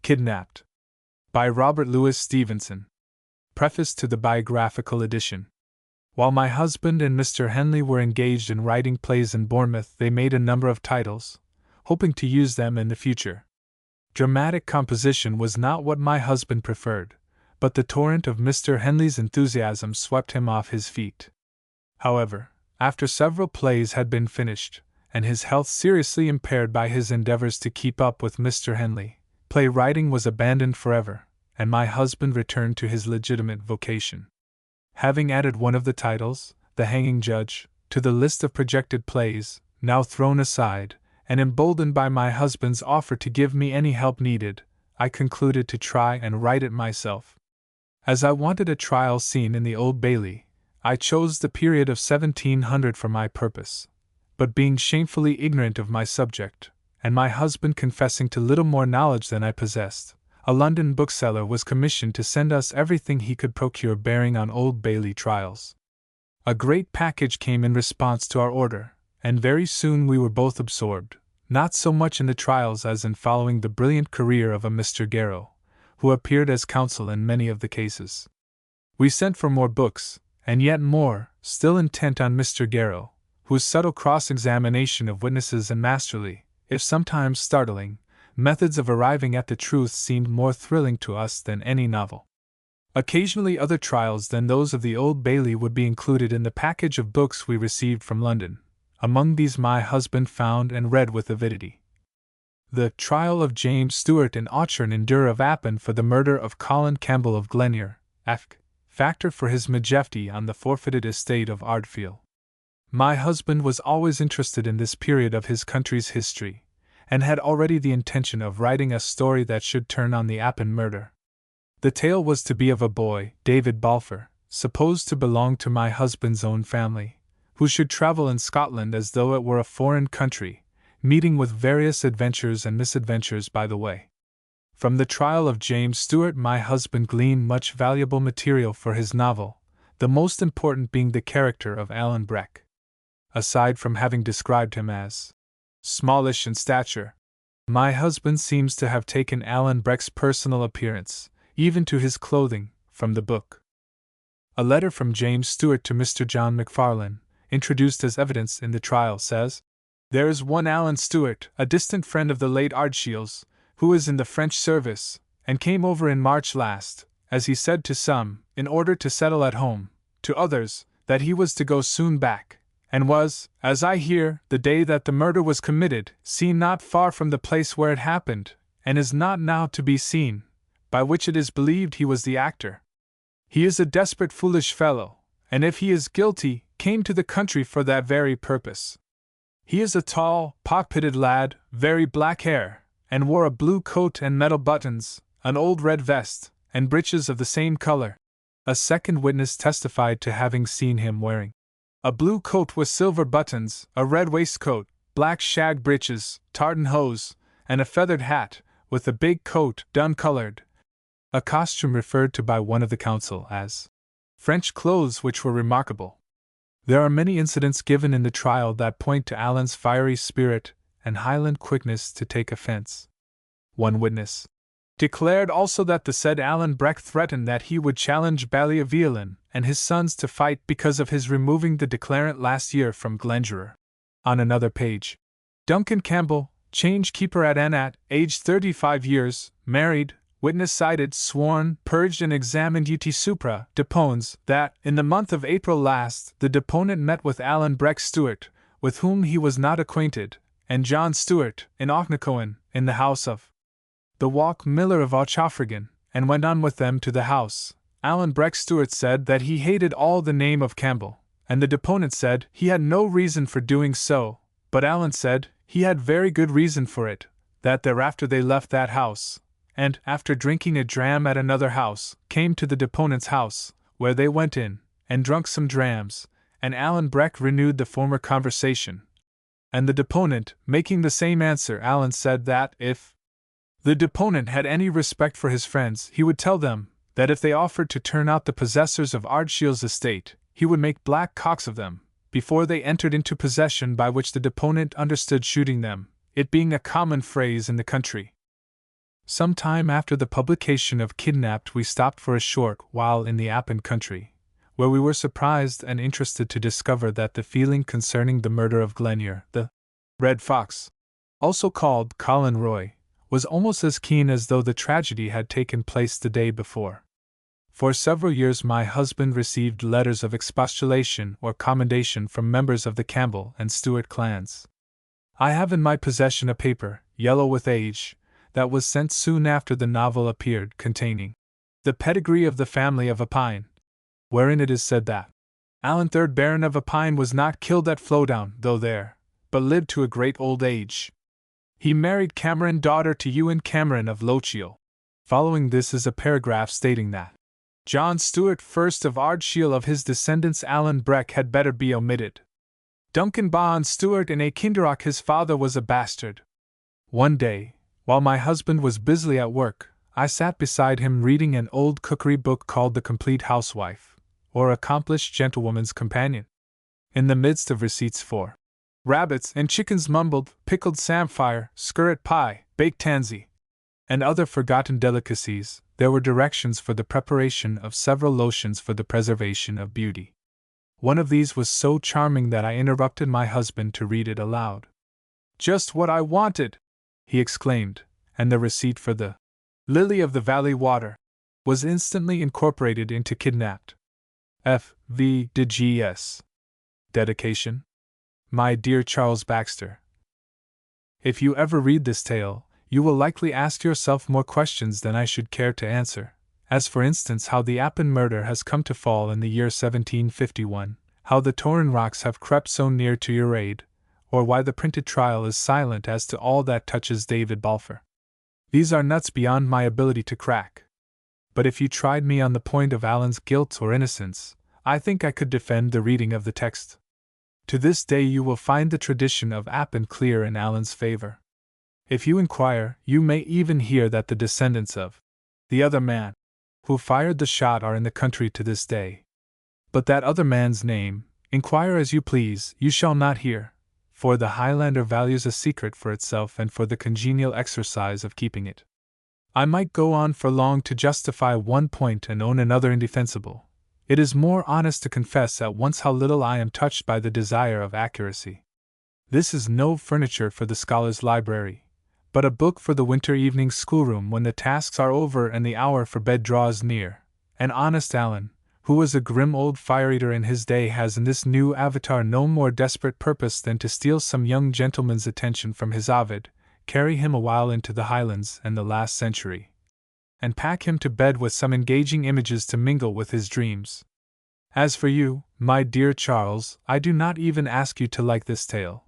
Kidnapped. By Robert Louis Stevenson. Preface to the biographical edition. While my husband and Mr. Henley were engaged in writing plays in Bournemouth, they made a number of titles, hoping to use them in the future. Dramatic composition was not what my husband preferred, but the torrent of Mr. Henley's enthusiasm swept him off his feet. However, after several plays had been finished, and his health seriously impaired by his endeavors to keep up with Mr. Henley, playwriting was abandoned forever, and my husband returned to his legitimate vocation. Having added one of the titles, The Hanging Judge, to the list of projected plays, now thrown aside, and emboldened by my husband's offer to give me any help needed, I concluded to try and write it myself. As I wanted a trial scene in the Old Bailey, I chose the period of 1700 for my purpose. But being shamefully ignorant of my subject, and my husband confessing to little more knowledge than I possessed, a London bookseller was commissioned to send us everything he could procure bearing on Old Bailey trials. A great package came in response to our order, and very soon we were both absorbed, not so much in the trials as in following the brilliant career of a Mr. Garrow, who appeared as counsel in many of the cases. We sent for more books, and yet more, still intent on Mr. Garrow, whose subtle cross-examination of witnesses and masterly, if sometimes startling, methods of arriving at the truth seemed more thrilling to us than any novel. Occasionally other trials than those of the Old Bailey would be included in the package of books we received from London. Among these my husband found and read with avidity The Trial of James Stewart in Auchern in Dur of Appin for the murder of Colin Campbell of Glenure, factor for his majefty on the forfeited estate of Ardfield. My husband was always interested in this period of his country's history, and had already the intention of writing a story that should turn on the Appin murder. The tale was to be of a boy, David Balfour, supposed to belong to my husband's own family, who should travel in Scotland as though it were a foreign country, meeting with various adventures and misadventures by the way. From the trial of James Stewart my husband gleaned much valuable material for his novel, the most important being the character of Alan Breck. Aside from having described him as smallish in stature, my husband seems to have taken Alan Breck's personal appearance, even to his clothing, from the book. A letter from James Stewart to Mr. John Macfarlane, introduced as evidence in the trial, says, "There is one Alan Stewart, a distant friend of the late Ardshiels, who is in the French service, and came over in March last, as he said to some, in order to settle at home, to others, that he was to go soon back, and was, as I hear, the day that the murder was committed, seen not far from the place where it happened, and is not now to be seen, by which it is believed he was the actor. He is a desperate foolish fellow, and if he is guilty, came to the country for that very purpose. He is a tall, pock-pitted lad, very black hair, and wore a blue coat and metal buttons, an old red vest, and breeches of the same color." A second witness testified to having seen him wearing a blue coat with silver buttons, a red waistcoat, black shag breeches, tartan hose, and a feathered hat, with a big coat, dun-colored, a costume referred to by one of the counsel as French clothes, which were remarkable. There are many incidents given in the trial that point to Alan's fiery spirit and Highland quickness to take offense. One witness declared also that the said Alan Breck threatened that he would challenge Ballyavellin and his sons to fight because of his removing the declarant last year from Glenjuror. On another page, Duncan Campbell, change keeper at Anat, aged 35 years, married, witness cited, sworn, purged and examined ut supra, depones that, in the month of April last, the deponent met with Alan Breck Stewart, with whom he was not acquainted, and John Stewart, in Auchnacoan, in the house of the Walk Miller of Auchafragan, and went on with them to the house. Alan Breck Stewart said that he hated all the name of Campbell, and the deponent said he had no reason for doing so, but Alan said he had very good reason for it, that thereafter they left that house, and, after drinking a dram at another house, came to the deponent's house, where they went in, and drunk some drams, and Alan Breck renewed the former conversation. And the deponent, making the same answer, Alan said that, if the deponent had any respect for his friends, he would tell them that if they offered to turn out the possessors of Ardshiel's estate, he would make black cocks of them, before they entered into possession, by which the deponent understood shooting them, it being a common phrase in the country. Some time after the publication of Kidnapped, we stopped for a short while in the Appin country, where we were surprised and interested to discover that the feeling concerning the murder of Glenure, the Red Fox, also called Colin Roy, was almost as keen as though the tragedy had taken place the day before. For several years my husband received letters of expostulation or commendation from members of the Campbell and Stewart clans. I have in my possession a paper, yellow with age, that was sent soon after the novel appeared, containing the pedigree of the family of Appine, wherein it is said that Alan III Baron of Appine was not killed at Flowdown, though there, but lived to a great old age. He married Cameron, daughter to Ewan Cameron of Lochiel. Following this is a paragraph stating that John Stewart, first of Ardshiel, of his descendants Alan Breck, had better be omitted. Duncan Bahan Stewart in A Kinderach, his father was a bastard. One day, while my husband was busily at work, I sat beside him reading an old cookery book called The Complete Housewife, or Accomplished Gentlewoman's Companion. In the midst of receipts for rabbits and chickens mumbled, pickled samphire, skirret pie, baked tansy, and other forgotten delicacies, there were directions for the preparation of several lotions for the preservation of beauty. One of these was so charming that I interrupted my husband to read it aloud. "Just what I wanted!" he exclaimed, and the receipt for the Lily of the Valley water was instantly incorporated into Kidnapped. F. V. de G.S. Dedication: My dear Charles Baxter. If you ever read this tale, you will likely ask yourself more questions than I should care to answer, as for instance how the Appin murder has come to fall in the year 1751, how the Torren rocks have crept so near to your aid, or why the printed trial is silent as to all that touches David Balfour. These are nuts beyond my ability to crack. But if you tried me on the point of Alan's guilt or innocence, I think I could defend the reading of the text. To this day you will find the tradition of Appin clear in Alan's favor. If you inquire, you may even hear that the descendants of the other man who fired the shot are in the country to this day. But that other man's name, inquire as you please, you shall not hear, for the Highlander values a secret for itself and for the congenial exercise of keeping it. I might go on for long to justify one point and own another indefensible. It is more honest to confess at once how little I am touched by the desire of accuracy. This is no furniture for the scholar's library, but a book for the winter evening schoolroom when the tasks are over and the hour for bed draws near. And honest Alan, who was a grim old fire-eater in his day, has in this new avatar no more desperate purpose than to steal some young gentleman's attention from his Ovid, carry him a while into the Highlands and the last century, and pack him to bed with some engaging images to mingle with his dreams. As for you, my dear Charles, I do not even ask you to like this tale.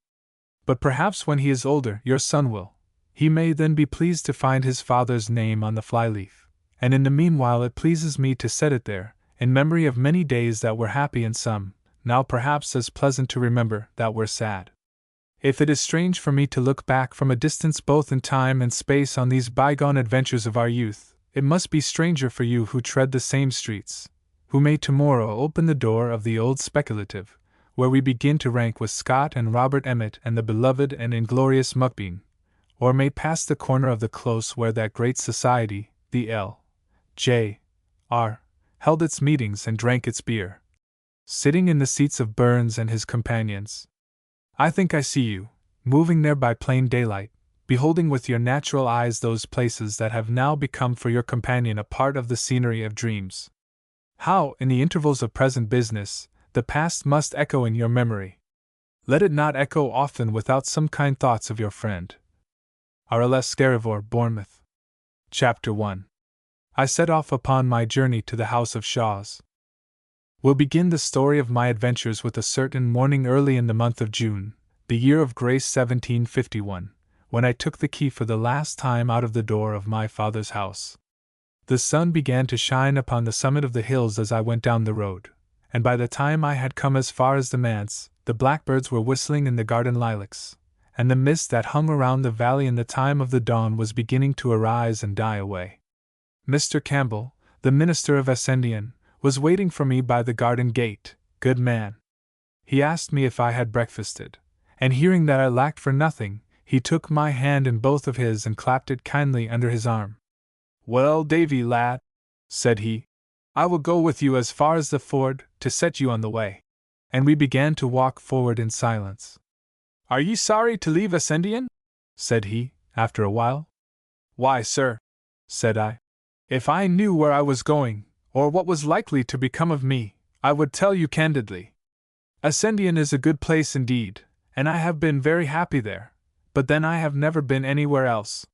But perhaps when he is older, your son will. He may then be pleased to find his father's name on the flyleaf, and in the meanwhile it pleases me to set it there, in memory of many days that were happy and some, now perhaps as pleasant to remember, that were sad. If it is strange for me to look back from a distance both in time and space on these bygone adventures of our youth, it must be stranger for you who tread the same streets, who may tomorrow open the door of the old speculative, where we begin to rank with Scott and Robert Emmet and the beloved and inglorious Muckbean, or may pass the corner of the close where that great society, the L.J.R., held its meetings and drank its beer, sitting in the seats of Burns and his companions. I think I see you, moving there by plain daylight, beholding with your natural eyes those places that have now become for your companion a part of the scenery of dreams. How, in the intervals of present business, the past must echo in your memory. Let it not echo often without some kind thoughts of your friend. R.L.S. Scarivore, Bournemouth. Chapter 1. I set off upon my journey to the house of Shaws. We'll begin the story of my adventures with a certain morning early in the month of June, the year of grace 1751, when I took the key for the last time out of the door of my father's house. The sun began to shine upon the summit of the hills as I went down the road, and by the time I had come as far as the manse, the blackbirds were whistling in the garden lilacs, and the mist that hung around the valley in the time of the dawn was beginning to arise and die away. Mr. Campbell, the minister of Ascendian, was waiting for me by the garden gate. Good man. He asked me if I had breakfasted, and hearing that I lacked for nothing, He took my hand in both of his and clapped it kindly under his arm. "Well, Davy, lad," said he, "I will go with you as far as the ford, to set you on the way." And we began to walk forward in silence. "Are ye sorry to leave us, Indian?" said he, after a while. "Why, sir," said I, "if I knew where I was going, or what was likely to become of me, I would tell you candidly. Ascendian is a good place indeed, and I have been very happy there, but then I have never been anywhere else.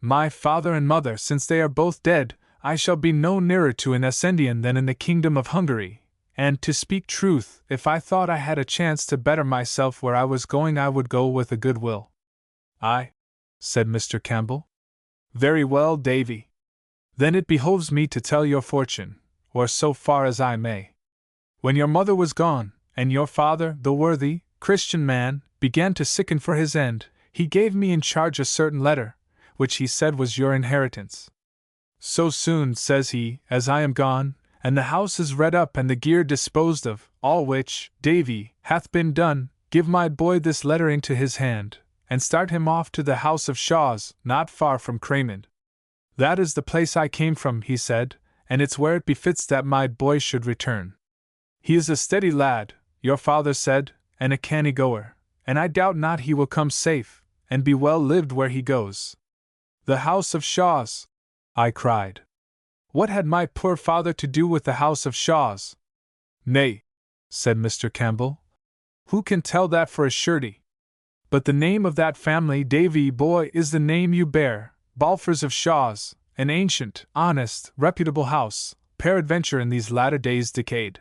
My father and mother, since they are both dead, I shall be no nearer to an Ascendian than in the kingdom of Hungary, and, to speak truth, if I thought I had a chance to better myself where I was going, I would go with a good will." "Aye," said Mr. Campbell. "Very well, Davy. Then it behoves me to tell your fortune, or so far as I may. When your mother was gone, and your father, the worthy, Christian man, began to sicken for his end, he gave me in charge a certain letter, which he said was your inheritance. So soon, says he, as I am gone, and the house is redd up and the gear disposed of, all which, Davy, hath been done, give my boy this letter into his hand, and start him off to the house of Shaws, not far from Craymond. That is the place I came from, he said, and it's where it befits that my boy should return. He is a steady lad, your father said, and a canny goer, and I doubt not he will come safe, and be well lived where he goes." "The house of Shaws!" I cried. "What had my poor father to do with the house of Shaws?" "Nay," said Mr. Campbell, "who can tell that for a surety? But the name of that family, Davy boy, is the name you bear, Balfours of Shaws, an ancient, honest, reputable house, peradventure in these latter days decayed.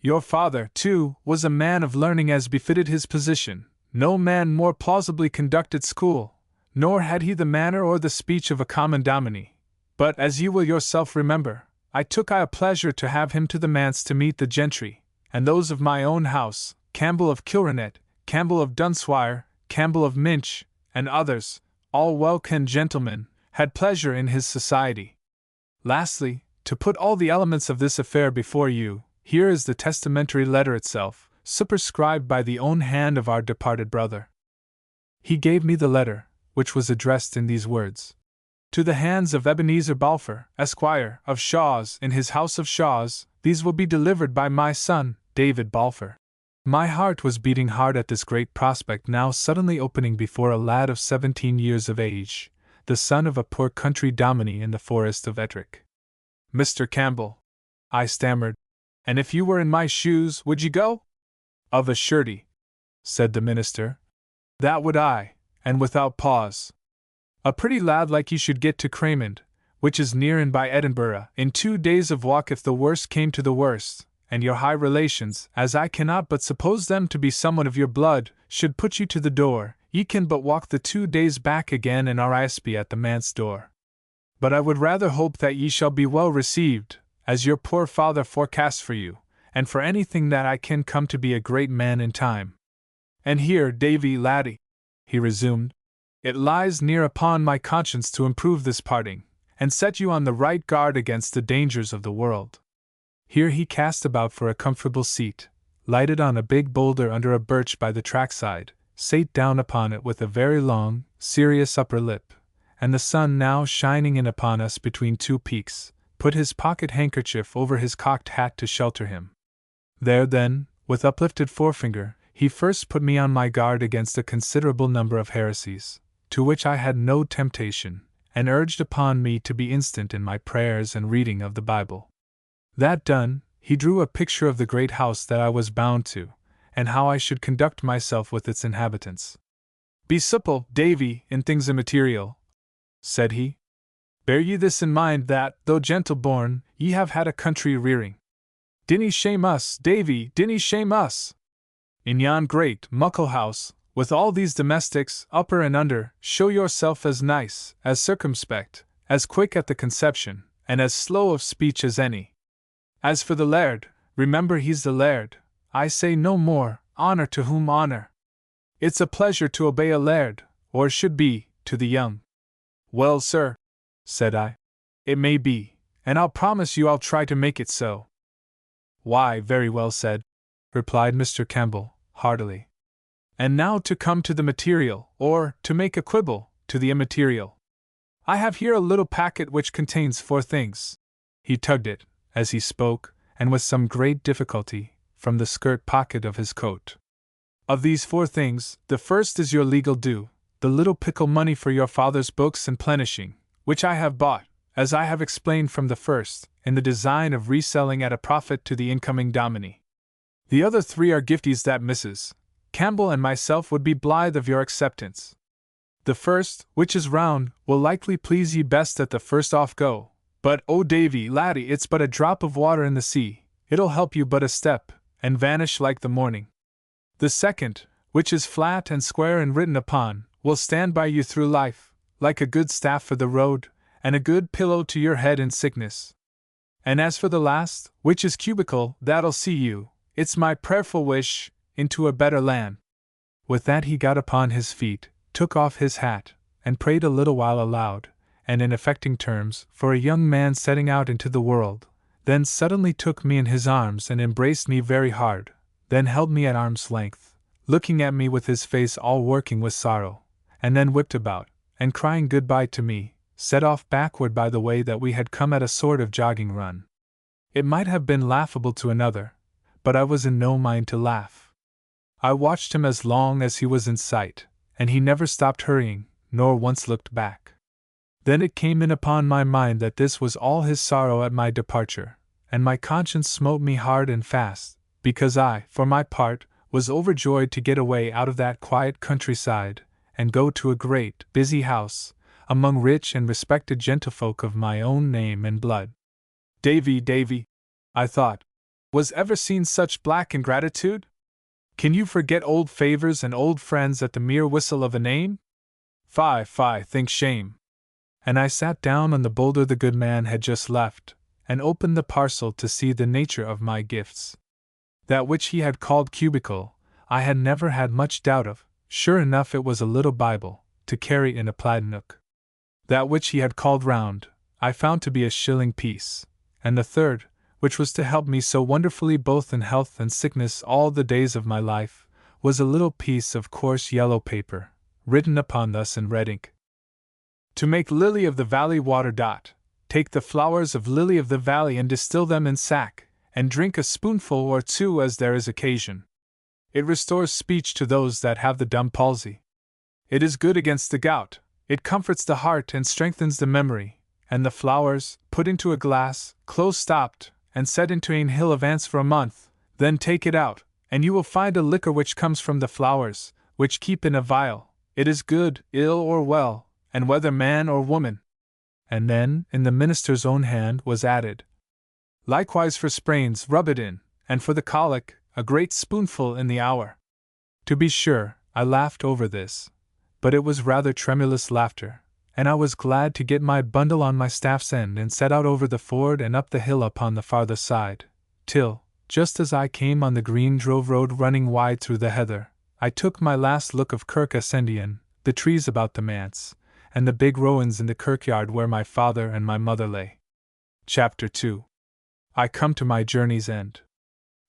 Your father, too, was a man of learning as befitted his position, no man more plausibly conducted school, nor had he the manner or the speech of a common dominie. But, as you will yourself remember, I took a pleasure to have him to the manse to meet the gentry, and those of my own house, Campbell of Kilrenet, Campbell of Dunswire, Campbell of Minch, and others, all well-kenned gentlemen, had pleasure in his society. Lastly, to put all the elements of this affair before you, here is the testamentary letter itself, superscribed by the own hand of our departed brother." He gave me the letter, which was addressed in these words: "To the hands of Ebenezer Balfour, Esquire, of Shaws, in his house of Shaws, these will be delivered by my son, David Balfour." My heart was beating hard at this great prospect now suddenly opening before a lad of 17 years of age, the son of a poor country dominie in the forest of Ettrick. "Mr. Campbell," I stammered, "and if you were in my shoes, would ye go?" "Of a surety," said the minister. "That would I, and without pause. A pretty lad like you should get to Craymond, which is near in by Edinburgh, in 2 days of walk if the worst came to the worst, and your high relations, as I cannot but suppose them to be somewhat of your blood, should put you to the door, ye can but walk the 2 days back again and be at the manse door. But I would rather hope that ye shall be well received, as your poor father forecasts for you, and for anything that I can come to be a great man in time. And here, Davy laddie," he resumed, "it lies near upon my conscience to improve this parting, and set you on the right guard against the dangers of the world." Here he cast about for a comfortable seat, lighted on a big boulder under a birch by the trackside, sate down upon it with a very long, serious upper lip, and the sun now shining in upon us between 2 peaks, put his pocket handkerchief over his cocked hat to shelter him. There then, with uplifted forefinger, he first put me on my guard against a considerable number of heresies, to which I had no temptation, and urged upon me to be instant in my prayers and reading of the Bible. That done, he drew a picture of the great house that I was bound to, and how I should conduct myself with its inhabitants. "Be supple, Davy, in things immaterial," said he. "Bear ye this in mind that, though gentle-born, ye have had a country rearing. Dinny shame us, Davy, dinny shame us! In yon great, muckle house, with all these domestics, upper and under, show yourself as nice, as circumspect, as quick at the conception, and as slow of speech as any. As for the laird, remember he's the laird, I say no more, honour to whom honour. It's a pleasure to obey a laird, or should be, to the young." "Well, sir," said I, "it may be, and I'll promise you I'll try to make it so." "Why, very well said," replied Mr. Campbell, heartily. And now to come to the material, or, to make a quibble, to the immaterial. I have here a little packet which contains 4 things. He tugged it, as he spoke, and with some great difficulty, from the skirt pocket of his coat. Of these 4 things, the first is your legal due, the little pickle money for your father's books and plenishing, which I have bought, as I have explained from the first, in the design of reselling at a profit to the incoming dominie. The other 3 are gifties that Mrs. Campbell and myself would be blithe of your acceptance. The first, which is round, will likely please ye best at the first off-go, but, oh Davy, laddie, it's but a drop of water in the sea, it'll help you but a step, and vanish like the morning. The second, which is flat and square and written upon, will stand by you through life, like a good staff for the road, and a good pillow to your head in sickness. And as for the last, which is cubical, that'll see you, it's my prayerful wish, into a better land. With that he got upon his feet, took off his hat, and prayed a little while aloud, and in affecting terms, for a young man setting out into the world, then suddenly took me in his arms and embraced me very hard, then held me at arm's length, looking at me with his face all working with sorrow, and then whipped about, and crying good-bye to me, set off backward by the way that we had come at a sort of jogging run. It might have been laughable to another, but I was in no mind to laugh. I watched him as long as he was in sight, and he never stopped hurrying, nor once looked back. Then it came in upon my mind that this was all his sorrow at my departure, and my conscience smote me hard and fast, because I, for my part, was overjoyed to get away out of that quiet countryside, and go to a great, busy house, among rich and respected gentlefolk of my own name and blood. Davy, I thought, was ever seen such black ingratitude? Can you forget old favors and old friends at the mere whistle of a name? Fie, think shame. And I sat down on the boulder the good man had just left, and opened the parcel to see the nature of my gifts. That which he had called cubical, I had never had much doubt of. Sure enough it was a little Bible, to carry in a plaid nook. That which he had called round, I found to be a shilling piece, and the third, which was to help me so wonderfully both in health and sickness all the days of my life, was a little piece of coarse yellow paper, written upon thus in red ink. To make lily of the valley water. Take the flowers of lily of the valley and distill them in sack, and drink a spoonful or 2 as there is occasion. It restores speech to those that have the dumb palsy. It is good against the gout, it comforts the heart and strengthens the memory, and the flowers, put into a glass, close stopped, and set into an hill of ants for a month, then take it out, and you will find a liquor which comes from the flowers, which keep in a vial. It is good, ill or well, and whether man or woman. And then, in the minister's own hand, was added, likewise for sprains, rub it in, and for the colic, a great spoonful in the hour. To be sure, I laughed over this, but it was rather tremulous laughter, and I was glad to get my bundle on my staff's end and set out over the ford and up the hill upon the farther side, till, just as I came on the green drove road running wide through the heather, I took my last look of Kirk Ascendian, the trees about the manse, and the big rowans in the kirkyard where my father and my mother lay. Chapter 2. I come to my journey's end.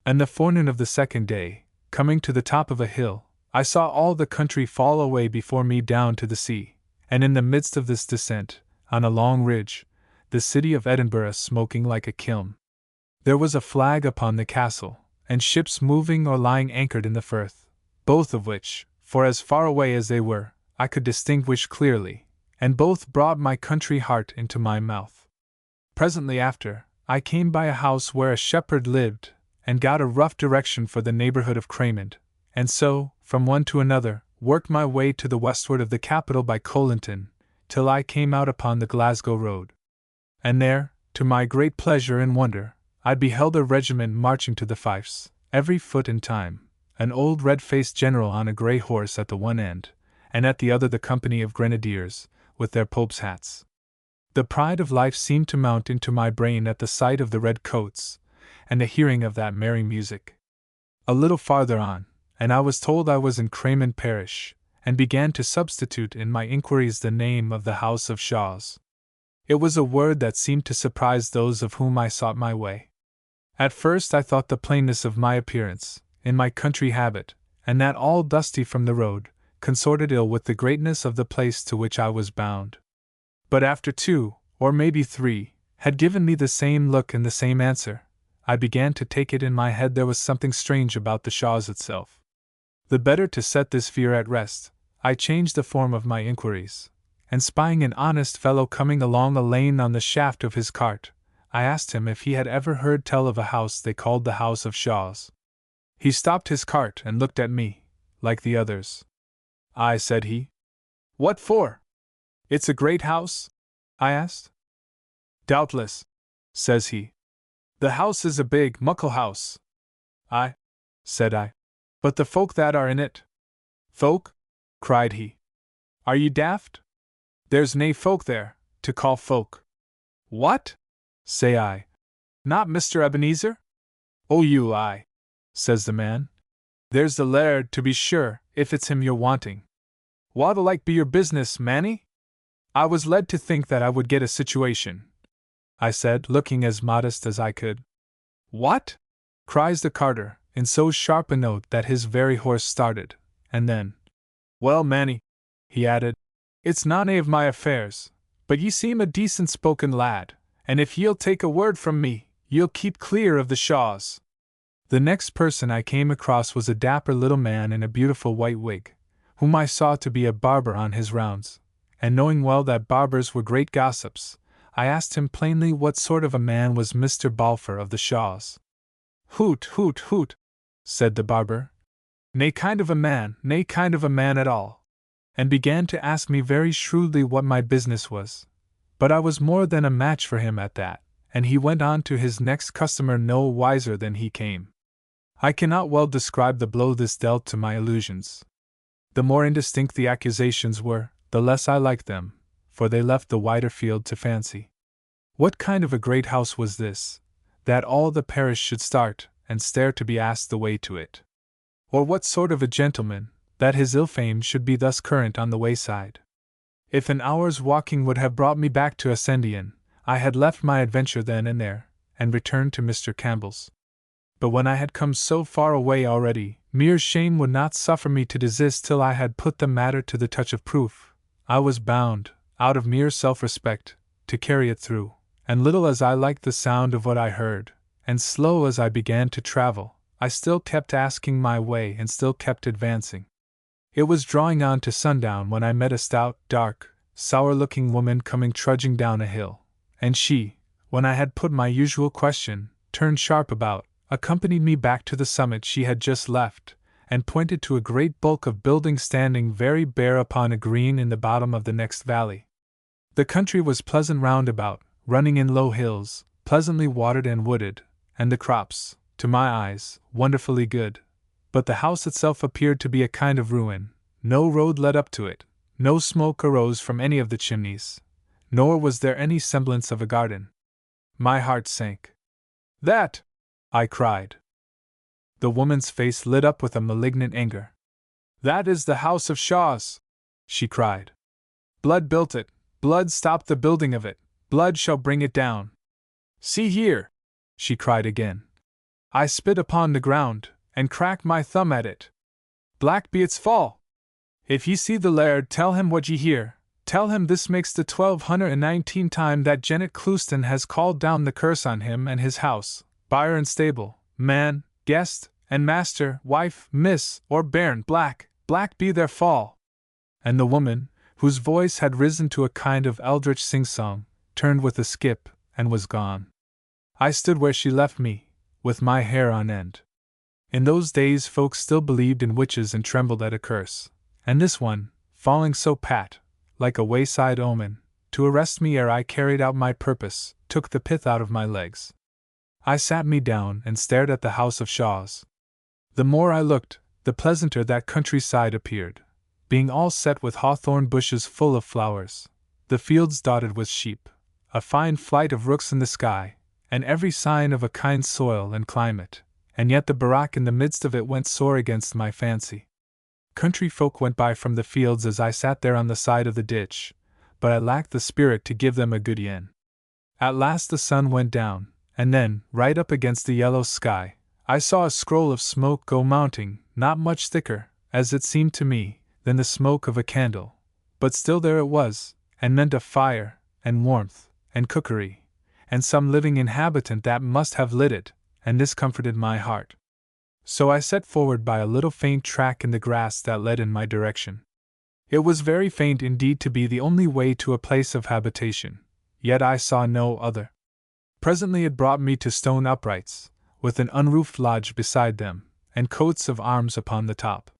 And the forenoon of the second day, coming to the top of a hill, I saw all the country fall away before me down to the sea, and in the midst of this descent, on a long ridge, the city of Edinburgh smoking like a kiln. There was a flag upon the castle, and ships moving or lying anchored in the firth, both of which, for as far away as they were, I could distinguish clearly, and both brought my country heart into my mouth. Presently after, I came by a house where a shepherd lived, and got a rough direction for the neighborhood of Craymond, and so, from one to another, worked my way to the westward of the capital by Colinton, till I came out upon the Glasgow road. And there, to my great pleasure and wonder, I beheld a regiment marching to the fifes, every foot in time, an old red-faced general on a grey horse at the one end, and at the other the company of grenadiers, with their pope's hats. The pride of life seemed to mount into my brain at the sight of the red coats, and the hearing of that merry music. A little farther on, and I was told I was in Craymond parish, and began to substitute in my inquiries the name of the house of Shaws. It was a word that seemed to surprise those of whom I sought my way. At first I thought the plainness of my appearance, in my country habit, and that all dusty from the road, consorted ill with the greatness of the place to which I was bound. But after 2, or maybe 3, had given me the same look and the same answer, I began to take it in my head there was something strange about the Shaws itself. The better to set this fear at rest, I changed the form of my inquiries, and spying an honest fellow coming along a lane on the shaft of his cart, I asked him if he had ever heard tell of a house they called the House of Shaws. He stopped his cart and looked at me, like the others. "Aye," said he. "What for? It's a great house?" I asked. "Doubtless," says he. "The house is a big, muckle house." "Aye," said I. "But the folk that are in it." "Folk?" cried he. "Are ye daft? There's nae folk there, to call folk." "What?" say I. "Not Mr. Ebenezer?" "Oh, you, aye," says the man. "There's the laird, to be sure, if it's him you're wanting. What'll like be your business, Manny?" I was led to think that I would get a situation, I said, looking as modest as I could. "What?" cries the carter, in so sharp a note that his very horse started, and then, "Well, Manny," he added, "it's none of my affairs, but ye seem a decent spoken lad, and if ye'll take a word from me, ye'll keep clear of the Shaws." The next person I came across was a dapper little man in a beautiful white wig, whom I saw to be a barber on his rounds, and knowing well that barbers were great gossips, I asked him plainly what sort of a man was Mr. Balfour of the Shaws. "Hoot, hoot, hoot," said the barber. "Nae kind of a man, nae kind of a man at all," and began to ask me very shrewdly what my business was. But I was more than a match for him at that, and he went on to his next customer no wiser than he came. I cannot well describe the blow this dealt to my illusions. The more indistinct the accusations were, the less I liked them, for they left the wider field to fancy. What kind of a great house was this, that all the parish should start and stare to be asked the way to it? Or what sort of a gentleman, that his ill fame should be thus current on the wayside? If an hour's walking would have brought me back to Ascendian, I had left my adventure then and there, and returned to Mr. Campbell's. But when I had come so far away already, mere shame would not suffer me to desist till I had put the matter to the touch of proof. I was bound, out of mere self-respect, to carry it through, and little as I liked the sound of what I heard, and slow as I began to travel, I still kept asking my way and still kept advancing. It was drawing on to sundown when I met a stout, dark, sour-looking woman coming trudging down a hill, and she, when I had put my usual question, turned sharp about, accompanied me back to the summit she had just left, and pointed to a great bulk of building standing very bare upon a green in the bottom of the next valley. The country was pleasant round about, running in low hills, pleasantly watered and wooded, and the crops, to my eyes, wonderfully good. But the house itself appeared to be a kind of ruin. No road led up to it, no smoke arose from any of the chimneys, nor was there any semblance of a garden. My heart sank. "That!" I cried. The woman's face lit up with a malignant anger. "That is the House of Shaws!" she cried. "Blood built it, blood stopped the building of it, blood shall bring it down. See here!" she cried again. "I spit upon the ground, and crack my thumb at it. Black be its fall! If ye see the laird, tell him what ye hear. Tell him this makes the 1219 time that Janet Clouston has called down the curse on him and his house, byre and stable, man, guest, and master, wife, miss, or bairn. Black be their fall!" And the woman, whose voice had risen to a kind of eldritch sing-song, turned with a skip, and was gone. I stood where she left me, with my hair on end. In those days folks still believed in witches and trembled at a curse, and this one, falling so pat, like a wayside omen, to arrest me ere I carried out my purpose, took the pith out of my legs. I sat me down and stared at the House of Shaws. The more I looked, the pleasanter that countryside appeared, being all set with hawthorn bushes full of flowers, the fields dotted with sheep, a fine flight of rooks in the sky, and every sign of a kind soil and climate, and yet the barrack in the midst of it went sore against my fancy. Country folk went by from the fields as I sat there on the side of the ditch, but I lacked the spirit to give them a good yen. At last the sun went down, and then, right up against the yellow sky, I saw a scroll of smoke go mounting, not much thicker, as it seemed to me, than the smoke of a candle, but still there it was, and meant a fire, and warmth, and cookery, and some living inhabitant that must have lit it, and this comforted my heart. So I set forward by a little faint track in the grass that led in my direction. It was very faint indeed to be the only way to a place of habitation, yet I saw no other. Presently it brought me to stone uprights, with an unroofed lodge beside them, and coats of arms upon the top.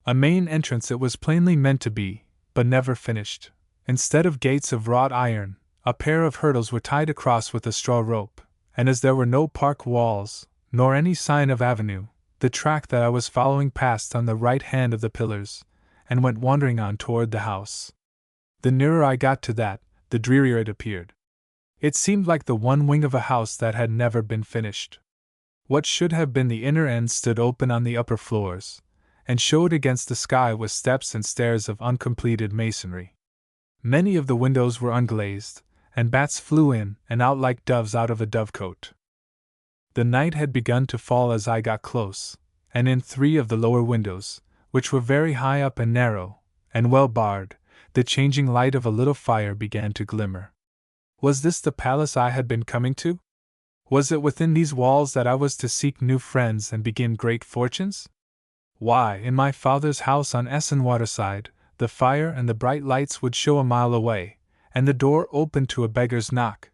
A main entrance it was plainly meant to be, but never finished. Instead of gates of wrought iron, a pair of hurdles were tied across with a straw rope, and as there were no park walls, nor any sign of avenue, the track that I was following passed on the right hand of the pillars, and went wandering on toward the house. The nearer I got to that, the drearier it appeared. It seemed like the one wing of a house that had never been finished. What should have been the inner end stood open on the upper floors, and showed against the sky with steps and stairs of uncompleted masonry. Many of the windows were unglazed, and bats flew in and out like doves out of a dovecote. The night had begun to fall as I got close, and in 3 of the lower windows, which were very high up and narrow, and well barred, the changing light of a little fire began to glimmer. Was this the palace I had been coming to? Was it within these walls that I was to seek new friends and begin great fortunes? Why, in my father's house on Essen Waterside, the fire and the bright lights would show a mile away, and the door open to a beggar's knock.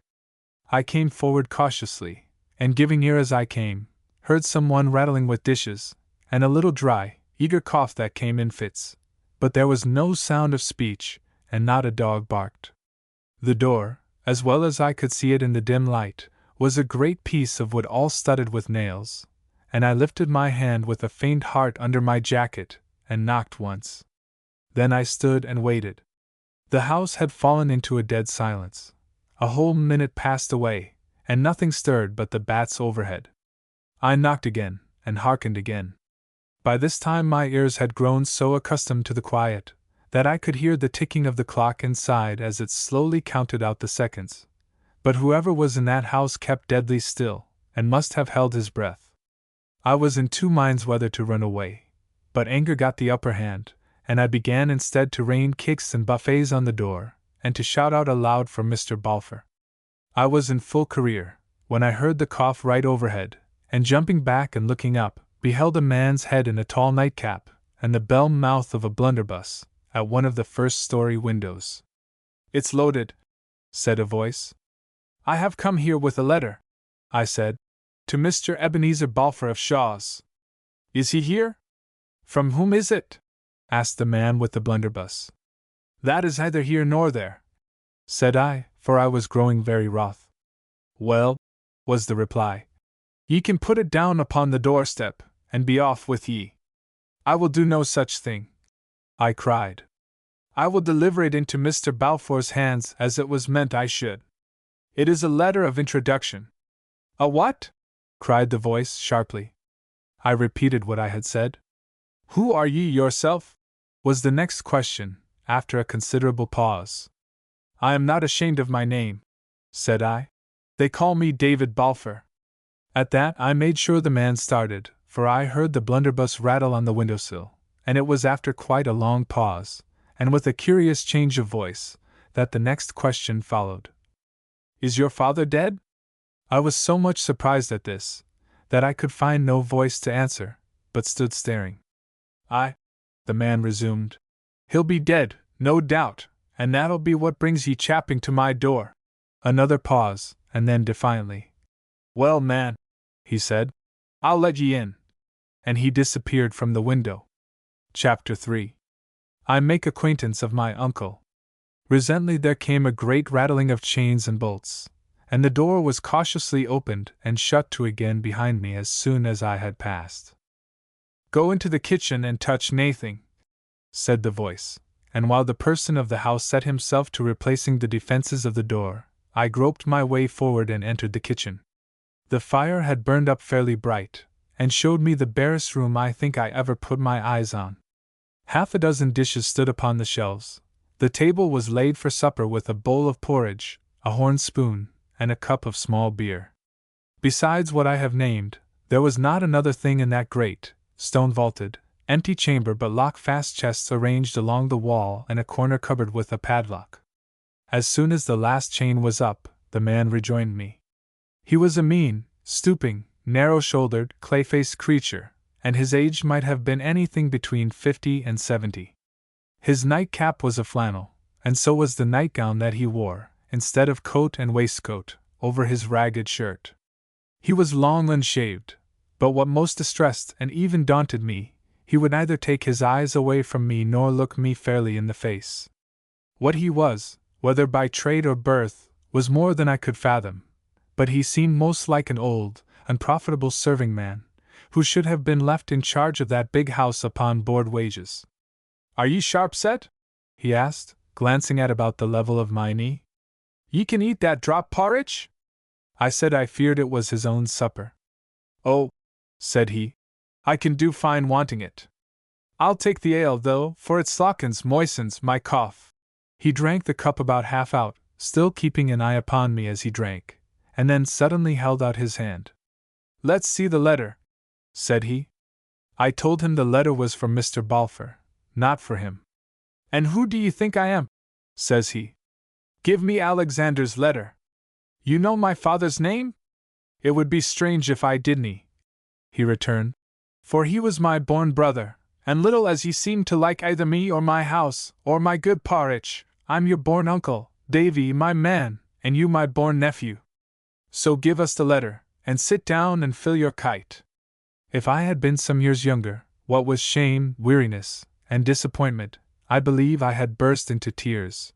I came forward cautiously, and giving ear as I came, heard someone rattling with dishes, and a little dry, eager cough that came in fits, but there was no sound of speech, and not a dog barked. The door, as well as I could see it in the dim light, was a great piece of wood all studded with nails, and I lifted my hand with a faint heart under my jacket, and knocked once. Then I stood and waited. The house had fallen into a dead silence. A whole minute passed away, and nothing stirred but the bats overhead. I knocked again, and hearkened again. By this time my ears had grown so accustomed to the quiet, that I could hear the ticking of the clock inside as it slowly counted out the seconds. But whoever was in that house kept deadly still, and must have held his breath. I was in 2 minds whether to run away, but anger got the upper hand, and I began instead to rain kicks and buffets on the door, and to shout out aloud for Mr. Balfour. I was in full career, when I heard the cough right overhead, and jumping back and looking up, beheld a man's head in a tall nightcap, and the bell mouth of a blunderbuss, at one of the first-story windows. "It's loaded," said a voice. "I have come here with a letter," I said, "to Mr. Ebenezer Balfour of Shaw's." "Is he here?" "From whom is it?" asked the man with the blunderbuss. "That is neither here nor there," said I, for I was growing very wroth. "Well," was the reply, "ye can put it down upon the doorstep, and be off with ye." "I will do no such thing," I cried. "I will deliver it into Mr. Balfour's hands as it was meant I should. It is a letter of introduction." "A what?" cried the voice sharply. I repeated what I had said. "Who are ye yourself?" was the next question, after a considerable pause. "I am not ashamed of my name," said I. "They call me David Balfour." At that I made sure the man started, for I heard the blunderbuss rattle on the windowsill, and it was after quite a long pause, and with a curious change of voice, that the next question followed. "Is your father dead?" I was so much surprised at this, that I could find no voice to answer, but stood staring. "Aye," the man resumed. "He'll be dead, no doubt, and that'll be what brings ye chapping to my door." Another pause, and then defiantly, "Well, man," he said, "I'll let ye in." And he disappeared from the window. Chapter 3. I make acquaintance of my uncle. Presently there came a great rattling of chains and bolts, and the door was cautiously opened and shut to again behind me as soon as I had passed. "Go into the kitchen and touch naething," said the voice, and while the person of the house set himself to replacing the defenses of the door, I groped my way forward and entered the kitchen. The fire had burned up fairly bright, and showed me the barest room I think I ever put my eyes on. 6 dishes stood upon the shelves. The table was laid for supper with a bowl of porridge, a horn spoon, and a cup of small beer. Besides what I have named, there was not another thing in that grate, stone-vaulted, empty chamber but lock-fast chests arranged along the wall and a corner cupboard with a padlock. As soon as the last chain was up, the man rejoined me. He was a mean, stooping, narrow-shouldered, clay-faced creature, and his age might have been anything between 50 and 70. His nightcap was of flannel, and so was the nightgown that he wore, instead of coat and waistcoat, over his ragged shirt. He was long unshaved, but what most distressed and even daunted me, he would neither take his eyes away from me nor look me fairly in the face. What he was, whether by trade or birth, was more than I could fathom, but he seemed most like an old, unprofitable serving man, who should have been left in charge of that big house upon board wages. "Are ye sharp set?" he asked, glancing at about the level of my knee. "Ye can eat that drop porridge?" I said I feared it was his own supper. "Oh," said he, "I can do fine wanting it. I'll take the ale, though, for it moistens my cough." He drank the cup about half out, still keeping an eye upon me as he drank, and then suddenly held out his hand. "Let's see the letter," said he. I told him the letter was for Mr. Balfour, not for him. "And who do you think I am?" says he. "Give me Alexander's letter. You know my father's name?" "It would be strange if I didn't," he returned, "for he was my born brother, and little as he seemed to like either me or my house, or my good porridge, I'm your born uncle, Davy, my man, and you my born nephew. So give us the letter, and sit down and fill your kite." If I had been some years younger, what with shame, weariness, and disappointment, I believe I had burst into tears.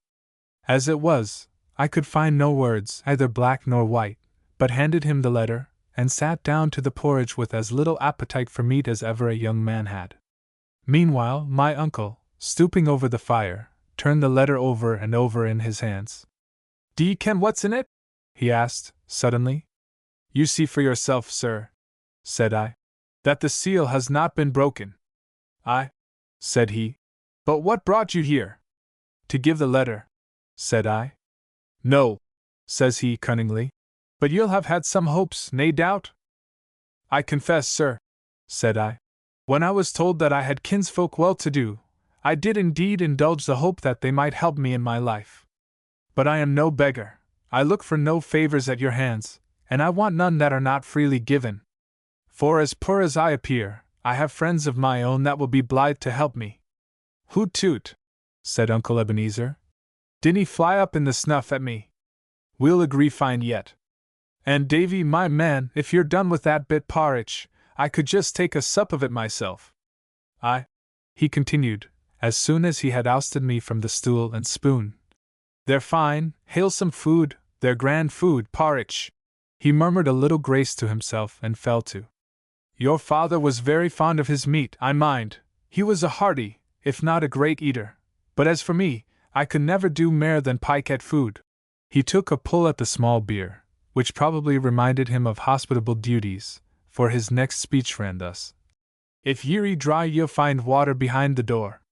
As it was, I could find no words, either black nor white, but handed him the letter, and sat down to the porridge with as little appetite for meat as ever a young man had. Meanwhile, my uncle, stooping over the fire, turned the letter over and over in his hands. "D'ye ken what's in it?" he asked, suddenly. "You see for yourself, sir," said I, "that the seal has not been broken." "Aye," said he, "but what brought you here?" "To give the letter," said I. "No," says he cunningly, "but you'll have had some hopes, nae doubt?" "I confess, sir," said I, "when I was told that I had kinsfolk well-to-do, I did indeed indulge the hope that they might help me in my life. But I am no beggar, I look for no favors at your hands, and I want none that are not freely given. For as poor as I appear, I have friends of my own that will be blithe to help me." "Hoot toot," said Uncle Ebenezer. "Dinna he fly up in the snuff at me. We'll agree fine yet. And Davy, my man, if you're done with that bit porridge, I could just take a sup of it myself. Aye," he continued, as soon as he had ousted me from the stool and spoon. "They're fine, halesome food, they're grand food, porridge." He murmured a little grace to himself and fell to. "Your father was very fond of his meat, I mind. He was a hearty, if not a great eater. But as for me, I could never do mair than pike at food." He took a pull at the small beer, which probably reminded him of hospitable duties, for his next speech ran thus: "If ye're dry, ye'll find water behind the door."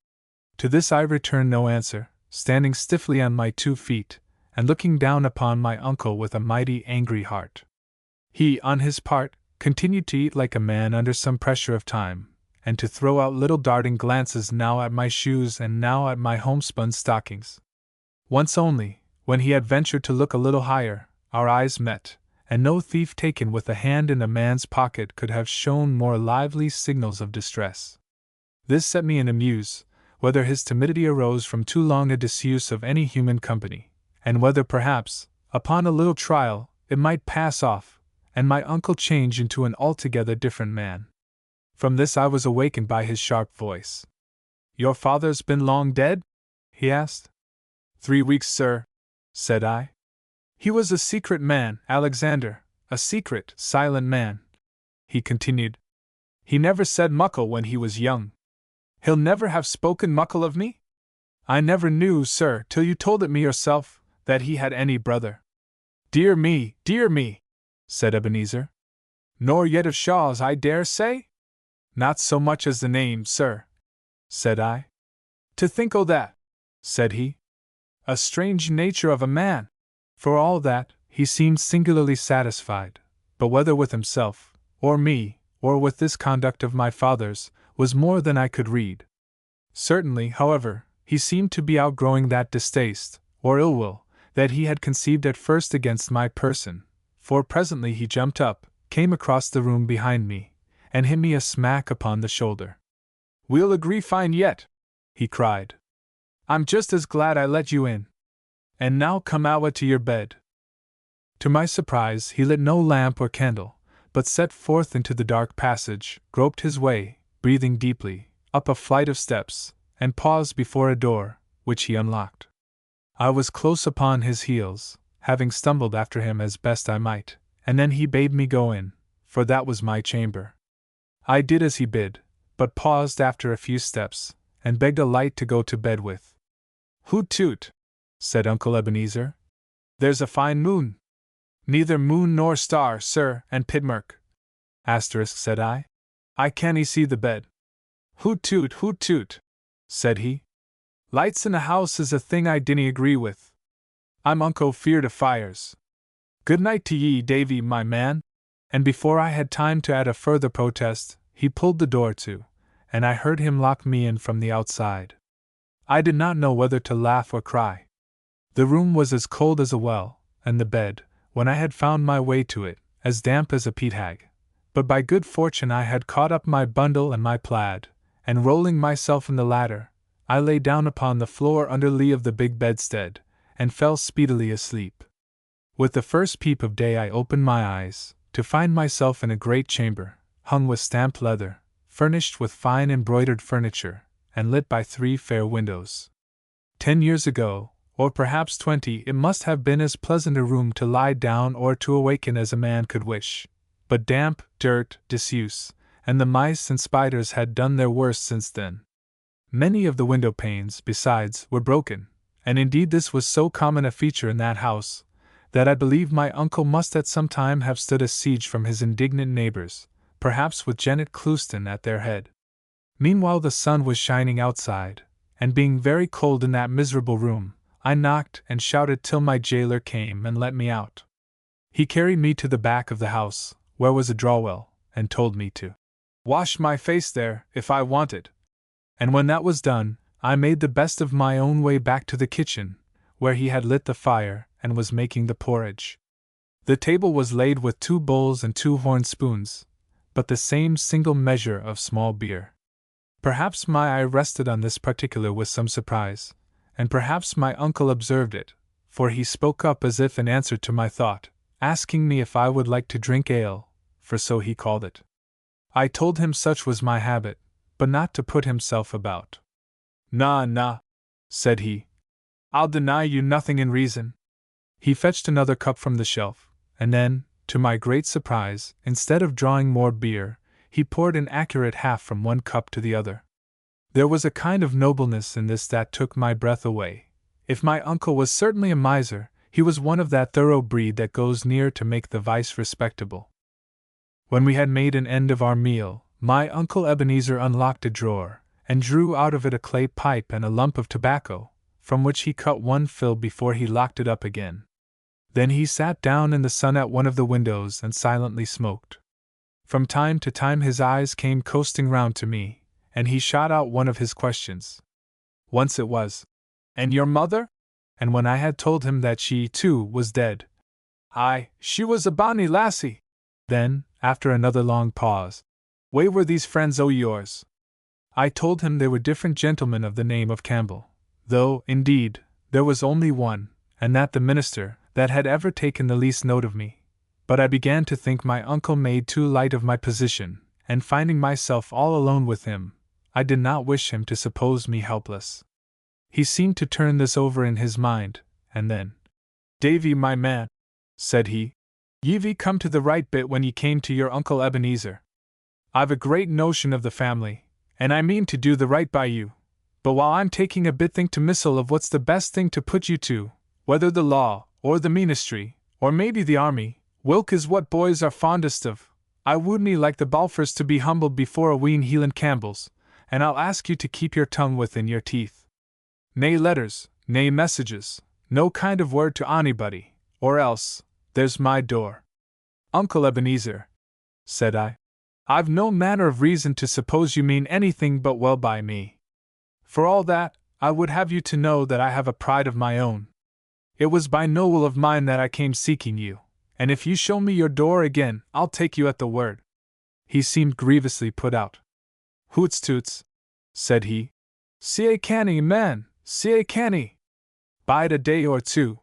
To this I returned no answer, standing stiffly on my 2 feet, and looking down upon my uncle with a mighty angry heart. He, on his part, continued to eat like a man under some pressure of time, and to throw out little darting glances now at my shoes and now at my homespun stockings. Once only, when he had ventured to look a little higher, our eyes met, and no thief taken with a hand in a man's pocket could have shown more lively signals of distress. This set me in a muse, whether his timidity arose from too long a disuse of any human company, and whether perhaps, upon a little trial, it might pass off, and my uncle change into an altogether different man. From this I was awakened by his sharp voice. "Your father's been long dead?" he asked. 3 weeks, sir," said I. "He was a secret man, Alexander, a secret, silent man," he continued. "He never said muckle when he was young." "He'll never have spoken muckle of me?" "I never knew, sir, till you told it me yourself, that he had any brother." Dear me," said Ebenezer. "Nor yet of Shaw's, I dare say?" "Not so much as the name, sir," said I. "To think o' that," said he. "A strange nature of a man!" For all that, he seemed singularly satisfied, but whether with himself, or me, or with this conduct of my father's, was more than I could read. Certainly, however, he seemed to be outgrowing that distaste, or ill will, that he had conceived at first against my person, for presently he jumped up, came across the room behind me, and hit me a smack upon the shoulder. "We'll agree fine yet," he cried. "I'm just as glad I let you in. And now come out to your bed." To my surprise, he lit no lamp or candle, but set forth into the dark passage, groped his way, breathing deeply, up a flight of steps, and paused before a door, which he unlocked. I was close upon his heels, having stumbled after him as best I might, and then he bade me go in, for that was my chamber. I did as he bid, but paused after a few steps, and begged a light to go to bed with. "Hoot toot!" said Uncle Ebenezer. "There's a fine moon." "Neither moon nor star, sir, and Pitmurk," said I. "I can't see the bed." "Hoot toot," said he. "Lights in a house is a thing I dinna agree with. I'm unco feared of fires. Good night to ye, Davy, my man." And before I had time to add a further protest, he pulled the door to, and I heard him lock me in from the outside. I did not know whether to laugh or cry. The room was as cold as a well, and the bed, when I had found my way to it, as damp as a peat hag. But by good fortune I had caught up my bundle and my plaid, and rolling myself in the latter, I lay down upon the floor under lee of the big bedstead, and fell speedily asleep. With the first peep of day I opened my eyes, to find myself in a great chamber, hung with stamped leather, furnished with fine embroidered furniture, and lit by 3 fair windows. 10 years ago, or perhaps 20, it must have been as pleasant a room to lie down or to awaken as a man could wish. But damp, dirt, disuse, and the mice and spiders had done their worst since then. Many of the window panes, besides, were broken, and indeed this was so common a feature in that house, that I believe my uncle must at some time have stood a siege from his indignant neighbors, perhaps with Janet Clouston at their head. Meanwhile the sun was shining outside, and being very cold in that miserable room, I knocked and shouted till my jailer came and let me out. He carried me to the back of the house, where was a drawwell, and told me to wash my face there, if I wanted. And when that was done, I made the best of my own way back to the kitchen, where he had lit the fire and was making the porridge. The table was laid with 2 bowls and 2 horn spoons, but the same single measure of small beer. Perhaps my eye rested on this particular with some surprise, and perhaps my uncle observed it, for he spoke up as if in answer to my thought, asking me if I would like to drink ale, for so he called it. I told him such was my habit, but not to put himself about. "Nah," said he. "I'll deny you nothing in reason." He fetched another cup from the shelf, and then, to my great surprise, instead of drawing more beer, he poured an accurate half from one cup to the other. There was a kind of nobleness in this that took my breath away. If my uncle was certainly a miser, he was one of that thorough breed that goes near to make the vice respectable. When we had made an end of our meal, my Uncle Ebenezer unlocked a drawer, and drew out of it a clay pipe and a lump of tobacco, from which he cut one fill before he locked it up again. Then he sat down in the sun at one of the windows and silently smoked. From time to time his eyes came coasting round to me, and he shot out one of his questions. Once it was, "And your mother?" And when I had told him that she, too, was dead, "Aye, she was a bonny lassie." Then, after another long pause, "Where were these friends o' yours?" I told him they were different gentlemen of the name of Campbell, though, indeed, there was only one, and that the minister, that had ever taken the least note of me. But I began to think my uncle made too light of my position, and finding myself all alone with him, I did not wish him to suppose me helpless. He seemed to turn this over in his mind, and then, "Davy, my man," said he, "ye've come to the right bit when ye came to your Uncle Ebenezer. I've a great notion of the family, and I mean to do the right by you, but while I'm taking a bit think to missile of what's the best thing to put you to, whether the law, or the ministry, or maybe the army, whilk is what boys are fondest of, I wouldn't like the Balfours to be humbled before a wheen Hieland Campbells, and I'll ask you to keep your tongue within your teeth. Nae letters, nae messages, no kind of word to anybody, or else, there's my door." "Uncle Ebenezer," said I, I've no manner of reason to suppose you mean anything but well by me. For all that, I would have you to know that I have a pride of my own. It was by no will of mine that I came seeking you, and if you show me your door again, I'll take you at the word. He seemed grievously put out. Hoots toots, said he. See a canny, man, see a canny. Bide a day or two.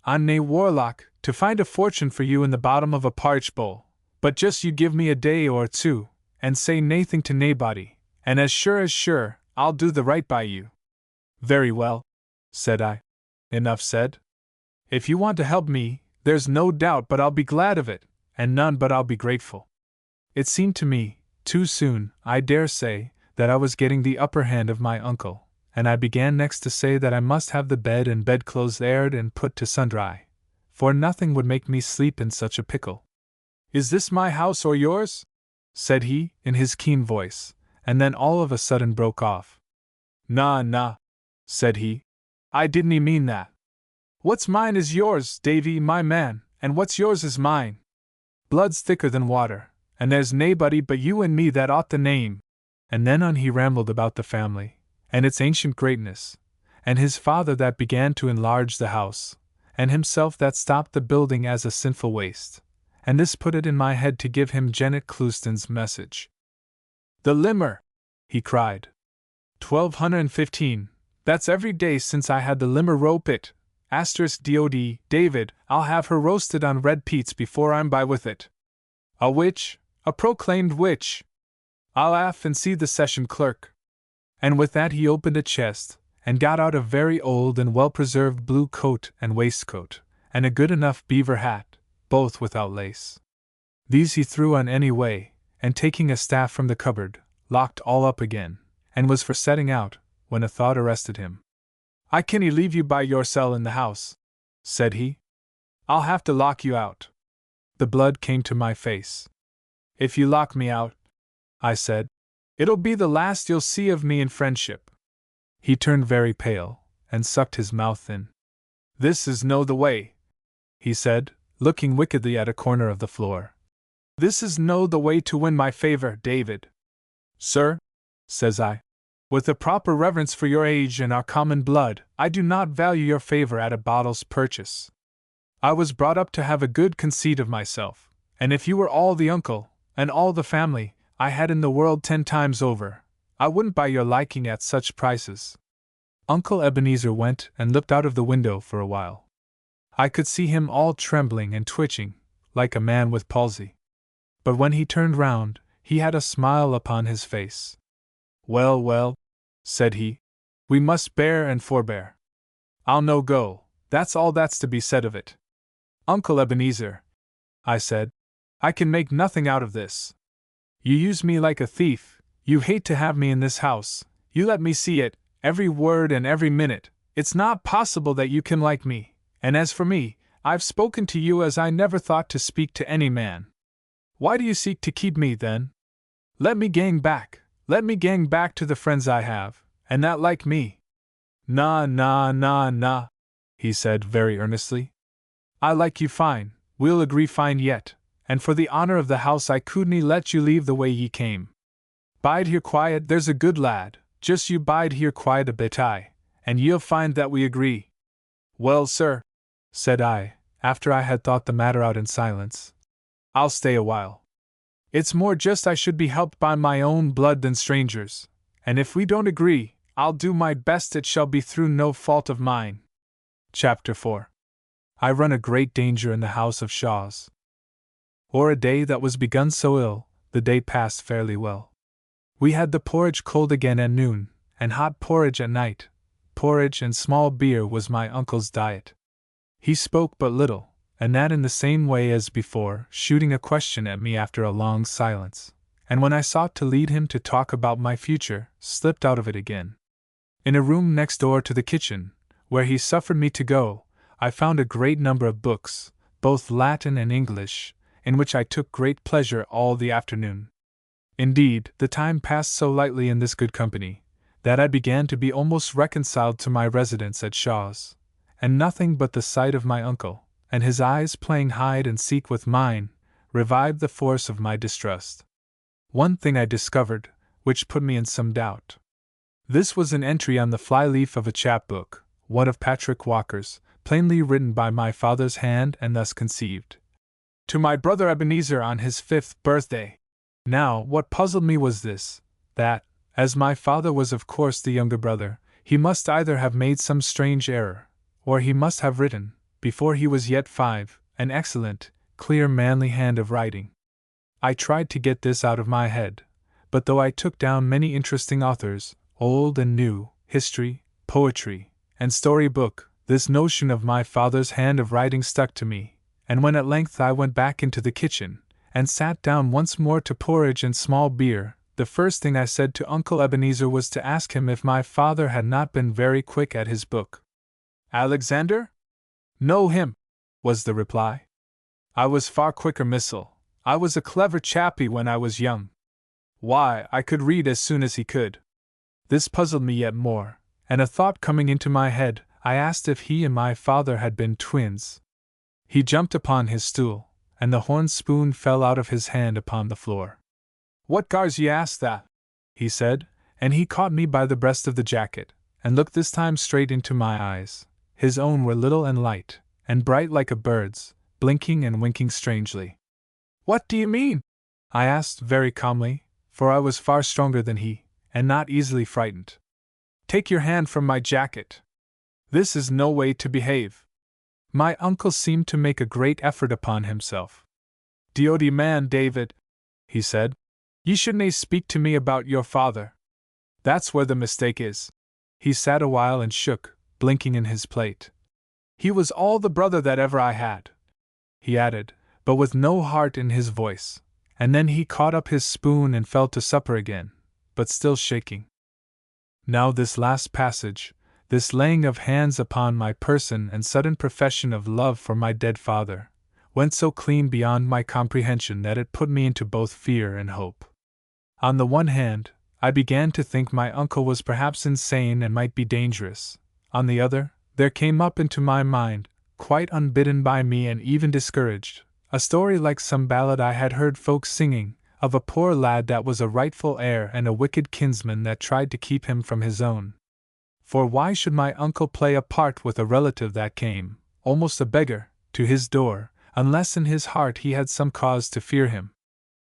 I'm nae warlock, to find a fortune for you in the bottom of a parch bowl, but just you give me a day or two, and say naething to naebody, and as sure, I'll do the right by you. Very well, said I. Enough said. If you want to help me, there's no doubt but I'll be glad of it, and none but I'll be grateful. It seemed to me, too soon, I dare say, that I was getting the upper hand of my uncle, and I began next to say that I must have the bed and bedclothes aired and put to sun-dry, for nothing would make me sleep in such a pickle. Is this my house or yours? Said he, in his keen voice, and then all of a sudden broke off. Nah, said he. I didn't mean that. What's mine is yours, Davy, my man, and what's yours is mine. Blood's thicker than water, and there's naebody but you and me that ought the name. And then on he rambled about the family, and its ancient greatness, and his father that began to enlarge the house, and himself that stopped the building as a sinful waste, and this put it in my head to give him Janet Clouston's message. The limmer! He cried. 1215, that's every day since I had the limmer rope it. *DOD, David, I'll have her roasted on red peats before I'm by with it. A witch, a proclaimed witch. I'll aff and see the session clerk. And with that he opened a chest, and got out a very old and well-preserved blue coat and waistcoat, and a good enough beaver hat, both without lace. These he threw on anyway, and taking a staff from the cupboard, locked all up again, and was for setting out, when a thought arrested him. I cannae leave you by yoursel in the house, said he. I'll have to lock you out. The blood came to my face. If you lock me out, I said, it'll be the last you'll see of me in friendship. He turned very pale, and sucked his mouth in. This is no the way, he said, looking wickedly at a corner of the floor. This is no the way to win my favor, David. Sir, says I, with a proper reverence for your age and our common blood, I do not value your favor at a bottle's purchase. I was brought up to have a good conceit of myself, and if you were all the uncle, and all the family, I had in the world 10 times over, I wouldn't buy your liking at such prices. Uncle Ebenezer went and looked out of the window for a while. I could see him all trembling and twitching, like a man with palsy. But when he turned round, he had a smile upon his face. Well, said he, we must bear and forbear. I'll no go, that's all that's to be said of it. Uncle Ebenezer, I said, I can make nothing out of this. You use me like a thief, you hate to have me in this house, you let me see it, every word and every minute, it's not possible that you can like me, and as for me, I've spoken to you as I never thought to speak to any man. Why do you seek to keep me, then? Let me gang back to the friends I have, and that like me. Nah, he said very earnestly. I like you fine, we'll agree fine yet, and for the honor of the house I couldn't let you leave the way ye came. Bide here quiet, there's a good lad, just you bide here quiet a bit and ye'll find that we agree. Well, sir, said I, after I had thought the matter out in silence, I'll stay a while. It's more just I should be helped by my own blood than strangers, and if we don't agree, I'll do my best it shall be through no fault of mine. Chapter 4. I run a great danger in the house of Shaw's. O'er a day that was begun so ill, the day passed fairly well. We had the porridge cold again at noon, and hot porridge at night. Porridge and small beer was my uncle's diet. He spoke but little, and that in the same way as before, shooting a question at me after a long silence, and when I sought to lead him to talk about my future, slipped out of it again. In a room next door to the kitchen, where he suffered me to go, I found a great number of books, both Latin and English, in which I took great pleasure all the afternoon. Indeed, the time passed so lightly in this good company, that I began to be almost reconciled to my residence at Shaw's, and nothing but the sight of my uncle, and his eyes playing hide and seek with mine, revived the force of my distrust. one thing I discovered, which put me in some doubt. This was an entry on the flyleaf of a chapbook, one of Patrick Walker's, plainly written by my father's hand and thus conceived. To my brother Ebenezer on his 5th birthday. Now, what puzzled me was this, that, as my father was of course the younger brother, he must either have made some strange error, or he must have written, before he was yet 5, an excellent, clear manly hand of writing. I tried to get this out of my head, but though I took down many interesting authors, old and new, history, poetry, and story-book, this notion of my father's hand of writing stuck to me, and when at length I went back into the kitchen, and sat down once more to porridge and small beer, the first thing I said to Uncle Ebenezer was to ask him if my father had not been very quick at his book. Alexander? Know him, was the reply. I was far quicker, missile. I was a clever chappie when I was young. Why, I could read as soon as he could. This puzzled me yet more, and a thought coming into my head, I asked if he and my father had been twins. He jumped upon his stool, and the horn spoon fell out of his hand upon the floor. What gars ye ask that? He said, and he caught me by the breast of the jacket, and looked this time straight into my eyes. His own were little and light, and bright like a bird's, blinking and winking strangely. What do you mean? I asked very calmly, for I was far stronger than he, and not easily frightened. Take your hand from my jacket. This is no way to behave. My uncle seemed to make a great effort upon himself. Diody man, David, he said, ye shouldnae speak to me about your father. That's where the mistake is. He sat a while and shook, blinking in his plate. He was all the brother that ever I had, he added, but with no heart in his voice, and then he caught up his spoon and fell to supper again, but still shaking. Now this last passage, this laying of hands upon my person and sudden profession of love for my dead father, went so clean beyond my comprehension that it put me into both fear and hope. On the one hand, I began to think my uncle was perhaps insane and might be dangerous. On the other, there came up into my mind, quite unbidden by me and even discouraged, a story like some ballad I had heard folks singing, of a poor lad that was a rightful heir and a wicked kinsman that tried to keep him from his own. For why should my uncle play a part with a relative that came, almost a beggar, to his door, unless in his heart he had some cause to fear him?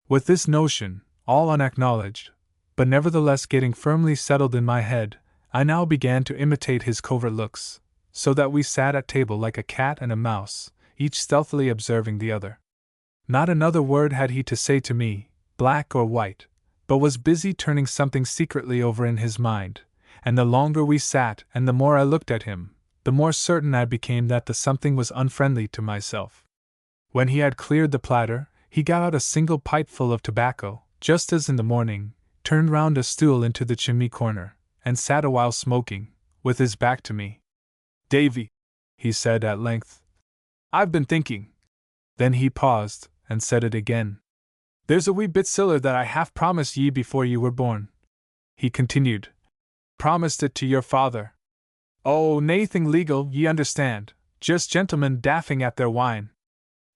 With this notion, all unacknowledged, but nevertheless getting firmly settled in my head, I now began to imitate his covert looks, so that we sat at table like a cat and a mouse, each stealthily observing the other. Not another word had he to say to me, black or white, but was busy turning something secretly over in his mind, and the longer we sat and the more I looked at him, the more certain I became that the something was unfriendly to myself. When he had cleared the platter, he got out a single pipeful of tobacco, just as in the morning, turned round a stool into the chimney corner, and sat a while smoking, with his back to me. Davy, he said at length, I've been thinking. Then he paused, and said it again. There's a wee bit siller that I half promised ye before ye were born. He continued. Promised it to your father. Oh, naething legal, ye understand, just gentlemen daffing at their wine.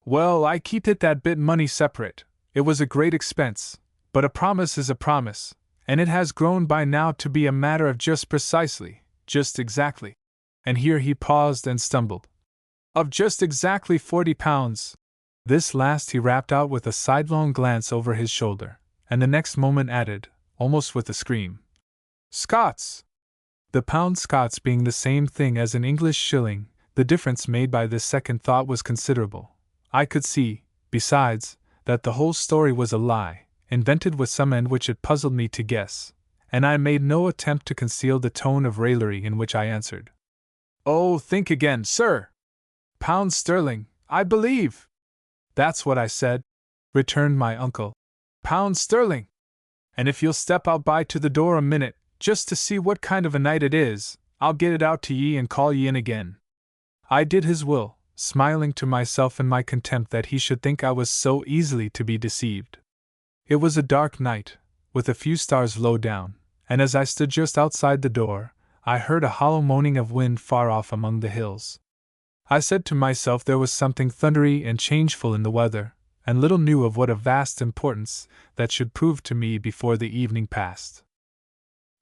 Well, I keep it that bit money separate. It was a great expense, but a promise is a promise, and it has grown by now to be a matter of just precisely, just exactly. And here he paused and stumbled. Of just exactly £40. This last he rapped out with a sidelong glance over his shoulder, and the next moment added, almost with a scream, Scots! The pound Scots being the same thing as an English shilling, the difference made by this second thought was considerable. I could see, besides, that the whole story was a lie, invented with some end which it puzzled me to guess, and I made no attempt to conceal the tone of raillery in which I answered. Oh, think again, sir! Pounds sterling, I believe! That's what I said, returned my uncle. Pounds sterling! And if you'll step out by to the door a minute, just to see what kind of a night it is, I'll get it out to ye and call ye in again. I did his will, smiling to myself in my contempt that he should think I was so easily to be deceived. It was a dark night, with a few stars low down, and as I stood just outside the door, I heard a hollow moaning of wind far off among the hills. I said to myself there was something thundery and changeful in the weather, and little knew of what a vast importance that should prove to me before the evening passed.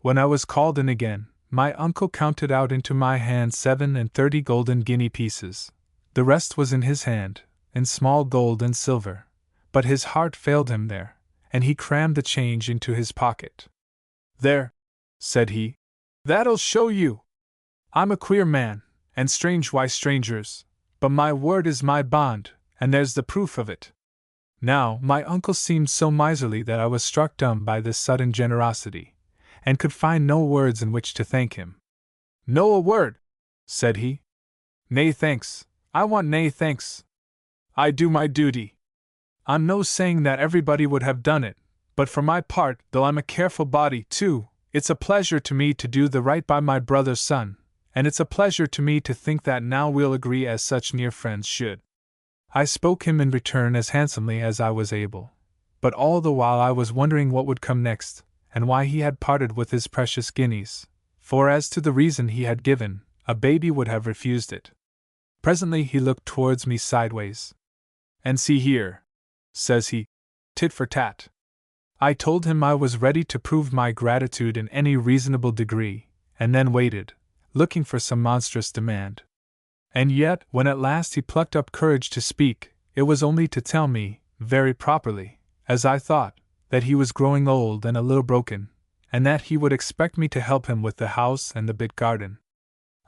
When I was called in again, my uncle counted out into my hand 37 golden guinea pieces. The rest was in his hand, in small gold and silver, but his heart failed him there, and he crammed the change into his pocket. "There," said he, "that'll show you. I'm a queer man, and strange why strangers, but my word is my bond, and there's the proof of it." Now, my uncle seemed so miserly that I was struck dumb by this sudden generosity, and could find no words in which to thank him. "No a word," said he. "Nay thanks, I want nay thanks. I do my duty. I'm no saying that everybody would have done it, but for my part, though I'm a careful body too, it's a pleasure to me to do the right by my brother's son, and it's a pleasure to me to think that now we'll agree as such near friends should." I spoke him in return as handsomely as I was able, but all the while I was wondering what would come next, and why he had parted with his precious guineas, for as to the reason he had given, a baby would have refused it. Presently he looked towards me sideways. "And see here," says he, "tit for tat." I told him I was ready to prove my gratitude in any reasonable degree, and then waited, looking for some monstrous demand. And yet, when at last he plucked up courage to speak, it was only to tell me, very properly, as I thought, that he was growing old and a little broken, and that he would expect me to help him with the house and the big garden.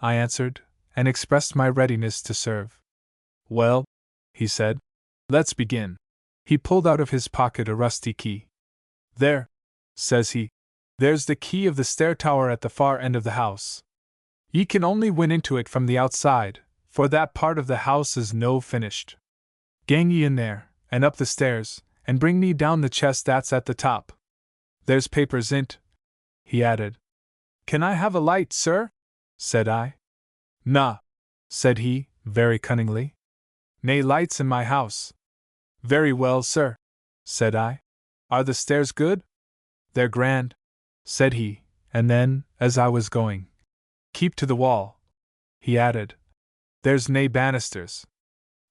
I answered, and expressed my readiness to serve. "Well," he said, "let's begin." He pulled out of his pocket a rusty key. "There," says he, "there's the key of the stair tower at the far end of the house. Ye can only win into it from the outside, for that part of the house is no finished. Gang ye in there, and up the stairs, and bring me down the chest that's at the top. There's papers in't," he added. "Can I have a light, sir?" said I. "Nah," said he, very cunningly. "Nay lights in my house." "Very well, sir," said I. "Are the stairs good?" "They're grand," said he, and then, as I was going, "Keep to the wall," he added. "There's nae banisters.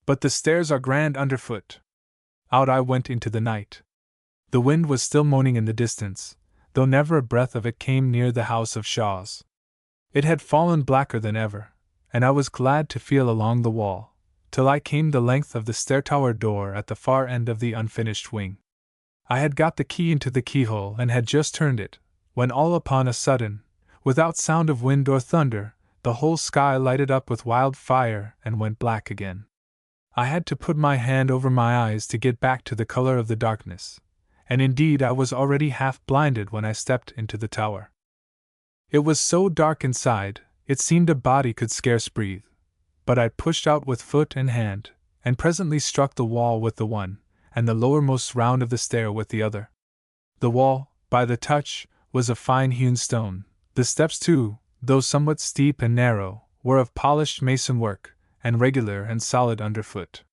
But the stairs are grand underfoot." Out I went into the night. The wind was still moaning in the distance, though never a breath of it came near the house of Shaw's. It had fallen blacker than ever, and I was glad to feel along the wall, till I came the length of the stair-tower door at the far end of the unfinished wing. I had got the key into the keyhole and had just turned it, when all upon a sudden, without sound of wind or thunder, the whole sky lighted up with wild fire and went black again. I had to put my hand over my eyes to get back to the color of the darkness, and indeed I was already half blinded when I stepped into the tower. It was so dark inside, it seemed a body could scarce breathe, but I pushed out with foot and hand, and presently struck the wall with the one, and the lowermost round of the stair with the other. The wall, by the touch, was of fine-hewn stone. The steps too, though somewhat steep and narrow, were of polished mason work, and regular and solid underfoot.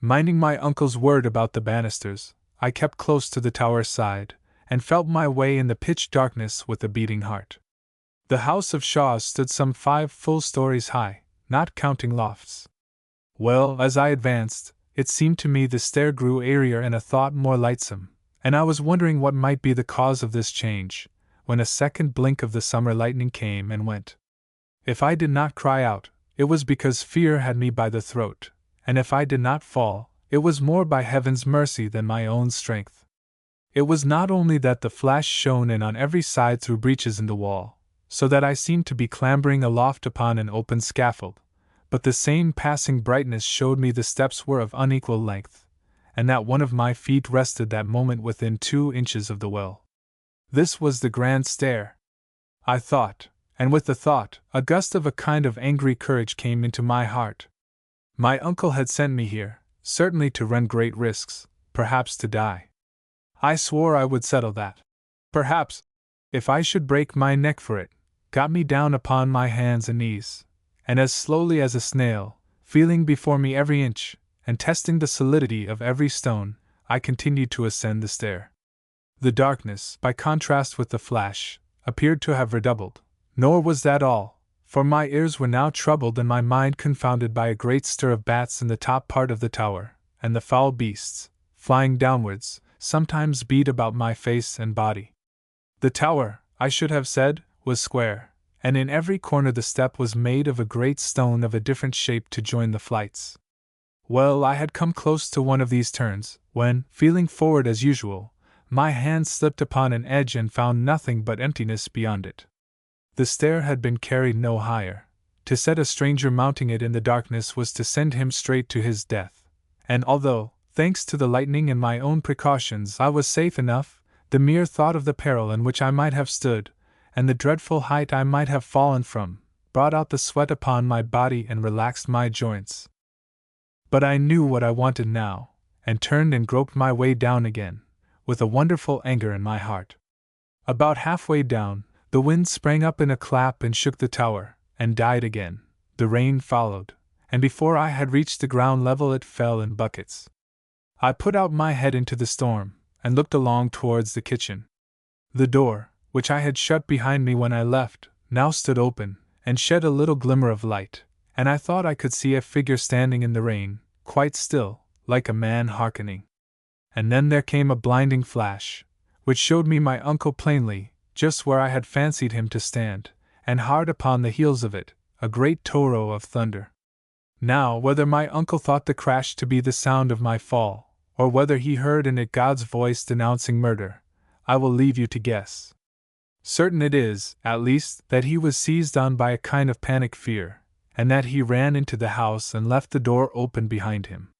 Minding my uncle's word about the banisters, I kept close to the tower's side, and felt my way in the pitch darkness with a beating heart. The house of Shaw's stood some 5 full stories high, not counting lofts. Well, as I advanced, it seemed to me the stair grew airier and a thought more lightsome, and I was wondering what might be the cause of this change, when a second blink of the summer lightning came and went. If I did not cry out, it was because fear had me by the throat, and if I did not fall, it was more by heaven's mercy than my own strength. It was not only that the flash shone in on every side through breaches in the wall, so that I seemed to be clambering aloft upon an open scaffold, but the same passing brightness showed me the steps were of unequal length, and that one of my feet rested that moment within 2 inches of the well. This was the grand stair, I thought, and with the thought, a gust of a kind of angry courage came into my heart. My uncle had sent me here, certainly to run great risks, perhaps to die. I swore I would settle that. Perhaps, if I should break my neck for it, got me down upon my hands and knees, and as slowly as a snail, feeling before me every inch, and testing the solidity of every stone, I continued to ascend the stair. The darkness, by contrast with the flash, appeared to have redoubled, nor was that all, for my ears were now troubled and my mind confounded by a great stir of bats in the top part of the tower, and the foul beasts, flying downwards, sometimes beat about my face and body. The tower, I should have said, was square, and in every corner the step was made of a great stone of a different shape to join the flights. Well, I had come close to one of these turns, when, feeling forward as usual, my hand slipped upon an edge and found nothing but emptiness beyond it. The stair had been carried no higher. To set a stranger mounting it in the darkness was to send him straight to his death, and although, thanks to the lightning and my own precautions, I was safe enough, the mere thought of the peril in which I might have stood, and the dreadful height I might have fallen from, brought out the sweat upon my body and relaxed my joints. But I knew what I wanted now, and turned and groped my way down again, with a wonderful anger in my heart. About halfway down, the wind sprang up in a clap and shook the tower, and died again. The rain followed, and before I had reached the ground level it fell in buckets. I put out my head into the storm, and looked along towards the kitchen. The door, which I had shut behind me when I left, now stood open, and shed a little glimmer of light, and I thought I could see a figure standing in the rain, quite still, like a man hearkening. And then there came a blinding flash, which showed me my uncle plainly, just where I had fancied him to stand, and hard upon the heels of it, a great tow of thunder. Now, whether my uncle thought the crash to be the sound of my fall, or whether he heard in it God's voice denouncing murder, I will leave you to guess. Certain it is, at least, that he was seized on by a kind of panic fear, and that he ran into the house and left the door open behind him.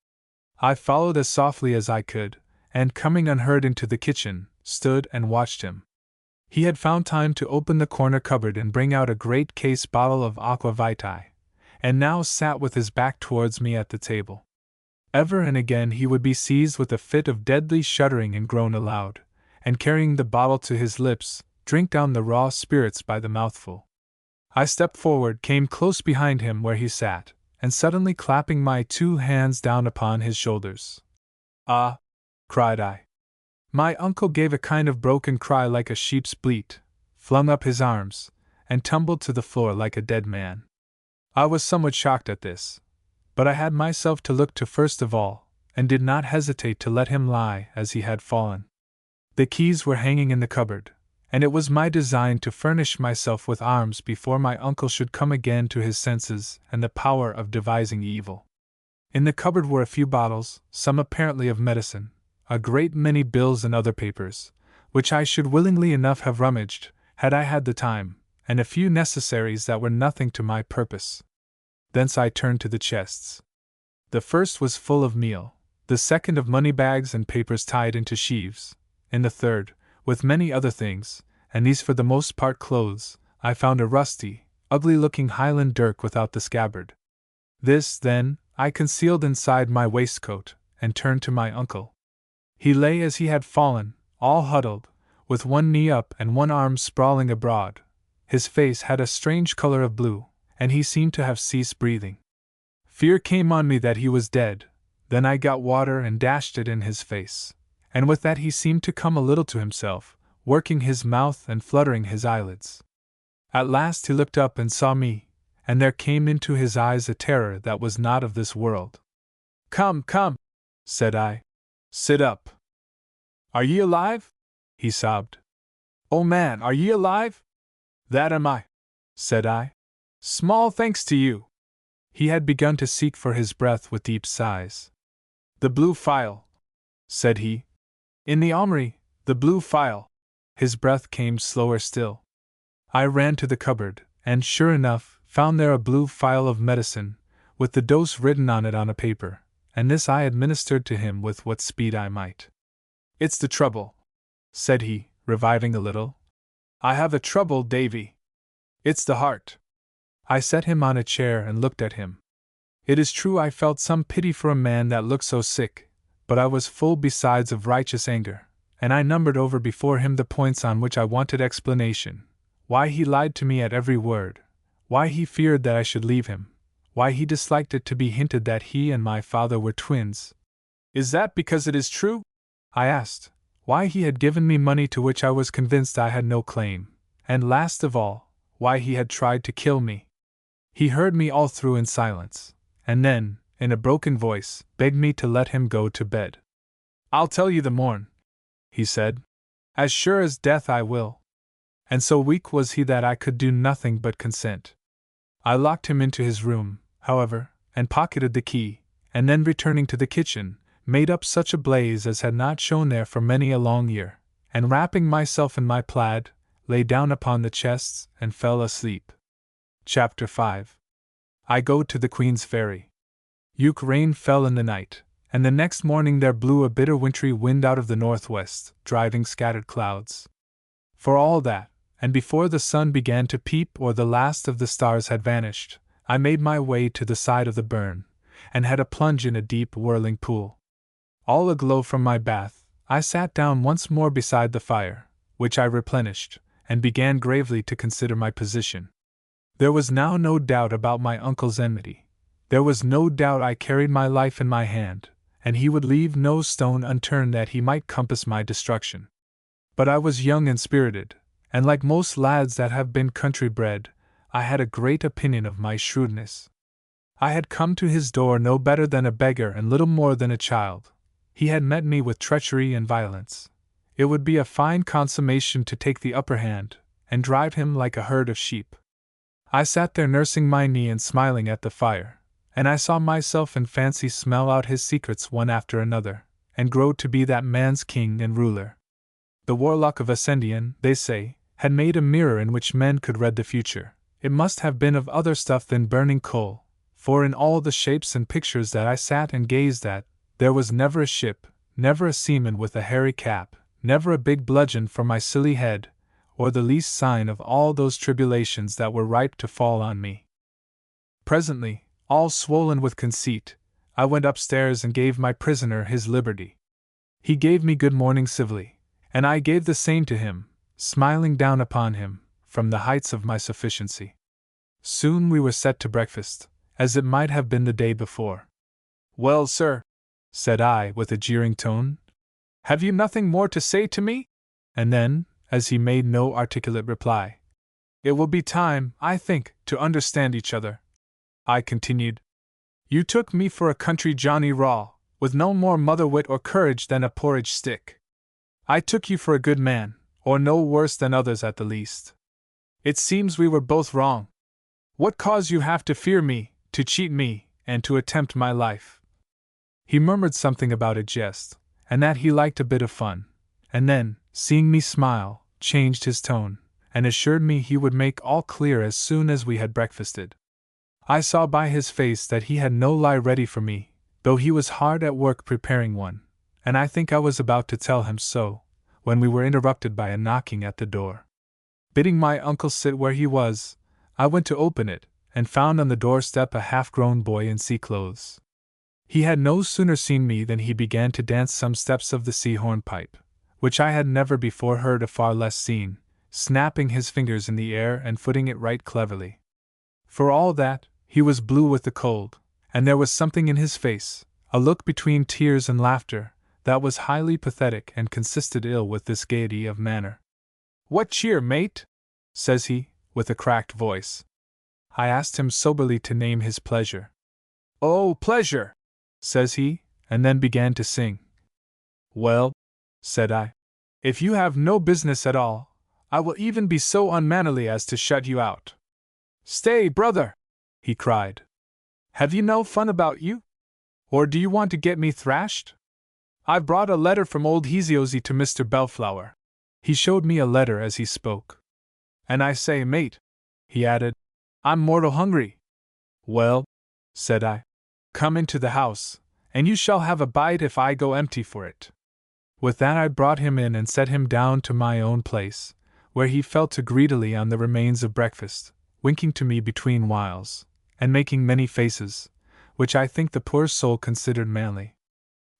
I followed as softly as I could, and coming unheard into the kitchen, stood and watched him. He had found time to open the corner cupboard and bring out a great case bottle of aqua vitae, and now sat with his back towards me at the table. Ever and again he would be seized with a fit of deadly shuddering and groan aloud, and carrying the bottle to his lips, drink down the raw spirits by the mouthful. I stepped forward, came close behind him where he sat, and suddenly clapping my 2 hands down upon his shoulders. "Ah!" cried I. My uncle gave a kind of broken cry like a sheep's bleat, flung up his arms, and tumbled to the floor like a dead man. I was somewhat shocked at this, but I had myself to look to first of all, and did not hesitate to let him lie as he had fallen. The keys were hanging in the cupboard, and it was my design to furnish myself with arms before my uncle should come again to his senses and the power of devising evil. In the cupboard were a few bottles, some apparently of medicine, a great many bills and other papers, which I should willingly enough have rummaged, had I had the time, and a few necessaries that were nothing to my purpose. Thence I turned to the chests. The first was full of meal, the second of money bags and papers tied into sheaves, in the third, with many other things, and these for the most part clothes, I found a rusty, ugly-looking Highland dirk without the scabbard. This, then, I concealed inside my waistcoat, and turned to my uncle. He lay as he had fallen, all huddled, with one knee up and one arm sprawling abroad. His face had a strange color of blue, and he seemed to have ceased breathing. Fear came on me that he was dead. Then I got water and dashed it in his face, and with that he seemed to come a little to himself, working his mouth and fluttering his eyelids. At last he looked up and saw me, and there came into his eyes a terror that was not of this world. "Come, come," said I. "Sit up." "Are ye alive?" he sobbed. "Oh man, are ye alive?" "That am I," said I. "Small thanks to you." He had begun to seek for his breath with deep sighs. "The blue phial," said he. "In the armory, the blue phial." His breath came slower still. I ran to the cupboard, and sure enough, found there a blue phial of medicine, with the dose written on it on a paper, and this I administered to him with what speed I might. "It's the trouble," said he, reviving a little. "I have a trouble, Davy. It's the heart." I set him on a chair and looked at him. It is true I felt some pity for a man that looked so sick, but I was full besides of righteous anger, and I numbered over before him the points on which I wanted explanation: why he lied to me at every word, why he feared that I should leave him, why he disliked it to be hinted that he and my father were twins. "Is that because it is true?" I asked. Why he had given me money to which I was convinced I had no claim, and last of all, why he had tried to kill me. He heard me all through in silence, and then, in a broken voice, begged me to let him go to bed. "I'll tell you the morn," he said. "As sure as death I will." And so weak was he that I could do nothing but consent. I locked him into his room, however, and pocketed the key, and then returning to the kitchen, made up such a blaze as had not shone there for many a long year, and wrapping myself in my plaid, lay down upon the chests and fell asleep. Chapter 5. I go to the Queen's Ferry. Rain fell in the night, and the next morning there blew a bitter wintry wind out of the northwest, driving scattered clouds. For all that, and before the sun began to peep or the last of the stars had vanished, I made my way to the side of the burn, and had a plunge in a deep whirling pool. All aglow from my bath, I sat down once more beside the fire, which I replenished, and began gravely to consider my position. There was now no doubt about my uncle's enmity. There was no doubt I carried my life in my hand, and he would leave no stone unturned that he might compass my destruction. But I was young and spirited, and like most lads that have been country bred, I had a great opinion of my shrewdness. I had come to his door no better than a beggar and little more than a child. He had met me with treachery and violence. It would be a fine consummation to take the upper hand, and drive him like a herd of sheep. I sat there nursing my knee and smiling at the fire, and I saw myself in fancy smell out his secrets one after another, and grow to be that man's king and ruler. The warlock of Ascendian, they say, had made a mirror in which men could read the future. It must have been of other stuff than burning coal, for in all the shapes and pictures that I sat and gazed at, there was never a ship, never a seaman with a hairy cap, never a big bludgeon for my silly head, or the least sign of all those tribulations that were ripe to fall on me. Presently, all swollen with conceit, I went upstairs and gave my prisoner his liberty. He gave me good morning civilly, and I gave the same to him, smiling down upon him, from the heights of my sufficiency. Soon we were set to breakfast, as it might have been the day before. "Well, sir," said I, with a jeering tone, "have you nothing more to say to me?" And then, as he made no articulate reply, "It will be time, I think, to understand each other," I continued. "You took me for a country Johnny Raw, with no more mother wit or courage than a porridge stick. I took you for a good man, or no worse than others at the least. It seems we were both wrong. What cause you have to fear me, to cheat me, and to attempt my life?" He murmured something about a jest, and that he liked a bit of fun, and then, seeing me smile, changed his tone, and assured me he would make all clear as soon as we had breakfasted. I saw by his face that he had no lie ready for me, though he was hard at work preparing one, and I think I was about to tell him so, when we were interrupted by a knocking at the door. Bidding my uncle sit where he was, I went to open it, and found on the doorstep a half-grown boy in sea clothes. He had no sooner seen me than he began to dance some steps of the sea hornpipe, which I had never before heard or far less seen, snapping his fingers in the air and footing it right cleverly. For all that, he was blue with the cold, and there was something in his face, a look between tears and laughter, that was highly pathetic and consisted ill with this gaiety of manner. "What cheer, mate?" says he, with a cracked voice. I asked him soberly to name his pleasure. "Oh, pleasure!" says he, and then began to sing. "Well," said I, "if you have no business at all, I will even be so unmannerly as to shut you out." "Stay, brother!" he cried. "Have you no fun about you? Or do you want to get me thrashed? I've brought a letter from old Hesiozy to Mr. Bellflower." He showed me a letter as he spoke. "And I say, mate," he added, "I'm mortal hungry." "Well," said I, "come into the house, and you shall have a bite if I go empty for it." With that I brought him in and set him down to my own place, where he fell to greedily on the remains of breakfast, winking to me between whiles, and making many faces, which I think the poor soul considered manly.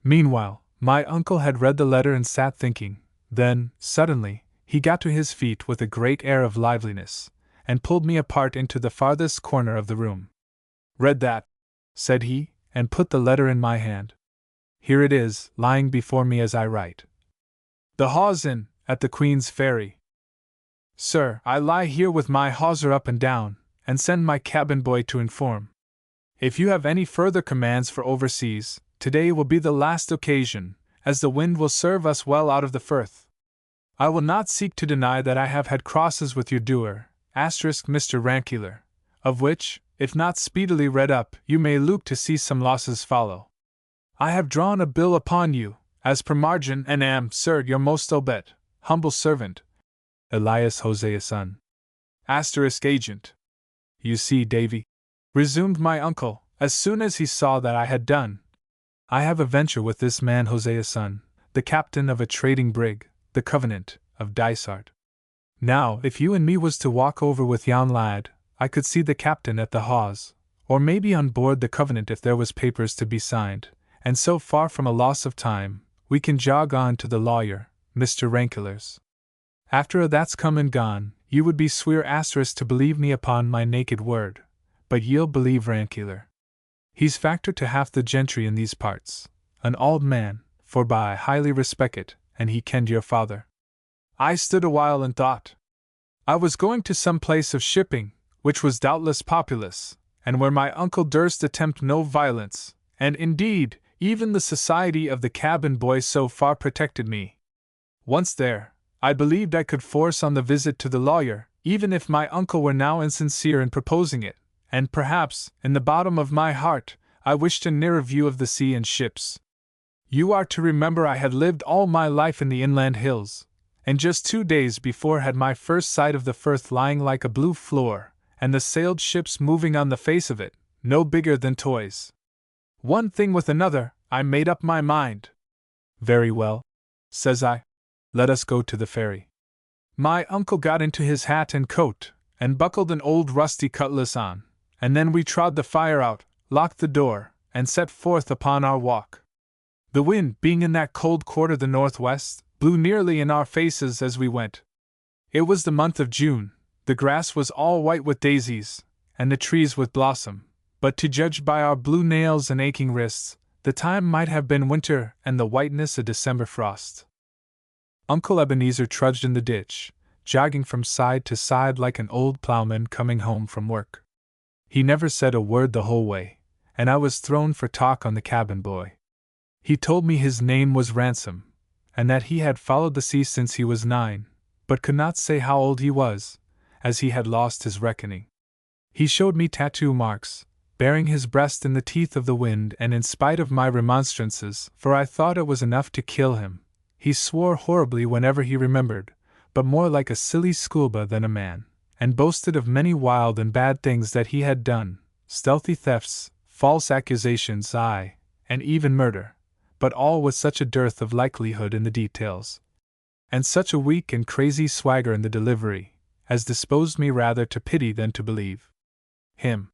Meanwhile, my uncle had read the letter and sat thinking. Then, suddenly, he got to his feet with a great air of liveliness, and pulled me apart into the farthest corner of the room. "Read that," said he, and put the letter in my hand. Here it is, lying before me as I write. "The Hawes Inn, at the Queen's Ferry. Sir, I lie here with my hawser up and down, and send my cabin boy to inform. If you have any further commands for overseas, today will be the last occasion, as the wind will serve us well out of the Firth. I will not seek to deny that I have had crosses with your doer, Mr. Rankeillor, of which, if not speedily read up, you may look to see some losses follow. I have drawn a bill upon you, as per margin, and am, sir, your most obedient, humble servant, Elias Hosea's son. Agent. You see, Davy, resumed my uncle, as soon as he saw that I had done, I have a venture with this man Hosea's son, the captain of a trading brig, the Covenant, of Dysart. Now, if you and me was to walk over with yon lad, I could see the captain at the hawse, or maybe on board the Covenant if there was papers to be signed, and so far from a loss of time, we can jog on to the lawyer, Mr. Rankeillor's. After that's come and gone, you would be swear asterisk to believe me upon my naked word, but ye'll believe Rankeillor. He's factor to half the gentry in these parts, an auld man, forby highly respected, and he kenned your father. I stood a while and thought. I was going to some place of shipping, which was doubtless populous, and where my uncle durst attempt no violence, and indeed, even the society of the cabin boy so far protected me. Once there, I believed I could force on the visit to the lawyer, even if my uncle were now insincere in proposing it, and perhaps, in the bottom of my heart, I wished a nearer view of the sea and ships. You are to remember I had lived all my life in the inland hills, and just 2 days before had my first sight of the Firth lying like a blue floor, and the sailed ships moving on the face of it, no bigger than toys. One thing with another, I made up my mind. Very well, says I. Let us go to the ferry. My uncle got into his hat and coat, and buckled an old rusty cutlass on, and then we trod the fire out, locked the door, and set forth upon our walk. The wind, being in that cold quarter the northwest, blew nearly in our faces as we went. It was the month of June, the grass was all white with daisies, and the trees with blossom, but to judge by our blue nails and aching wrists, the time might have been winter and the whiteness a December frost. Uncle Ebenezer trudged in the ditch, jogging from side to side like an old plowman coming home from work. He never said a word the whole way, and I was thrown for talk on the cabin boy. He told me his name was Ransom, and that he had followed the sea since he was 9, but could not say how old he was, as he had lost his reckoning. He showed me tattoo marks, bearing his breast in the teeth of the wind, and in spite of my remonstrances, for I thought it was enough to kill him, he swore horribly whenever he remembered, but more like a silly schoolboy than a man, and boasted of many wild and bad things that he had done, stealthy thefts, false accusations, aye, and even murder, but all with such a dearth of likelihood in the details, and such a weak and crazy swagger in the delivery, as disposed me rather to pity than to believe him.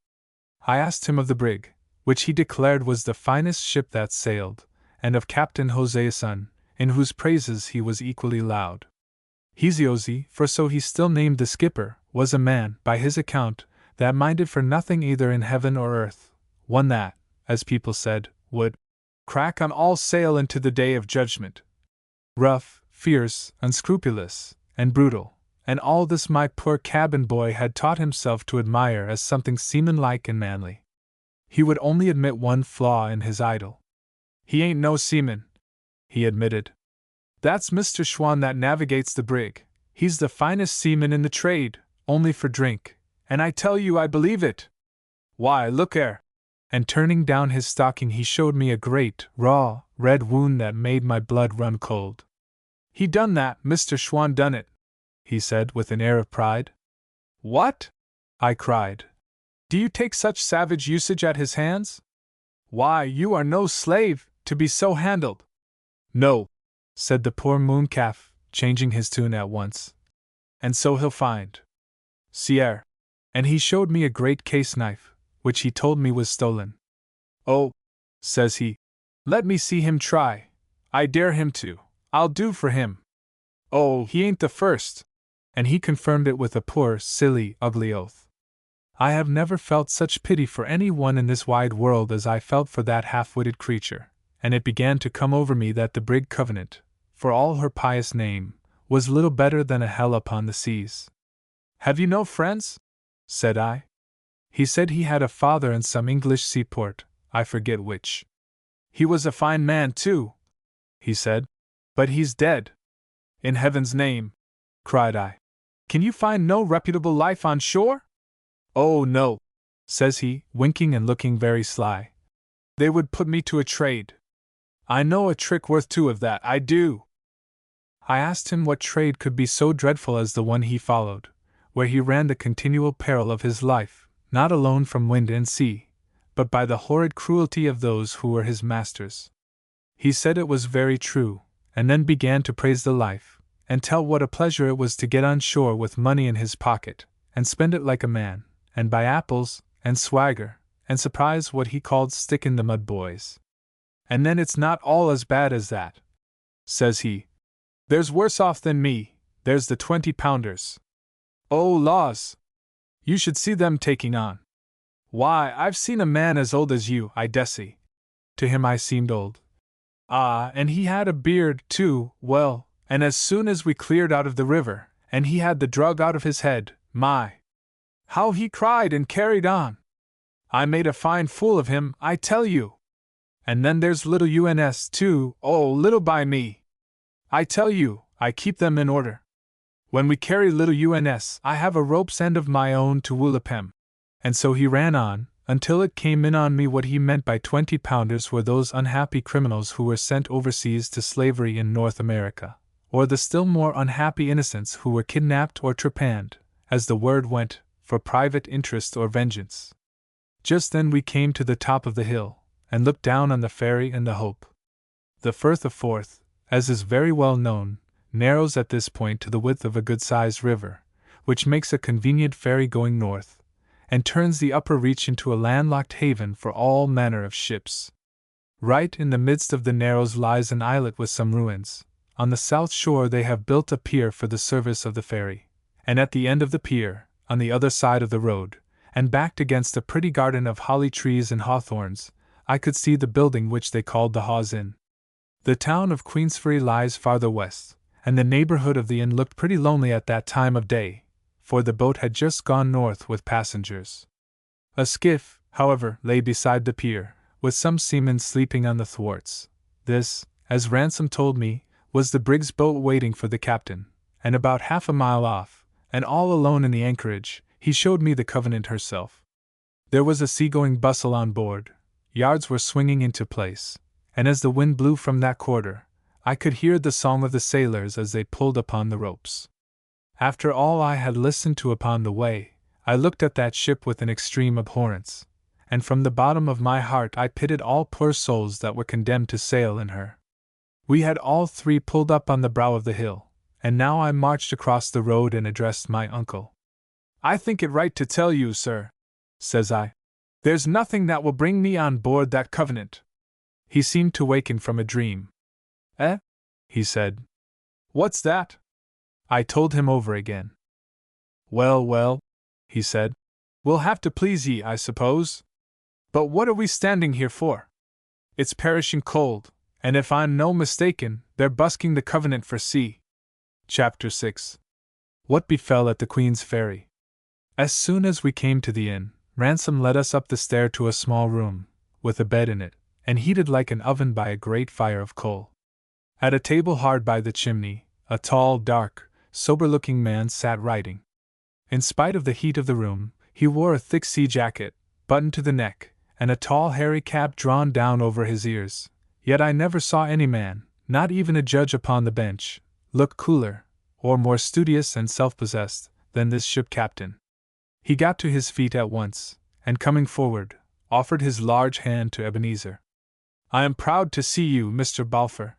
I asked him of the brig, which he declared was the finest ship that sailed, and of Captain Hosea's son, in whose praises he was equally loud. Hesiosi, for so he still named the skipper, was a man, by his account, that minded for nothing either in heaven or earth, one that, as people said, would crack on all sail into the day of judgment. Rough, fierce, unscrupulous, and brutal, and all this my poor cabin boy had taught himself to admire as something seamanlike and manly. He would only admit one flaw in his idol. He ain't no seaman, he admitted. That's Mr. Schwann that navigates the brig. He's the finest seaman in the trade, only for drink, and I tell you I believe it. Why, look 'ere. And turning down his stocking he showed me a great, raw, red wound that made my blood run cold. He done that, Mr. Schwann done it, he said with an air of pride. What? I cried. Do you take such savage usage at his hands? Why, you are no slave, to be so handled. No, said the poor mooncalf, changing his tune at once. And so he'll find. Sierre. And he showed me a great case knife, which he told me was stolen. Oh, says he, let me see him try. I dare him to. I'll do for him. Oh, he ain't the first. And he confirmed it with a poor, silly, ugly oath. I have never felt such pity for any one in this wide world as I felt for that half-witted creature, and it began to come over me that the brig Covenant, for all her pious name, was little better than a hell upon the seas. Have you no friends? Said I. He said he had a father in some English seaport, I forget which. He was a fine man, too. he said. But he's dead. In heaven's name, cried I. Can you find no reputable life on shore? Oh, no, says he, winking and looking very sly. They would put me to a trade. I know a trick worth two of that, I do. I asked him what trade could be so dreadful as the one he followed, where he ran the continual peril of his life, not alone from wind and sea, but by the horrid cruelty of those who were his masters. He said it was very true, and then began to praise the life, and tell what a pleasure it was to get on shore with money in his pocket, and spend it like a man, and buy apples, and swagger, and surprise what he called stick-in-the-mud boys. And then it's not all as bad as that, says he. There's worse off than me, there's the 20-pounders. Oh, laws! You should see them taking on. Why, I've seen a man as old as you, I dessay. To him I seemed old. Ah, and he had a beard, too, well, and as soon as we cleared out of the river, and he had the drug out of his head, my! How he cried and carried on! I made a fine fool of him, I tell you. And then there's little UNS, too, oh, little by me. I tell you, I keep them in order. When we carry little UNS, I have a rope's end of my own to woolip him. And so he ran on, until it came in on me what he meant by 20-pounders were those unhappy criminals who were sent overseas to slavery in North America, or the still more unhappy innocents who were kidnapped or trepanned, as the word went, for private interest or vengeance. Just then we came to the top of the hill, and looked down on the ferry and the Hope. The Firth of Forth, as is very well known, narrows at this point to the width of a good-sized river, which makes a convenient ferry going north, and turns the upper reach into a landlocked haven for all manner of ships. Right in the midst of the narrows lies an islet with some ruins. On the south shore they have built a pier for the service of the ferry, and at the end of the pier, on the other side of the road, and backed against a pretty garden of holly trees and hawthorns, I could see the building which they called the Hawes Inn. The town of Queensferry lies farther west, and the neighborhood of the inn looked pretty lonely at that time of day, for the boat had just gone north with passengers. A skiff, however, lay beside the pier, with some seamen sleeping on the thwarts. This, as Ransom told me, was the brig's boat waiting for the captain, and about half a mile off, and all alone in the anchorage, he showed me the Covenant herself. There was a seagoing bustle on board, yards were swinging into place, and as the wind blew from that quarter, I could hear the song of the sailors as they pulled upon the ropes. After all I had listened to upon the way, I looked at that ship with an extreme abhorrence, and from the bottom of my heart I pitied all poor souls that were condemned to sail in her. We had all three pulled up on the brow of the hill, and now I marched across the road and addressed my uncle. I think it right to tell you, sir, says I, there's nothing that will bring me on board that Covenant. He seemed to waken from a dream. Eh? He said. What's that? I told him over again. Well, well, he said, we'll have to please ye, I suppose. But what are we standing here for? It's perishing cold, and if I'm no mistaken, they're busking the Covenant for sea. Chapter 6. What befell at the Queen's Ferry. As soon as we came to the inn, Ransom led us up the stair to a small room, with a bed in it, and heated like an oven by a great fire of coal. At a table hard by the chimney, a tall, dark, sober-looking man sat writing. In spite of the heat of the room, he wore a thick sea jacket, buttoned to the neck, and a tall hairy cap drawn down over his ears. Yet I never saw any man, not even a judge upon the bench, look cooler, or more studious and self-possessed, than this ship captain. He got to his feet at once, and coming forward, offered his large hand to Ebenezer. I am proud to see you, Mr. Balfour,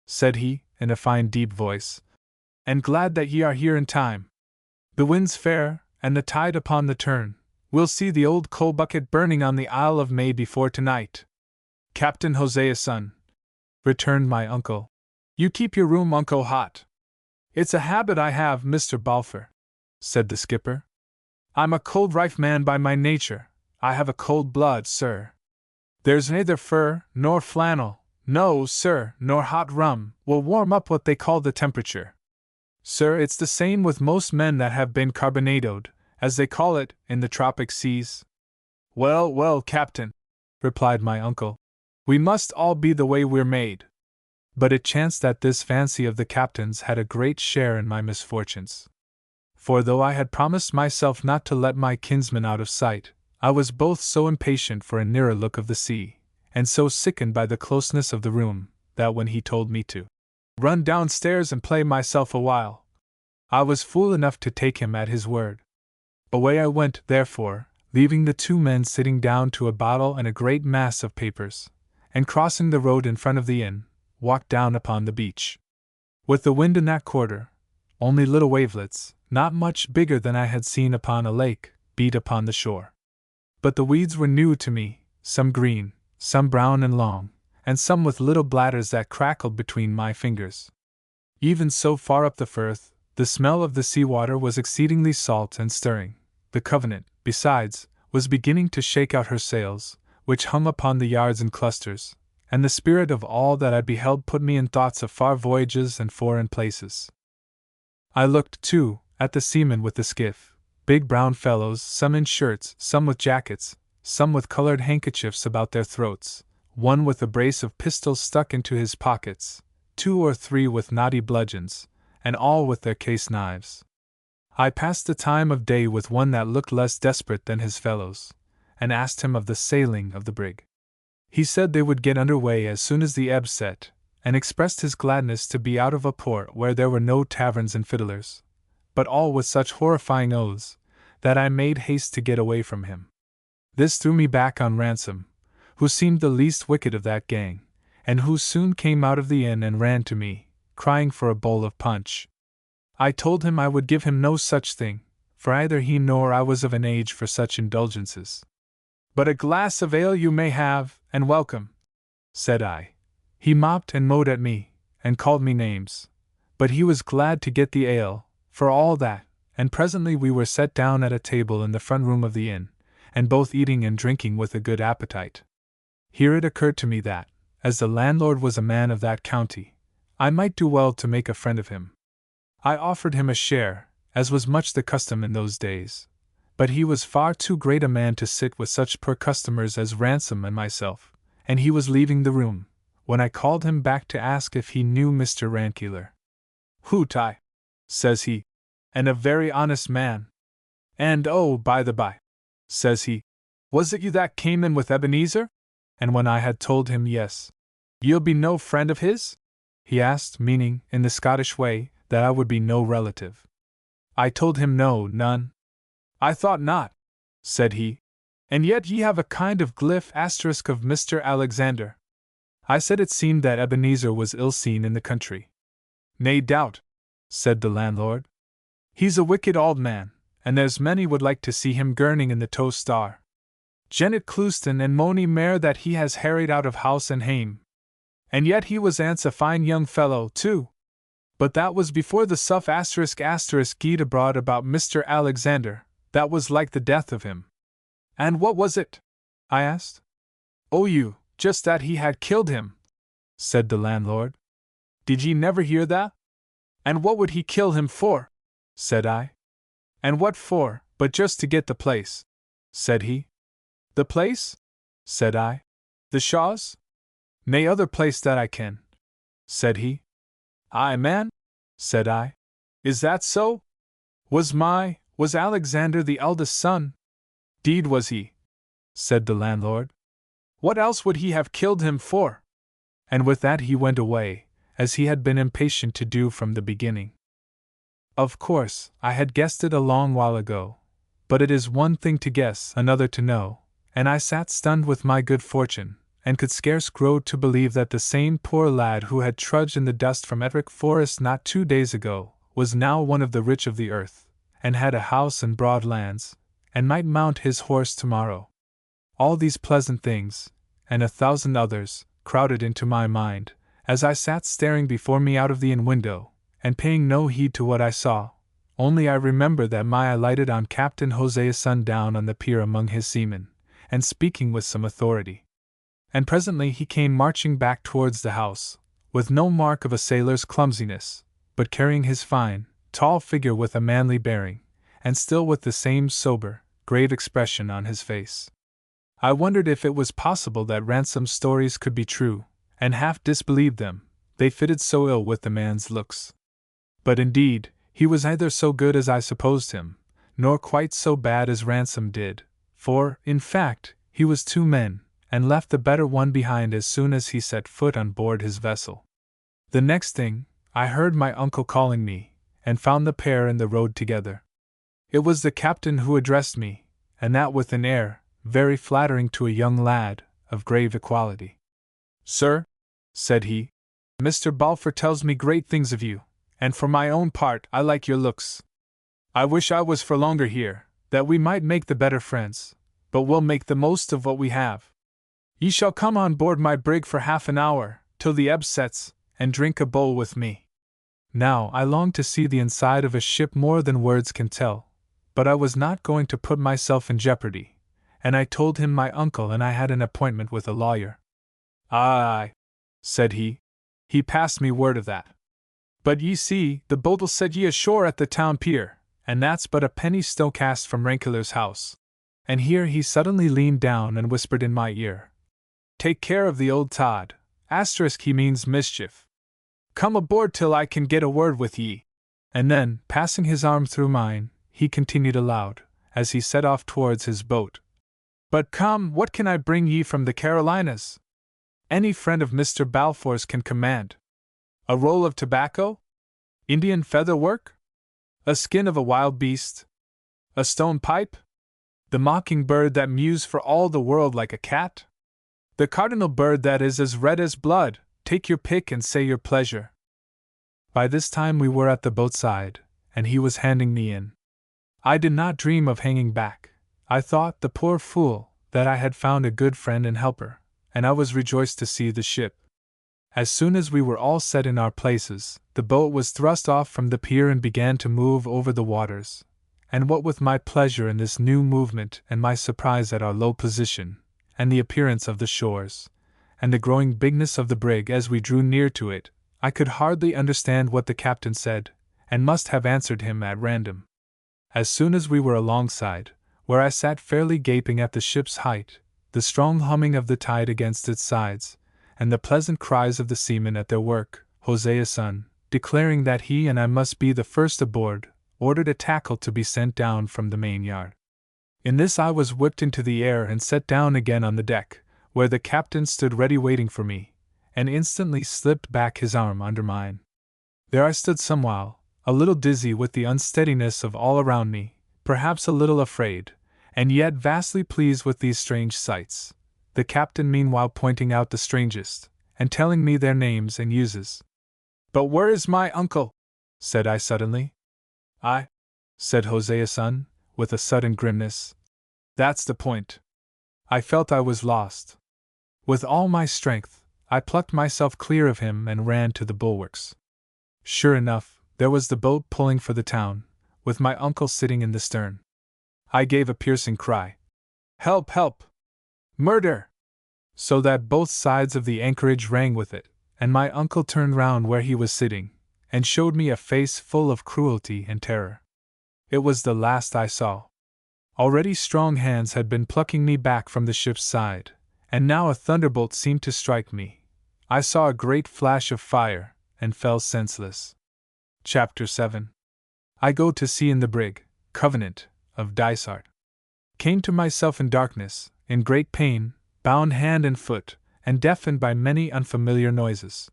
said he, in a fine deep voice, and glad that ye are here in time. The wind's fair, and the tide upon the turn. We'll see the old coal bucket burning on the Isle of May before tonight. Captain Hosea's son, returned my uncle. You keep your room unco hot. It's a habit I have, Mr. Balfour, said the skipper. I'm a cold rife man by my nature. I have a cold blood, sir. There's neither fur, nor flannel, no, sir, nor hot rum, will warm up what they call the temperature. Sir, it's the same with most men that have been carbonadoed, as they call it, in the tropic seas. Well, well, Captain, replied my uncle, we must all be the way we're made. But it chanced that this fancy of the captain's had a great share in my misfortunes. For though I had promised myself not to let my kinsman out of sight, I was both so impatient for a nearer look of the sea, and so sickened by the closeness of the room, that when he told me to run downstairs and play myself a while, I was fool enough to take him at his word. Away I went, therefore, leaving the two men sitting down to a bottle and a great mass of papers, and crossing the road in front of the inn, walked down upon the beach. With the wind in that quarter, only little wavelets, not much bigger than I had seen upon a lake, beat upon the shore. But the weeds were new to me, some green, some brown and long, and some with little bladders that crackled between my fingers. Even so far up the firth, the smell of the sea-water was exceedingly salt and stirring. The Covenant, besides, was beginning to shake out her sails, which hung upon the yards in clusters, and the spirit of all that I beheld put me in thoughts of far voyages and foreign places. I looked, too, at the seamen with the skiff, big brown fellows, some in shirts, some with jackets, some with colored handkerchiefs about their throats, one with a brace of pistols stuck into his pockets, 2 or 3 with knotty bludgeons, and all with their case knives. I passed the time of day with one that looked less desperate than his fellows, and asked him of the sailing of the brig. He said they would get under way as soon as the ebb set, and expressed his gladness to be out of a port where there were no taverns and fiddlers, but all with such horrifying oaths, that I made haste to get away from him. This threw me back on Ransom, who seemed the least wicked of that gang, and who soon came out of the inn and ran to me, crying for a bowl of punch. I told him I would give him no such thing, for either he nor I was of an age for such indulgences. But a glass of ale you may have, and welcome, said I. He mopped and mowed at me, and called me names, but he was glad to get the ale, for all that, and presently we were set down at a table in the front room of the inn, and both eating and drinking with a good appetite. Here it occurred to me that, as the landlord was a man of that county, I might do well to make a friend of him. I offered him a share, as was much the custom in those days, but he was far too great a man to sit with such poor customers as Ransom and myself, and he was leaving the room, when I called him back to ask if he knew Mr. Rankeeler. Hoot, I, says he, and a very honest man. And oh, by the by, says he, was it you that came in with Ebenezer? And when I had told him yes, you'll be no friend of his? He asked, meaning, in the Scottish way, that I would be no relative. I told him no, none. I thought not, said he, and yet ye have a kind of glyph asterisk of Mr. Alexander. I said it seemed that Ebenezer was ill seen in the country. Nay doubt, said the landlord. He's a wicked old man, and there's many would like to see him gurning in the Tow Star. Janet Clouston and mony mair that he has harried out of house and hame. And yet he was ance a fine young fellow, too. But that was before the suff asterisk geed abroad about Mr. Alexander, that was like the death of him. And what was it? I asked. Oh, you, just that he had killed him, said the landlord. Did ye never hear that? And what would he kill him for? Said I. And what for, but just to get the place? Said he. The place? Said I. The Shaws? Nay, other place that I ken, said he. Aye, man, said I. Is that so? Was Alexander the eldest son? Deed was he, said the landlord. What else would he have killed him for? And with that he went away, as he had been impatient to do from the beginning. Of course, I had guessed it a long while ago, but it is one thing to guess, another to know, and I sat stunned with my good fortune, and could scarce grow to believe that the same poor lad who had trudged in the dust from Ettrick Forest not 2 days ago, was now one of the rich of the earth, and had a house and broad lands, and might mount his horse tomorrow. All these pleasant things, and 1,000 others, crowded into my mind, as I sat staring before me out of the inn window, and paying no heed to what I saw, only I remember that my eye lighted on Captain Hosea's son down on the pier among his seamen, and speaking with some authority. And presently he came marching back towards the house, with no mark of a sailor's clumsiness, but carrying his fine, tall figure with a manly bearing, and still with the same sober, grave expression on his face. I wondered if it was possible that Ransom's stories could be true, and half disbelieved them, they fitted so ill with the man's looks. But indeed, he was neither so good as I supposed him, nor quite so bad as Ransom did, for, in fact, he was two men, and left the better one behind as soon as he set foot on board his vessel. The next thing, I heard my uncle calling me, and found the pair in the road together. It was the captain who addressed me, and that with an air very flattering to a young lad of grave equality. "Sir," said he, "Mr. Balfour tells me great things of you, and for my own part I like your looks. I wish I was for longer here, that we might make the better friends, but we'll make the most of what we have. Ye shall come on board my brig for half an hour, till the ebb sets, and drink a bowl with me." Now I longed to see the inside of a ship more than words can tell, but I was not going to put myself in jeopardy, and I told him my uncle and I had an appointment with a lawyer. "Aye," said he, "he passed me word of that. But ye see, the boat'll set ye ashore at the town pier, and that's but a penny stone-cast from Rankeler's house." And here he suddenly leaned down and whispered in my ear, "Take care of the old Todd, * he means mischief. Come aboard till I can get a word with ye." And then, passing his arm through mine, he continued aloud, as he set off towards his boat, "But come, what can I bring ye from the Carolinas? Any friend of Mr. Balfour's can command. A roll of tobacco? Indian feather work? A skin of a wild beast? A stone pipe? The mocking-bird that mews for all the world like a cat? The cardinal bird that is as red as blood? Take your pick and say your pleasure." By this time we were at the boat side, and he was handing me in. I did not dream of hanging back. I thought, the poor fool, that I had found a good friend and helper, and I was rejoiced to see the ship. As soon as we were all set in our places, the boat was thrust off from the pier and began to move over the waters, and what with my pleasure in this new movement and my surprise at our low position, and the appearance of the shores, and the growing bigness of the brig as we drew near to it, I could hardly understand what the captain said, and must have answered him at random. As soon as we were alongside, where I sat fairly gaping at the ship's height, the strong humming of the tide against its sides, and the pleasant cries of the seamen at their work, Hosea's son, declaring that he and I must be the first aboard, ordered a tackle to be sent down from the main yard. In this I was whipped into the air and set down again on the deck, where the captain stood ready waiting for me, and instantly slipped back his arm under mine. There I stood some while, a little dizzy with the unsteadiness of all around me, perhaps a little afraid, and yet vastly pleased with these strange sights, the captain meanwhile pointing out the strangest, and telling me their names and uses. "But where is my uncle?" said I suddenly. "I," said Hosea's son, with a sudden grimness. "That's the point." I felt I was lost. With all my strength, I plucked myself clear of him and ran to the bulwarks. Sure enough, there was the boat pulling for the town, with my uncle sitting in the stern. I gave a piercing cry. "Help! Help! Murder!" so that both sides of the anchorage rang with it, and my uncle turned round where he was sitting, and showed me a face full of cruelty and terror. It was the last I saw. Already strong hands had been plucking me back from the ship's side, and now a thunderbolt seemed to strike me. I saw a great flash of fire, and fell senseless. Chapter 7. I go to sea in the brig, Covenant, of Dysart. Came to myself in darkness, in great pain, bound hand and foot, and deafened by many unfamiliar noises.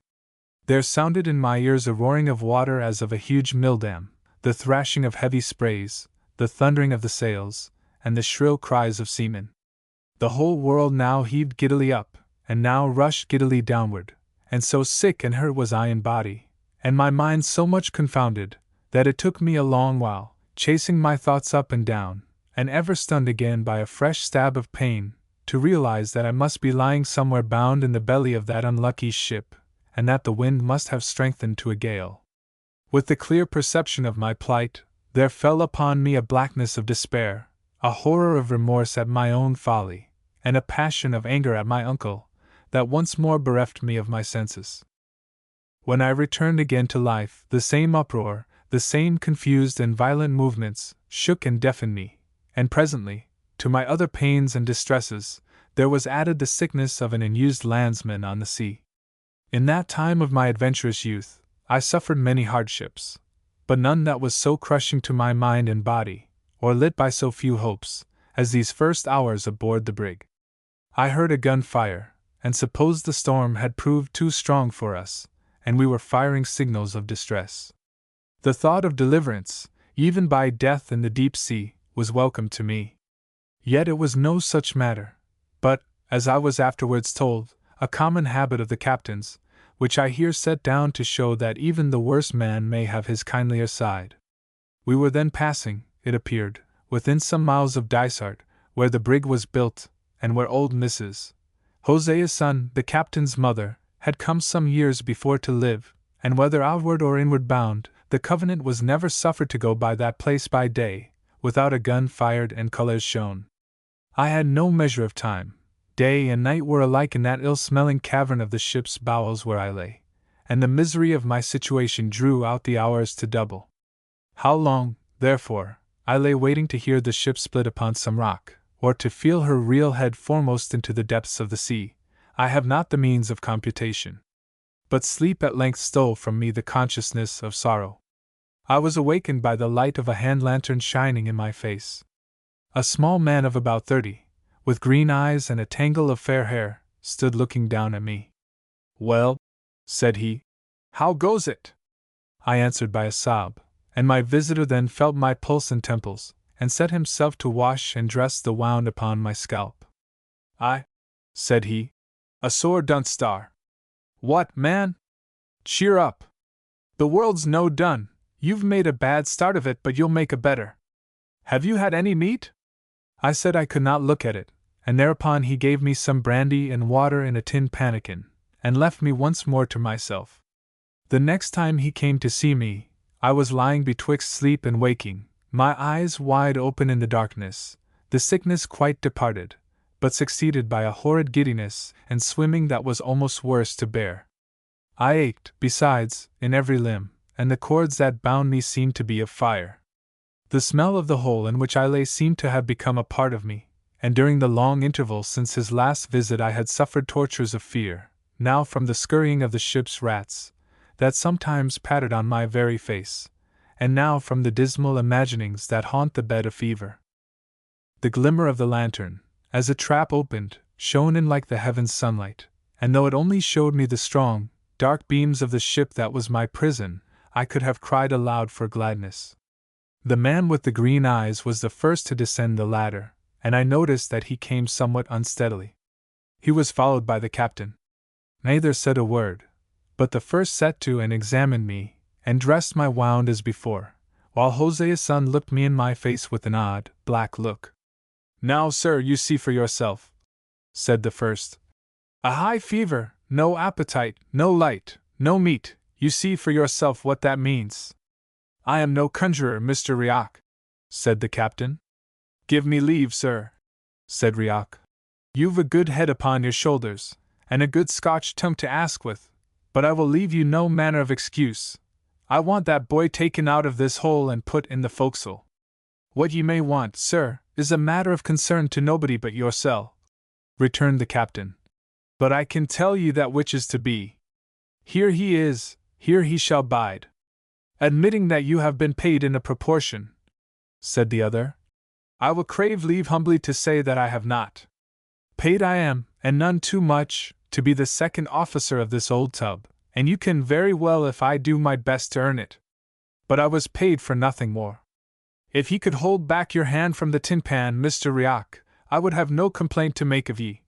There sounded in my ears a roaring of water as of a huge mill dam, the thrashing of heavy sprays, the thundering of the sails, and the shrill cries of seamen. The whole world now heaved giddily up, and now rushed giddily downward, and so sick and hurt was I in body, and my mind so much confounded, that it took me a long while, chasing my thoughts up and down, and ever stunned again by a fresh stab of pain, to realize that I must be lying somewhere bound in the belly of that unlucky ship, and that the wind must have strengthened to a gale. With the clear perception of my plight, there fell upon me a blackness of despair, a horror of remorse at my own folly, and a passion of anger at my uncle, that once more bereft me of my senses. When I returned again to life, the same uproar, the same confused and violent movements, shook and deafened me, and presently, to my other pains and distresses, there was added the sickness of an unused landsman on the sea. In that time of my adventurous youth, I suffered many hardships, but none that was so crushing to my mind and body, or lit by so few hopes, as these first hours aboard the brig. I heard a gun fire, and supposed the storm had proved too strong for us, and we were firing signals of distress. The thought of deliverance, even by death in the deep sea, was welcome to me. Yet it was no such matter, but, as I was afterwards told, a common habit of the captain's, which I here set down to show that even the worst man may have his kindlier side. We were then passing, it appeared, within some miles of Dysart, where the brig was built, and where old Mrs. Hosea's son, the captain's mother, had come some years before to live, and whether outward or inward bound, the Covenant was never suffered to go by that place by day, without a gun fired and colors shown. I had no measure of time. Day and night were alike in that ill-smelling cavern of the ship's bowels where I lay, and the misery of my situation drew out the hours to double. How long, therefore, I lay waiting to hear the ship split upon some rock, or to feel her reel head foremost into the depths of the sea, I have not the means of computation. But sleep at length stole from me the consciousness of sorrow. I was awakened by the light of a hand lantern shining in my face. A small man of about 30, with green eyes and a tangle of fair hair, stood looking down at me. "Well," said he, "how goes it?" I answered by a sob, and my visitor then felt my pulse and temples, and set himself to wash and dress the wound upon my scalp. "Aye," said he, "a sore dunce star." "What, man? Cheer up. The world's no done. You've made a bad start of it, but you'll make a better. Have you had any meat?" I said I could not look at it, and thereupon he gave me some brandy and water in a tin pannikin, and left me once more to myself. The next time he came to see me, I was lying betwixt sleep and waking, my eyes wide open in the darkness, the sickness quite departed, but succeeded by a horrid giddiness and swimming that was almost worse to bear. I ached, besides, in every limb, and the cords that bound me seemed to be of fire. The smell of the hole in which I lay seemed to have become a part of me, and during the long interval since his last visit I had suffered tortures of fear, now from the scurrying of the ship's rats, that sometimes pattered on my very face, and now from the dismal imaginings that haunt the bed of fever. The glimmer of the lantern, as a trap opened, shone in like the heaven's sunlight, and though it only showed me the strong, dark beams of the ship that was my prison, I could have cried aloud for gladness. The man with the green eyes was the first to descend the ladder, and I noticed that he came somewhat unsteadily. He was followed by the captain. Neither said a word, but the first set to and examined me, and dressed my wound as before, while Hosea's son looked me in my face with an odd, black look. "Now, sir, you see for yourself," said the first. "A high fever, no appetite, no light, no meat, you see for yourself what that means." "I am no conjurer, Mr. Riach," said the captain. "Give me leave, sir," said Riach. "You've a good head upon your shoulders, and a good Scotch tongue to ask with, but I will leave you no manner of excuse. I want that boy taken out of this hole and put in the forecastle. What ye may want, sir, is a matter of concern to nobody but yoursel," returned the captain. "But I can tell you that which is to be. Here he is, here he shall bide." "Admitting that you have been paid in a proportion," said the other. "I will crave leave humbly to say that I have not. Paid I am, and none too much, to be the second officer of this old tub, and you can very well if I do my best to earn it. But I was paid for nothing more. If ye could hold back your hand from the tin pan, Mr. Riach, I would have no complaint to make of ye,"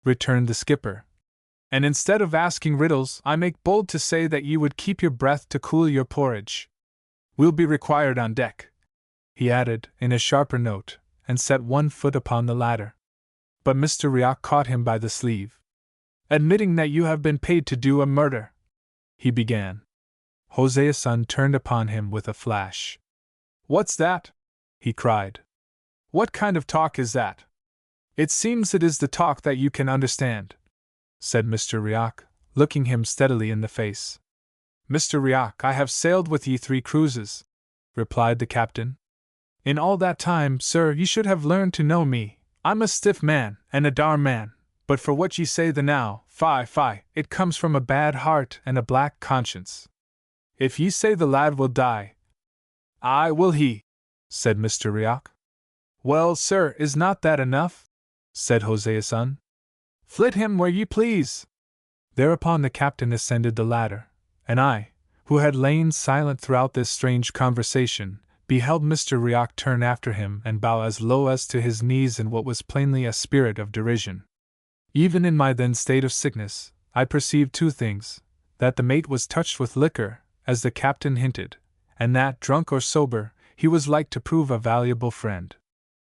returned the skipper. "And instead of asking riddles, I make bold to say that ye would keep your breath to cool your porridge. We'll be required on deck," he added, in a sharper note, and set one foot upon the ladder. But Mr. Riach caught him by the sleeve. "Admitting that you have been paid to do a murder," he began. Hosea's son turned upon him with a flash. "What's that?" he cried. "What kind of talk is that?" "It seems it is the talk that you can understand," said Mr. Riach, looking him steadily in the face. "Mr. Riach, I have sailed with ye 3 cruises," replied the captain. "In all that time, sir, ye should have learned to know me. I'm a stiff man, and a darn man, But for what ye say the now, fie, it comes from a bad heart and a black conscience. If ye say the lad will die, aye will he, said Mr. Riach. Well, sir, is not that enough? Said Hosea's son. Flit him where ye please. Thereupon the captain ascended the ladder, and I, who had lain silent throughout this strange conversation, beheld Mr. Riach turn after him and bow as low as to his knees in what was plainly a spirit of derision. Even in my then state of sickness, I perceived two things: that the mate was touched with liquor, as the captain hinted, and that, drunk or sober, he was like to prove a valuable friend.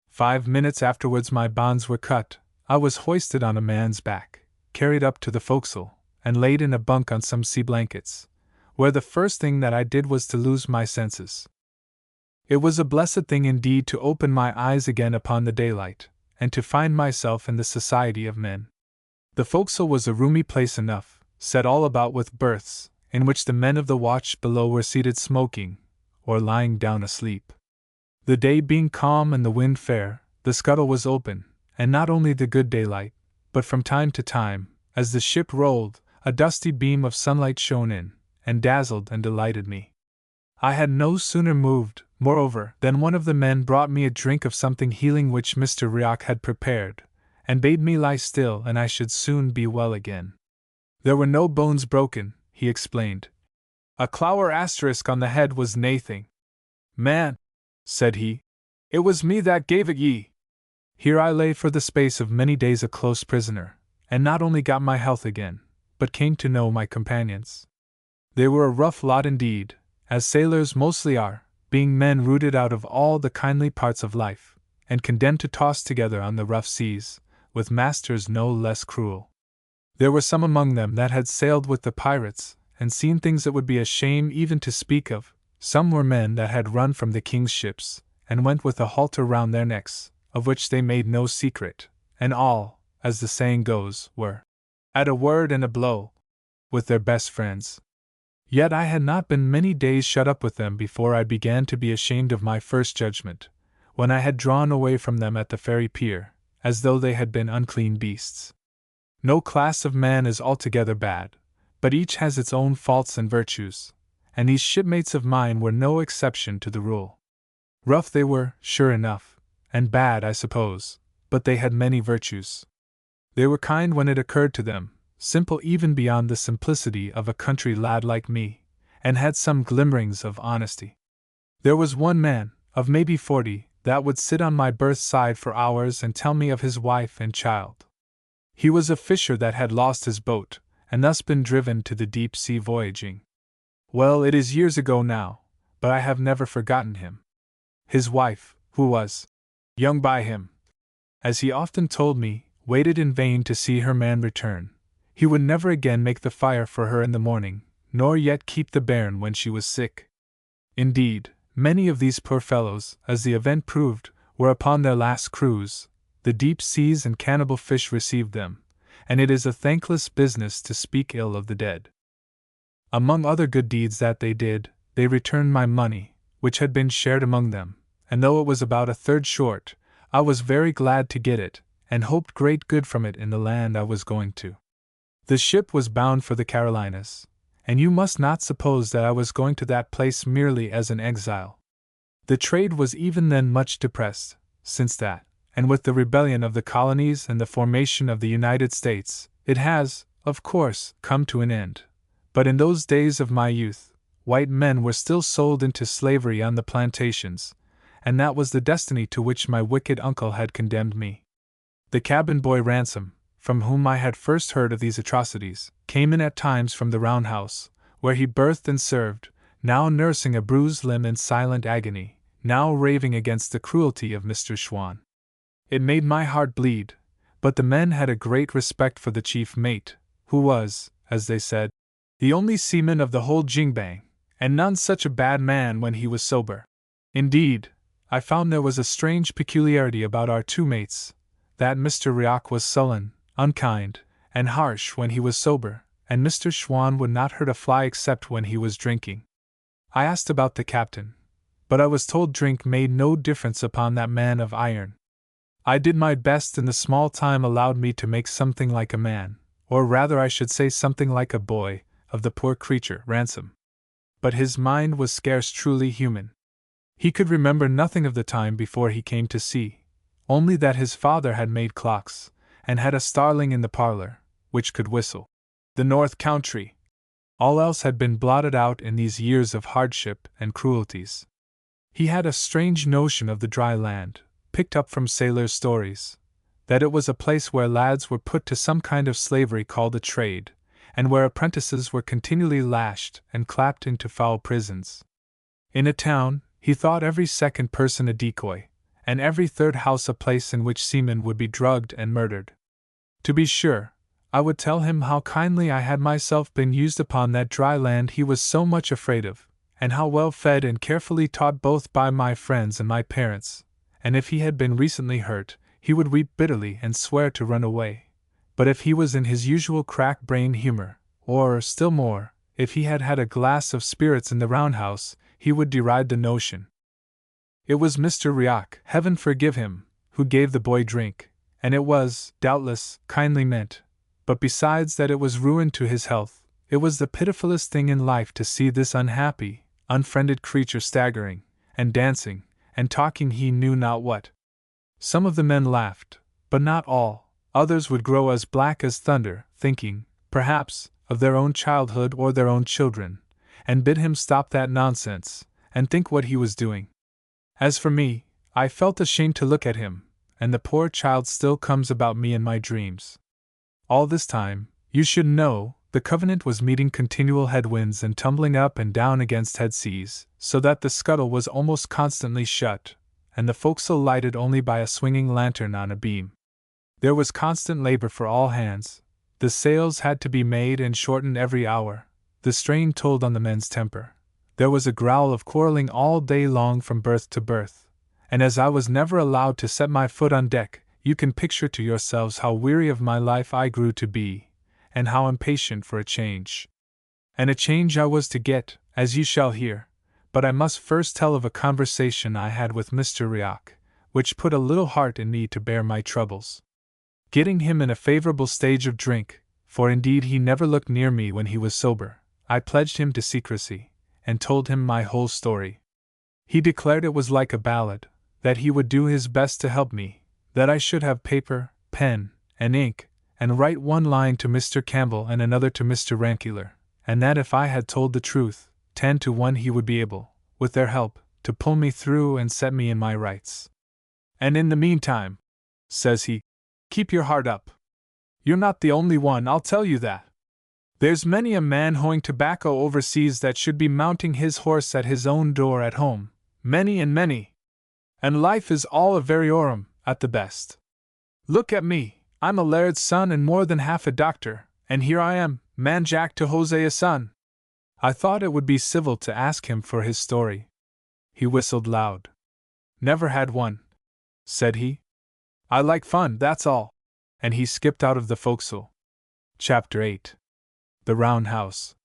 5 minutes afterwards my bonds were cut, I was hoisted on a man's back, carried up to the forecastle, and laid in a bunk on some sea blankets, where the first thing that I did was to lose my senses. It was a blessed thing indeed to open my eyes again upon the daylight, and to find myself in the society of men. The forecastle was a roomy place enough, set all about with berths, in which the men of the watch below were seated smoking, or lying down asleep. The day being calm and the wind fair, the scuttle was open, and not only the good daylight, but from time to time, as the ship rolled, a dusty beam of sunlight shone in, and dazzled and delighted me. I had no sooner moved, moreover, than one of the men brought me a drink of something healing which Mr. Riach had prepared, and bade me lie still and I should soon be well again. There were no bones broken, he explained. A clower asterisk on the head was naething. Man, said he, it was me that gave it ye. Here I lay for the space of many days a close prisoner, and not only got my health again, but came to know my companions. They were a rough lot indeed, as sailors mostly are, being men rooted out of all the kindly parts of life, and condemned to toss together on the rough seas, with masters no less cruel. There were some among them that had sailed with the pirates, and seen things that would be a shame even to speak of. Some were men that had run from the king's ships, and went with a halter round their necks, of which they made no secret, and all, as the saying goes, were, at a word and a blow, with their best friends. Yet I had not been many days shut up with them before I began to be ashamed of my first judgment, when I had drawn away from them at the ferry pier, as though they had been unclean beasts. No class of man is altogether bad, but each has its own faults and virtues, and these shipmates of mine were no exception to the rule. Rough they were, sure enough, and bad, I suppose, but they had many virtues. They were kind when it occurred to them, simple even beyond the simplicity of a country lad like me, and had some glimmerings of honesty. There was one man, of maybe 40, that would sit on my berth side for hours and tell me of his wife and child. He was a fisher that had lost his boat, and thus been driven to the deep sea voyaging. Well, it is years ago now, but I have never forgotten him. His wife, who was young by him, as he often told me, waited in vain to see her man return. He would never again make the fire for her in the morning, nor yet keep the bairn when she was sick. Indeed, many of these poor fellows, as the event proved, were upon their last cruise. The deep seas and cannibal fish received them, and it is a thankless business to speak ill of the dead. Among other good deeds that they did, they returned my money, which had been shared among them, and though it was about a third short, I was very glad to get it, and hoped great good from it in the land I was going to. The ship was bound for the Carolinas, and you must not suppose that I was going to that place merely as an exile. The trade was even then much depressed, since that, and with the rebellion of the colonies and the formation of the United States, it has, of course, come to an end. But in those days of my youth, white men were still sold into slavery on the plantations, and that was the destiny to which my wicked uncle had condemned me. The cabin boy Ransom, from whom I had first heard of these atrocities, came in at times from the roundhouse, where he berthed and served, now nursing a bruised limb in silent agony, now raving against the cruelty of Mr. Schwann. It made my heart bleed, but the men had a great respect for the chief mate, who was, as they said, the only seaman of the whole jingbang, and none such a bad man when he was sober. Indeed, I found there was a strange peculiarity about our two mates, that Mr. Riach was sullen, unkind, and harsh when he was sober, and Mr. Schwann would not hurt a fly except when he was drinking. I asked about the captain, but I was told drink made no difference upon that man of iron. I did my best in the small time allowed me to make something like a man, or rather I should say something like a boy, of the poor creature, Ransom. But his mind was scarce truly human. He could remember nothing of the time before he came to sea, only that his father had made clocks, and had a starling in the parlor, which could whistle the North Country. All else had been blotted out in these years of hardship and cruelties. He had a strange notion of the dry land, picked up from sailors' stories, that it was a place where lads were put to some kind of slavery called a trade, and where apprentices were continually lashed and clapped into foul prisons. In a town, he thought every second person a decoy, and every third house a place in which seamen would be drugged and murdered. To be sure, I would tell him how kindly I had myself been used upon that dry land he was so much afraid of, and how well fed and carefully taught both by my friends and my parents, and if he had been recently hurt, he would weep bitterly and swear to run away. But if he was in his usual crack-brain humor, or, still more, if he had had a glass of spirits in the roundhouse, he would deride the notion. It was Mr. Riach, heaven forgive him, who gave the boy drink, and it was, doubtless, kindly meant, but besides that it was ruin to his health, it was the pitifullest thing in life to see this unhappy, unfriended creature staggering, and dancing, and talking he knew not what. Some of the men laughed, but not all. Others would grow as black as thunder, thinking, perhaps, of their own childhood or their own children, and bid him stop that nonsense, and think what he was doing. As for me, I felt ashamed to look at him, and the poor child still comes about me in my dreams. All this time, you should know, the Covenant was meeting continual headwinds and tumbling up and down against head seas, so that the scuttle was almost constantly shut, and the forecastle lighted only by a swinging lantern on a beam. There was constant labor for all hands. The sails had to be made and shortened every hour. The strain told on the men's temper. There was a growl of quarreling all day long from berth to berth, and as I was never allowed to set my foot on deck, you can picture to yourselves how weary of my life I grew to be, and how impatient for a change. And a change I was to get, as you shall hear, but I must first tell of a conversation I had with Mr. Riach, which put a little heart in me to bear my troubles. Getting him in a favorable stage of drink, for indeed he never looked near me when he was sober, I pledged him to secrecy, and told him my whole story. He declared it was like a ballad, that he would do his best to help me, that I should have paper, pen, and ink, and write one line to Mr. Campbell and another to Mr. Rankeler, and that if I had told the truth, 10 to 1 he would be able, with their help, to pull me through and set me in my rights. And in the meantime, says he, keep your heart up. You're not the only one, I'll tell you that. There's many a man hoeing tobacco overseas that should be mounting his horse at his own door at home, many and many. And life is all a variorum, at the best. Look at me, I'm a laird's son and more than half a doctor, and here I am, man Jack to Hosea's son. I thought it would be civil to ask him for his story. He whistled loud. Never had one, said he. I like fun, that's all. And he skipped out of the forecastle. Chapter 8. The Roundhouse.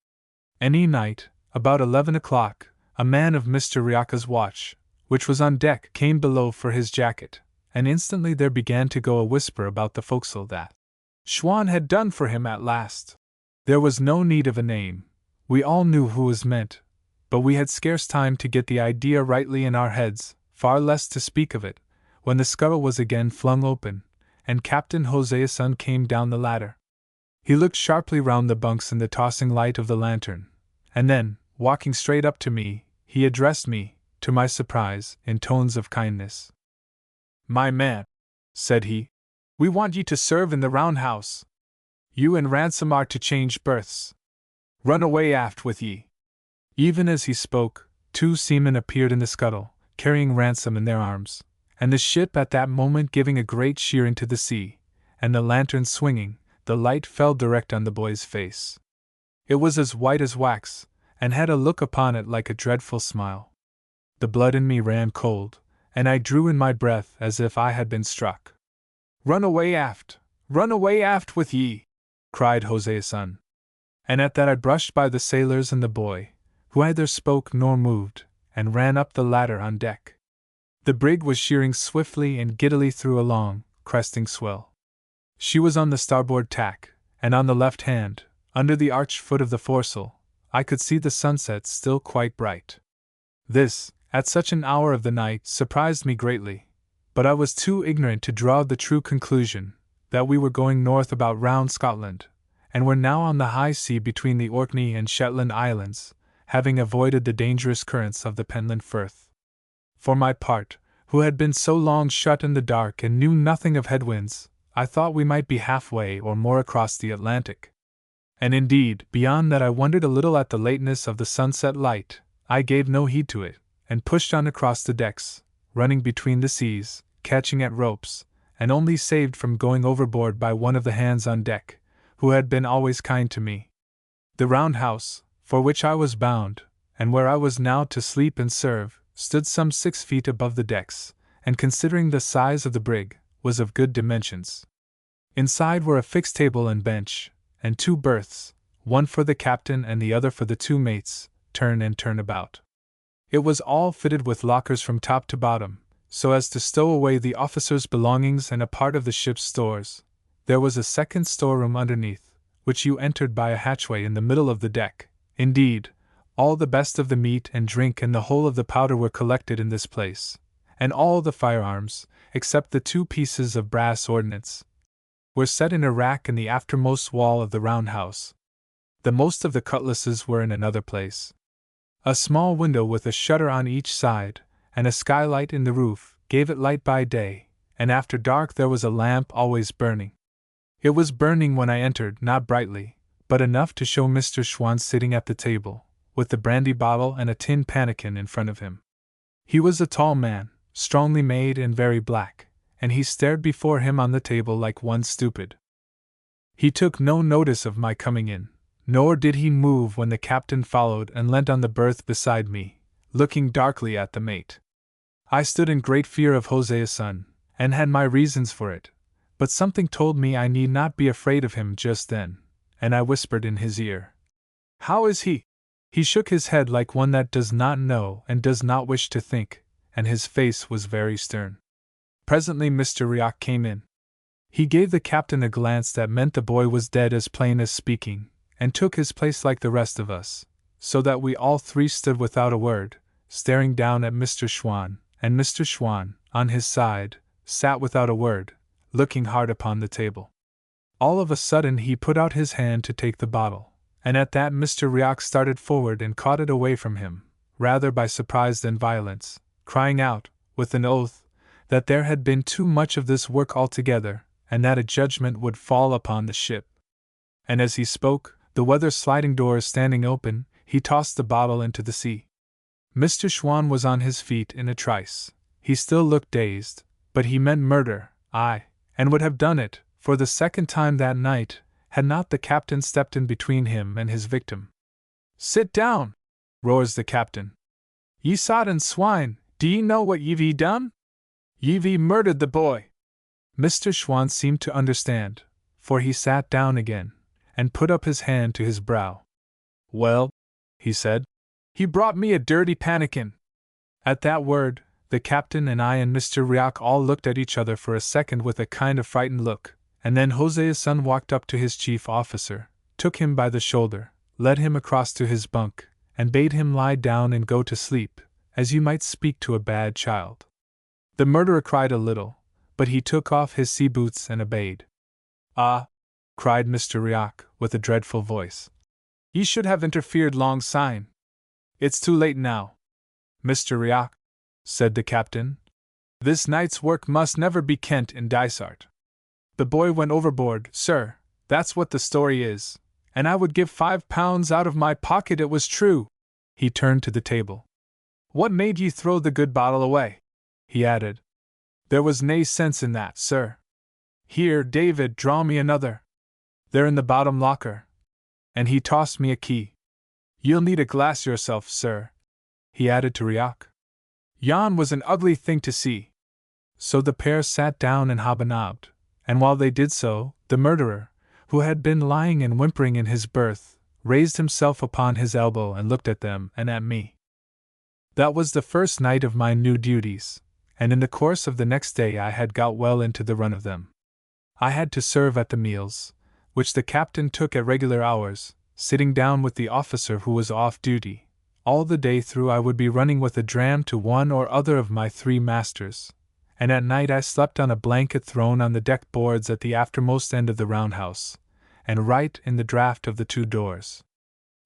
Any night, about 11 o'clock, a man of Mr. Riach's watch, which was on deck, came below for his jacket, and instantly there began to go a whisper about the forecastle that Schwan had done for him at last. There was no need of a name. We all knew who was meant, but we had scarce time to get the idea rightly in our heads, far less to speak of it, when the scuttle was again flung open, and Captain Hosea's son came down the ladder. He looked sharply round the bunks in the tossing light of the lantern, and then, walking straight up to me, he addressed me, to my surprise, in tones of kindness. My man, said he, we want ye to serve in the roundhouse. You and Ransom are to change berths. Run away aft with ye. Even as he spoke, 2 seamen appeared in the scuttle, carrying Ransom in their arms, and the ship at that moment giving a great sheer into the sea, and the lantern swinging, the light fell direct on the boy's face. It was as white as wax, and had a look upon it like a dreadful smile. The blood in me ran cold, and I drew in my breath as if I had been struck. Run away aft with ye, cried Hosea's son. And at that I brushed by the sailors and the boy, who neither spoke nor moved, and ran up the ladder on deck. The brig was sheering swiftly and giddily through a long, cresting swell. She was on the starboard tack, and on the left hand, under the arched foot of the foresail, I could see the sunset still quite bright. This, at such an hour of the night, surprised me greatly, but I was too ignorant to draw the true conclusion that we were going north about round Scotland, and were now on the high sea between the Orkney and Shetland Islands, having avoided the dangerous currents of the Penland Firth. For my part, who had been so long shut in the dark and knew nothing of headwinds, I thought we might be halfway or more across the Atlantic. And indeed, beyond that I wondered a little at the lateness of the sunset light. I gave no heed to it, and pushed on across the decks, running between the seas, catching at ropes, and only saved from going overboard by one of the hands on deck, who had been always kind to me. The roundhouse, for which I was bound, and where I was now to sleep and serve, stood some 6 feet above the decks, and considering the size of the brig, was of good dimensions. Inside were a fixed table and bench, and 2 berths, one for the captain and the other for the 2 mates, turn and turn about. It was all fitted with lockers from top to bottom, so as to stow away the officers' belongings and a part of the ship's stores. There was a second storeroom underneath, which you entered by a hatchway in the middle of the deck. Indeed, all the best of the meat and drink and the whole of the powder were collected in this place, and all the firearms, except the 2 pieces of brass ordnance, were set in a rack in the aftermost wall of the roundhouse. The most of the cutlasses were in another place. A small window with a shutter on each side, and a skylight in the roof, gave it light by day, and after dark there was a lamp always burning. It was burning when I entered, not brightly, but enough to show Mr. Schwann sitting at the table, with the brandy bottle and a tin pannikin in front of him. He was a tall man, strongly made and very black, and he stared before him on the table like one stupid. He took no notice of my coming in, nor did he move when the captain followed and leant on the berth beside me, looking darkly at the mate. I stood in great fear of Hosea's son, and had my reasons for it, but something told me I need not be afraid of him just then, and I whispered in his ear, "How is he?" He shook his head like one that does not know and does not wish to think, and his face was very stern. Presently Mr. Riach came in. He gave the captain a glance that meant the boy was dead as plain as speaking, and took his place like the rest of us, so that we all 3 stood without a word, staring down at Mr. Schwann, and Mr. Schwann, on his side, sat without a word, looking hard upon the table. All of a sudden he put out his hand to take the bottle, and at that Mr. Riach started forward and caught it away from him, rather by surprise than violence, crying out, with an oath, that there had been too much of this work altogether, and that a judgment would fall upon the ship. And as he spoke, the weather sliding doors standing open, he tossed the bottle into the sea. Mr. Schwann was on his feet in a trice. He still looked dazed, but he meant murder, aye, and would have done it, for the second time that night, had not the captain stepped in between him and his victim. "Sit down!" roars the captain. "Ye sodden swine, do ye know what ye've done? Ye've murdered the boy." Mr. Schwann seemed to understand, for he sat down again, and put up his hand to his brow. "Well," he said, "he brought me a dirty pannikin." At that word, the captain and I and Mr. Riach all looked at each other for a second with a kind of frightened look, and then Hosea's son walked up to his chief officer, took him by the shoulder, led him across to his bunk, and bade him lie down and go to sleep, as you might speak to a bad child. The murderer cried a little, but he took off his sea boots and obeyed. "Ah!" cried Mr. Riach, with a dreadful voice. "Ye should have interfered long syne. It's too late now." "Mr. Riach," said the captain, "this night's work must never be kent in Dysart. The boy went overboard, sir, that's what the story is, and I would give £5 out of my pocket it was true." He turned to the table. "What made ye throw the good bottle away?" he added. "There was nae sense in that, sir. Here, David, draw me another. They're in the bottom locker." And he tossed me a key. "You'll need a glass yourself, sir," he added to Riach. Yon was an ugly thing to see. So the pair sat down and hobnobbed, and while they did so, the murderer, who had been lying and whimpering in his berth, raised himself upon his elbow and looked at them and at me. That was the first night of my new duties, and in the course of the next day I had got well into the run of them. I had to serve at the meals, which the captain took at regular hours, sitting down with the officer who was off duty. All the day through I would be running with a dram to one or other of my 3 masters, and at night I slept on a blanket thrown on the deck boards at the aftermost end of the roundhouse, and right in the draught of the 2 doors.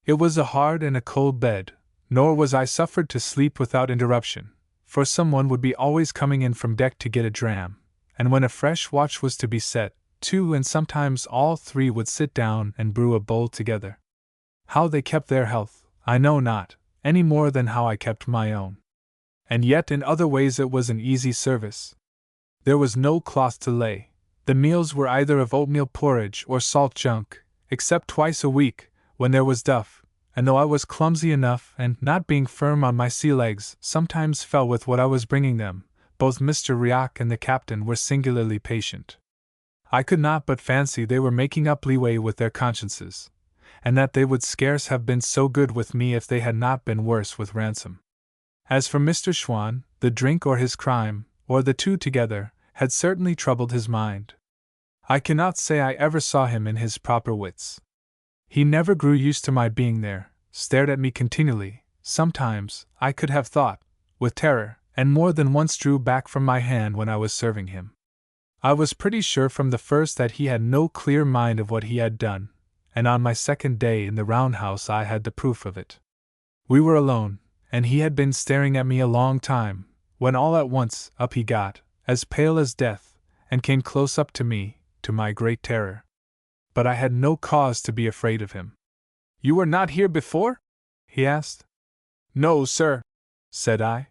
It was a hard and a cold bed, nor was I suffered to sleep without interruption, for someone would be always coming in from deck to get a dram, and when a fresh watch was to be set, 2 and sometimes all 3 would sit down and brew a bowl together. How they kept their health, I know not, any more than how I kept my own. And yet in other ways it was an easy service. There was no cloth to lay. The meals were either of oatmeal porridge or salt junk, except twice a week, when there was duff, and though I was clumsy enough and, not being firm on my sea legs, sometimes fell with what I was bringing them, both Mr. Riach and the captain were singularly patient. I could not but fancy they were making up leeway with their consciences, and that they would scarce have been so good with me if they had not been worse with Ransom. As for Mr. Schwann, the drink or his crime, or the 2 together, had certainly troubled his mind. I cannot say I ever saw him in his proper wits. He never grew used to my being there, stared at me continually, sometimes, I could have thought, with terror, and more than once drew back from my hand when I was serving him. I was pretty sure from the first that he had no clear mind of what he had done, and on my 2nd day in the roundhouse I had the proof of it. We were alone, and he had been staring at me a long time, when all at once up he got, as pale as death, and came close up to me, to my great terror. But I had no cause to be afraid of him. "You were not here before?" he asked. "No, sir," said I.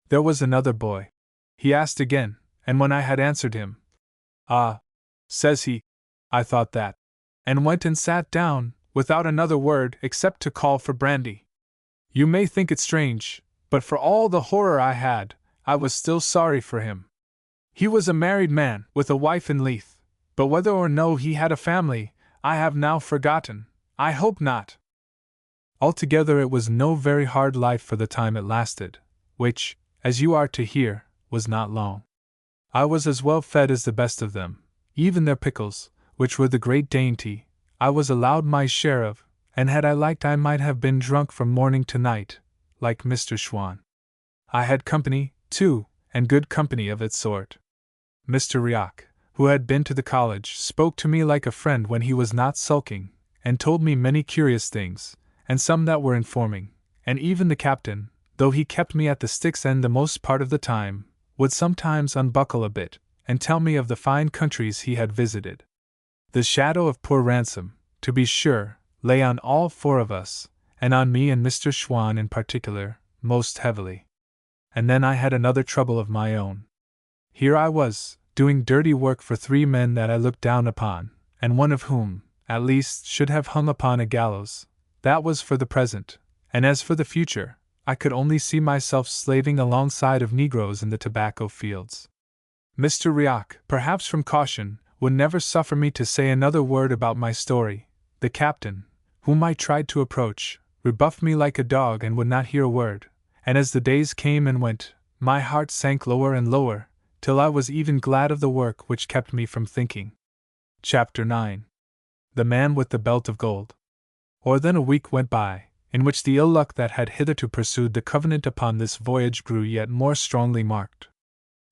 There was another boy. He asked again, and when I had answered him, "Ah," says he, "I thought that," and went and sat down, without another word except to call for brandy. You may think it strange, but for all the horror I had, I was still sorry for him. He was a married man, with a wife in Leith, but whether or no he had a family, I have now forgotten. I hope not. Altogether it was no very hard life for the time it lasted, which, as you are to hear, was not long. I was as well fed as the best of them, even their pickles, which were the great dainty, I was allowed my share of, and had I liked I might have been drunk from morning to night, like Mr. Schwann. I had company, too, and good company of its sort. Mr. Riach, who had been to the college, spoke to me like a friend when he was not sulking, and told me many curious things, and some that were informing, and even the captain, though he kept me at the stick's end the most part of the time, would sometimes unbuckle a bit, and tell me of the fine countries he had visited. The shadow of poor Ransom, to be sure, lay on all 4 of us, and on me and Mr. Schwann in particular, most heavily. And then I had another trouble of my own. Here I was, doing dirty work for 3 men that I looked down upon, and one of whom, at least, should have hung upon a gallows. That was for the present, and as for the future, I could only see myself slaving alongside of Negroes in the tobacco fields. Mr. Riach, perhaps from caution, would never suffer me to say another word about my story. The captain, whom I tried to approach, rebuffed me like a dog and would not hear a word, and as the days came and went, my heart sank lower and lower, till I was even glad of the work which kept me from thinking. Chapter 9. The Man with the Belt of Gold. Or then a week went by, in which the ill luck that had hitherto pursued the Covenant upon this voyage grew yet more strongly marked.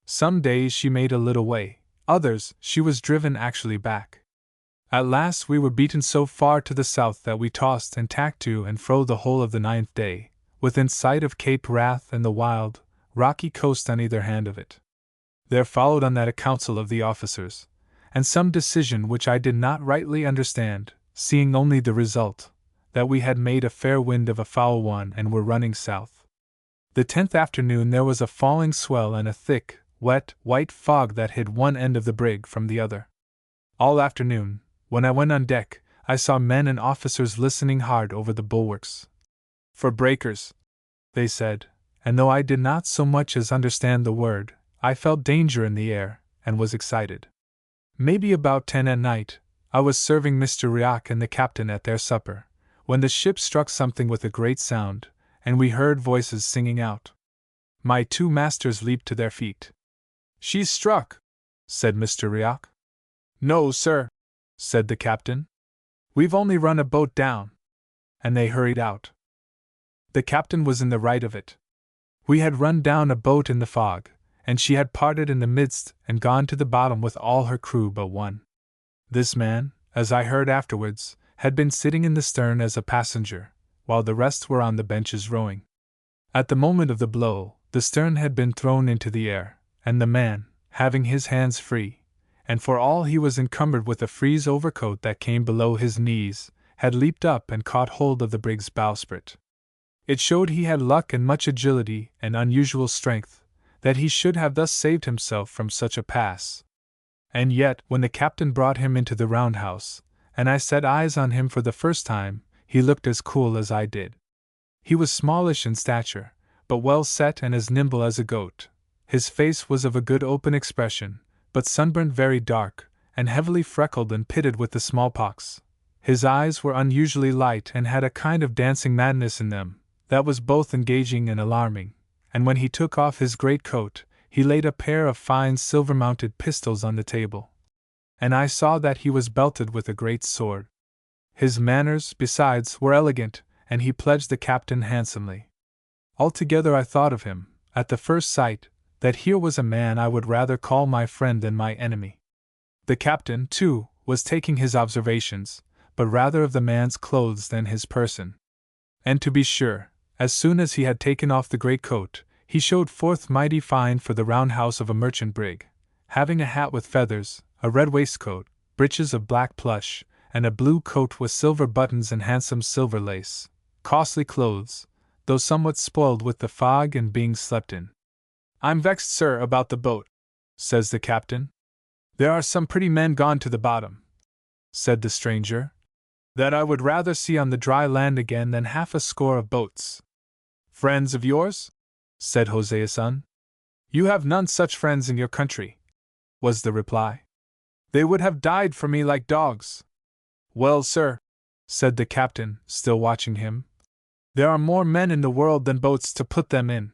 Some days she made a little way, others she was driven actually back. At last we were beaten so far to the south that we tossed and tacked to and fro the whole of the 9th day, within sight of Cape Wrath and the wild, rocky coast on either hand of it. There followed on that a council of the officers, and some decision which I did not rightly understand, seeing only the result, that we had made a fair wind of a foul one and were running south. The 10th afternoon there was a falling swell and a thick, wet, white fog that hid one end of the brig from the other. All afternoon, when I went on deck, I saw men and officers listening hard over the bulwarks. For breakers, they said, and though I did not so much as understand the word, I felt danger in the air, and was excited. Maybe about 10 at night, I was serving Mr. Riach and the captain at their supper, when the ship struck something with a great sound, and we heard voices singing out. My two masters leaped to their feet. "She's struck," said Mr. Rioch. "No, sir," said the captain. "We've only run a boat down." And they hurried out. The captain was in the right of it. We had run down a boat in the fog, and she had parted in the midst and gone to the bottom with all her crew but one. This man, as I heard afterwards, had been sitting in the stern as a passenger, while the rest were on the benches rowing. At the moment of the blow, the stern had been thrown into the air, and the man, having his hands free, and for all he was encumbered with a frieze overcoat that came below his knees, had leaped up and caught hold of the brig's bowsprit. It showed he had luck and much agility and unusual strength, that he should have thus saved himself from such a pass. And yet, when the captain brought him into the roundhouse, and I set eyes on him for the first time, he looked as cool as I did. He was smallish in stature, but well set and as nimble as a goat. His face was of a good open expression, but sunburnt very dark, and heavily freckled and pitted with the smallpox. His eyes were unusually light and had a kind of dancing madness in them, that was both engaging and alarming, and when he took off his great coat, he laid a pair of fine silver-mounted pistols on the table. And I saw that he was belted with a great sword. His manners, besides, were elegant, and he pledged the captain handsomely. Altogether I thought of him, at the first sight, that here was a man I would rather call my friend than my enemy. The captain, too, was taking his observations, but rather of the man's clothes than his person. And to be sure, as soon as he had taken off the great coat, he showed forth mighty fine for the roundhouse of a merchant brig, having a hat with feathers, a red waistcoat, breeches of black plush, and a blue coat with silver buttons and handsome silver lace, costly clothes, though somewhat spoiled with the fog and being slept in. "I'm vexed, sir, about the boat," says the captain. "There are some pretty men gone to the bottom," said the stranger, "that I would rather see on the dry land again than half a score of boats." "Friends of yours?" said Hosea's son. "You have none such friends in your country," was the reply. "They would have died for me like dogs." "Well, sir," said the captain, still watching him, "there are more men in the world than boats to put them in."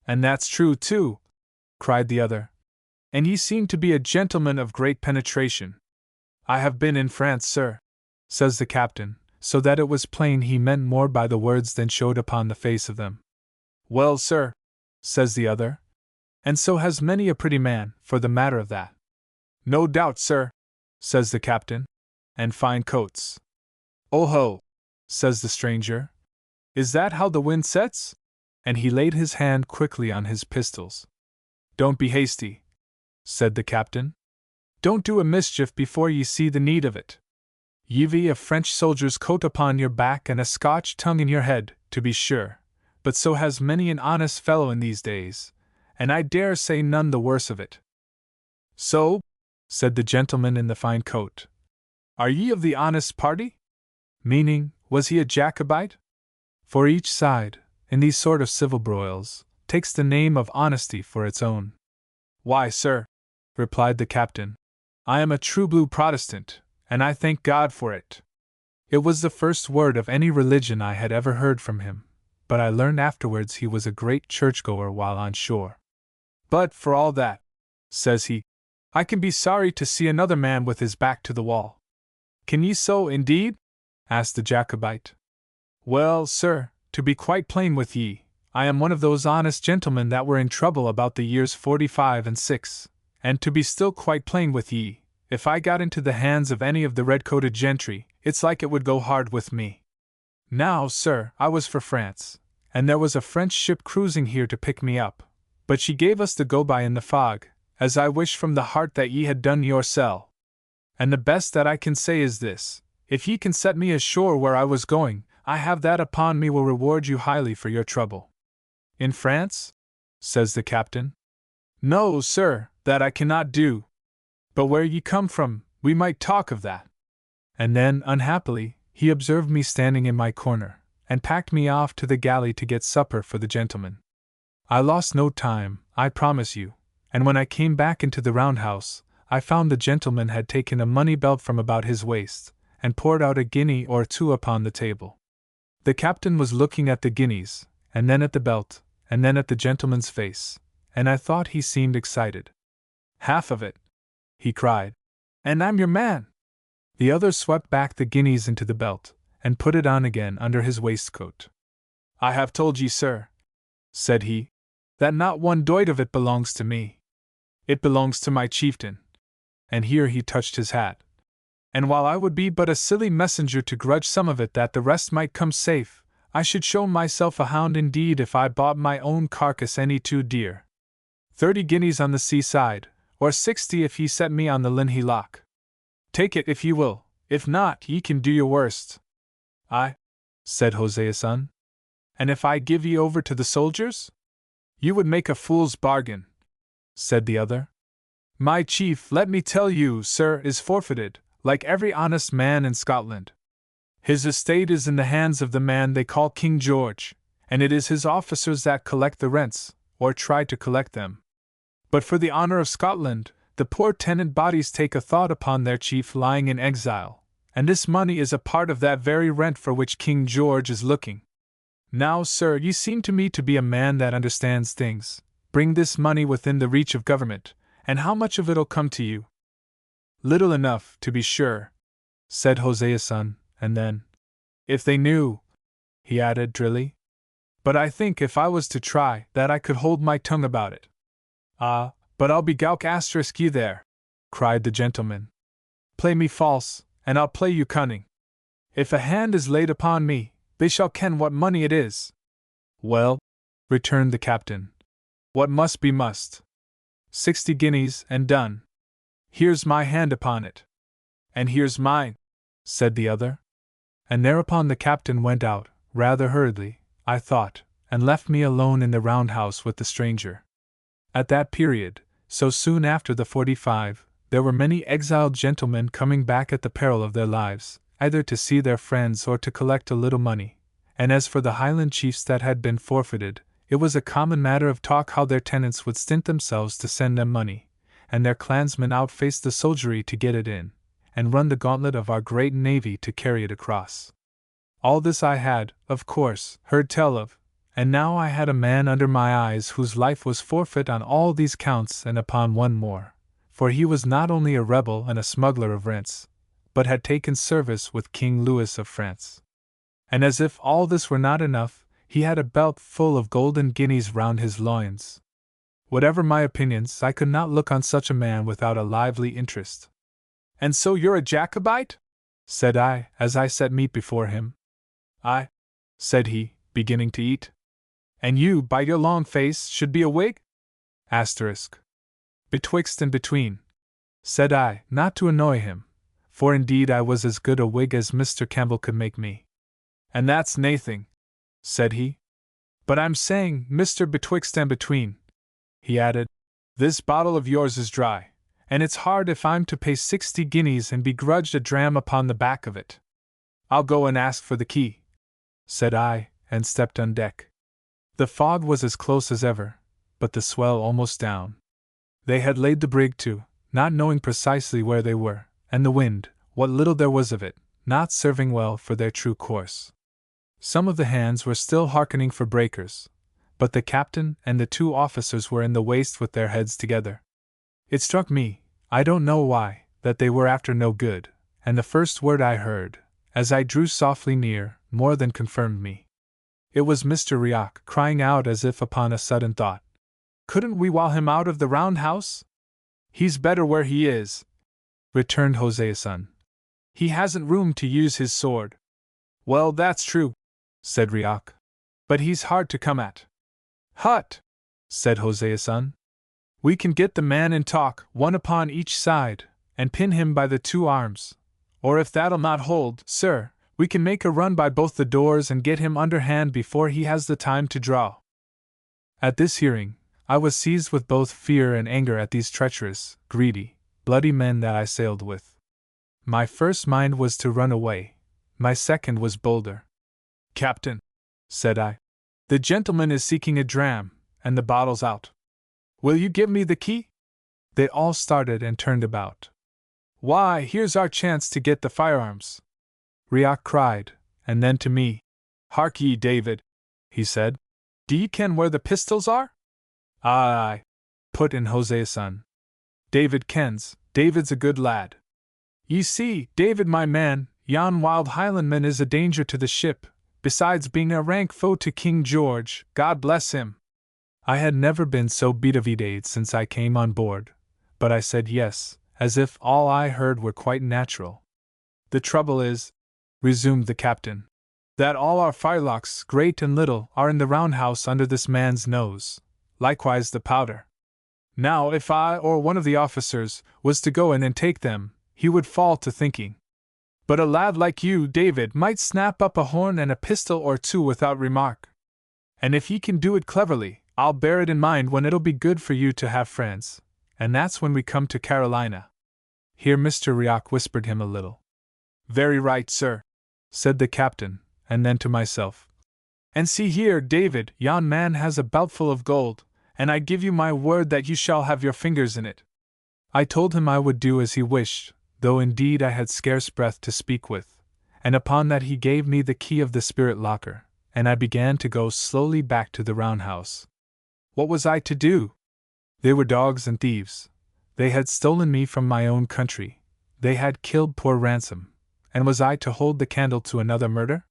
"And that's true, too," cried the other. "And ye seem to be a gentleman of great penetration." "I have been in France, sir," says the captain, so that it was plain he meant more by the words than showed upon the face of them. "Well, sir," says the other, "and so has many a pretty man, for the matter of that." "No doubt, sir," says the captain, "and fine coats." "Oh ho," says the stranger, "is that how the wind sets?" And he laid his hand quickly on his pistols. "Don't be hasty," said the captain. "Don't do a mischief before ye see the need of it. Ye've a French soldier's coat upon your back and a Scotch tongue in your head, to be sure, but so has many an honest fellow in these days, and I dare say none the worse of it." "So," said the gentleman in the fine coat, "are ye of the honest party?" Meaning, was he a Jacobite? For each side, in these sort of civil broils, takes the name of honesty for its own. "Why, sir," replied the captain, "I am a true blue Protestant, and I thank God for it." It was the first word of any religion I had ever heard from him, but I learned afterwards he was a great churchgoer while on shore. "But for all that," says he, "I can be sorry to see another man with his back to the wall." "Can ye so, indeed?" asked the Jacobite. "Well, sir, to be quite plain with ye, I am one of those honest gentlemen that were in trouble about the years 45 and 6, and to be still quite plain with ye, if I got into the hands of any of the red-coated gentry, it's like it would go hard with me. Now, sir, I was for France, and there was a French ship cruising here to pick me up, but she gave us the go-by in the fog, as I wish from the heart that ye had done yoursel. And the best that I can say is this, if ye can set me ashore where I was going, I have that upon me will reward you highly for your trouble." "In France?" says the captain. "No, sir, that I cannot do. But where ye come from, we might talk of that." And then, unhappily, he observed me standing in my corner, and packed me off to the galley to get supper for the gentlemen. I lost no time, I promise you, and when I came back into the roundhouse, I found the gentleman had taken a money belt from about his waist, and poured out a guinea or two upon the table. The captain was looking at the guineas, and then at the belt, and then at the gentleman's face, and I thought he seemed excited. "Half of it," he cried, "and I'm your man!" The other swept back the guineas into the belt, and put it on again under his waistcoat. "I have told ye, sir," said he, "that not one doit of it belongs to me. It belongs to my chieftain." And here he touched his hat. "And while I would be but a silly messenger to grudge some of it that the rest might come safe, I should show myself a hound indeed if I bought my own carcass any too dear. 30 guineas on the seaside, or 60 if ye set me on the Linhay lock. Take it if ye will, if not, ye can do your worst." "Aye," said Hosea's son. "And if I give ye over to the soldiers?" "You would make a fool's bargain," said the other. "My chief, let me tell you, sir, is forfeited, like every honest man in Scotland. His estate is in the hands of the man they call King George, and it is his officers that collect the rents, or try to collect them. But for the honor of Scotland, the poor tenant bodies take a thought upon their chief lying in exile, and this money is a part of that very rent for which King George is looking. Now, sir, you seem to me to be a man that understands things. Bring this money within the reach of government, and how much of it'll come to you?" "Little enough, to be sure," said Hosea's son, and then, "If they knew," he added drily. "But I think if I was to try, that I could hold my tongue about it." "Ah, but I'll be gowk ** you there," cried the gentleman. "Play me false, and I'll play you cunning. If a hand is laid upon me, they shall ken what money it is." "Well," returned the captain, "what must be must. 60 guineas, and done. Here's my hand upon it." "And here's mine," said the other. And thereupon the captain went out, rather hurriedly, I thought, and left me alone in the roundhouse with the stranger. At that period, so soon after the 45, there were many exiled gentlemen coming back at the peril of their lives, either to see their friends or to collect a little money, and as for the Highland chiefs that had been forfeited, it was a common matter of talk how their tenants would stint themselves to send them money, and their clansmen outfaced the soldiery to get it in, and run the gauntlet of our great navy to carry it across. All this I had, of course, heard tell of, and now I had a man under my eyes whose life was forfeit on all these counts and upon one more, for he was not only a rebel and a smuggler of rents, but had taken service with King Louis of France. And as if all this were not enough, he had a belt full of golden guineas round his loins. Whatever my opinions, I could not look on such a man without a lively interest. "And so you're a Jacobite?" said I, as I set meat before him. "Aye," said he, beginning to eat. "And you, by your long face, should be a Whig?" "Betwixt and between," said I, not to annoy him, for indeed I was as good a Whig as Mr. Campbell could make me. "And that's naething," said he. "But I'm saying, Mr. Betwixt and between," he added, "this bottle of yours is dry, and it's hard if I'm to pay 60 guineas and be grudged a dram upon the back of it." "I'll go and ask for the key," said I, and stepped on deck. The fog was as close as ever, but the swell almost down. They had laid the brig to, not knowing precisely where they were, and the wind, what little there was of it, not serving well for their true course. Some of the hands were still hearkening for breakers, but the captain and the 2 officers were in the waist with their heads together. It struck me, I don't know why, that they were after no good, and the first word I heard, as I drew softly near, more than confirmed me. It was Mr. Rioch crying out as if upon a sudden thought. "Couldn't we wall him out of the roundhouse?" "He's better where he is," returned Hosea's son. "He hasn't room to use his sword." "Well, that's true," said Rioch. "But he's hard to come at." "Hut!" said Hosea's son. "We can get the man in talk, one upon each side, and pin him by the 2 arms. Or if that'll not hold, sir, we can make a run by both the doors and get him underhand before he has the time to draw." At this hearing, I was seized with both fear and anger at these treacherous, greedy, bloody men that I sailed with. My first mind was to run away, my second was bolder. "Captain," said I, "the gentleman is seeking a dram, and the bottle's out. Will you give me the key?" They all started and turned about. "Why, here's our chance to get the firearms," Rioch cried, and then to me, "Hark ye, David," he said. Do ye ken where the pistols are? Aye, put in Hosea's son. David kens, David's a good lad. Ye see, David my man, yon wild Highlandman is a danger to the ship, besides being a rank foe to King George, God bless him. I had never been so beat of Edaid since I came on board, but I said yes, as if all I heard were quite natural. The trouble is, resumed the captain, that all our firelocks, great and little, are in the roundhouse under this man's nose, likewise the powder. Now, if I or one of the officers was to go in and take them, he would fall to thinking. But a lad like you, David, might snap up a horn and a pistol or two without remark. And if ye can do it cleverly, I'll bear it in mind when it'll be good for you to have friends, and that's when we come to Carolina. Here Mr. Riach whispered him a little. Very right, sir, said the captain, and then to myself. And see here, David, yon man has a beltful of gold, and I give you my word that you shall have your fingers in it. I told him I would do as he wished, though indeed I had scarce breath to speak with, and upon that he gave me the key of the spirit locker, and I began to go slowly back to the roundhouse. What was I to do? They were dogs and thieves. They had stolen me from my own country. They had killed poor Ransom, and was I to hold the candle to another murder?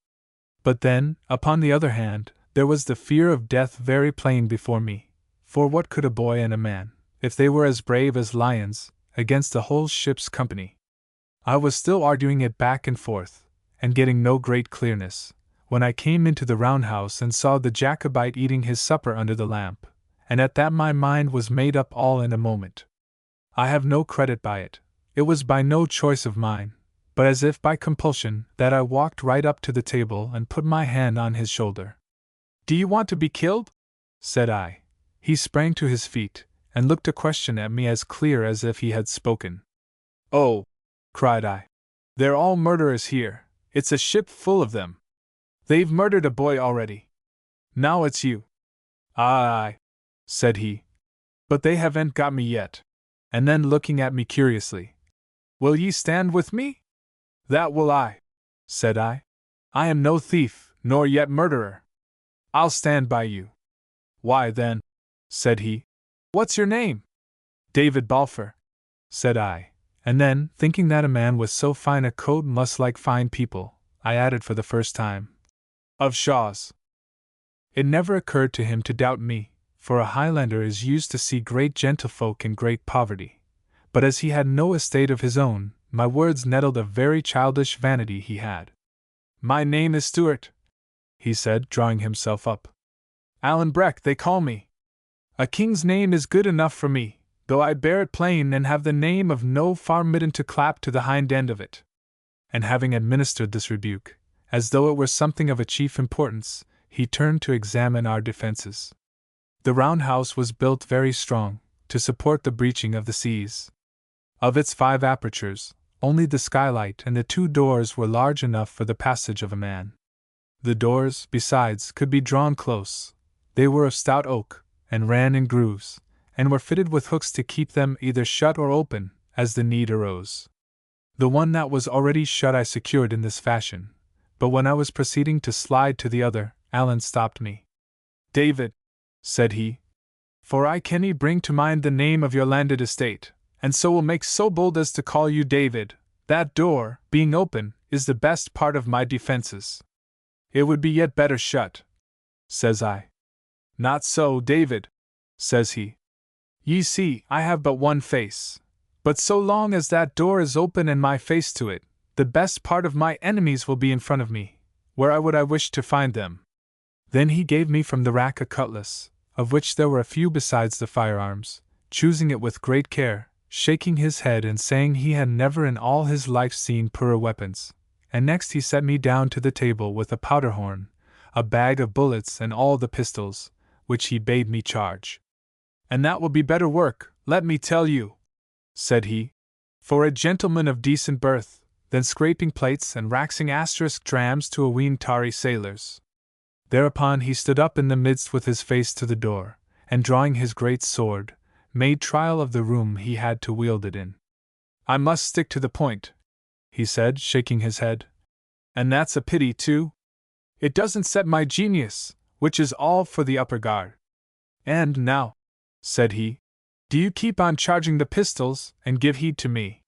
But then, upon the other hand, there was the fear of death very plain before me, for what could a boy and a man, if they were as brave as lions, against the whole ship's company? I was still arguing it back and forth, and getting no great clearness, when I came into the roundhouse and saw the Jacobite eating his supper under the lamp, and at that my mind was made up all in a moment. I have no credit by it. It was by no choice of mine, but as if by compulsion, that I walked right up to the table and put my hand on his shoulder. Do you want to be killed? Said I. He sprang to his feet, and looked a question at me as clear as if he had spoken. Oh, cried I. They're all murderers here, it's a ship full of them. They've murdered a boy already. Now it's you. Aye, said he. But they haven't got me yet. And then looking at me curiously. Will ye stand with me? That will I, said I. I am no thief, nor yet murderer. I'll stand by you. Why then, said he. What's your name? David Balfour, said I, and then, thinking that a man with so fine a coat must like fine people, I added for the first time, of Shaw's. It never occurred to him to doubt me, for a Highlander is used to see great gentlefolk in great poverty, but as he had no estate of his own, my words nettled a very childish vanity he had. My name is Stuart, he said, drawing himself up. Alan Breck they call me. A king's name is good enough for me, though I bear it plain and have the name of no farmidden to clap to the hind end of it. And having administered this rebuke, as though it were something of a chief importance, he turned to examine our defenses. The roundhouse was built very strong, to support the breaching of the seas. Of its 5 apertures, only the skylight and the 2 doors were large enough for the passage of a man. The doors, besides, could be drawn close. They were of stout oak, and ran in grooves, and were fitted with hooks to keep them either shut or open, as the need arose. The one that was already shut I secured in this fashion, but when I was proceeding to slide to the other, Alan stopped me. David, said he, for I can ye bring to mind the name of your landed estate, and so will make so bold as to call you David, that door, being open, is the best part of my defences. It would be yet better shut, says I. Not so, David, says he. Ye see, I have but one face, but so long as that door is open and my face to it, the best part of my enemies will be in front of me, where I wish to find them. Then he gave me from the rack a cutlass, of which there were a few besides the firearms, choosing it with great care, shaking his head and saying he had never in all his life seen poorer weapons, and next he set me down to the table with a powder horn, a bag of bullets and all the pistols, which he bade me charge. And that will be better work, let me tell you, said he, for a gentleman of decent birth, than scraping plates and raxing drams to a ween tarry sailors. Thereupon he stood up in the midst with his face to the door, and drawing his great sword, made trial of the room he had to wield it in. I must stick to the point, he said, shaking his head. And that's a pity, too. It doesn't set my genius, which is all for the upper guard. And now, said he, do you keep on charging the pistols, and give heed to me.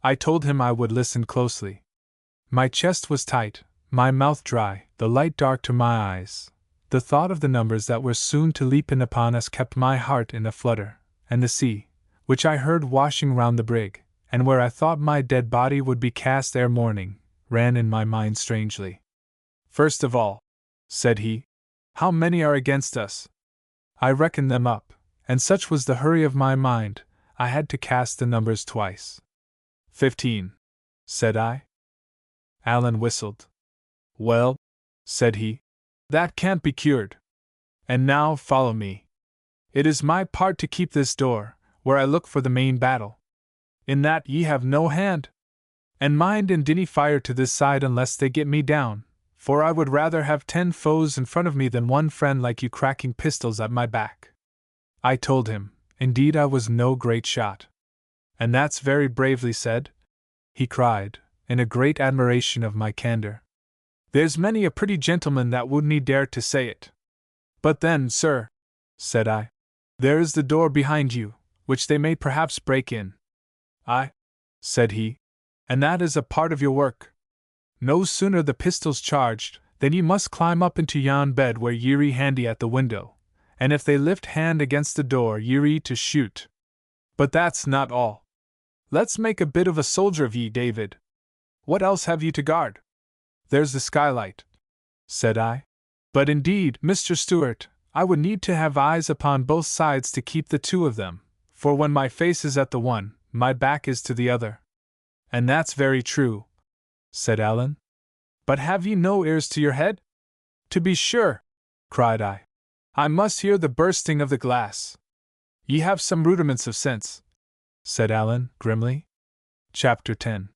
I told him I would listen closely. My chest was tight, my mouth dry, the light dark to my eyes. The thought of the numbers that were soon to leap in upon us kept my heart in a flutter, and the sea, which I heard washing round the brig, and where I thought my dead body would be cast ere morning, ran in my mind strangely. First of all, said he, how many are against us? I reckoned them up, and such was the hurry of my mind, I had to cast the numbers twice. 15, said I. Allan whistled. Well, said he, that can't be cured. And now follow me. It is my part to keep this door, where I look for the main battle. In that ye have no hand. And mind and dinny fire to this side unless they get me down, for I would rather have 10 foes in front of me than one friend like you cracking pistols at my back. I told him, indeed I was no great shot. And that's very bravely said, he cried, in a great admiration of my candor. There's many a pretty gentleman that wouldn't dare to say it. But then, sir, said I, there is the door behind you, which they may perhaps break in. Aye, said he, and that is a part of your work. No sooner the pistols charged, than ye must climb up into yon bed where ye're handy at the window, and if they lift hand against the door ye're to shoot. But that's not all. Let's make a bit of a soldier of ye, David. What else have ye to guard? There's the skylight, said I. But indeed, Mr. Stewart, I would need to have eyes upon both sides to keep the two of them, for when my face is at the one, my back is to the other. And that's very true, said Allan. But have ye no ears to your head? To be sure, cried I. I must hear the bursting of the glass. Ye have some rudiments of sense, said Allan, grimly. Chapter 10.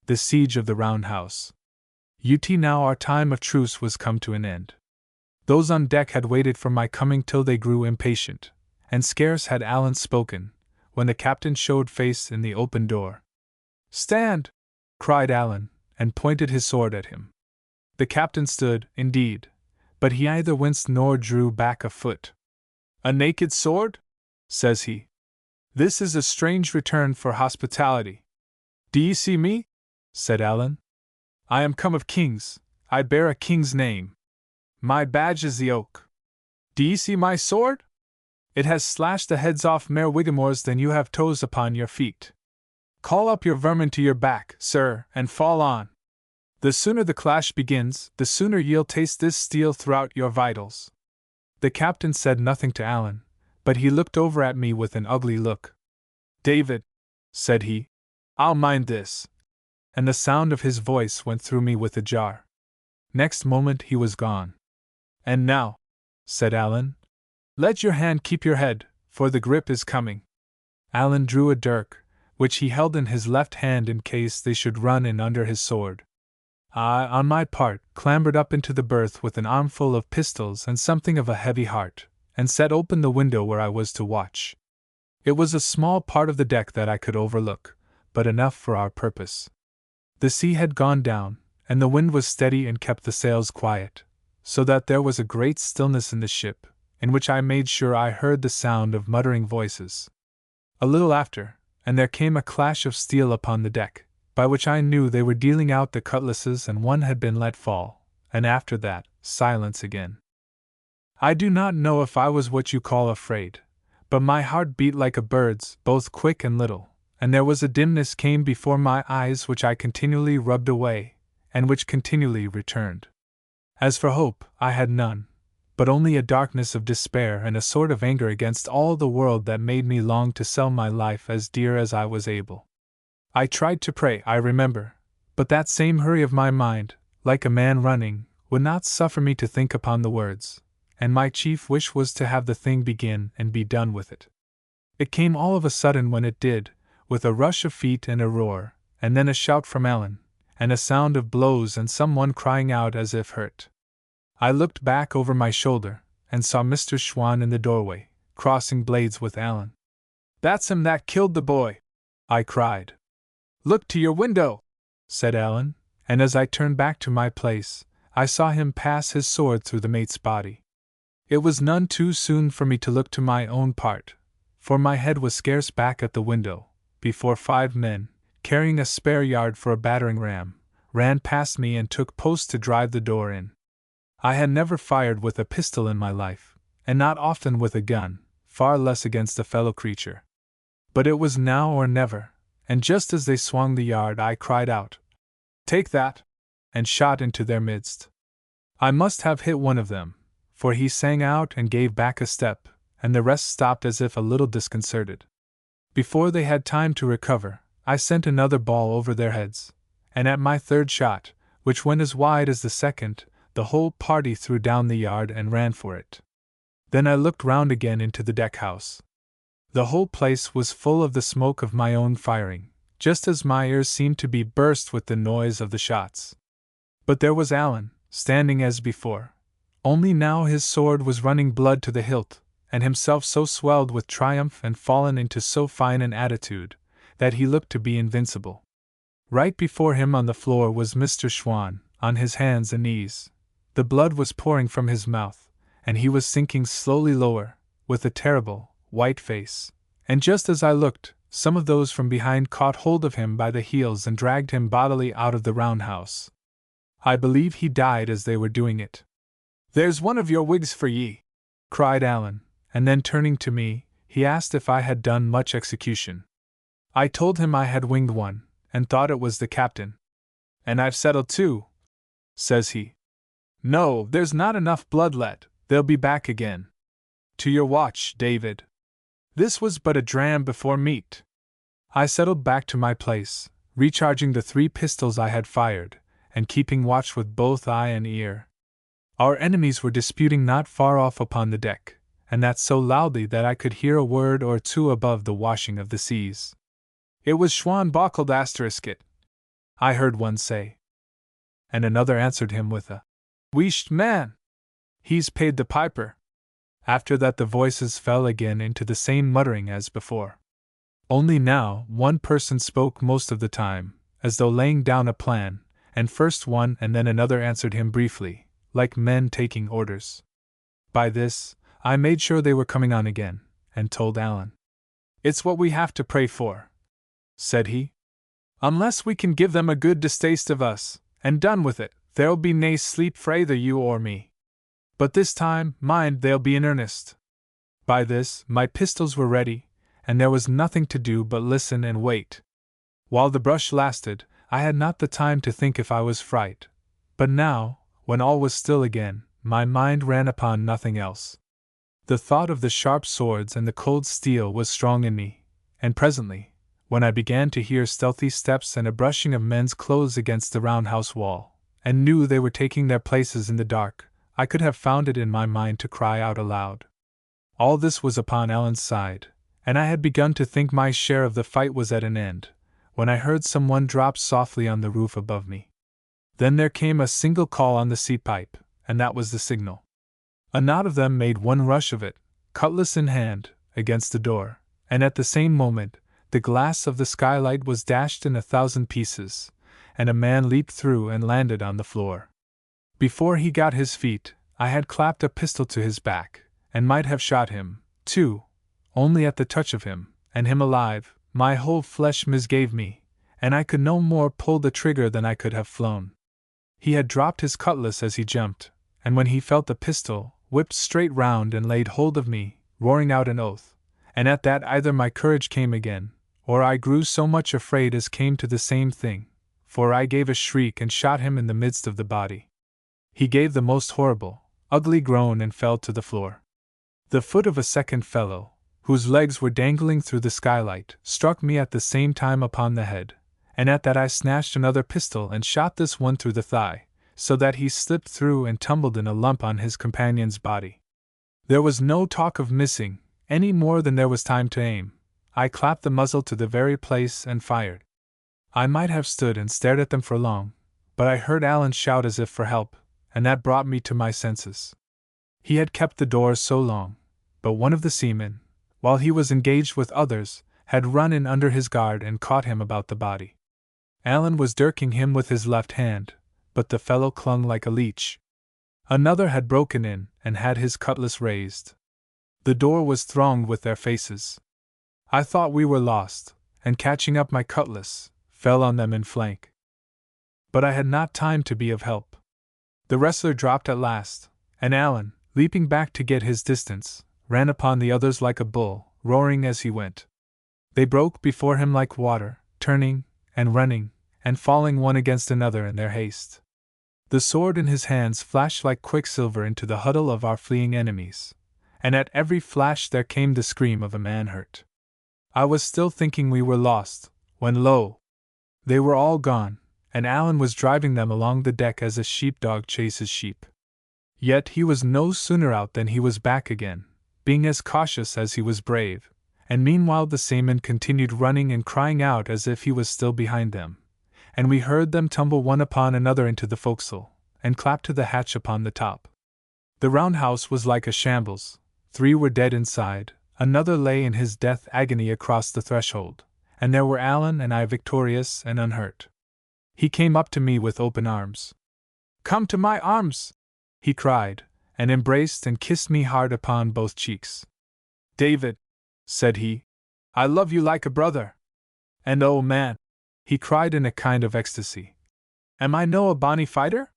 The Siege of the Round House. Now our time of truce was come to an end. Those on deck had waited for my coming till they grew impatient, and scarce had Allan spoken, when the captain showed face in the open door. Stand! Cried Allan, and pointed his sword at him. The captain stood, indeed, but he neither winced nor drew back a foot. A naked sword? Says he. This is a strange return for hospitality. Do ye see me? Said Allan. I am come of kings, I bear a king's name. My badge is the oak. Do ye see my sword? It has slashed the heads off more whigamores than you have toes upon your feet. Call up your vermin to your back, sir, and fall on. The sooner the clash begins, the sooner ye'll taste this steel throughout your vitals. The captain said nothing to Allan, but he looked over at me with an ugly look. David, said he, I'll mind this. And the sound of his voice went through me with a jar. Next moment he was gone. And now, said Allan, let your hand keep your head, for the grip is coming. Allan drew a dirk, which he held in his left hand in case they should run in under his sword. I, on my part, clambered up into the berth with an armful of pistols and something of a heavy heart, and set open the window where I was to watch. It was a small part of the deck that I could overlook, but enough for our purpose. The sea had gone down, and the wind was steady and kept the sails quiet, so that there was a great stillness in the ship, in which I made sure I heard the sound of muttering voices. A little after, and there came a clash of steel upon the deck, by which I knew they were dealing out the cutlasses and one had been let fall, and after that, silence again. I do not know if I was what you call afraid, but my heart beat like a bird's, both quick and little, and there was a dimness came before my eyes which I continually rubbed away, and which continually returned. As for hope, I had none, but only a darkness of despair and a sort of anger against all the world that made me long to sell my life as dear as I was able. I tried to pray, I remember, but that same hurry of my mind, like a man running, would not suffer me to think upon the words, and my chief wish was to have the thing begin and be done with it. It came all of a sudden when it did, with a rush of feet and a roar, and then a shout from Allan, and a sound of blows and someone crying out as if hurt. I looked back over my shoulder, and saw Mr. Schwann in the doorway, crossing blades with Allan. That's him that killed the boy, I cried. Look to your window, said Allan, and as I turned back to my place, I saw him pass his sword through the mate's body. It was none too soon for me to look to my own part, for my head was scarce back at the window, before 5 men, carrying a spare yard for a battering ram, ran past me and took post to drive the door in. I had never fired with a pistol in my life, and not often with a gun, far less against a fellow creature. But it was now or never, and just as they swung the yard I cried out, "Take that!" and shot into their midst. I must have hit one of them, for he sang out and gave back a step, and the rest stopped as if a little disconcerted. Before they had time to recover, I sent another ball over their heads, and at my third shot, which went as wide as the second, the whole party threw down the yard and ran for it. Then I looked round again into the deck-house. The whole place was full of the smoke of my own firing, just as my ears seemed to be burst with the noise of the shots. But there was Allan, standing as before, only now his sword was running blood to the hilt, and himself so swelled with triumph and fallen into so fine an attitude, that he looked to be invincible. Right before him on the floor was Mr. Schwann, on his hands and knees. The blood was pouring from his mouth, and he was sinking slowly lower, with a terrible, white face, and just as I looked, some of those from behind caught hold of him by the heels and dragged him bodily out of the roundhouse. I believe he died as they were doing it. "There's one of your wigs for ye!" cried Allan, and then turning to me, he asked if I had done much execution. I told him I had winged one, and thought it was the captain. "And I've settled too," says he. "No, there's not enough blood let, they'll be back again. To your watch, David." This was but a dram before meat. I settled back to my place, recharging the 3 pistols I had fired, and keeping watch with both eye and ear. Our enemies were disputing not far off upon the deck, and that so loudly that I could hear a word or two above the washing of the seas. "It was Schwann bockled it," I heard one say. And another answered him with a, "Wheesht man! He's paid the piper." After that the voices fell again into the same muttering as before. Only now one person spoke most of the time, as though laying down a plan, and first one and then another answered him briefly, like men taking orders. By this, I made sure they were coming on again, and told Allan. "It's what we have to pray for," said he. "Unless we can give them a good distaste of us, and done with it, there'll be nae sleep for either you or me. But this time, mind, they'll be in earnest." By this, my pistols were ready, and there was nothing to do but listen and wait. While the brush lasted, I had not the time to think if I was fright, but now, when all was still again, my mind ran upon nothing else. The thought of the sharp swords and the cold steel was strong in me, and presently, when I began to hear stealthy steps and a brushing of men's clothes against the roundhouse wall, and knew they were taking their places in the dark, I could have found it in my mind to cry out aloud. All this was upon Allan's side, and I had begun to think my share of the fight was at an end, when I heard someone drop softly on the roof above me. Then there came a single call on the sea pipe, and that was the signal. A knot of them made one rush of it, cutlass in hand, against the door, and at the same moment, the glass of the skylight was dashed in 1,000 pieces, and a man leaped through and landed on the floor. Before he got his feet, I had clapped a pistol to his back, and might have shot him, too, only at the touch of him, and him alive, my whole flesh misgave me, and I could no more pull the trigger than I could have flown. He had dropped his cutlass as he jumped, and when he felt the pistol, whipped straight round and laid hold of me, roaring out an oath, and at that either my courage came again, or I grew so much afraid as came to the same thing, for I gave a shriek and shot him in the midst of the body. He gave the most horrible, ugly groan and fell to the floor. The foot of a second fellow, whose legs were dangling through the skylight, struck me at the same time upon the head, and at that I snatched another pistol and shot this one through the thigh, so that he slipped through and tumbled in a lump on his companion's body. There was no talk of missing, any more than there was time to aim. I clapped the muzzle to the very place and fired. I might have stood and stared at them for long, but I heard Allan shout as if for help, and that brought me to my senses. He had kept the door so long, but one of the seamen, while he was engaged with others, had run in under his guard and caught him about the body. Allan was dirking him with his left hand, but the fellow clung like a leech. Another had broken in and had his cutlass raised. The door was thronged with their faces. I thought we were lost, and catching up my cutlass, fell on them in flank. But I had not time to be of help. The wrestler dropped at last, and Alan, leaping back to get his distance, ran upon the others like a bull, roaring as he went. They broke before him like water, turning, and running, and falling one against another in their haste. The sword in his hands flashed like quicksilver into the huddle of our fleeing enemies, and at every flash there came the scream of a man hurt. I was still thinking we were lost, when lo! They were all gone, and Alan was driving them along the deck as a sheepdog chases sheep. Yet he was no sooner out than he was back again, being as cautious as he was brave, and meanwhile the seaman continued running and crying out as if he was still behind them, and we heard them tumble one upon another into the forecastle, and clap to the hatch upon the top. The roundhouse was like a shambles. 3 were dead inside, another lay in his death agony across the threshold, and there were Alan and I victorious and unhurt. He came up to me with open arms. "Come to my arms!" he cried, and embraced and kissed me hard upon both cheeks. "David," said he, "I love you like a brother. And oh man," he cried in a kind of ecstasy, "am I no a bonny fighter?"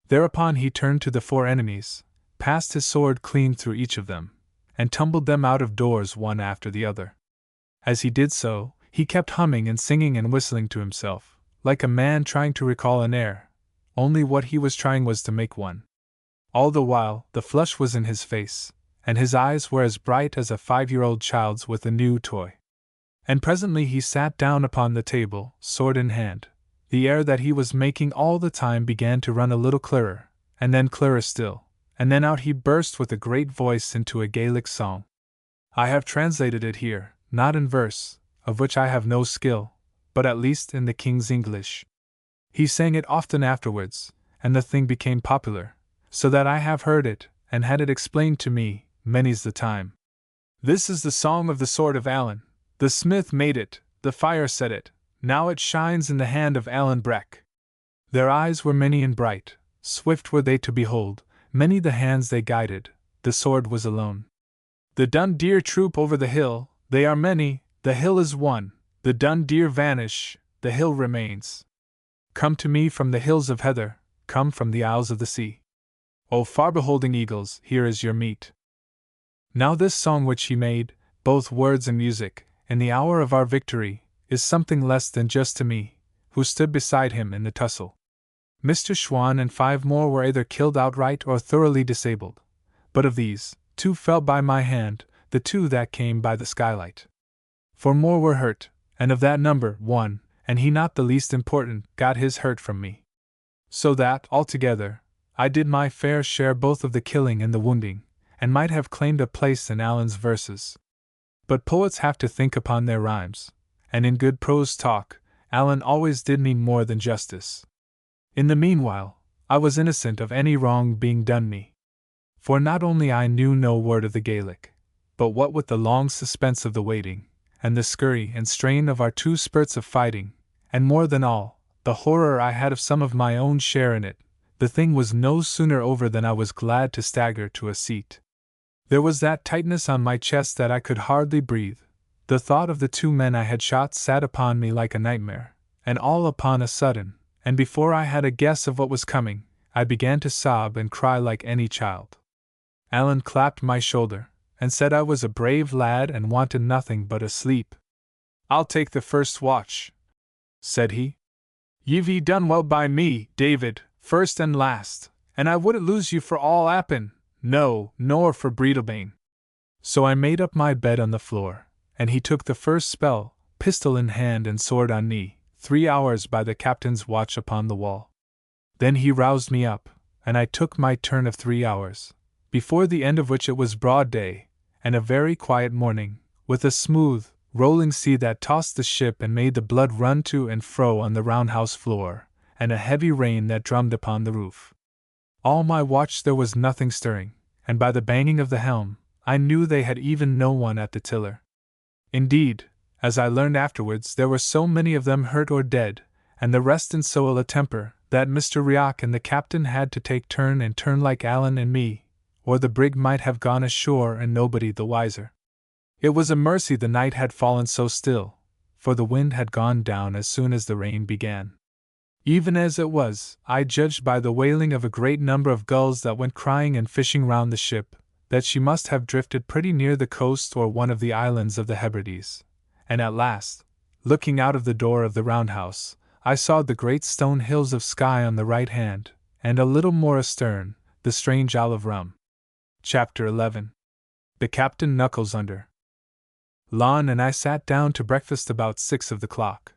Thereupon he turned to the 4 enemies, passed his sword clean through each of them, and tumbled them out of doors one after the other. As he did so, he kept humming and singing and whistling to himself, like a man trying to recall an air, only what he was trying was to make one. All the while, the flush was in his face, and his eyes were as bright as a 5-year-old child's with a new toy. And presently he sat down upon the table, sword in hand. The air that he was making all the time began to run a little clearer, and then clearer still, and then out he burst with a great voice into a Gaelic song. I have translated it here, not in verse, of which I have no skill, but at least in the King's English. He sang it often afterwards, and the thing became popular, so that I have heard it, and had it explained to me, many's the time. This is the song of the sword of Alan. The smith made it, the fire set it, now it shines in the hand of Alan Breck. Their eyes were many and bright, swift were they to behold, many the hands they guided, the sword was alone. The dun deer troop over the hill, they are many, the hill is one, the dun deer vanish, the hill remains. Come to me from the hills of heather, come from the isles of the sea. O far-beholding eagles, here is your meat. Now this song which he made, both words and music, in the hour of our victory, is something less than just to me, who stood beside him in the tussle. Mr. Schwann and 5 more were either killed outright or thoroughly disabled, but of these, 2 fell by my hand, the 2 that came by the skylight. 4 more were hurt, and of that number, 1, and he not the least important, got his hurt from me. So that, altogether, I did my fair share both of the killing and the wounding, and might have claimed a place in Alan's verses. But poets have to think upon their rhymes, and in good prose talk, Alan always did me more than justice. In the meanwhile, I was innocent of any wrong being done me. For not only I knew no word of the Gaelic, but what with the long suspense of the waiting, and the scurry and strain of our 2 spurts of fighting, and more than all, the horror I had of some of my own share in it, the thing was no sooner over than I was glad to stagger to a seat. There was that tightness on my chest that I could hardly breathe. The thought of the 2 men I had shot sat upon me like a nightmare, and all upon a sudden, and before I had a guess of what was coming, I began to sob and cry like any child. Alan clapped my shoulder, and said I was a brave lad and wanted nothing but a sleep. "I'll take the first watch," said he. "Ye've done well by me, David, first and last, and I wouldn't lose you for all Appin, no, nor for Breedalbane." So I made up my bed on the floor, and he took the first spell, pistol in hand and sword on knee, 3 hours by the captain's watch upon the wall. Then he roused me up, and I took my turn of 3 hours, before the end of which it was broad day, and a very quiet morning, with a smooth, rolling sea that tossed the ship and made the blood run to and fro on the roundhouse floor, and a heavy rain that drummed upon the roof. All my watch there was nothing stirring, and by the banging of the helm, I knew they had even no one at the tiller. Indeed, as I learned afterwards, there were so many of them hurt or dead, and the rest in so ill a temper, that Mr. Riach and the captain had to take turn and turn like Allan and me, or the brig might have gone ashore and nobody the wiser. It was a mercy the night had fallen so still, for the wind had gone down as soon as the rain began. Even as it was, I judged by the wailing of a great number of gulls that went crying and fishing round the ship, that she must have drifted pretty near the coast or one of the islands of the Hebrides. And at last, looking out of the door of the roundhouse, I saw the great stone hills of Skye on the right hand, and a little more astern, the strange Isle of Rum. Chapter 11. The Captain Knuckles Under. Lon and I sat down to breakfast about 6 of the clock.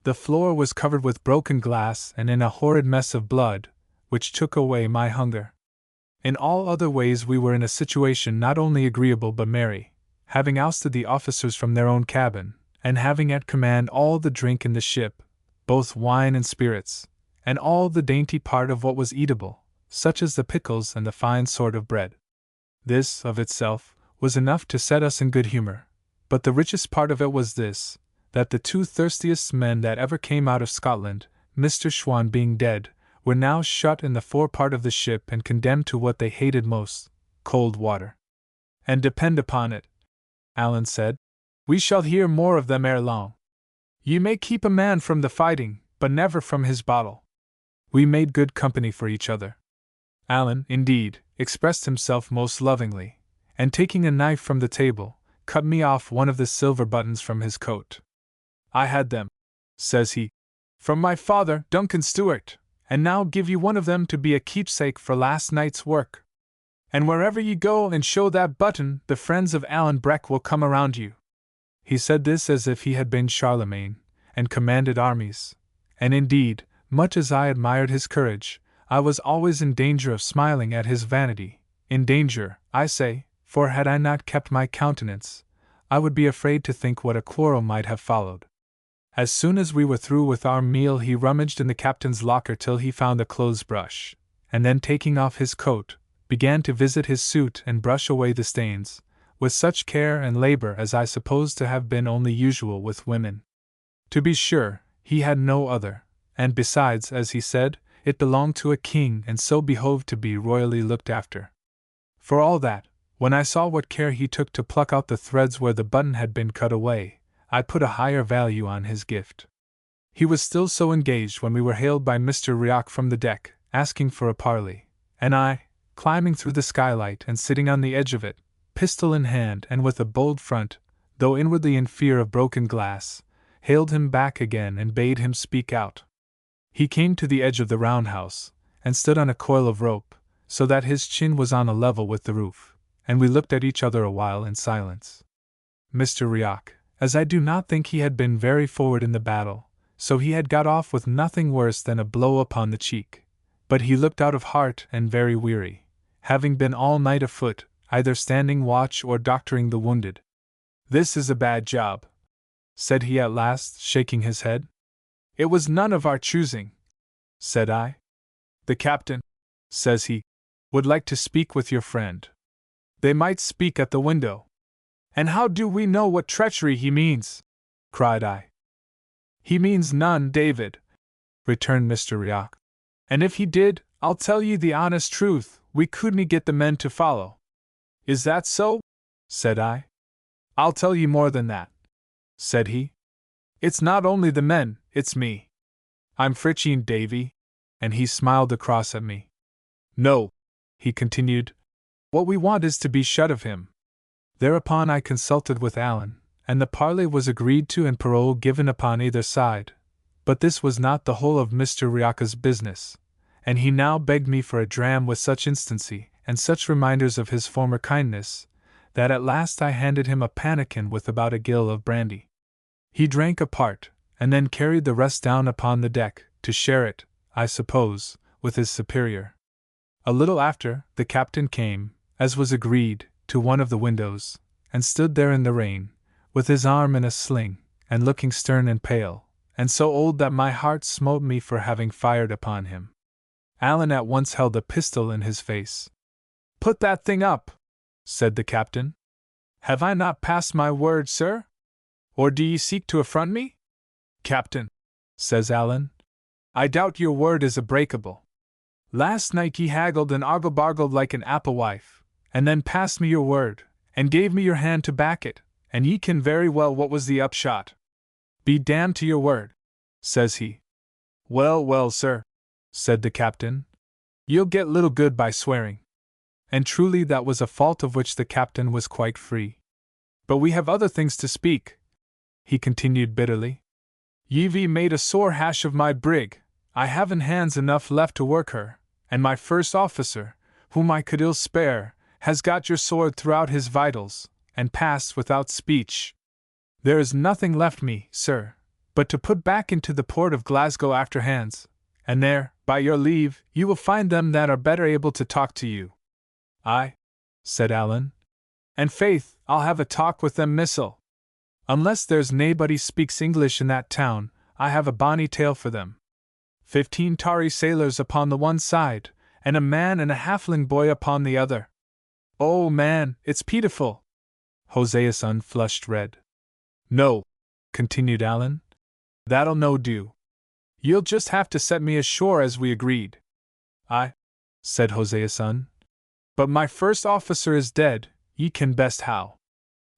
The floor was covered with broken glass and in a horrid mess of blood, which took away my hunger. In all other ways we were in a situation not only agreeable but merry, having ousted the officers from their own cabin, and having at command all the drink in the ship, both wine and spirits, and all the dainty part of what was eatable, such as the pickles and the fine sort of bread. This, of itself, was enough to set us in good humor. But the richest part of it was this, that the 2 thirstiest men that ever came out of Scotland, Mr. Schwan being dead, were now shut in the forepart of the ship and condemned to what they hated most, cold water. And depend upon it, Allan said, we shall hear more of them ere long. Ye may keep a man from the fighting, but never from his bottle. We made good company for each other. Allan, indeed, expressed himself most lovingly, and taking a knife from the table, cut me off one of the silver buttons from his coat. I had them, says he, from my father, Duncan Stewart, and now give you one of them to be a keepsake for last night's work. And wherever ye go and show that button, the friends of Alan Breck will come around you. He said this as if he had been Charlemagne, and commanded armies, and indeed, much as I admired his courage, I was always in danger of smiling at his vanity, in danger, I say, for had I not kept my countenance, I would be afraid to think what a quarrel might have followed. As soon as we were through with our meal he rummaged in the captain's locker till he found a clothes-brush, and then taking off his coat, began to visit his suit and brush away the stains, with such care and labor as I suppose to have been only usual with women. To be sure, he had no other, and besides, as he said, it belonged to a king and so behoved to be royally looked after. For all that, when I saw what care he took to pluck out the threads where the button had been cut away, I put a higher value on his gift. He was still so engaged when we were hailed by Mr. Riach from the deck, asking for a parley, and I, climbing through the skylight and sitting on the edge of it, pistol in hand and with a bold front, though inwardly in fear of broken glass, hailed him back again and bade him speak out. He came to the edge of the roundhouse, and stood on a coil of rope, so that his chin was on a level with the roof, and we looked at each other a while in silence. Mr. Riach, as I do not think he had been very forward in the battle, so he had got off with nothing worse than a blow upon the cheek, but he looked out of heart and very weary, having been all night afoot, either standing watch or doctoring the wounded. This is a bad job, said he at last, shaking his head. It was none of our choosing, said I. The captain, says he, would like to speak with your friend. They might speak at the window. And how do we know what treachery he means? Cried I. He means none, David, returned Mr. Riach. And if he did, I'll tell ye the honest truth, we couldn't get the men to follow. Is that so? Said I. I'll tell ye more than that, said he. It's not only the men, it's me. I'm Fritchien, Davy, and he smiled across at me. No, he continued, what we want is to be shut of him. Thereupon I consulted with Allan, and the parley was agreed to and parole given upon either side, but this was not the whole of Mr. Riach's business, and he now begged me for a dram with such instancy, and such reminders of his former kindness, that at last I handed him a pannikin with about a gill of brandy. He drank a part, and then carried the rest down upon the deck, to share it, I suppose, with his superior. A little after, the captain came, as was agreed, to one of the windows, and stood there in the rain, with his arm in a sling, and looking stern and pale, and so old that my heart smote me for having fired upon him. Allan at once held a pistol in his face. Put that thing up, said the captain. Have I not passed my word, sir? Or do ye seek to affront me? Captain, says Allan, I doubt your word is a breakable. Last night ye haggled and argle-bargled like an apple-wife, and then passed me your word, and gave me your hand to back it, and ye ken very well what was the upshot. Be damned to your word, says he. Well, well, sir, said the captain, you'll get little good by swearing. And truly that was a fault of which the captain was quite free. But we have other things to speak, he continued bitterly. Ye've made a sore hash of my brig, I haven't hands enough left to work her, and my first officer, whom I could ill spare, has got your sword throughout his vitals, and passed without speech. There is nothing left me, sir, but to put back into the port of Glasgow after hands, and there, by your leave, you will find them that are better able to talk to you. Aye, said Allan, and faith, I'll have a talk with them missile. Unless there's naebody speaks English in that town, I have a bonny tale for them. 15 tarry sailors upon the one side, and a man and a halfling boy upon the other. Oh, man, it's pitiful. Hosea's son flushed red. No, continued Allan, that'll no do. You'll just have to set me ashore as we agreed. Aye, said Hosea's son. But my first officer is dead, ye ken best how.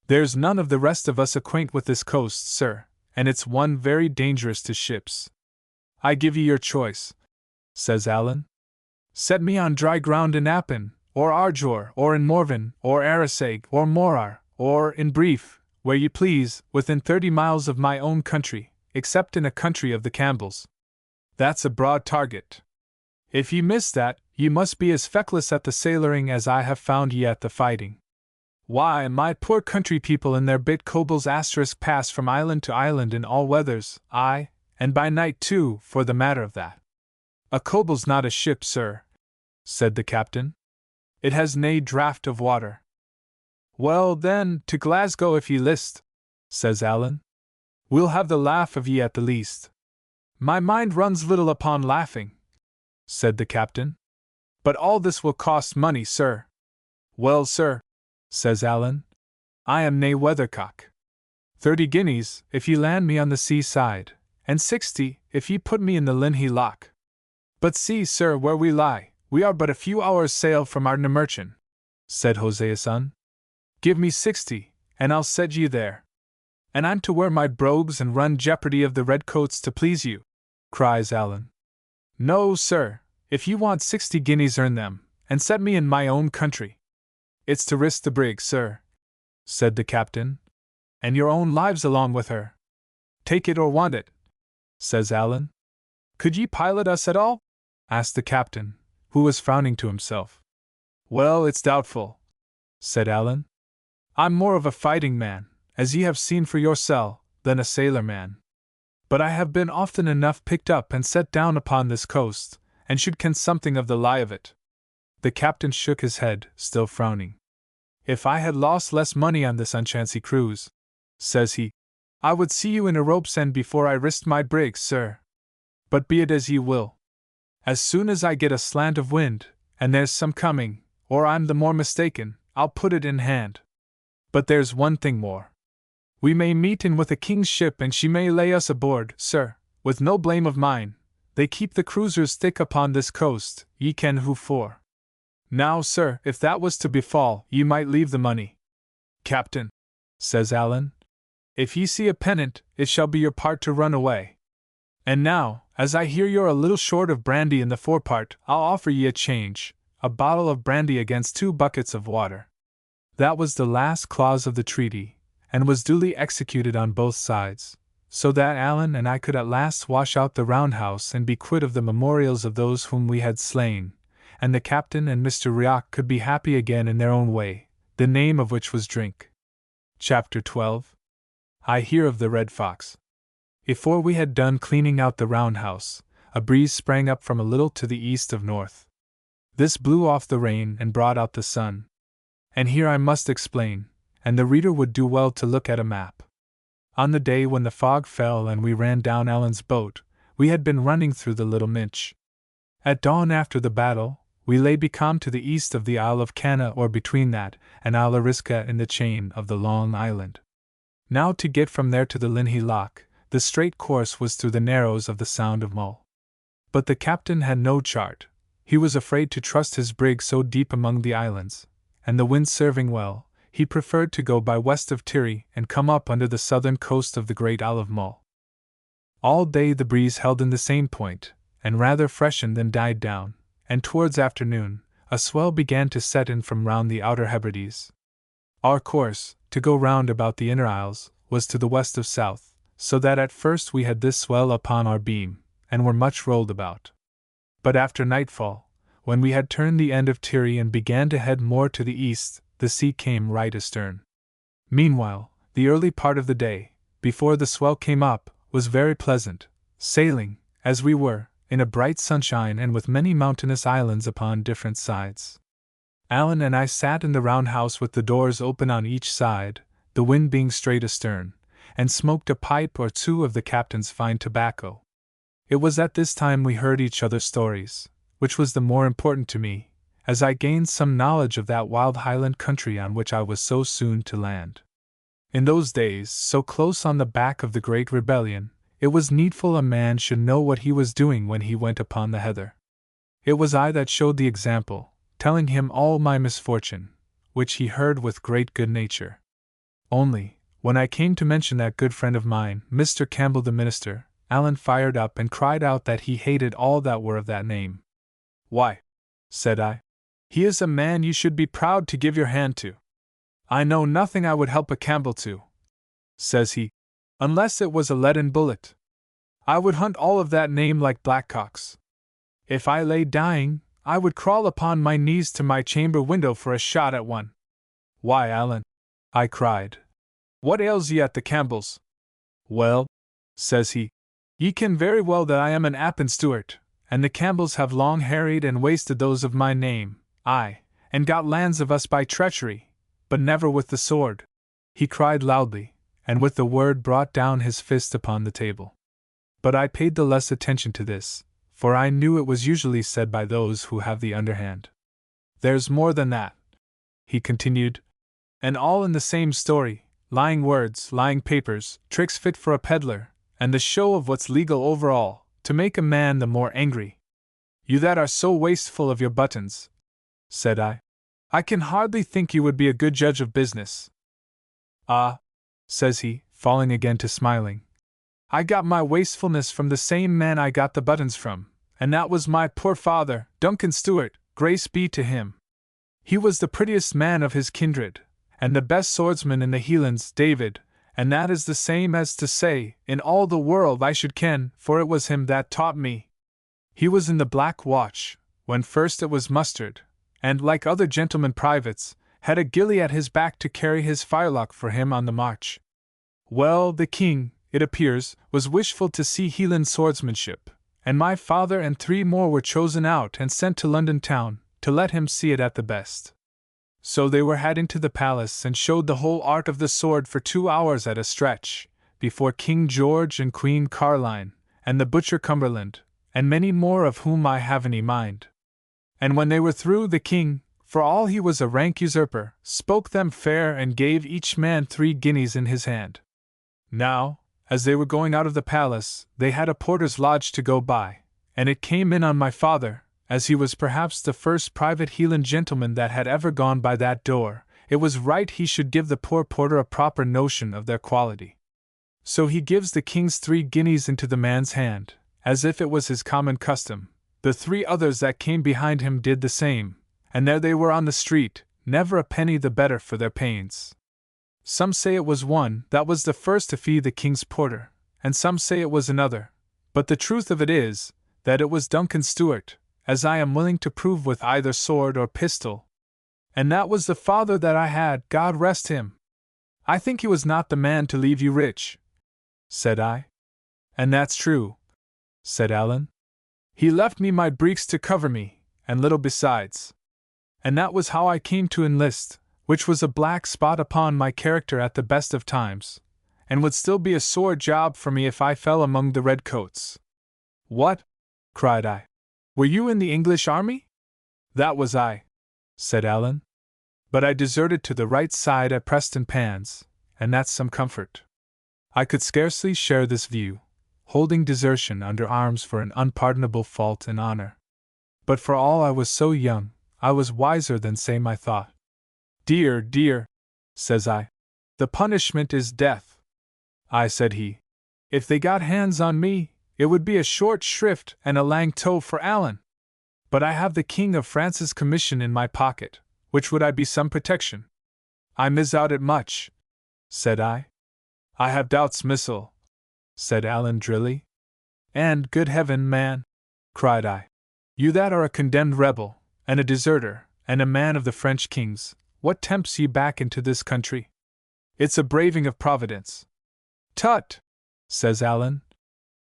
There's none of the rest of us acquaint with this coast, sir, and it's one very dangerous to ships. I give ye your choice, says Allan. Set me on dry ground in Appin, or Arjor, or in Morven, or Arisaig, or Morar, or, in brief, where ye please, within 30 miles of my own country, except in a country of the Campbells. That's a broad target. If ye miss that, ye must be as feckless at the sailoring as I have found ye at the fighting. Why, my poor country people in their bit cobles * pass from island to island in all weathers, aye, and by night too, for the matter of that. A coble's not a ship, sir, said the captain. It has nae draught of water. Well, then, to Glasgow if ye list, says Allan. We'll have the laugh of ye at the least. My mind runs little upon laughing, said the captain. But all this will cost money, sir. Well, sir, says Allan, I am nae weathercock. 30 guineas, if ye land me on the seaside, and 60, if ye put me in the Linhay lock. But see, sir, where we lie, we are but a few hours' sail from our Narration, said Hosea's son. Give me 60, and I'll set ye there. And I'm to wear my brogues and run jeopardy of the redcoats to please you, cries Allan. No, sir, if you want 60 guineas earn them, and set me in my own country. It's to risk the brig, sir, said the captain, and your own lives along with her. Take it or want it, says Allan. Could ye pilot us at all? Asked the captain, who was frowning to himself. Well, it's doubtful, said Allan. I'm more of a fighting man, as ye have seen for yoursel, than a sailor man. But I have been often enough picked up and set down upon this coast, and should ken something of the lie of it. The captain shook his head, still frowning. If I had lost less money on this unchancy cruise, says he, I would see you in a rope's end before I risked my brig, sir. But be it as ye will. As soon as I get a slant of wind, and there's some coming, or I'm the more mistaken, I'll put it in hand. But there's one thing more. We may meet in with a king's ship and she may lay us aboard, sir, with no blame of mine. They keep the cruisers thick upon this coast, ye ken who for. Now, sir, if that was to befall, ye might leave the money. Captain, says Allan, if ye see a pennant, it shall be your part to run away. And now, as I hear you're a little short of brandy in the forepart, I'll offer ye a change, a bottle of brandy against 2 buckets of water. That was the last clause of the treaty, and was duly executed on both sides, so that Allan and I could at last wash out the roundhouse and be quit of the memorials of those whom we had slain, and the captain and Mr. Rioch could be happy again in their own way, the name of which was drink. Chapter 12. I hear of the Red Fox. Before we had done cleaning out the roundhouse, a breeze sprang up from a little to the east of north. This blew off the rain and brought out the sun. And here I must explain, and the reader would do well to look at a map. On the day when the fog fell and we ran down Allan's boat, we had been running through the Little Minch. At dawn after the battle, we lay becalmed to the east of the Isle of Canna, or between that and Isle Eriska in the chain of the Long Island. Now to get from there to the Linhay Loch, the straight course was through the narrows of the Sound of Mull. But the captain had no chart. He was afraid to trust his brig so deep among the islands, and the wind serving well, he preferred to go by west of Tiree and come up under the southern coast of the great Isle of Mull. All day the breeze held in the same point, and rather freshened than died down, and towards afternoon, a swell began to set in from round the outer Hebrides. Our course, to go round about the inner isles, was to the west of south, so that at first we had this swell upon our beam, and were much rolled about. But after nightfall, when we had turned the end of Tiree and began to head more to the east, the sea came right astern. Meanwhile, the early part of the day, before the swell came up, was very pleasant, sailing, as we were, in a bright sunshine and with many mountainous islands upon different sides. Allan and I sat in the round house with the doors open on each side, the wind being straight astern, and smoked a pipe or two of the captain's fine tobacco. It was at this time we heard each other's stories, which was the more important to me, as I gained some knowledge of that wild Highland country on which I was so soon to land. In those days, so close on the back of the great rebellion, it was needful a man should know what he was doing when he went upon the heather. It was I that showed the example, telling him all my misfortune, which he heard with great good nature. Only, when I came to mention that good friend of mine, Mr. Campbell the minister, Allan fired up and cried out that he hated all that were of that name. "Why," said I, "he is a man you should be proud to give your hand to." "I know nothing I would help a Campbell to," says he, "unless it was a leaden bullet. I would hunt all of that name like blackcocks. If I lay dying, I would crawl upon my knees to my chamber window for a shot at one." "Why, Allan," I cried, "what ails ye at the Campbells?" "Well," says he, "ye ken very well that I am an Appin Stewart, and the Campbells have long harried and wasted those of my name, aye, and got lands of us by treachery, but never with the sword," he cried loudly, and with the word brought down his fist upon the table. But I paid the less attention to this, for I knew it was usually said by those who have the underhand. "There's more than that," he continued, "and all in the same story, lying words, lying papers, tricks fit for a peddler, and the show of what's legal over all, to make a man the more angry. You that are so wasteful of your buttons," said I can hardly think you would be a good judge of business." "Ah," says he, falling again to smiling, "I got my wastefulness from the same man I got the buttons from, and that was my poor father, Duncan Stewart, grace be to him. He was the prettiest man of his kindred, and the best swordsman in the Hielands, David, and that is the same as to say, in all the world I should ken, for it was him that taught me. He was in the Black Watch, when first it was mustered, and, like other gentlemen privates, had a gillie at his back to carry his firelock for him on the march. Well, the king, it appears, was wishful to see Hieland swordsmanship, and my father and 3 more were chosen out and sent to London town, to let him see it at the best. So they were had into the palace and showed the whole art of the sword for 2 hours at a stretch, before King George and Queen Caroline, and the butcher Cumberland, and many more of whom I have any mind. And when they were through, the king, for all he was a rank usurper, spoke them fair and gave each man 3 guineas in his hand. Now, as they were going out of the palace, they had a porter's lodge to go by, and it came in on my father, as he was perhaps the first private Hieland gentleman that had ever gone by that door, it was right he should give the poor porter a proper notion of their quality. So he gives the king's 3 guineas into the man's hand, as if it was his common custom. The 3 others that came behind him did the same, and there they were on the street, never a penny the better for their pains. Some say it was one that was the first to fee the king's porter, and some say it was another, but the truth of it is, that it was Duncan Stewart, as I am willing to prove with either sword or pistol. And that was the father that I had, God rest him. I think he was not the man to leave you rich, said I. And that's true, said Allan. He left me my breeks to cover me, and little besides. And that was how I came to enlist, which was a black spot upon my character at the best of times, and would still be a sore job for me if I fell among the redcoats. What? Cried I. Were you in the English army? That was I, said Allan. But I deserted to the right side at Preston Pans, and that's some comfort. I could scarcely share this view, holding desertion under arms for an unpardonable fault in honor. But for all I was so young, I was wiser than say my thought. Dear, dear, says I, the punishment is death. I said he, if they got hands on me, it would be a short shrift and a lang tow for Allen. But I have the King of France's commission in my pocket, which would I be some protection. I miss out at much, said I. I have doubts missile, said Allen drily. And, good heaven, man, cried I, you that are a condemned rebel, and a deserter, and a man of the French king's, what tempts ye back into this country? It's a braving of Providence. Tut, says Allen,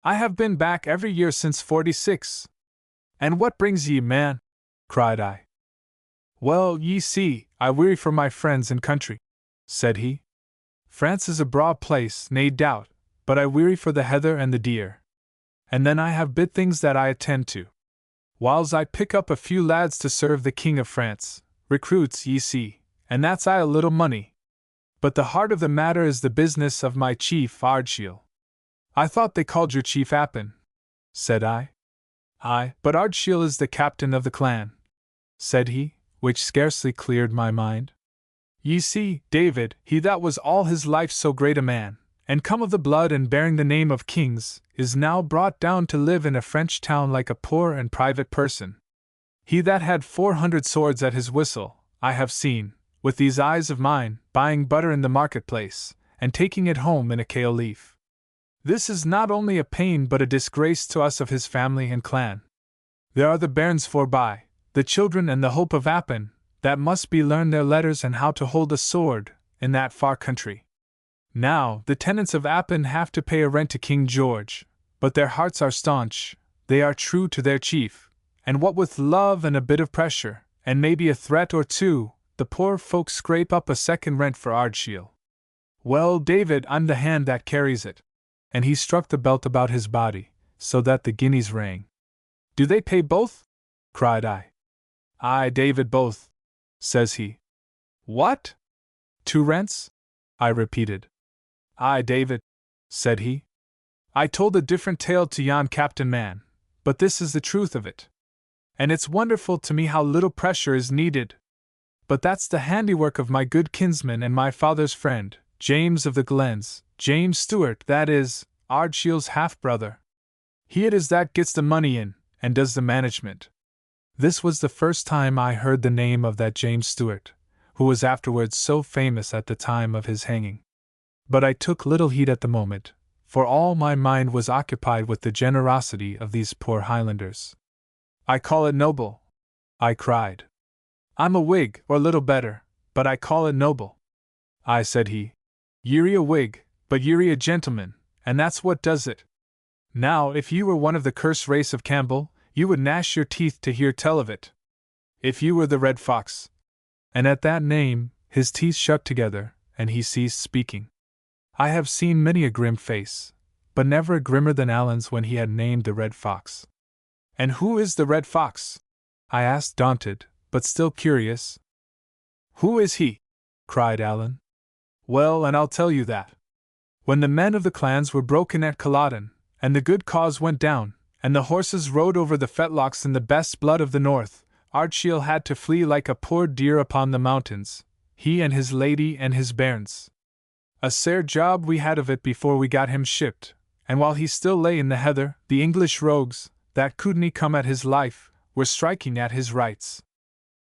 I have been back every year since '46. And what brings ye, man? Cried I. Well, ye see, I weary for my friends and country, said he. France is a broad place, nae doubt, but I weary for the heather and the deer. And then I have bit things that I attend to. Whiles I pick up a few lads to serve the King of France, recruits, ye see, and that's I a little money. But the heart of the matter is the business of my chief Ardshiel. I thought they called your chief Appin, said I. Aye, but Ardshiel is the captain of the clan, said he, which scarcely cleared my mind. Ye see, David, he that was all his life so great a man, and come of the blood and bearing the name of kings, is now brought down to live in a French town like a poor and private person. He that had 400 swords at his whistle, I have seen, with these eyes of mine, buying butter in the marketplace, and taking it home in a kale leaf. This is not only a pain but a disgrace to us of his family and clan. There are the bairns forby, the children and the hope of Appin, that must be learn their letters and how to hold a sword, in that far country. Now, the tenants of Appin have to pay a rent to King George, but their hearts are staunch, they are true to their chief, and what with love and a bit of pressure, and maybe a threat or two, the poor folks scrape up a second rent for Ardshiel. Well, David, I'm the hand that carries it. And he struck the belt about his body, so that the guineas rang. Do they pay both? Cried I. Aye, David, both, says he. What? 2 rents? I repeated. Aye, David, said he. I told a different tale to yon captain man, but this is the truth of it. And it's wonderful to me how little pressure is needed. But that's the handiwork of my good kinsman and my father's friend, James of the Glens, James Stewart, that is, Ardshiel's half-brother. He it is that gets the money in, and does the management. This was the first time I heard the name of that James Stewart, who was afterwards so famous at the time of his hanging. But I took little heed at the moment, for all my mind was occupied with the generosity of these poor Highlanders. I call it noble, I cried. I'm a Whig, or little better, but I call it noble. Aye, said he. Ye're a Whig, but ye're a gentleman, and that's what does it. Now, if you were one of the cursed race of Campbell, you would gnash your teeth to hear tell of it. If you were the Red Fox. And at that name, his teeth shut together, and he ceased speaking. I have seen many a grim face, but never a grimmer than Allen's when he had named the Red Fox. And who is the Red Fox? I asked, daunted, but still curious. Who is he? Cried Allen. Well, and I'll tell you that. When the men of the clans were broken at Culloden, and the good cause went down, and the horses rode over the fetlocks in the best blood of the north, Ardshiel had to flee like a poor deer upon the mountains, he and his lady and his bairns. A sair job we had of it before we got him shipped, and while he still lay in the heather, the English rogues, that couldn't come at his life, were striking at his rights.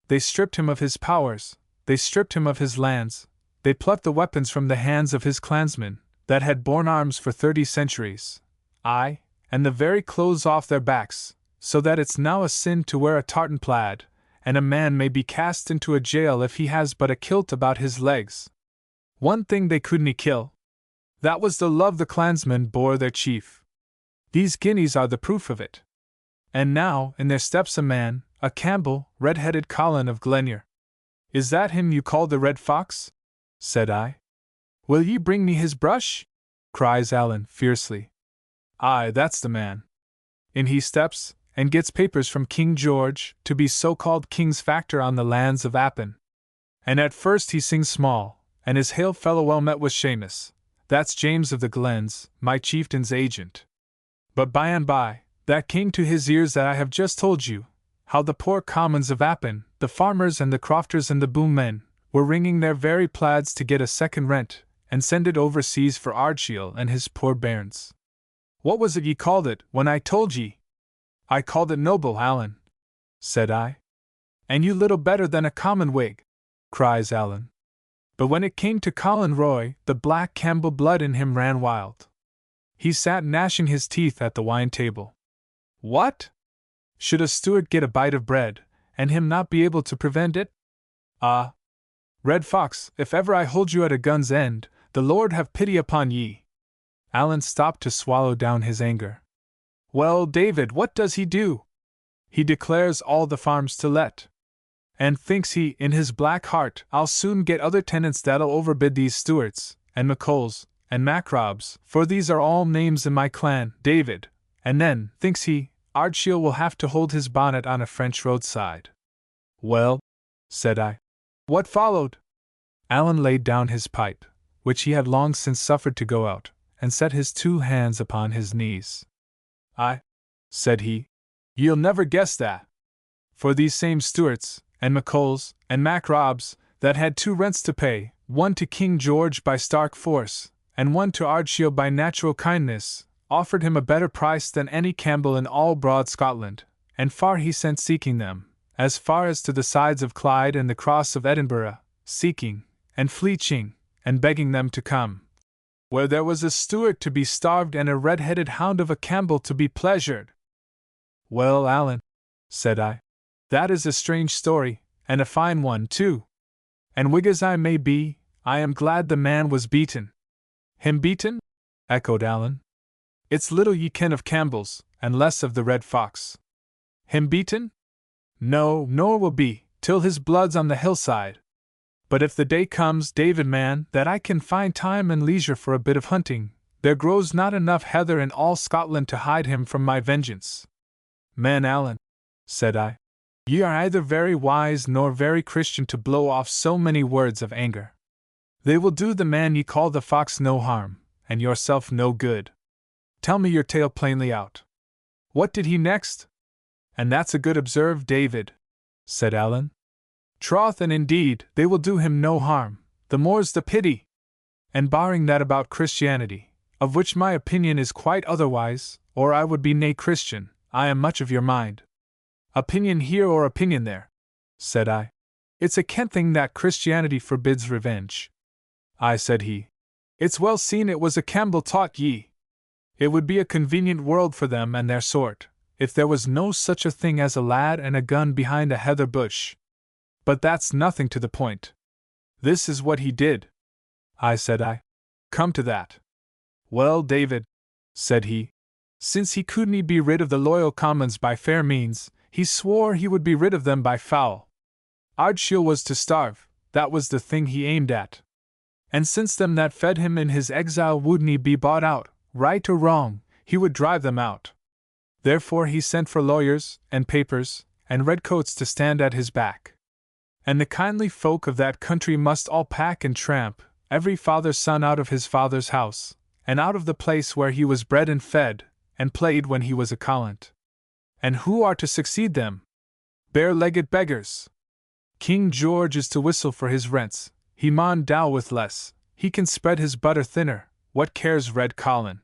They stripped him of his powers, they stripped him of his lands, they plucked the weapons from the hands of his clansmen, that had borne arms for 30 centuries, aye, and the very clothes off their backs, so that it's now a sin to wear a tartan plaid, and a man may be cast into a jail if he has but a kilt about his legs. One thing they couldn't kill. That was the love the clansmen bore their chief. These guineas are the proof of it. And now, in their steps a man, a Campbell, red-headed Colin of Glenure. Is that him you call the Red Fox? Said I. Will ye bring me his brush? Cries Allen fiercely. Aye, that's the man. In he steps, and gets papers from King George, to be so-called king's factor on the lands of Appin. And at first he sings small, and his hail fellow well met with Seamus, that's James of the Glens, my chieftain's agent. But by and by, that came to his ears that I have just told you, how the poor commons of Appin, the farmers and the crofters and the boom men, were wringing their very plaids to get a second rent, and send it overseas for Ardshiel and his poor bairns. What was it ye called it, when I told ye? I called it noble, Allan, said I. And you little better than a common Whig, cries Allan. But when it came to Colin Roy, the black Campbell blood in him ran wild. He sat gnashing his teeth at the wine table. What? Should a steward get a bite of bread, and him not be able to prevent it? Ah! Red Fox, if ever I hold you at a gun's end, the Lord have pity upon ye. Allan stopped to swallow down his anger. Well, David, what does he do? He declares all the farms to let. And thinks he, in his black heart, I'll soon get other tenants that'll overbid these Stewarts, and McColls, and Macrobs, for these are all names in my clan, David, and then, thinks he, Ardshiel will have to hold his bonnet on a French roadside. Well, said I. What followed? Allan laid down his pipe, which he had long since suffered to go out, and set his 2 hands upon his knees. Said he, ye'll never guess that. For these same Stewarts, and McColls, and Macrobs, that had 2 rents to pay, one to King George by stark force, and one to Ardshiel by natural kindness, offered him a better price than any Campbell in all broad Scotland, and far he sent seeking them, as far as to the sides of Clyde and the cross of Edinburgh, seeking, and fleeching, and begging them to come, where there was a Stewart to be starved and a red-headed hound of a Campbell to be pleasured. Well, Allan, said I, that is a strange story, and a fine one, too. And Whig as I may be, I am glad the man was beaten. Him beaten? Echoed Allan. It's little ye ken of Campbells, and less of the Red Fox. Him beaten? No, nor will be, till his blood's on the hillside. But if the day comes, David man, that I can find time and leisure for a bit of hunting, there grows not enough heather in all Scotland to hide him from my vengeance. Man Allan, said I, ye are either very wise nor very Christian to blow off so many words of anger. They will do the man ye call the fox no harm, and yourself no good. Tell me your tale plainly out. What did he next? And that's a good observe, David, said Allan. Troth and indeed, they will do him no harm, the more's the pity. And barring that about Christianity, of which my opinion is quite otherwise, or I would be nae Christian, I am much of your mind. Opinion here or opinion there, said I. It's a kent thing that Christianity forbids revenge. Aye, said he. It's well seen it was a Campbell taught ye. It would be a convenient world for them and their sort, if there was no such a thing as a lad and a gun behind a heather bush. But that's nothing to the point. This is what he did. Aye, said I. Come to that. Well, David, said he, since he couldn't be rid of the loyal commons by fair means, he swore he would be rid of them by foul. Ardshiel was to starve, that was the thing he aimed at. And since them that fed him in his exile wouldn't be bought out, right or wrong, he would drive them out. Therefore he sent for lawyers, and papers, and redcoats to stand at his back. And the kindly folk of that country must all pack and tramp, every father's son out of his father's house, and out of the place where he was bred and fed, and played when he was a callant. And who are to succeed them? Bare-legged beggars. King George is to whistle for his rents, he maun dow with less, he can spread his butter thinner, what cares Red Colin?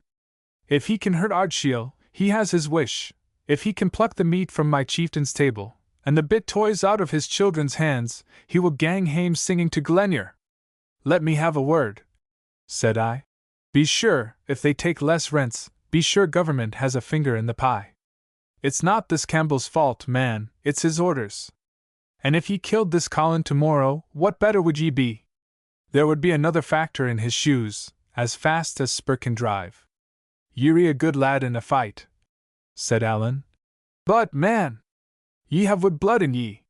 If he can hurt Ardshiel, he has his wish, if he can pluck the meat from my chieftain's table, and the bit toys out of his children's hands, he will gang hame singing to Glenure. Let me have a word, said I. Be sure, if they take less rents, be sure government has a finger in the pie. It's not this Campbell's fault, man, it's his orders. And if ye killed this Colin tomorrow, what better would ye be? There would be another factor in his shoes, as fast as spur can drive. Ye're a good lad in a fight, said Allan. But, man, ye have wood blood in ye.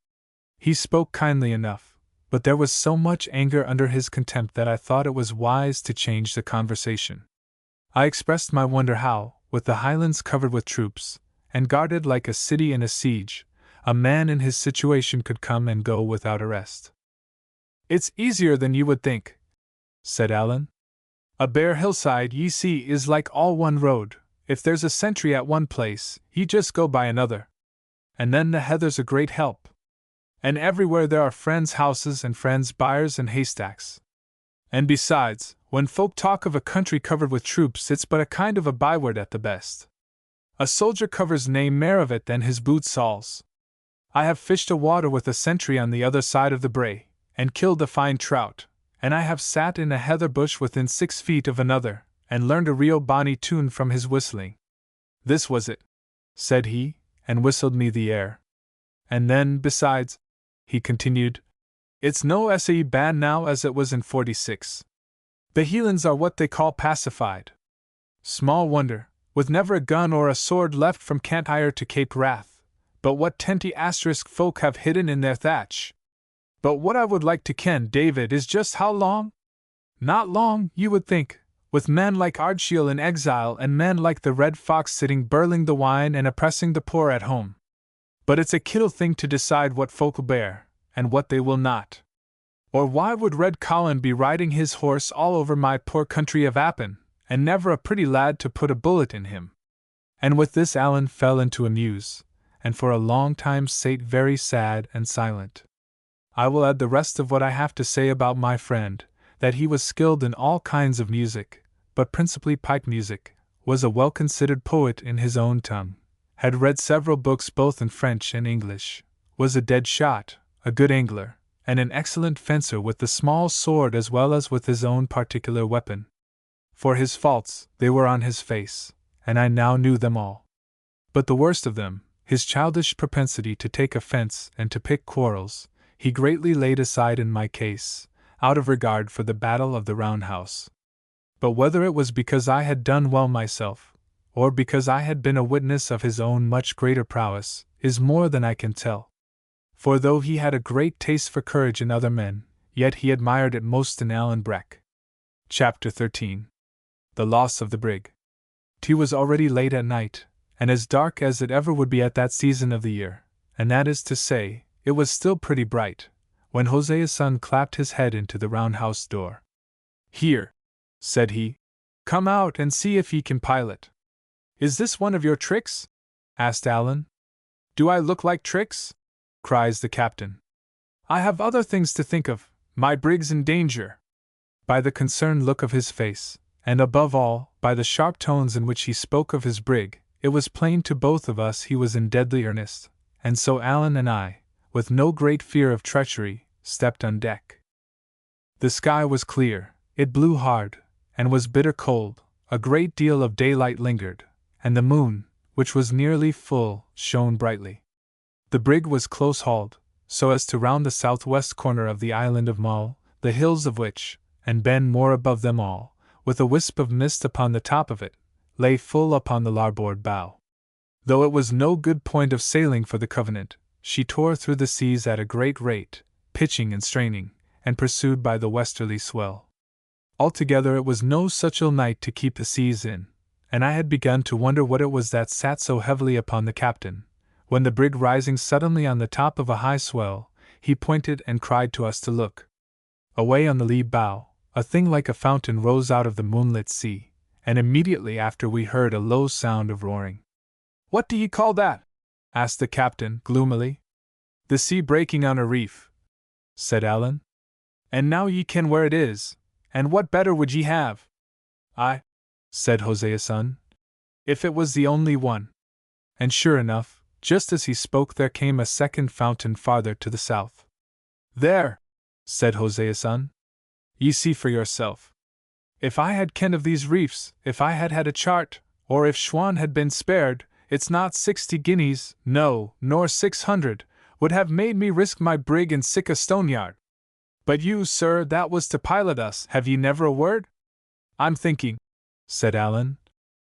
He spoke kindly enough, but there was so much anger under his contempt that I thought it was wise to change the conversation. I expressed my wonder how, with the Highlands covered with troops, and guarded like a city in a siege, a man in his situation could come and go without arrest. It's easier than you would think, said Allan. A bare hillside, ye see, is like all one road, If there's a sentry at one place, you just go by another. And then the heather's a great help. And everywhere there are friends' houses and friends' byres and haystacks. And besides, when folk talk of a country covered with troops, it's but a kind of a byword at the best. A soldier covers nae mair of it than his boot soles. I have fished a water with a sentry on the other side of the brae, and killed a fine trout, and I have sat in a heather bush within 6 feet of another, and learned a real bonny tune from his whistling. This was it, said he, and whistled me the air. And then, besides, he continued, it's no sae bad now as it was in '46. The Hielands are what they call pacified. Small wonder, with never a gun or a sword left from Cantyre to Cape Wrath, but what 20 folk have hidden in their thatch. But what I would like to ken, David, is just how long? Not long, you would think, with men like Ardshiel in exile and men like the Red Fox sitting birling the wine and oppressing the poor at home. But it's a kittle thing to decide what folk'll bear, and what they will not. Or why would Red Colin be riding his horse all over my poor country of Appin, and never a pretty lad to put a bullet in him? And with this Allan fell into a muse, and for a long time sate very sad and silent. I will add the rest of what I have to say about my friend, that he was skilled in all kinds of music, but principally pipe music, was a well-considered poet in his own tongue, had read several books both in French and English, was a dead shot, a good angler, and an excellent fencer with the small sword as well as with his own particular weapon. For his faults, they were on his face, and I now knew them all. But the worst of them, his childish propensity to take offense and to pick quarrels, he greatly laid aside in my case, out of regard for the Battle of the Round House. But whether it was because I had done well myself, or because I had been a witness of his own much greater prowess, is more than I can tell. For though he had a great taste for courage in other men, yet he admired it most in Alan Breck. Chapter 13. The Loss of the Brig. 'T was already late at night, and as dark as it ever would be at that season of the year, and that is to say, it was still pretty bright, when Hosea's son clapped his head into the roundhouse door. "Here," said he, "come out and see if ye can pilot." "Is this one of your tricks?" asked Allan. "Do I look like tricks?" cries the captain. "I have other things to think of, my brig's in danger." By the concerned look of his face, and above all, by the sharp tones in which he spoke of his brig, it was plain to both of us he was in deadly earnest, and so Allan and I, with no great fear of treachery, stepped on deck. The sky was clear, it blew hard, and was bitter cold, a great deal of daylight lingered, and the moon, which was nearly full, shone brightly. The brig was close hauled, so as to round the southwest corner of the island of Mull, the hills of which, and Ben more above them all, with a wisp of mist upon the top of it, lay full upon the larboard bow. Though it was no good point of sailing for the Covenant, she tore through the seas at a great rate, pitching and straining, and pursued by the westerly swell. Altogether it was no such ill night to keep the seas in, and I had begun to wonder what it was that sat so heavily upon the captain, when the brig rising suddenly on the top of a high swell, he pointed and cried to us to look. Away on the lee bow, a thing like a fountain rose out of the moonlit sea, and immediately after we heard a low sound of roaring. "What do ye call that?" asked the captain, gloomily. "The sea breaking on a reef," said Allan. "And now ye ken where it is, and what better would ye have?" "Aye," said Hosea's son, "if it was the only one." And sure enough, just as he spoke there came a second fountain farther to the south. "There," said Hosea's son. "Ye see for yourself. If I had kenned of these reefs, if I had had a chart, or if Schwan had been spared, it's not 60 guineas, no, nor 600, would have made me risk my brig in sic a stoneyard. But you, sir, that was to pilot us, have ye never a word?" "I'm thinking," said Allan.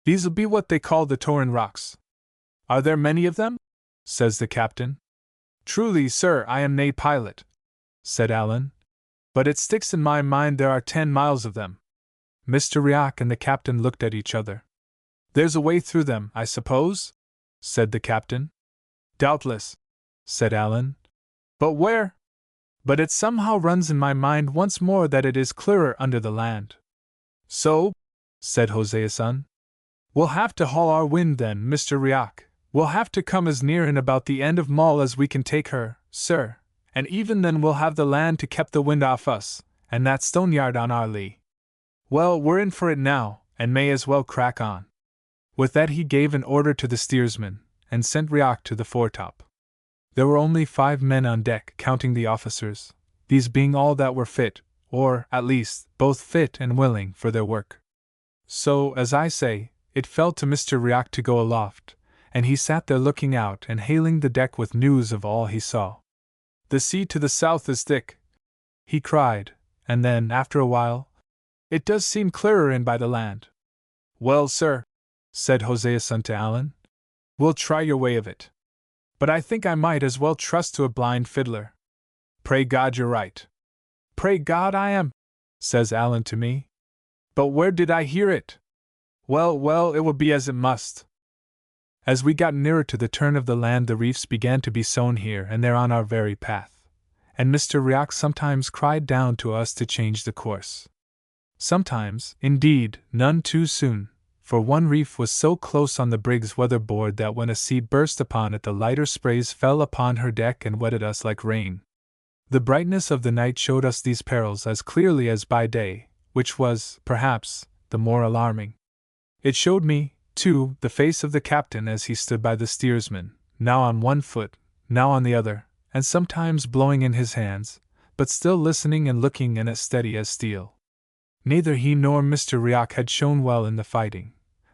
"These'll be what they call the Torrin Rocks." "Are there many of them?" says the captain. "Truly, sir, I am nae pilot," said Allan, "but it sticks in my mind there are 10 miles of them." Mr. Riach and the captain looked at each other. "There's a way through them, I suppose?" said the captain. "Doubtless," said Allan. "But where? But it somehow runs in my mind once more that it is clearer under the land." "So?" said Hosea's son. We'll have to haul our wind then, Mr. Riak. We'll have to come as near in about the end of Mull as we can take her, sir, and even then we'll have the land to keep the wind off us, and that stone yard on our lee. Well, we're in for it now, and may as well crack on. With that he gave an order to the steersman, and sent Riak to the foretop. There were only 5 men on deck, counting the officers, these being all that were fit, or, at least, both fit and willing for their work. So, as I say, it fell to Mr. Riak to go aloft, and he sat there looking out and hailing the deck with news of all he saw. "The sea to the south is thick," he cried, and then, after a while, "It does seem clearer in by the land." "Well, sir," said Hoseason to Allan, "we'll try your way of it. But I think I might as well trust to a blind fiddler." "Pray God you're right." "Pray God I am," says Allan to me. "But where did I hear it?" Well, it will be as it must." As we got nearer to the turn of the land, the reefs began to be sown here and there on our very path, and Mr. Riak sometimes cried down to us to change the course. Sometimes, indeed, none too soon, for one reef was so close on the brig's weatherboard that when a sea burst upon it the lighter sprays fell upon her deck and wetted us like rain. The brightness of the night showed us these perils as clearly as by day, which was, perhaps, the more alarming. It showed me, too, the face of the captain as he stood by the steersman, now on one foot, now on the other, and sometimes blowing in his hands, but still listening and looking and as steady as steel. Neither he nor Mr. Riak had shown well in the fighting,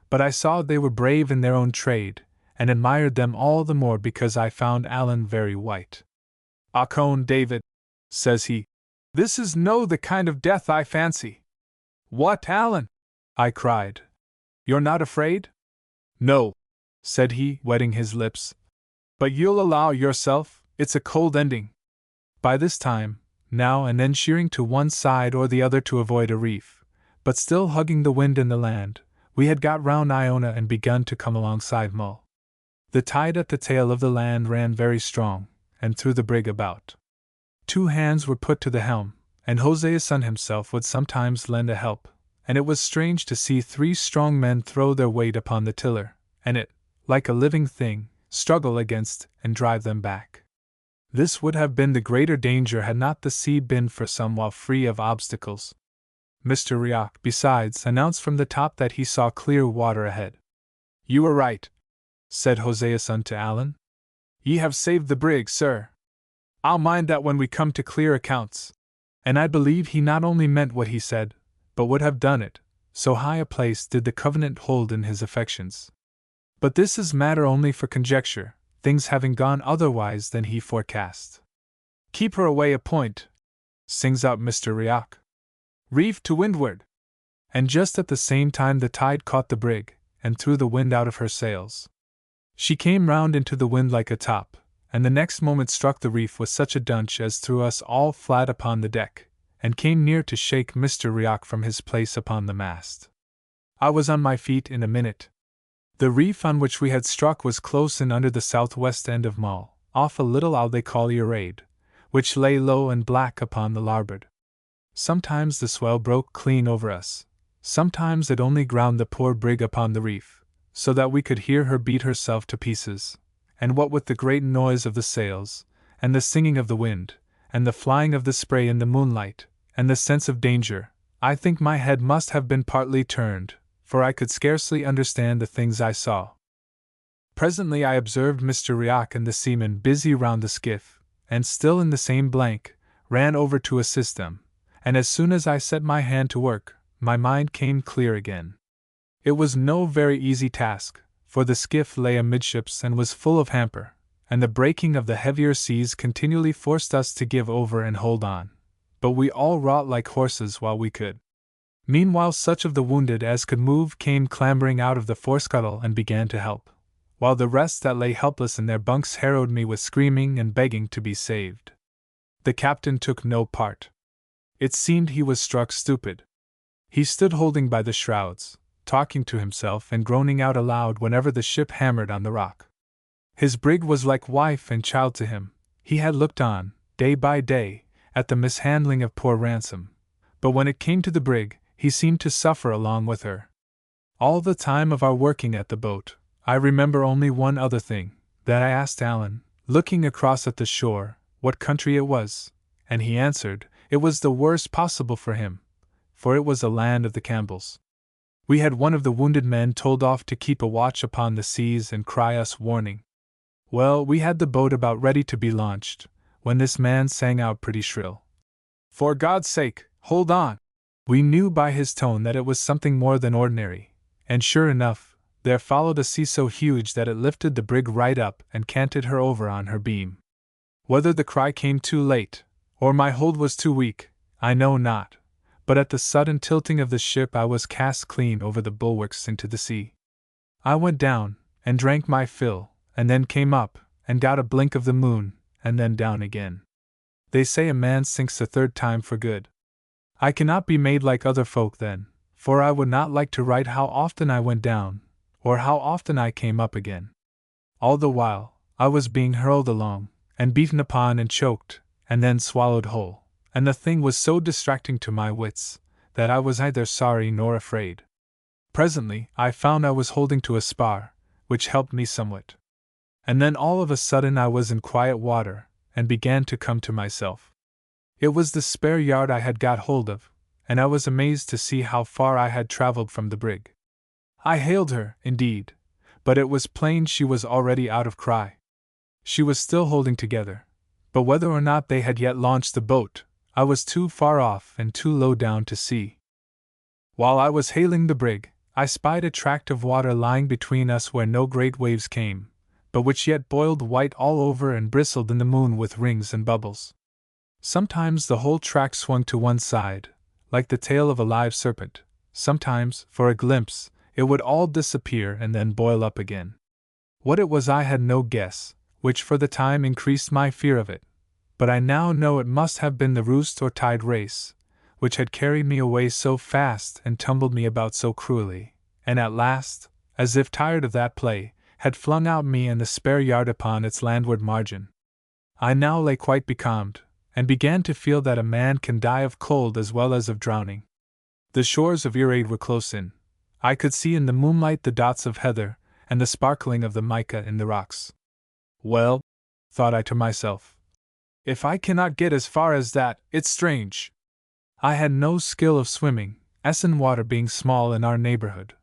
but I saw they were brave in their own trade, and admired them all the more because I found Allan very white. "Achone, David," says he, "this is no the kind of death I fancy." "What, Allan?" I cried. "You're not afraid?" "No," said he, wetting his lips. "But you'll allow yourself, it's a cold ending." By this time, now and then sheering to one side or the other to avoid a reef, but still hugging the wind and the land, we had got round Iona and begun to come alongside Mull. The tide at the tail of the land ran very strong, and threw the brig about. 2 hands were put to the helm, and Hoseason himself would sometimes lend a help, and it was strange to see 3 strong men throw their weight upon the tiller, and it, like a living thing, struggle against and drive them back. This would have been the greater danger had not the sea been for some while free of obstacles. Mr. Riak, besides, announced from the top that he saw clear water ahead. "You are right," said Hoseason to Allan. "Ye have saved the brig, sir. I'll mind that when we come to clear accounts." And I believe he not only meant what he said, but would have done it, so high a place did the covenant hold in his affections. But this is matter only for conjecture, things having gone otherwise than he forecast. "Keep her away a point," sings out Mr. Riak. "Reef to windward." And just at the same time the tide caught the brig, and threw the wind out of her sails. She came round into the wind like a top, and the next moment struck the reef with such a dunch as threw us all flat upon the deck, and came near to shake Mr. Riak from his place upon the mast. I was on my feet in a minute. The reef on which we had struck was close in under the southwest end of Mull, off a little isle they call Earaid, which lay low and black upon the larboard. Sometimes the swell broke clean over us, sometimes it only ground the poor brig upon the reef, so that we could hear her beat herself to pieces, and what with the great noise of the sails, and the singing of the wind, and the flying of the spray in the moonlight, and the sense of danger, I think my head must have been partly turned, for I could scarcely understand the things I saw. Presently I observed Mr. Riak and the seamen busy round the skiff, and still in the same blank, ran over to assist them, and as soon as I set my hand to work, my mind came clear again. It was no very easy task, for the skiff lay amidships and was full of hamper, and the breaking of the heavier seas continually forced us to give over and hold on, but we all wrought like horses while we could. Meanwhile such of the wounded as could move came clambering out of the forescuttle and began to help, while the rest that lay helpless in their bunks harrowed me with screaming and begging to be saved. The captain took no part. It seemed he was struck stupid. He stood holding by the shrouds, talking to himself and groaning out aloud whenever the ship hammered on the rock. His brig was like wife and child to him. He had looked on, day by day, at the mishandling of poor Ransom, but when it came to the brig, he seemed to suffer along with her. All the time of our working at the boat, I remember only one other thing, that I asked Alan, looking across at the shore, what country it was, and he answered, it was the worst possible for him, for it was a land of the Campbells. We had one of the wounded men told off to keep a watch upon the seas and cry us warning. Well, we had the boat about ready to be launched, when this man sang out pretty shrill, "For God's sake, hold on!" We knew by his tone that it was something more than ordinary, and sure enough, there followed a sea so huge that it lifted the brig right up and canted her over on her beam. Whether the cry came too late, or my hold was too weak, I know not, but at the sudden tilting of the ship I was cast clean over the bulwarks into the sea. I went down, and drank my fill, and then came up, and got a blink of the moon, and then down again. They say a man sinks a third time for good. I cannot be made like other folk then, for I would not like to write how often I went down, or how often I came up again. All the while, I was being hurled along, and beaten upon and choked, and then swallowed whole, and the thing was so distracting to my wits, that I was neither sorry nor afraid. Presently, I found I was holding to a spar, which helped me somewhat. And then all of a sudden I was in quiet water, and began to come to myself. It was the spare yard I had got hold of, and I was amazed to see how far I had travelled from the brig. I hailed her, indeed, but it was plain she was already out of cry. She was still holding together, but whether or not they had yet launched the boat, I was too far off and too low down to see. While I was hailing the brig, I spied a tract of water lying between us where no great waves came, but which yet boiled white all over and bristled in the moon with rings and bubbles. Sometimes the whole tract swung to one side, like the tail of a live serpent, sometimes, for a glimpse, it would all disappear and then boil up again. What it was I had no guess, which for the time increased my fear of it, but I now know it must have been the roost or tide race, which had carried me away so fast and tumbled me about so cruelly, and at last, as if tired of that play, had flung out me and the spare yard upon its landward margin. I now lay quite becalmed, and began to feel that a man can die of cold as well as of drowning. The shores of Earaid were close in. I could see in the moonlight the dots of heather, and the sparkling of the mica in the rocks. Well, thought I to myself, if I cannot get as far as that, it's strange. I had no skill of swimming, Essen water being small in our neighborhood,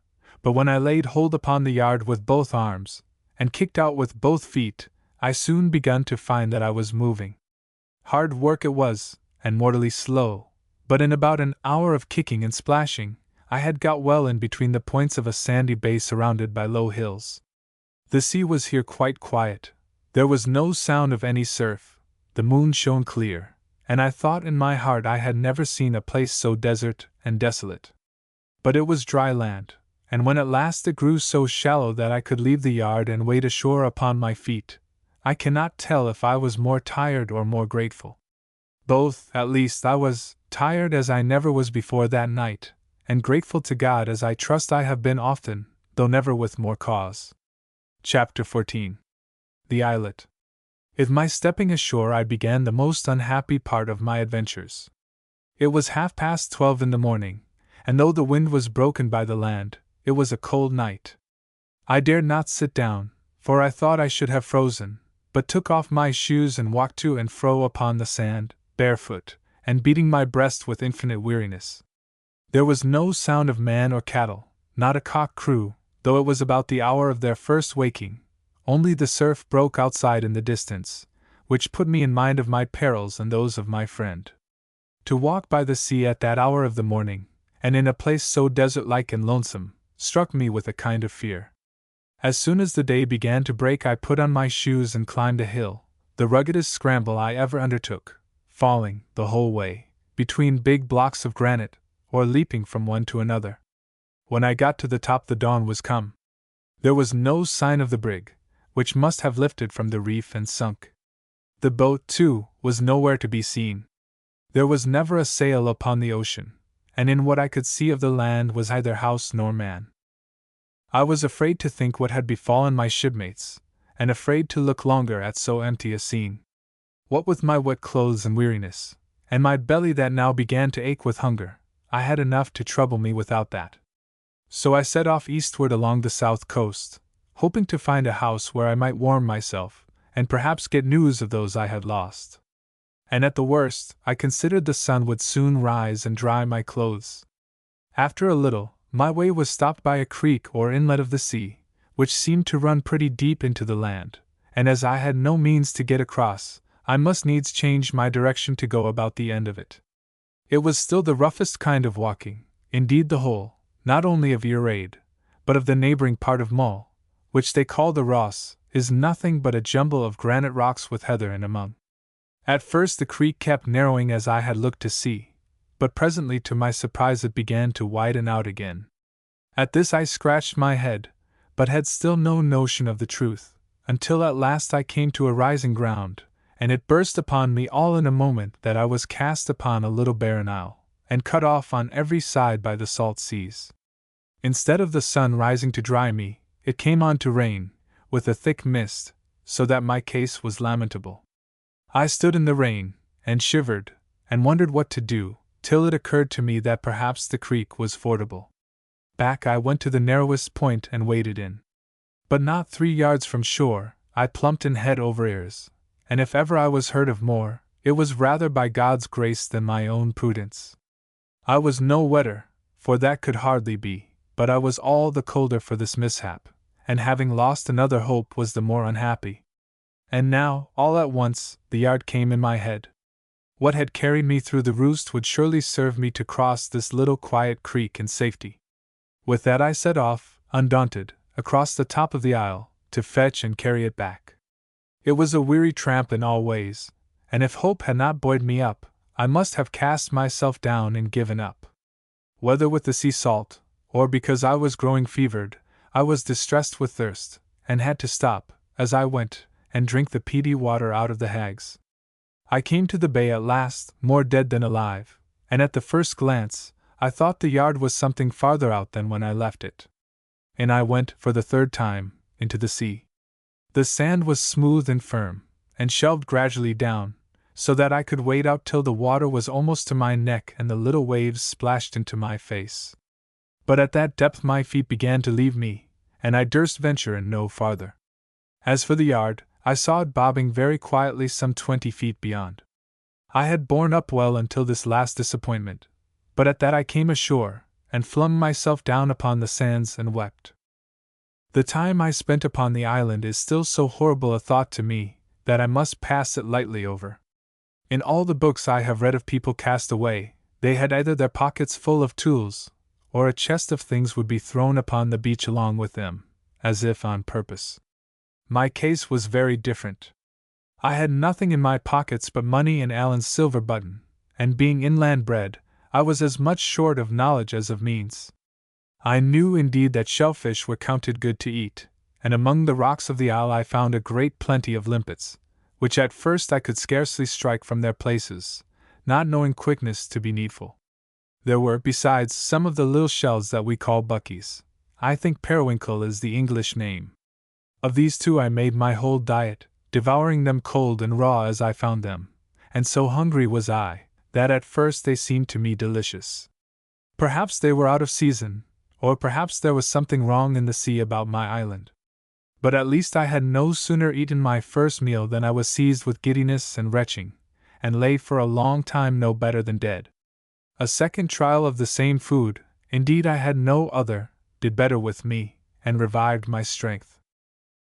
but when I laid hold upon the yard with both arms, and kicked out with both feet, I soon begun to find that I was moving. Hard work it was, and mortally slow, but in about an hour of kicking and splashing, I had got well in between the points of a sandy bay surrounded by low hills. The sea was here quite quiet. There was no sound of any surf. The moon shone clear, and I thought in my heart I had never seen a place so desert and desolate. But it was dry land, and when at last it grew so shallow that I could leave the yard and wade ashore upon my feet, I cannot tell if I was more tired or more grateful. Both, at least I was, tired as I never was before that night, and grateful to God as I trust I have been often, though never with more cause. Chapter 14. The Islet. With my stepping ashore I began the most unhappy part of my adventures. It was 12:30 in the morning, and though the wind was broken by the land, it was a cold night. I dared not sit down, for I thought I should have frozen, but took off my shoes and walked to and fro upon the sand, barefoot, and beating my breast with infinite weariness. There was no sound of man or cattle, not a cock crew, though it was about the hour of their first waking. Only the surf broke outside in the distance, which put me in mind of my perils and those of my friend. To walk by the sea at that hour of the morning, and in a place so desert-like and lonesome, struck me with a kind of fear. As soon as the day began to break I put on my shoes and climbed a hill, the ruggedest scramble I ever undertook, falling, the whole way, between big blocks of granite, or leaping from one to another. When I got to the top the dawn was come. There was no sign of the brig, which must have lifted from the reef and sunk. The boat, too, was nowhere to be seen. There was never a sail upon the ocean, and in what I could see of the land was neither house nor man. I was afraid to think what had befallen my shipmates, and afraid to look longer at so empty a scene. What with my wet clothes and weariness, and my belly that now began to ache with hunger, I had enough to trouble me without that. So I set off eastward along the south coast, hoping to find a house where I might warm myself, and perhaps get news of those I had lost. And at the worst, I considered the sun would soon rise and dry my clothes. After a little, my way was stopped by a creek or inlet of the sea, which seemed to run pretty deep into the land, and as I had no means to get across, I must needs change my direction to go about the end of it. It was still the roughest kind of walking, indeed the whole, not only of Earaid, but of the neighboring part of Mull, which they call the Ross, is nothing but a jumble of granite rocks with heather in among. At first the creek kept narrowing as I had looked to see, but presently to my surprise it began to widen out again. At this I scratched my head, but had still no notion of the truth, until at last I came to a rising ground, and it burst upon me all in a moment that I was cast upon a little barren isle, and cut off on every side by the salt seas. Instead of the sun rising to dry me, it came on to rain, with a thick mist, so that my case was lamentable. I stood in the rain, and shivered, and wondered what to do, till it occurred to me that perhaps the creek was fordable. Back I went to the narrowest point and waded in. But not 3 yards from shore, I plumped in head over ears, and if ever I was heard of more, it was rather by God's grace than my own prudence. I was no wetter, for that could hardly be, but I was all the colder for this mishap, and having lost another hope was the more unhappy. And now, all at once, the yard came in my head. What had carried me through the roost would surely serve me to cross this little quiet creek in safety. With that I set off, undaunted, across the top of the isle, to fetch and carry it back. It was a weary tramp in all ways, and if hope had not buoyed me up, I must have cast myself down and given up. Whether with the sea salt, or because I was growing fevered, I was distressed with thirst, and had to stop, as I went, and drink the peaty water out of the hags. I came to the bay at last, more dead than alive, and at the first glance, I thought the yard was something farther out than when I left it. And I went, for the third time, into the sea. The sand was smooth and firm, and shelved gradually down, so that I could wade out till the water was almost to my neck and the little waves splashed into my face. But at that depth my feet began to leave me, and I durst venture in no farther. As for the yard, I saw it bobbing very quietly some 20 feet beyond. I had borne up well until this last disappointment, but at that I came ashore, and flung myself down upon the sands and wept. The time I spent upon the island is still so horrible a thought to me, that I must pass it lightly over. In all the books I have read of people cast away, they had either their pockets full of tools, or a chest of things would be thrown upon the beach along with them, as if on purpose. My case was very different. I had nothing in my pockets but money and Allen's silver button, and being inland bred, I was as much short of knowledge as of means. I knew indeed that shellfish were counted good to eat, and among the rocks of the isle I found a great plenty of limpets, which at first I could scarcely strike from their places, not knowing quickness to be needful. There were, besides, some of the little shells that we call buckies. I think periwinkle is the English name. Of these two I made my whole diet, devouring them cold and raw as I found them, and so hungry was I, that at first they seemed to me delicious. Perhaps they were out of season, or perhaps there was something wrong in the sea about my island. But at least I had no sooner eaten my first meal than I was seized with giddiness and retching, and lay for a long time no better than dead. A second trial of the same food, indeed I had no other, did better with me, and revived my strength.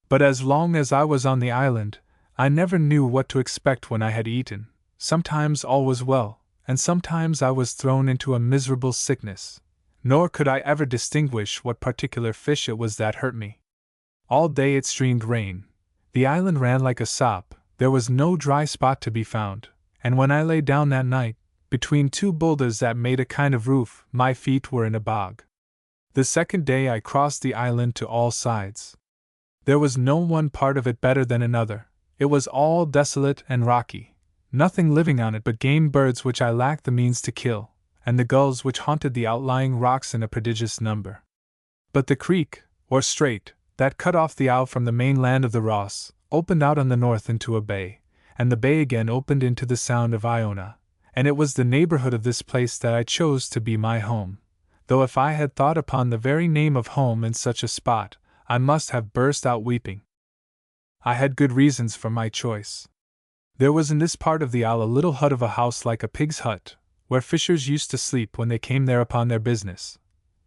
But as long as I was on the island, I never knew what to expect when I had eaten. Sometimes all was well, and sometimes I was thrown into a miserable sickness, nor could I ever distinguish what particular fish it was that hurt me. All day it streamed rain. The island ran like a sop, there was no dry spot to be found, and when I lay down that night, between two boulders that made a kind of roof, my feet were in a bog. The second day I crossed the island to all sides. There was no one part of it better than another, it was all desolate and rocky, nothing living on it but game birds which I lacked the means to kill, and the gulls which haunted the outlying rocks in a prodigious number. But the creek, or strait, that cut off the isle from the mainland of the Ross, opened out on the north into a bay, and the bay again opened into the Sound of Iona, and it was the neighborhood of this place that I chose to be my home, though if I had thought upon the very name of home in such a spot, I must have burst out weeping. I had good reasons for my choice. There was in this part of the isle a little hut of a house like a pig's hut, where fishers used to sleep when they came there upon their business.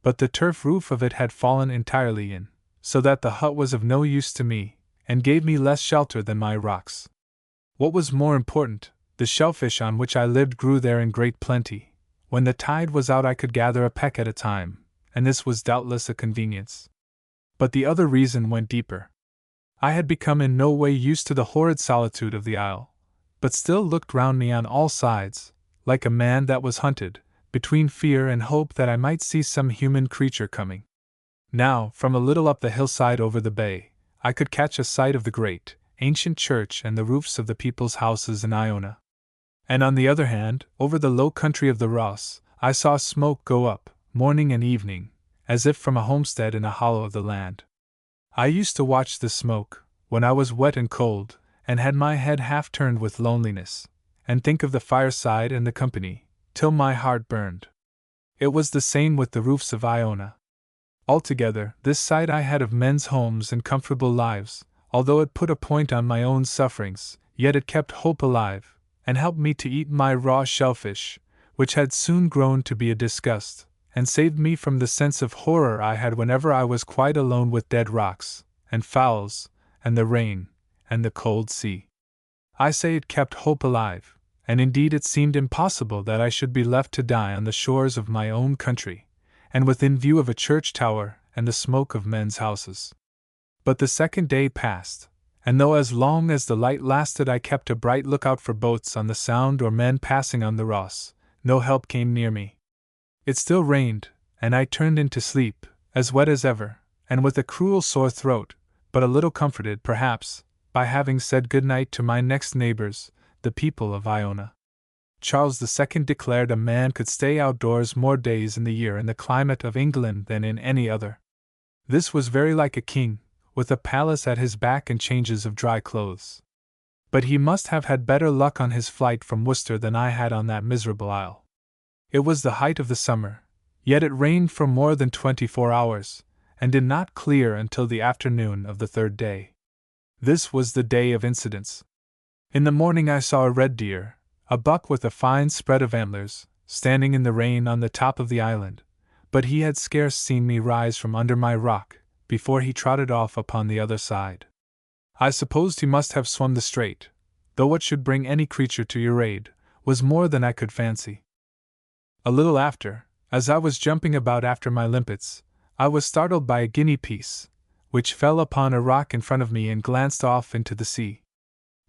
But the turf roof of it had fallen entirely in, so that the hut was of no use to me, and gave me less shelter than my rocks. What was more important, the shellfish on which I lived grew there in great plenty. When the tide was out I could gather a peck at a time, and this was doubtless a convenience. But the other reason went deeper. I had become in no way used to the horrid solitude of the isle, but still looked round me on all sides, like a man that was hunted, between fear and hope that I might see some human creature coming. Now, from a little up the hillside over the bay, I could catch a sight of the great, ancient church and the roofs of the people's houses in Iona. And on the other hand, over the low country of the Ross, I saw smoke go up, morning and evening, as if from a homestead in a hollow of the land. I used to watch the smoke, when I was wet and cold, and had my head half turned with loneliness, and think of the fireside and the company, till my heart burned. It was the same with the roofs of Iona. Altogether, this sight I had of men's homes and comfortable lives, although it put a point on my own sufferings, yet it kept hope alive, and helped me to eat my raw shellfish, which had soon grown to be a disgust, and saved me from the sense of horror I had whenever I was quite alone with dead rocks, and fowls, and the rain, and the cold sea. I say it kept hope alive, and indeed it seemed impossible that I should be left to die on the shores of my own country, and within view of a church tower and the smoke of men's houses. But the second day passed, and though as long as the light lasted I kept a bright lookout for boats on the Sound or men passing on the Ross, no help came near me. It still rained, and I turned in to sleep, as wet as ever, and with a cruel sore throat, but a little comforted, perhaps, by having said good night to my next neighbors, the people of Iona. Charles II declared a man could stay outdoors more days in the year in the climate of England than in any other. This was very like a king, with a palace at his back and changes of dry clothes. But he must have had better luck on his flight from Worcester than I had on that miserable isle. It was the height of the summer, yet it rained for more than 24 hours, and did not clear until the afternoon of the third day. This was the day of incidents. In the morning I saw a red deer, a buck with a fine spread of antlers, standing in the rain on the top of the island, but he had scarce seen me rise from under my rock before he trotted off upon the other side. I supposed he must have swum the strait, though what should bring any creature to your aid was more than I could fancy. A little after, as I was jumping about after my limpets, I was startled by a guinea piece, which fell upon a rock in front of me and glanced off into the sea.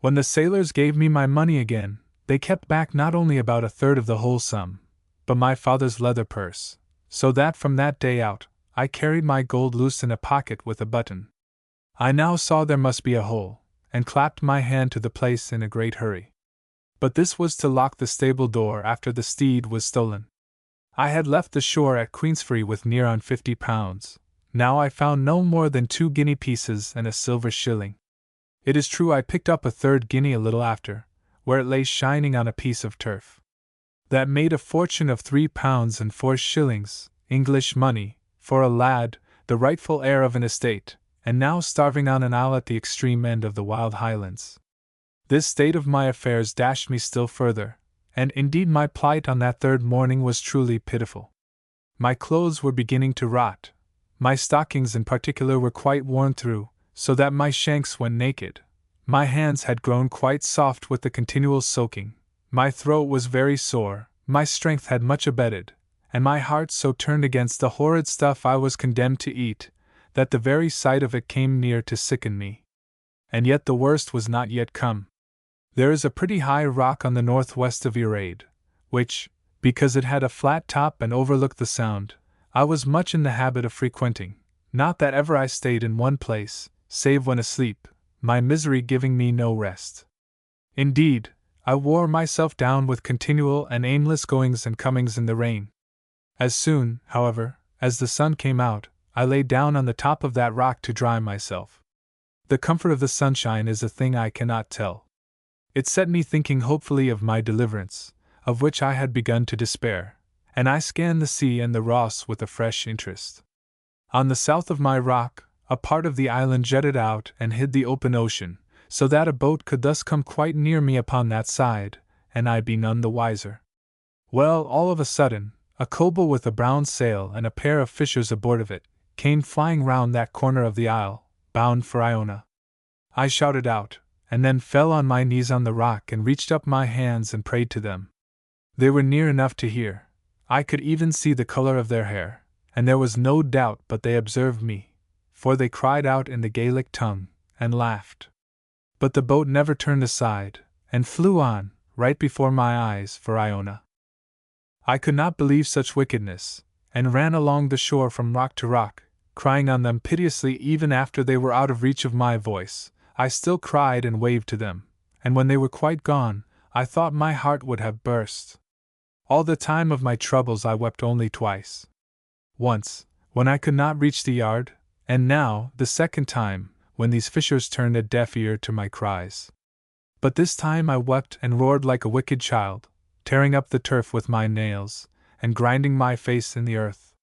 When the sailors gave me my money again, they kept back not only about a third of the whole sum, but my father's leather purse, so that from that day out, I carried my gold loose in a pocket with a button. I now saw there must be a hole, and clapped my hand to the place in a great hurry. But this was to lock the stable door after the steed was stolen. I had left the shore at Queensferry with near on £50. Now I found no more than 2 guinea pieces and a silver shilling. It is true I picked up a third guinea a little after, where it lay shining on a piece of turf. That made a fortune of £3 and 4 shillings, English money, for a lad, the rightful heir of an estate, and now starving on an isle at the extreme end of the wild Highlands. This state of my affairs dashed me still further, and indeed my plight on that third morning was truly pitiful. My clothes were beginning to rot. My stockings in particular were quite worn through, so that my shanks went naked. My hands had grown quite soft with the continual soaking. My throat was very sore, my strength had much abated, and my heart so turned against the horrid stuff I was condemned to eat, that the very sight of it came near to sicken me. And yet the worst was not yet come. There is a pretty high rock on the northwest of Unabridged, which, because it had a flat top and overlooked the Sound, I was much in the habit of frequenting. Not that ever I stayed in one place, save when asleep, my misery giving me no rest. Indeed, I wore myself down with continual and aimless goings and comings in the rain. As soon, however, as the sun came out, I lay down on the top of that rock to dry myself. The comfort of the sunshine is a thing I cannot tell. It set me thinking hopefully of my deliverance, of which I had begun to despair, and I scanned the sea and the Ross with a fresh interest. On the south of my rock, a part of the island jutted out and hid the open ocean, so that a boat could thus come quite near me upon that side, and I be none the wiser. Well, all of a sudden, a coble with a brown sail and a pair of fishers aboard of it came flying round that corner of the isle, bound for Iona. I shouted out, and then fell on my knees on the rock and reached up my hands and prayed to them. They were near enough to hear. I could even see the color of their hair, and there was no doubt but they observed me, for they cried out in the Gaelic tongue, and laughed. But the boat never turned aside, and flew on, right before my eyes, for Iona. I could not believe such wickedness, and ran along the shore from rock to rock, crying on them piteously. Even after they were out of reach of my voice, I still cried and waved to them, and when they were quite gone, I thought my heart would have burst. All the time of my troubles I wept only twice. Once, when I could not reach the yard, and now, the second time, when these fishers turned a deaf ear to my cries. But this time I wept and roared like a wicked child, tearing up the turf with my nails, and grinding my face in the earth.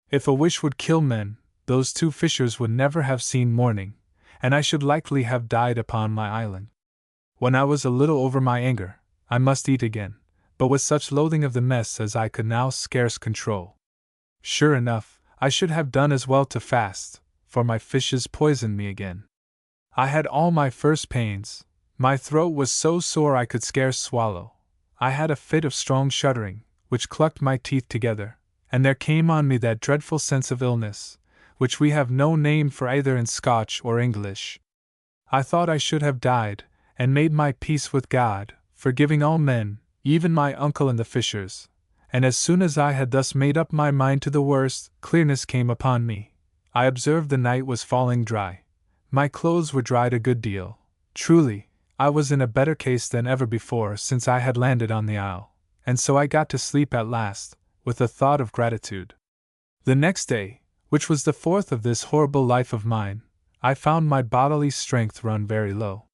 If a wish would kill men, those two fishers would never have seen morning, and I should likely have died upon my island. When I was a little over my anger, I must eat again, but with such loathing of the mess as I could now scarce control. Sure enough, I should have done as well to fast, for my fishes poisoned me again. I had all my first pains. My throat was so sore I could scarce swallow. I had a fit of strong shuddering, which clucked my teeth together, and there came on me that dreadful sense of illness, which we have no name for either in Scotch or English. I thought I should have died, and made my peace with God, forgiving all men, even my uncle and the fishers. And as soon as I had thus made up my mind to the worst, clearness came upon me. I observed the night was falling dry. My clothes were dried a good deal. Truly, I was in a better case than ever before since I had landed on the isle, and so I got to sleep at last, with a thought of gratitude. The next day, which was the fourth of this horrible life of mine, I found my bodily strength run very low.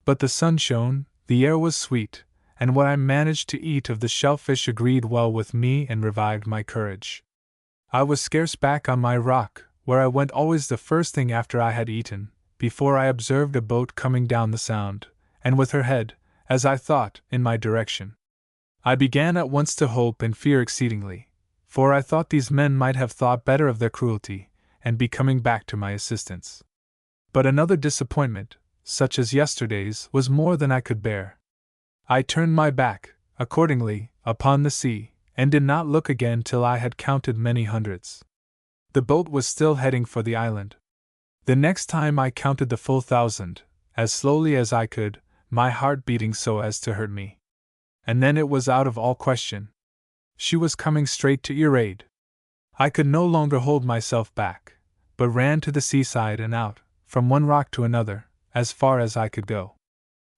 But the sun shone, the air was sweet, and what I managed to eat of the shellfish agreed well with me and revived my courage. I was scarce back on my rock, where I went always the first thing after I had eaten, before I observed a boat coming down the sound, and with her head, as I thought, in my direction. I began at once to hope and fear exceedingly, for I thought these men might have thought better of their cruelty, and be coming back to my assistance. But another disappointment, such as yesterday's, was more than I could bear. I turned my back, accordingly, upon the sea, and did not look again till I had counted many hundreds. The boat was still heading for the island. The next time I counted the full 1,000, as slowly as I could, my heart beating so as to hurt me. And then it was out of all question. She was coming straight to your aid. I could no longer hold myself back, but ran to the seaside and out, from one rock to another, as far as I could go.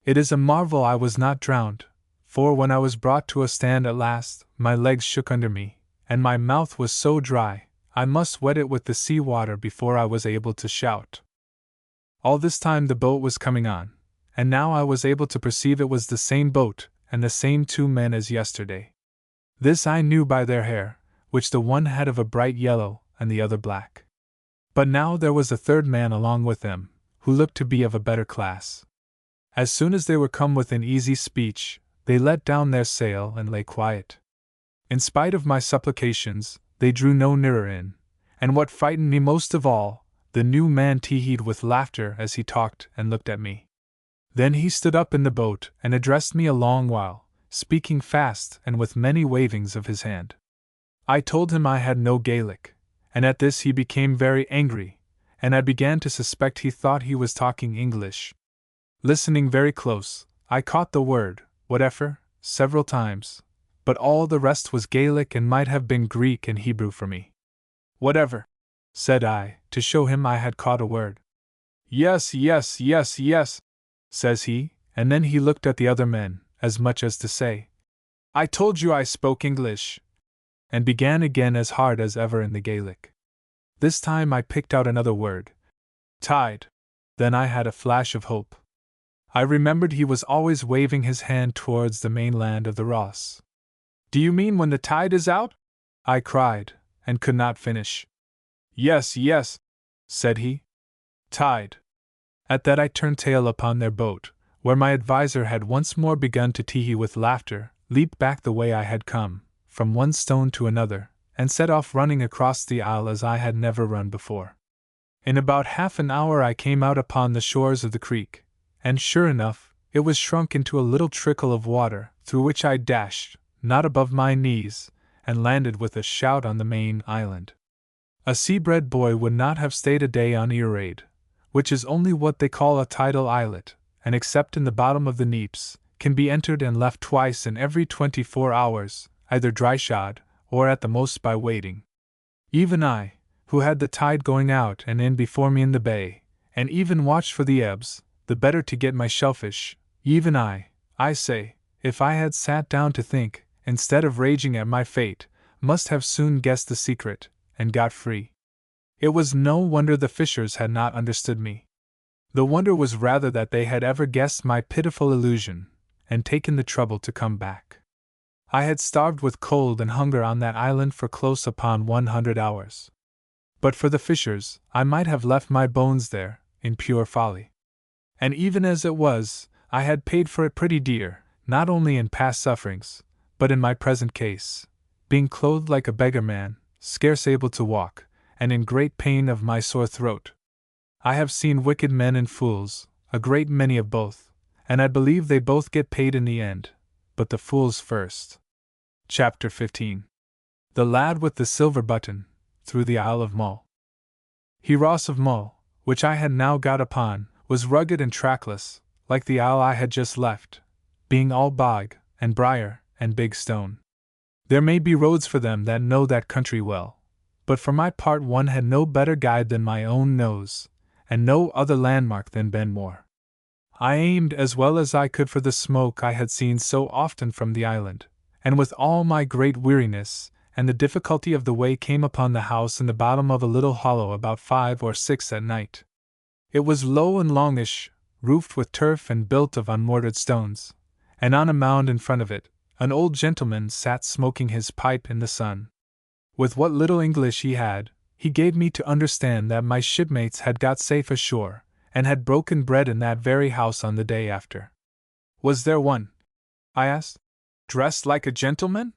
It is a marvel I was not drowned, for when I was brought to a stand at last, my legs shook under me, and my mouth was so dry, I must wet it with the sea water before I was able to shout. All this time the boat was coming on, and now I was able to perceive it was the same boat, and the same two men as yesterday. This I knew by their hair, which the one had of a bright yellow, and the other black. But now there was a third man along with them, who looked to be of a better class. As soon as they were come within easy speech, they let down their sail and lay quiet. In spite of my supplications, they drew no nearer in, and what frightened me most of all, the new man tee-heed with laughter as he talked and looked at me. Then he stood up in the boat and addressed me a long while, speaking fast and with many wavings of his hand. I told him I had no Gaelic, and at this he became very angry, and I began to suspect he thought he was talking English. Listening very close, I caught the word, whatever, several times, but all the rest was Gaelic and might have been Greek and Hebrew for me. Whatever, said I, to show him I had caught a word. Yes, yes, yes, yes, says he, and then he looked at the other men, as much as to say, I told you I spoke English, and began again as hard as ever in the Gaelic. This time I picked out another word, tide. Then I had a flash of hope. I remembered he was always waving his hand towards the mainland of the Ross. Do you mean when the tide is out? I cried, and could not finish. Yes, yes, said he. Tide. At that I turned tail upon their boat, where my adviser had once more begun to tee-hee with laughter, leaped back the way I had come, from one stone to another, and set off running across the isle as I had never run before. In about half an hour I came out upon the shores of the creek, and sure enough, it was shrunk into a little trickle of water, through which I dashed, not above my knees, and landed with a shout on the main island. A sea-bred boy would not have stayed a day on Earaid, which is only what they call a tidal islet, and except in the bottom of the neaps, can be entered and left twice in every 24 hours, either dry-shod, or at the most by wading. Even I, who had the tide going out and in before me in the bay, and even watched for the ebbs, the better to get my shellfish, even I say, if I had sat down to think, instead of raging at my fate, must have soon guessed the secret, and got free. It was no wonder the fishers had not understood me. The wonder was rather that they had ever guessed my pitiful illusion, and taken the trouble to come back. I had starved with cold and hunger on that island for close upon 100 hours. But for the fishers, I might have left my bones there, in pure folly. And even as it was, I had paid for it pretty dear, not only in past sufferings, but in my present case, being clothed like a beggar man, scarce able to walk, and in great pain of my sore throat. I have seen wicked men and fools, a great many of both, and I believe they both get paid in the end, but the fools first. Chapter 15. The Lad with the Silver Button, through the Isle of Mull. Ross of Mull, which I had now got upon, was rugged and trackless, like the isle I had just left, being all bog, and briar, and big stone. There may be roads for them that know that country well, but for my part one had no better guide than my own nose, and no other landmark than Benmore. I aimed as well as I could for the smoke I had seen so often from the island, and with all my great weariness and the difficulty of the way came upon the house in the bottom of a little hollow about 5 or 6 at night. It was low and longish, roofed with turf and built of unmortared stones, and on a mound in front of it, an old gentleman sat smoking his pipe in the sun. With what little English he had, he gave me to understand that my shipmates had got safe ashore, and had broken bread in that very house on the day after. Was there one, I asked, dressed like a gentleman?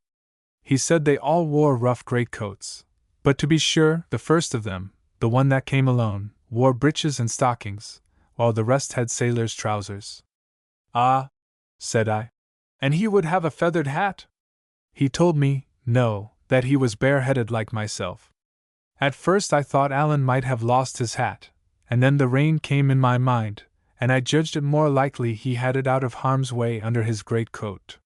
He said they all wore rough greatcoats, but to be sure, the first of them, the one that came alone, wore breeches and stockings, while the rest had sailors' trousers. Ah, said I, and he would have a feathered hat? He told me, no, that he was bareheaded like myself. At first I thought Alan might have lost his hat, and then the rain came in my mind, and I judged it more likely he had it out of harm's way under his greatcoat.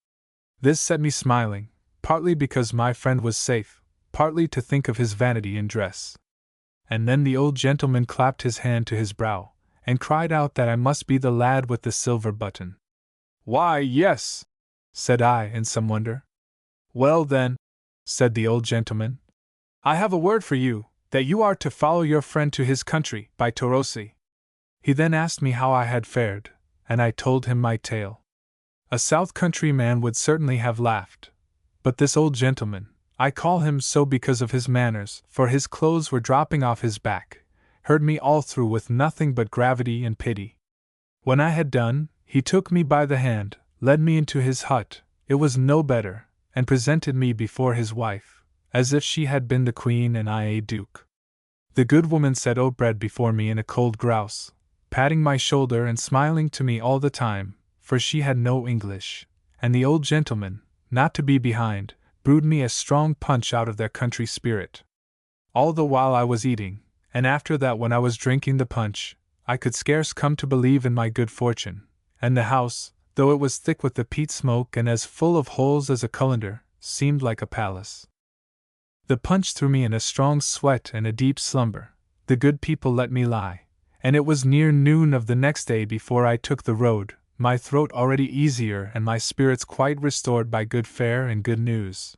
This set me smiling, partly because my friend was safe, partly to think of his vanity in dress. And then the old gentleman clapped his hand to his brow, and cried out that I must be the lad with the silver button. Why, yes, said I in some wonder. Well then, said the old gentleman, I have a word for you, that you are to follow your friend to his country by Torosi. He then asked me how I had fared, and I told him my tale. A South Country man would certainly have laughed, but this old gentleman, I call him so because of his manners, for his clothes were dropping off his back, heard me all through with nothing but gravity and pity. When I had done, he took me by the hand, led me into his hut, it was no better, and presented me before his wife, as if she had been the queen and I a duke. The good woman set oat bread before me in a cold grouse, patting my shoulder and smiling to me all the time, for she had no English, and the old gentleman, not to be behind, brewed me a strong punch out of their country spirit. All the while I was eating, and after that when I was drinking the punch, I could scarce come to believe in my good fortune, and the house, though it was thick with the peat smoke and as full of holes as a colander, seemed like a palace. The punch threw me in a strong sweat and a deep slumber. The good people let me lie, and it was near noon of the next day before I took the road, my throat already easier and my spirits quite restored by good fare and good news.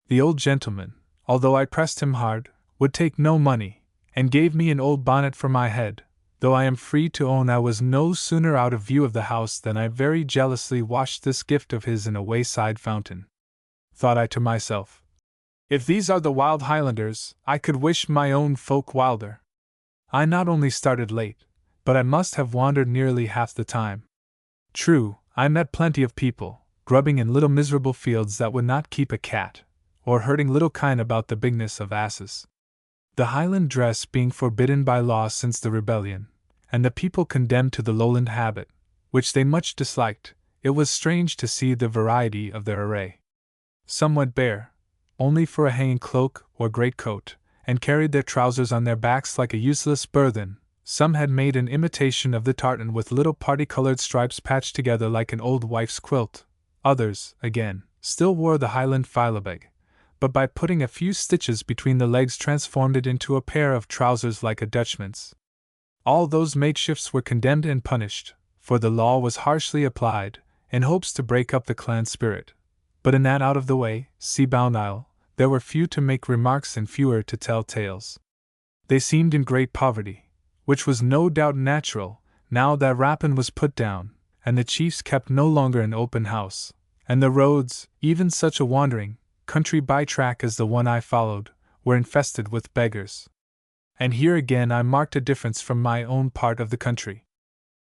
The old gentleman, although I pressed him hard, would take no money, and gave me an old bonnet for my head, though I am free to own I was no sooner out of view of the house than I very jealously washed this gift of his in a wayside fountain. Thought I to myself, If these are the wild Highlanders, I could wish my own folk wilder. I not only started late, but I must have wandered nearly half the time. True, I met plenty of people, grubbing in little miserable fields that would not keep a cat, or herding little kine about the bigness of asses. The Highland dress being forbidden by law since the rebellion, and the people condemned to the lowland habit, which they much disliked, it was strange to see the variety of their array. Some went bare, only for a hanging cloak or greatcoat, and carried their trousers on their backs like a useless burthen. Some had made an imitation of the tartan with little party-colored stripes patched together like an old wife's quilt. Others, again, still wore the Highland philabeg, but by putting a few stitches between the legs transformed it into a pair of trousers like a Dutchman's. All those makeshifts were condemned and punished, for the law was harshly applied, in hopes to break up the clan spirit. But in that out-of-the-way, sea-bound isle, there were few to make remarks and fewer to tell tales. They seemed in great poverty, which was no doubt natural, now that rapine was put down, and the chiefs kept no longer an open house, and the roads, even such a wandering, country by-track as the one I followed, were infested with beggars. And here again I marked a difference from my own part of the country.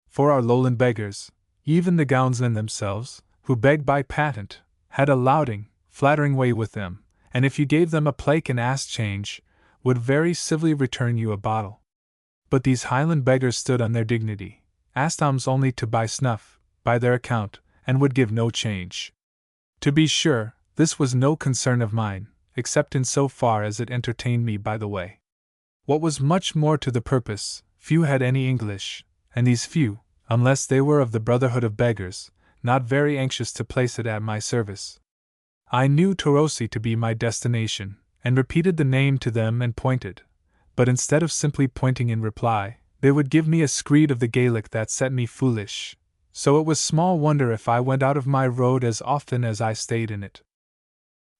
For our lowland beggars, even the gownsmen themselves, who begged by patent, had a louting, flattering way with them, and if you gave them a plake and asked change, would very civilly return you a bottle. But these Highland beggars stood on their dignity, asked alms only to buy snuff, by their account, and would give no change. To be sure, this was no concern of mine, except in so far as it entertained me by the way. What was much more to the purpose, few had any English, and these few, unless they were of the brotherhood of beggars, not very anxious to place it at my service. I knew Torosay to be my destination, and repeated the name to them and pointed, but instead of simply pointing in reply, they would give me a screed of the Gaelic that set me foolish, so it was small wonder if I went out of my road as often as I stayed in it.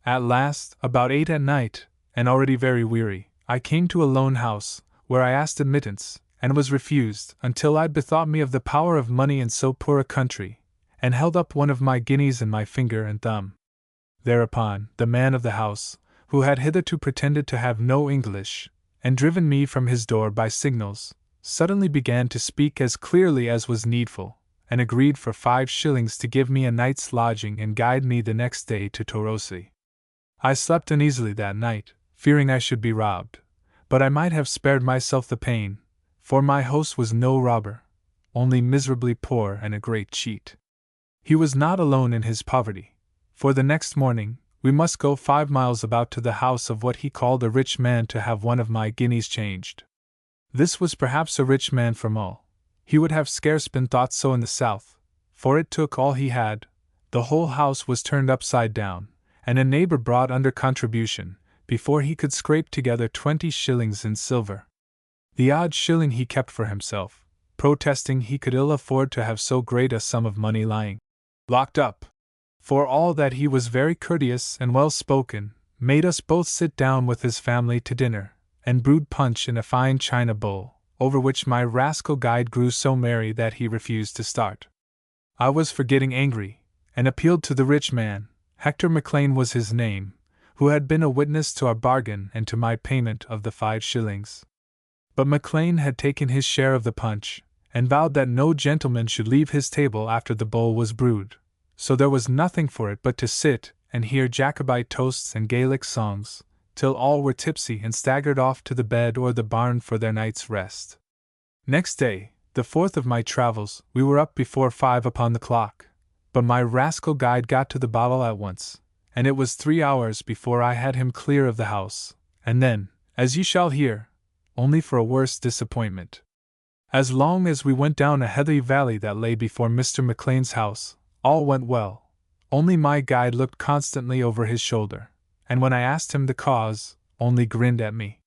At last, about 8 at night, and already very weary, I came to a lone house, where I asked admittance, and was refused, until I bethought me of the power of money in so poor a country, and held up one of my guineas in my finger and thumb. Thereupon, the man of the house, who had hitherto pretended to have no English, and driven me from his door by signals, suddenly began to speak as clearly as was needful, and agreed for 5 shillings to give me a night's lodging and guide me the next day to Torosay. I slept uneasily that night, fearing I should be robbed, but I might have spared myself the pain, for my host was no robber, only miserably poor and a great cheat. He was not alone in his poverty, for the next morning we must go 5 miles about to the house of what he called a rich man to have one of my guineas changed. This was perhaps a rich man for Mull. He would have scarce been thought so in the south, for it took all he had. The whole house was turned upside down, and a neighbor brought under contribution, before he could scrape together 20 shillings in silver. The odd shilling he kept for himself, protesting he could ill afford to have so great a sum of money lying locked up. For all that he was very courteous and well-spoken, made us both sit down with his family to dinner, and brewed punch in a fine china bowl, over which my rascal guide grew so merry that he refused to start. I was for getting angry, and appealed to the rich man, Hector McLean was his name, who had been a witness to our bargain and to my payment of the 5 shillings. But McLean had taken his share of the punch, and vowed that no gentleman should leave his table after the bowl was brewed, so there was nothing for it but to sit and hear Jacobite toasts and Gaelic songs, till all were tipsy and staggered off to the bed or the barn for their night's rest. Next day, the 4th of my travels, we were up before 5 upon the clock, but my rascal guide got to the bottle at once, and it was 3 hours before I had him clear of the house, and then, as ye shall hear, only for a worse disappointment. As long as we went down a heathy valley that lay before Mr. McLean's house, all went well, only my guide looked constantly over his shoulder, and when I asked him the cause, only grinned at me.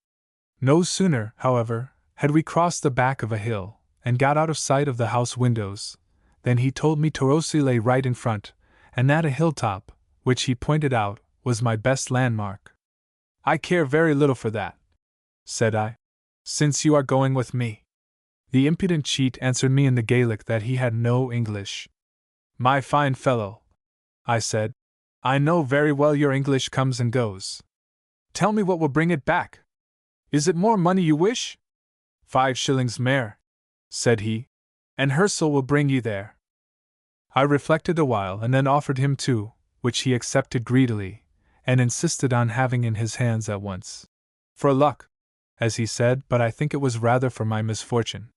No sooner, however, had we crossed the back of a hill, and got out of sight of the house windows, than he told me Torosay lay right in front, and that a hilltop, which he pointed out, was my best landmark. I care very little for that, said I, since you are going with me. The impudent cheat answered me in the Gaelic that he had no English. My fine fellow, I said, I know very well your English comes and goes. Tell me what will bring it back. Is it more money you wish? 5 shillings mere, said he, and her soul will bring you there. I reflected a while and then offered him 2, which he accepted greedily, and insisted on having in his hands at once. For luck, as he said, but I think it was rather for my misfortune.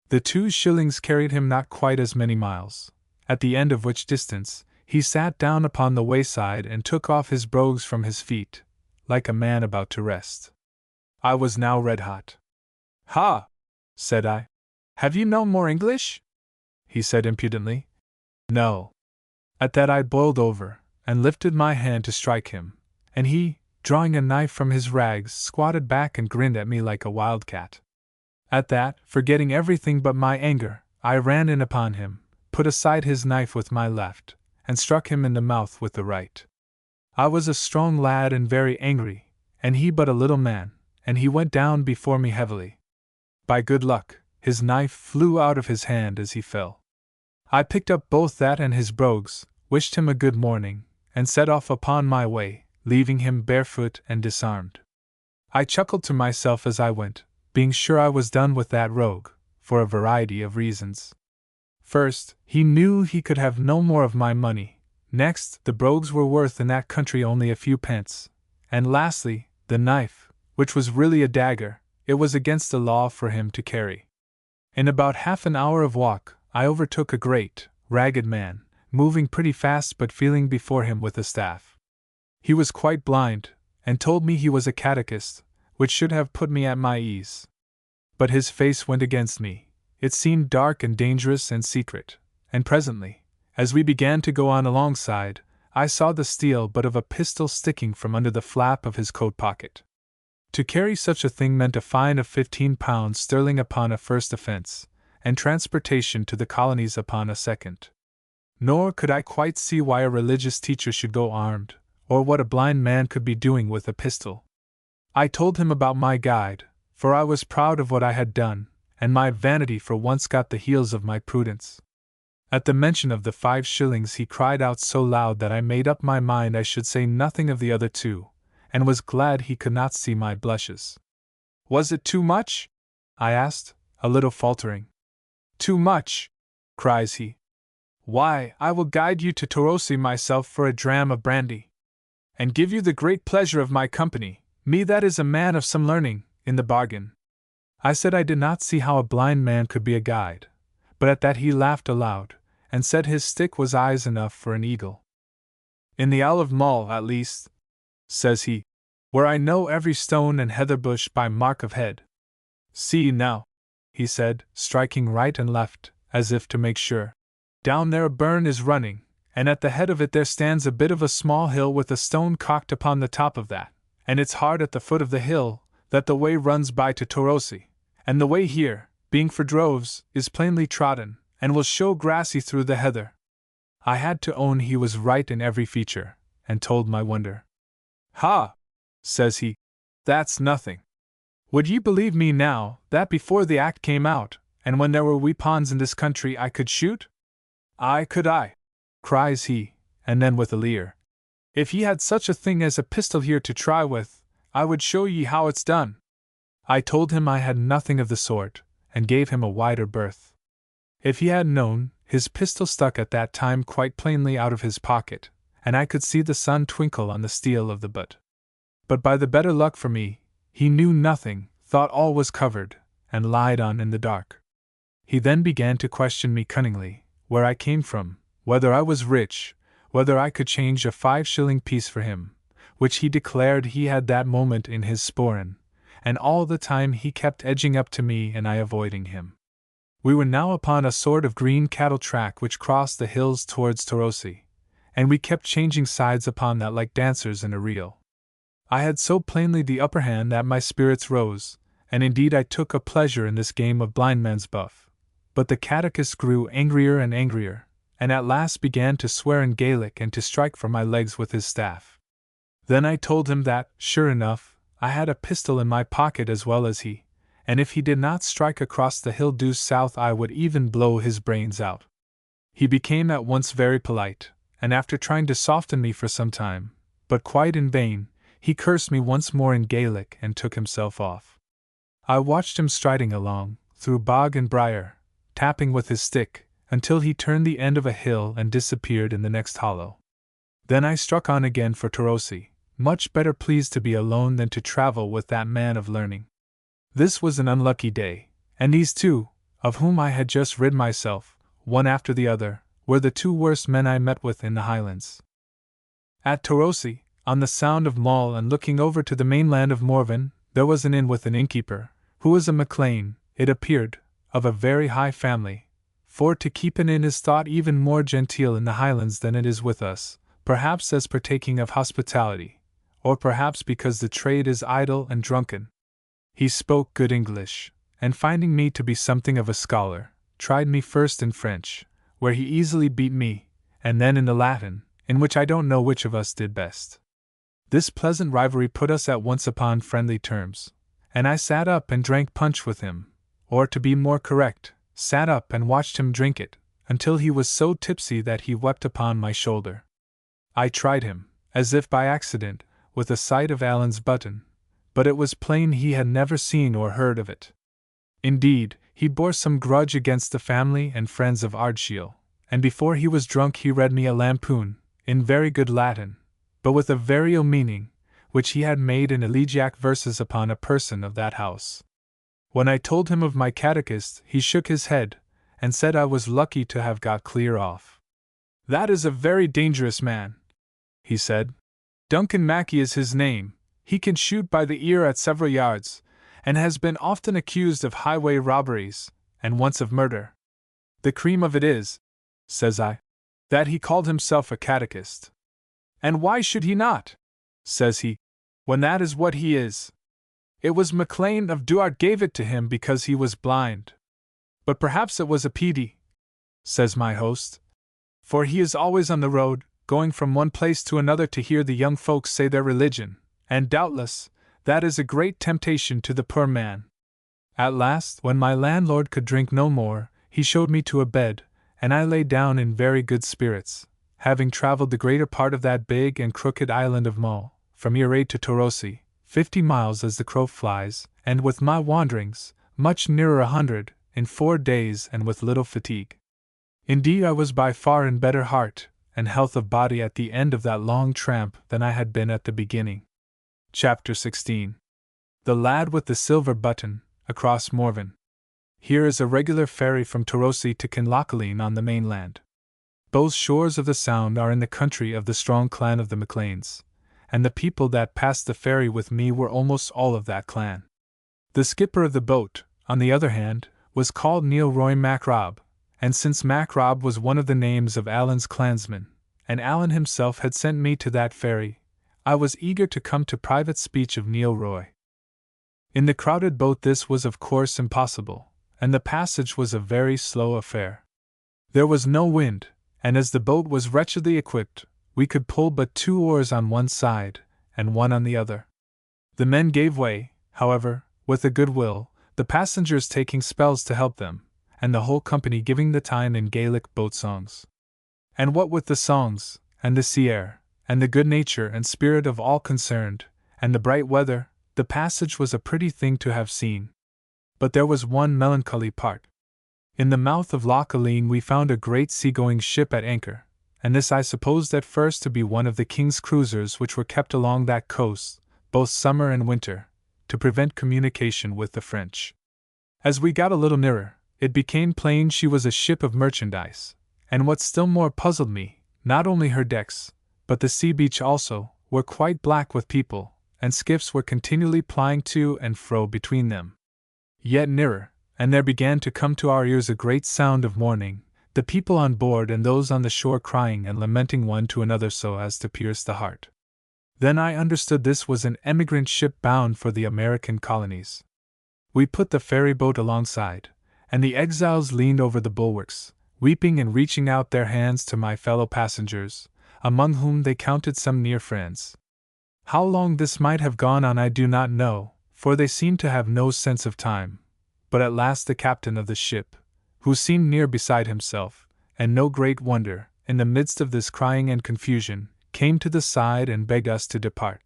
The 2 shillings carried him not quite as many miles, at the end of which distance he sat down upon the wayside and took off his brogues from his feet, like a man about to rest. I was now red-hot. Ha! said I. Have you no more English? He said impudently. No. At that I boiled over, and lifted my hand to strike him, and he, drawing a knife from his rags, squatted back and grinned at me like a wildcat. At that, forgetting everything but my anger, I ran in upon him, put aside his knife with my left, and struck him in the mouth with the right. I was a strong lad and very angry, and he but a little man, and he went down before me heavily. By good luck, his knife flew out of his hand as he fell. I picked up both that and his brogues, wished him a good morning, and set off upon my way, leaving him barefoot and disarmed. I chuckled to myself as I went, being sure I was done with that rogue, for a variety of reasons. First, he knew he could have no more of my money. Next, the brogues were worth in that country only a few pence. And lastly, the knife, which was really a dagger, it was against the law for him to carry. In about half an hour of walk, I overtook a great, ragged man, moving pretty fast but feeling before him with a staff. He was quite blind, and told me he was a catechist, which should have put me at my ease. But his face went against me. It seemed dark and dangerous and secret, and presently, as we began to go on alongside, I saw the steel butt of a pistol sticking from under the flap of his coat pocket. To carry such a thing meant a fine of £15 sterling upon a first offence, and transportation to the colonies upon a second. Nor could I quite see why a religious teacher should go armed, or what a blind man could be doing with a pistol. I told him about my guide, for I was proud of what I had done, and my vanity for once got the heels of my prudence. At the mention of the 5 shillings he cried out so loud that I made up my mind I should say nothing of the other 2, and was glad he could not see my blushes. Was it too much? I asked, a little faltering. Too much, cries he. Why, I will guide you to Torosi myself for a dram of brandy, and give you the great pleasure of my company, me that is a man of some learning, in the bargain. I said I did not see how a blind man could be a guide, but at that he laughed aloud, and said his stick was eyes enough for an eagle. In the Isle of Mull, at least, says he, where I know every stone and heather bush by mark of head. See now, he said, striking right and left, as if to make sure. Down there a burn is running, and at the head of it there stands a bit of a small hill with a stone cocked upon the top of that, and it's hard at the foot of the hill that the way runs by to Torosi, and the way here, being for droves, is plainly trodden, and will show grassy through the heather. I had to own he was right in every feature, and told my wonder. Ha! says he, that's nothing. Would ye believe me now, that before the act came out, and when there were weapons in this country I could shoot? Aye could I, cries he, and then with a leer. If ye had such a thing as a pistol here to try with, I would show ye how it's done. I told him I had nothing of the sort, and gave him a wider berth. If he had known, his pistol stuck at that time quite plainly out of his pocket, and I could see the sun twinkle on the steel of the butt. But by the better luck for me, he knew nothing, thought all was covered, and lied on in the dark. He then began to question me cunningly, where I came from, whether I was rich, whether I could change a 5-shilling piece for him, which he declared he had that moment in his sporran, and all the time he kept edging up to me and I avoiding him. We were now upon a sort of green cattle track which crossed the hills towards Torosi, and we kept changing sides upon that like dancers in a reel. I had so plainly the upper hand that my spirits rose, and indeed I took a pleasure in this game of blindman's buff. But the catechist grew angrier and angrier, and at last began to swear in Gaelic and to strike for my legs with his staff. Then I told him that, sure enough, I had a pistol in my pocket as well as he, and if he did not strike across the hill due south I would even blow his brains out. He became at once very polite, and after trying to soften me for some time, but quite in vain, he cursed me once more in Gaelic and took himself off. I watched him striding along, through bog and briar, tapping with his stick, until he turned the end of a hill and disappeared in the next hollow. Then I struck on again for Tarosi, much better pleased to be alone than to travel with that man of learning. This was an unlucky day, and these two, of whom I had just rid myself, one after the other, were the two worst men I met with in the Highlands. At Tarosi, on the Sound of Mull and looking over to the mainland of Morven, there was an inn with an innkeeper, who was a MacLean, it appeared, of a very high family, for to keep an inn is thought even more genteel in the Highlands than it is with us, perhaps as partaking of hospitality, or perhaps because the trade is idle and drunken. He spoke good English, and finding me to be something of a scholar, tried me first in French, where he easily beat me, and then in the Latin, in which I don't know which of us did best. This pleasant rivalry put us at once upon friendly terms, and I sat up and drank punch with him, or to be more correct, sat up and watched him drink it, until he was so tipsy that he wept upon my shoulder. I tried him, as if by accident, with a sight of Allen's button, but it was plain he had never seen or heard of it. Indeed, he bore some grudge against the family and friends of Ardshiel, and before he was drunk he read me a lampoon, in very good Latin, but with a very ill meaning, which he had made in elegiac verses upon a person of that house. When I told him of my catechist, he shook his head, and said I was lucky to have got clear off. "That is a very dangerous man," he said. "Duncan Mackie is his name, he can shoot by the ear at several yards, and has been often accused of highway robberies, and once of murder. The cream of it is," says I, "that he called himself a catechist." "And why should he not?" says he, "when that is what he is. It was MacLean of Duart gave it to him because he was blind. But perhaps it was a pity," says my host, "for he is always on the road, going from one place to another to hear the young folks say their religion, and doubtless, that is a great temptation to the poor man." At last, when my landlord could drink no more, he showed me to a bed, and I lay down in very good spirits, having travelled the greater part of that big and crooked island of Mull, from Earaid to Tarosi, 50 miles as the crow flies, and with my wanderings, much nearer 100, in 4 days and with little fatigue. Indeed, I was by far in better heart and health of body at the end of that long tramp than I had been at the beginning. Chapter 16. The Lad with the Silver Button, across Morven. Here is a regular ferry from Tarosi to Kinlochaline on the mainland. Both shores of the Sound are in the country of the strong clan of the MacLeans, and the people that passed the ferry with me were almost all of that clan. The skipper of the boat, on the other hand, was called Neil Roy MacRob, and since MacRob was one of the names of Allen's clansmen, and Allen himself had sent me to that ferry, I was eager to come to private speech of Neil Roy. In the crowded boat this was of course impossible, and the passage was a very slow affair. There was no wind, and as the boat was wretchedly equipped, we could pull but 2 oars on one side, and one on the other. The men gave way, however, with a good will, the passengers taking spells to help them, and the whole company giving the time in Gaelic boat songs. And what with the songs, and the sea air, and the good nature and spirit of all concerned, and the bright weather, the passage was a pretty thing to have seen. But there was one melancholy part. In the mouth of Loch Aline we found a great sea-going ship at anchor, and this I supposed at first to be one of the king's cruisers which were kept along that coast, both summer and winter, to prevent communication with the French. As we got a little nearer, it became plain she was a ship of merchandise, and what still more puzzled me, not only her decks, but the sea beach also, were quite black with people, and skiffs were continually plying to and fro between them. Yet nearer, and there began to come to our ears a great sound of mourning, the people on board and those on the shore crying and lamenting one to another so as to pierce the heart. Then I understood this was an emigrant ship bound for the American colonies. We put the ferry boat alongside, and the exiles leaned over the bulwarks, weeping and reaching out their hands to my fellow passengers, among whom they counted some near friends. How long this might have gone on I do not know, for they seemed to have no sense of time, but at last the captain of the ship, who seemed near beside himself, and no great wonder, in the midst of this crying and confusion, came to the side and begged us to depart.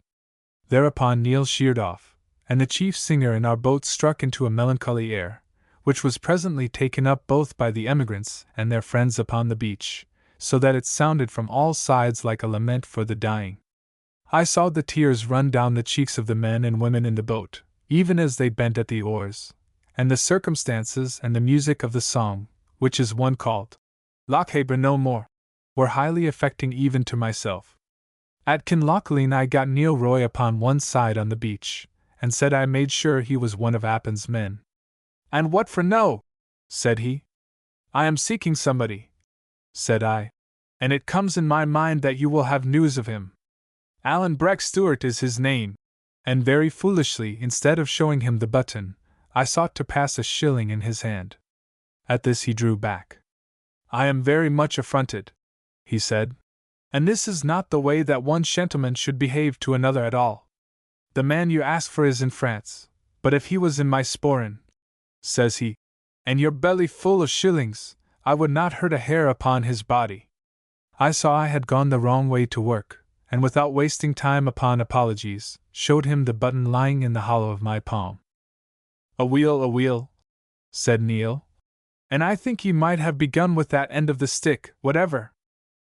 Thereupon Neil sheered off, and the chief singer in our boat struck into a melancholy air, which was presently taken up both by the emigrants and their friends upon the beach, so that it sounded from all sides like a lament for the dying. I saw the tears run down the cheeks of the men and women in the boat, even as they bent at the oars, and the circumstances and the music of the song, which is one called Lochaber no more, were highly affecting even to myself. At Kinlochaline I got Neil Roy upon one side on the beach, and said I made sure he was one of Appin's men. "And what for no?" said he. "I am seeking somebody," said I, "and it comes in my mind that you will have news of him. Alan Breck Stewart is his name." And very foolishly, instead of showing him the button, I sought to pass a shilling in his hand. At this he drew back. "I am very much affronted," he said, "and this is not the way that one gentleman should behave to another at all. The man you ask for is in France, but if he was in my sporran," says he, "and your belly full of shillings, I would not hurt a hair upon his body." I saw I had gone the wrong way to work, and without wasting time upon apologies, showed him the button lying in the hollow of my palm. Aweel, said Neil, "and I think ye might have begun with that end of the stick, whatever.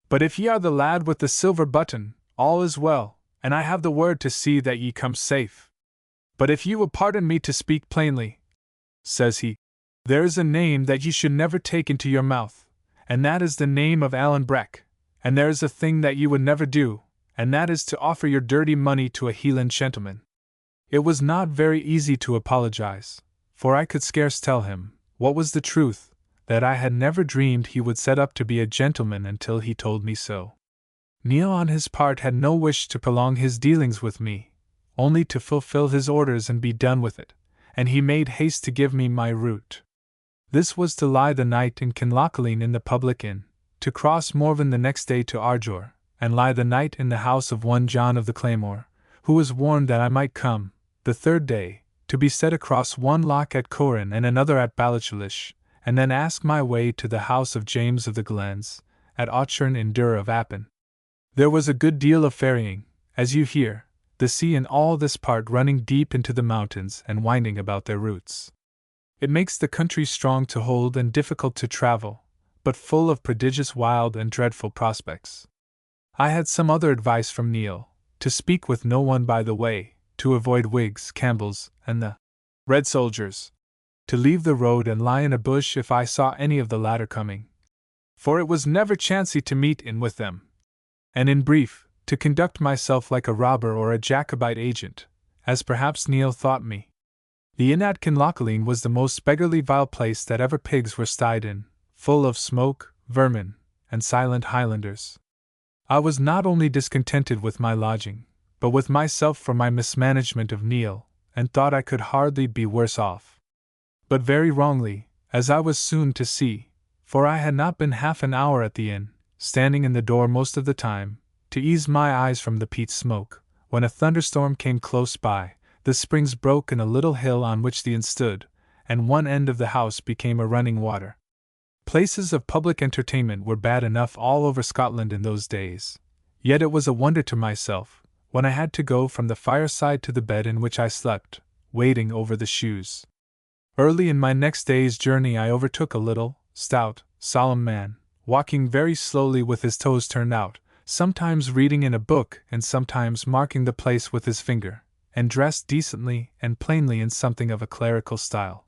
But if ye are the lad with the silver button, all is well, and I have the word to see that ye come safe. But if ye will pardon me to speak plainly," says he, "there is a name that ye should never take into your mouth, and that is the name of Alan Breck, and there is a thing that ye would never do, and that is to offer your dirty money to a Hieland gentleman." It was not very easy to apologize, for I could scarce tell him what was the truth, that I had never dreamed he would set up to be a gentleman until he told me so. Neil on his part had no wish to prolong his dealings with me, only to fulfill his orders and be done with it, and he made haste to give me my route. This was to lie the night in Kinlochaline in the public inn, to cross Morven the next day to Ardgour, and lie the night in the house of one John of the Claymore, who was warned that I might come, the third day, to be set across one loch at Corin and another at Ballichlish, and then ask my way to the house of James of the Glens, at Auchern in Dur of Appin. There was a good deal of ferrying, as you hear, the sea in all this part running deep into the mountains and winding about their roots. It makes the country strong to hold and difficult to travel, but full of prodigious wild and dreadful prospects. I had some other advice from Neil, to speak with no one by the way, to avoid Whigs, Campbells, and the Red Soldiers, to leave the road and lie in a bush if I saw any of the latter coming, for it was never chancy to meet in with them, and in brief, to conduct myself like a robber or a Jacobite agent, as perhaps Neil thought me. The inn at Kinlochaline was the most beggarly vile place that ever pigs were stayed in, full of smoke, vermin, and silent Highlanders. I was not only discontented with my lodging, but with myself for my mismanagement of Neil, and thought I could hardly be worse off. But very wrongly, as I was soon to see, for I had not been half an hour at the inn, standing in the door most of the time, to ease my eyes from the peat smoke, when a thunderstorm came close by. The springs broke in a little hill on which the inn stood, and one end of the house became a running water. Places of public entertainment were bad enough all over Scotland in those days, yet it was a wonder to myself, when I had to go from the fireside to the bed in which I slept, wading over the shoes. Early in my next day's journey I overtook a little, stout, solemn man, walking very slowly with his toes turned out, sometimes reading in a book and sometimes marking the place with his finger, and dressed decently and plainly in something of a clerical style.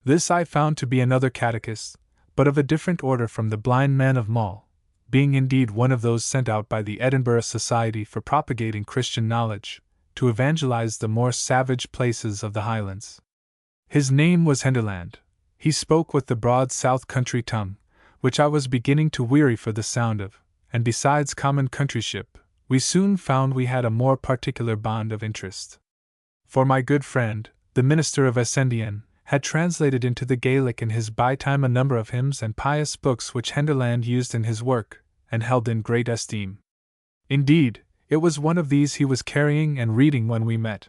This I found to be another catechist, but of a different order from the blind man of Mull, being indeed one of those sent out by the Edinburgh Society for propagating Christian knowledge, to evangelize the more savage places of the Highlands. His name was Henderland. He spoke with the broad south country tongue, which I was beginning to weary for the sound of, and besides common countryship, we soon found we had a more particular bond of interest. For my good friend, the minister of Ascendian, had translated into the Gaelic in his by-time a number of hymns and pious books which Henderland used in his work, and held in great esteem. Indeed, it was one of these he was carrying and reading when we met.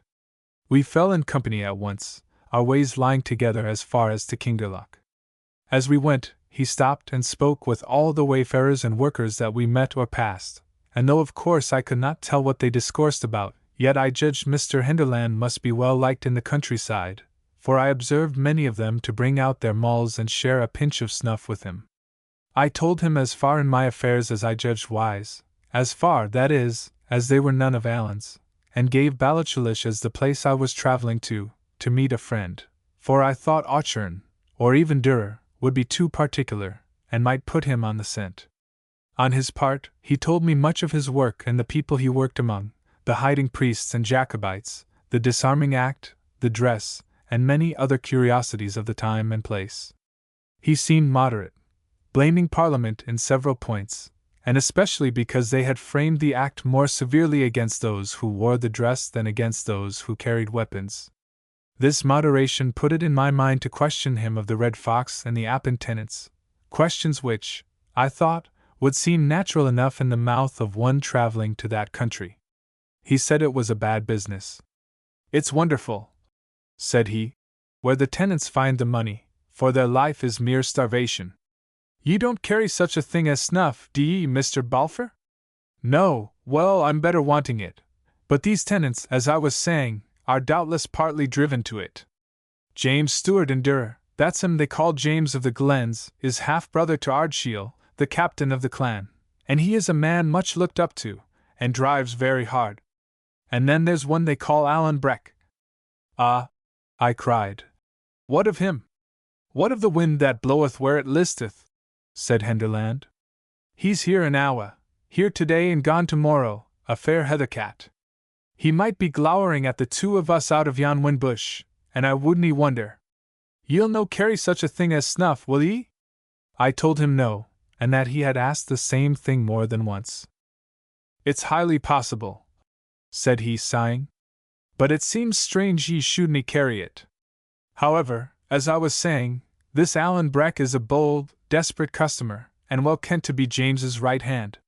We fell in company at once, our ways lying together as far as to Kingerloch. As we went, he stopped and spoke with all the wayfarers and workers that we met or passed, and though of course I could not tell what they discoursed about, Yet I judged Mr. Henderland must be well liked in the countryside, for I observed many of them to bring out their mulls and share a pinch of snuff with him. I told him as far in my affairs as I judged wise, as far, that is, as they were none of Allen's, and gave Ballachulish as the place I was travelling to meet a friend, for I thought Auchern, or even Durer, would be too particular, and might put him on the scent. On his part, he told me much of his work and the people he worked among, the hiding priests and Jacobites, the disarming act, the dress, and many other curiosities of the time and place. He seemed moderate, blaming Parliament in several points, and especially because they had framed the act more severely against those who wore the dress than against those who carried weapons. This moderation put it in my mind to question him of the Red Fox and the Appin tenants, questions which, I thought, would seem natural enough in the mouth of one traveling to that country. He said it was a bad business. "It's wonderful," said he, "where the tenants find the money, for their life is mere starvation." "Ye don't carry such a thing as snuff, do ye, Mr. Balfour?" "No, well, I'm better wanting it. But these tenants, as I was saying, are doubtless partly driven to it. James Stewart and Durer, that's him they call James of the Glens, is half-brother to Ardshiel, the captain of the clan, and he is a man much looked up to, and drives very hard. And then there's one they call Alan Breck." "Ah!" I cried. "What of him?" "What of the wind that bloweth where it listeth?" said Henderland. "He's here an hour, here today and gone tomorrow, a fair heathercat. He might be glowering at the two of us out of yon windbush, and I wouldn't wonder. Ye'll no carry such a thing as snuff, will ye?" I told him no, and that he had asked the same thing more than once. "It's highly possible," said he, sighing, "but it seems strange ye shouldn't carry it. However, as I was saying, this Alan Breck is a bold, desperate customer, and well kent to be James's right hand.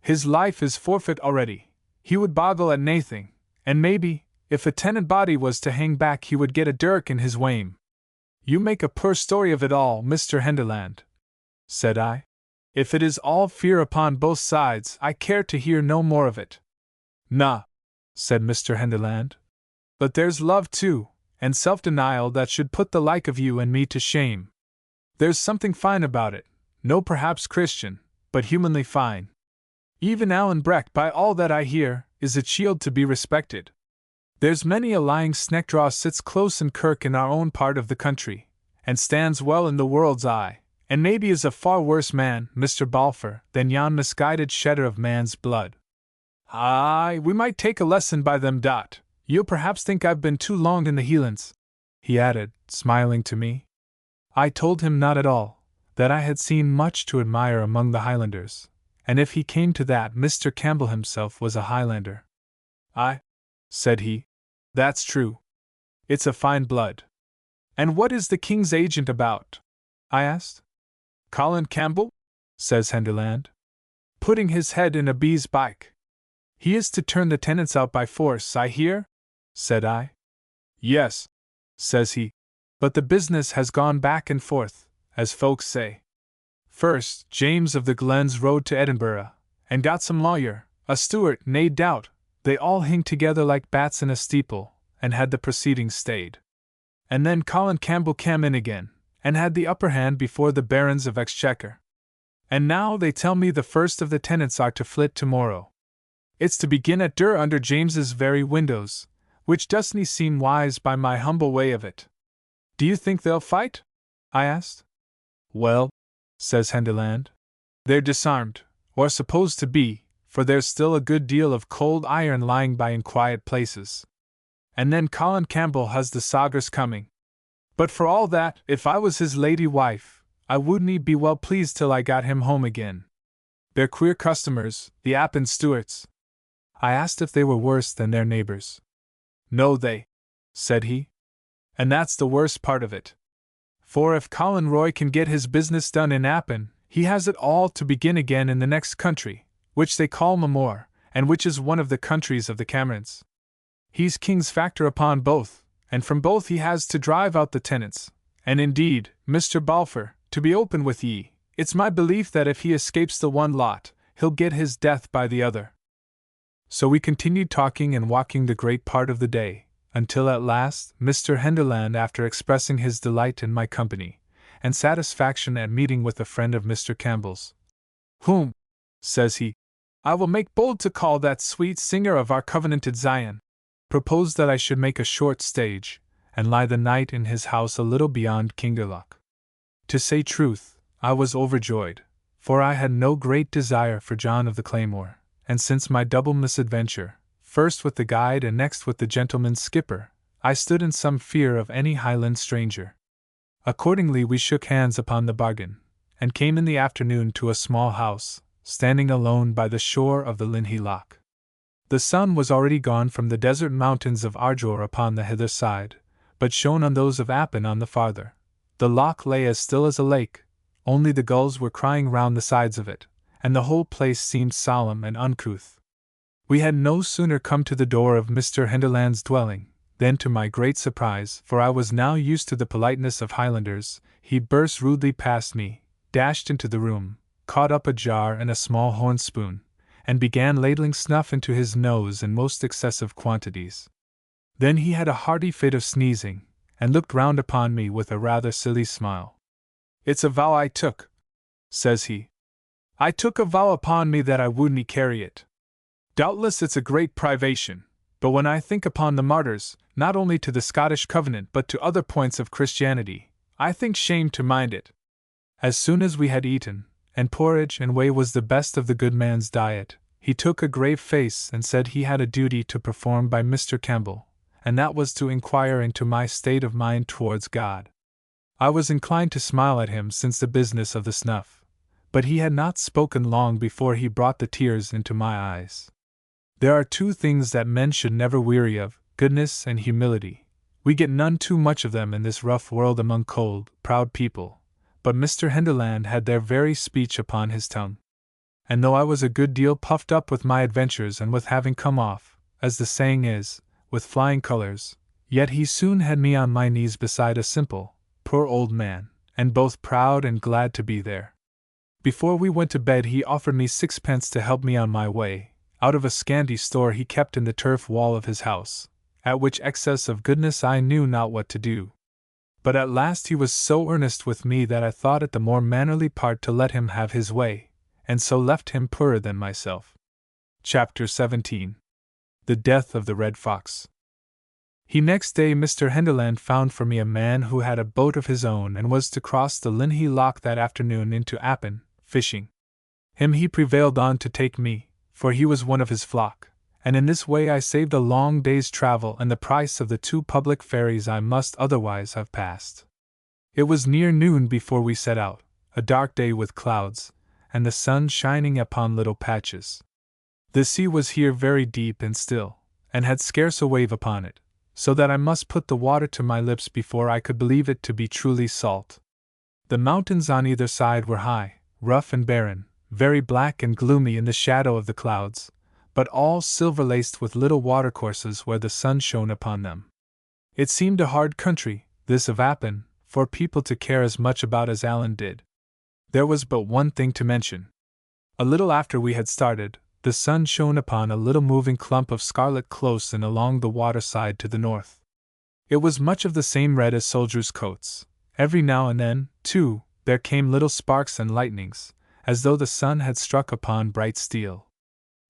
His life is forfeit already. He would boggle at naething, and maybe, if a tenant body was to hang back, he would get a dirk in his wame." "You make a poor story of it all, Mr. Henderland," said I. "If it is all fear upon both sides, I care to hear no more of it." "Nah," said Mr. Henderland. "But there's love too, and self-denial that should put the like of you and me to shame. There's something fine about it, no perhaps Christian, but humanly fine. Even Alan Breck, by all that I hear, is a chield to be respected. There's many a lying sneckdraw sits close in kirk in our own part of the country, and stands well in the world's eye, and maybe is a far worse man, Mr. Balfour, than yon misguided shedder of man's blood. Aye, we might take a lesson by them. You'll perhaps think I've been too long in the Hielands," he added, smiling to me. I told him not at all, that I had seen much to admire among the Highlanders, and if he came to that, Mr. Campbell himself was a Highlander. "Aye," said he, "that's true. It's a fine blood." "And what is the King's agent about?" I asked. "Colin Campbell?" says Henderland, "putting his head in a bee's bike. He is to turn the tenants out by force, I hear?" said I. "Yes," says he, "but the business has gone back and forth, as folks say. First, James of the Glens rode to Edinburgh, and got some lawyer, a Stewart, nae doubt. They all hing together like bats in a steeple, and had the proceedings stayed. And then Colin Campbell cam in again, and had the upper hand before the barons of Exchequer. And now they tell me the first of the tenants are to flit tomorrow. It's to begin at Dur under James's very windows, which doesn't seem wise by my humble way of it." "Do you think they'll fight?" I asked. "Well," says Henderland, "they're disarmed, or supposed to be, for there's still a good deal of cold iron lying by in quiet places. And then Colin Campbell has the sogers coming. But for all that, if I was his lady wife, I wouldn't be well pleased till I got him home again. They're queer customers, the Appin Stewarts." I asked if they were worse than their neighbors. "No, they," said he. "And that's the worst part of it. For if Colin Roy can get his business done in Appin, he has it all to begin again in the next country, which they call Mamore, and which is one of the countries of the Camerons. He's king's factor upon both, and from both he has to drive out the tenants, and indeed, Mr. Balfour, to be open with ye, it's my belief that if he escapes the one lot, he'll get his death by the other." So we continued talking and walking the great part of the day, until at last Mr. Henderland, after expressing his delight in my company, and satisfaction at meeting with a friend of Mr. Campbell's, whom, says he, I will make bold to call that sweet singer of our covenanted Zion, proposed that I should make a short stage, and lie the night in his house a little beyond Kinderloch. To say truth, I was overjoyed, for I had no great desire for John of the Claymore, and since my double misadventure, first with the guide and next with the gentleman's skipper, I stood in some fear of any Highland stranger. Accordingly we shook hands upon the bargain, and came in the afternoon to a small house, standing alone by the shore of the Linhay Loch. The sun was already gone from the desert mountains of Ardgour upon the hither side, but shone on those of Appin on the farther. The loch lay as still as a lake, only the gulls were crying round the sides of it, and the whole place seemed solemn and uncouth. We had no sooner come to the door of Mr. Henderland's dwelling, than to my great surprise, for I was now used to the politeness of Highlanders, he burst rudely past me, dashed into the room, caught up a jar and a small horn spoon, and began ladling snuff into his nose in most excessive quantities. Then he had a hearty fit of sneezing, and looked round upon me with a rather silly smile. It's a vow I took, says he. I took a vow upon me that I wouldn't carry it. Doubtless it's a great privation, but when I think upon the martyrs, not only to the Scottish covenant but to other points of Christianity, I think shame to mind it. As soon as we had eaten, and porridge and whey was the best of the good man's diet, he took a grave face and said he had a duty to perform by Mr. Campbell, and that was to inquire into my state of mind towards God. I was inclined to smile at him since the business of the snuff, but he had not spoken long before he brought the tears into my eyes. There are two things that men should never weary of, goodness and humility. We get none too much of them in this rough world among cold, proud people, but Mr. Henderland had their very speech upon his tongue. And though I was a good deal puffed up with my adventures and with having come off, as the saying is, with flying colors, yet he soon had me on my knees beside a simple, poor old man, and both proud and glad to be there. Before we went to bed he offered me 6 pence to help me on my way, out of a scanty store he kept in the turf wall of his house, at which excess of goodness I knew not what to do. But at last he was so earnest with me that I thought it the more mannerly part to let him have his way, and so left him poorer than myself. Chapter 17. The Death of the Red Fox. Next day Mr. Henderland found for me a man who had a boat of his own and was to cross the Linhay Loch that afternoon into Appin, fishing. Him he prevailed on to take me, for he was one of his flock, and in this way I saved a long day's travel and the price of the 2 public ferries I must otherwise have passed. It was near noon before we set out, a dark day with clouds, and the sun shining upon little patches. The sea was here very deep and still, and had scarce a wave upon it, so that I must put the water to my lips before I could believe it to be truly salt. The mountains on either side were high, rough and barren, very black and gloomy in the shadow of the clouds, but all silver-laced with little watercourses where the sun shone upon them. It seemed a hard country, this of Appin, for people to care as much about as Allan did. There was but one thing to mention. A little after we had started, the sun shone upon a little moving clump of scarlet close in along the waterside to the north. It was much of the same red as soldiers' coats. Every now and then, too, there came little sparks and lightnings, as though the sun had struck upon bright steel.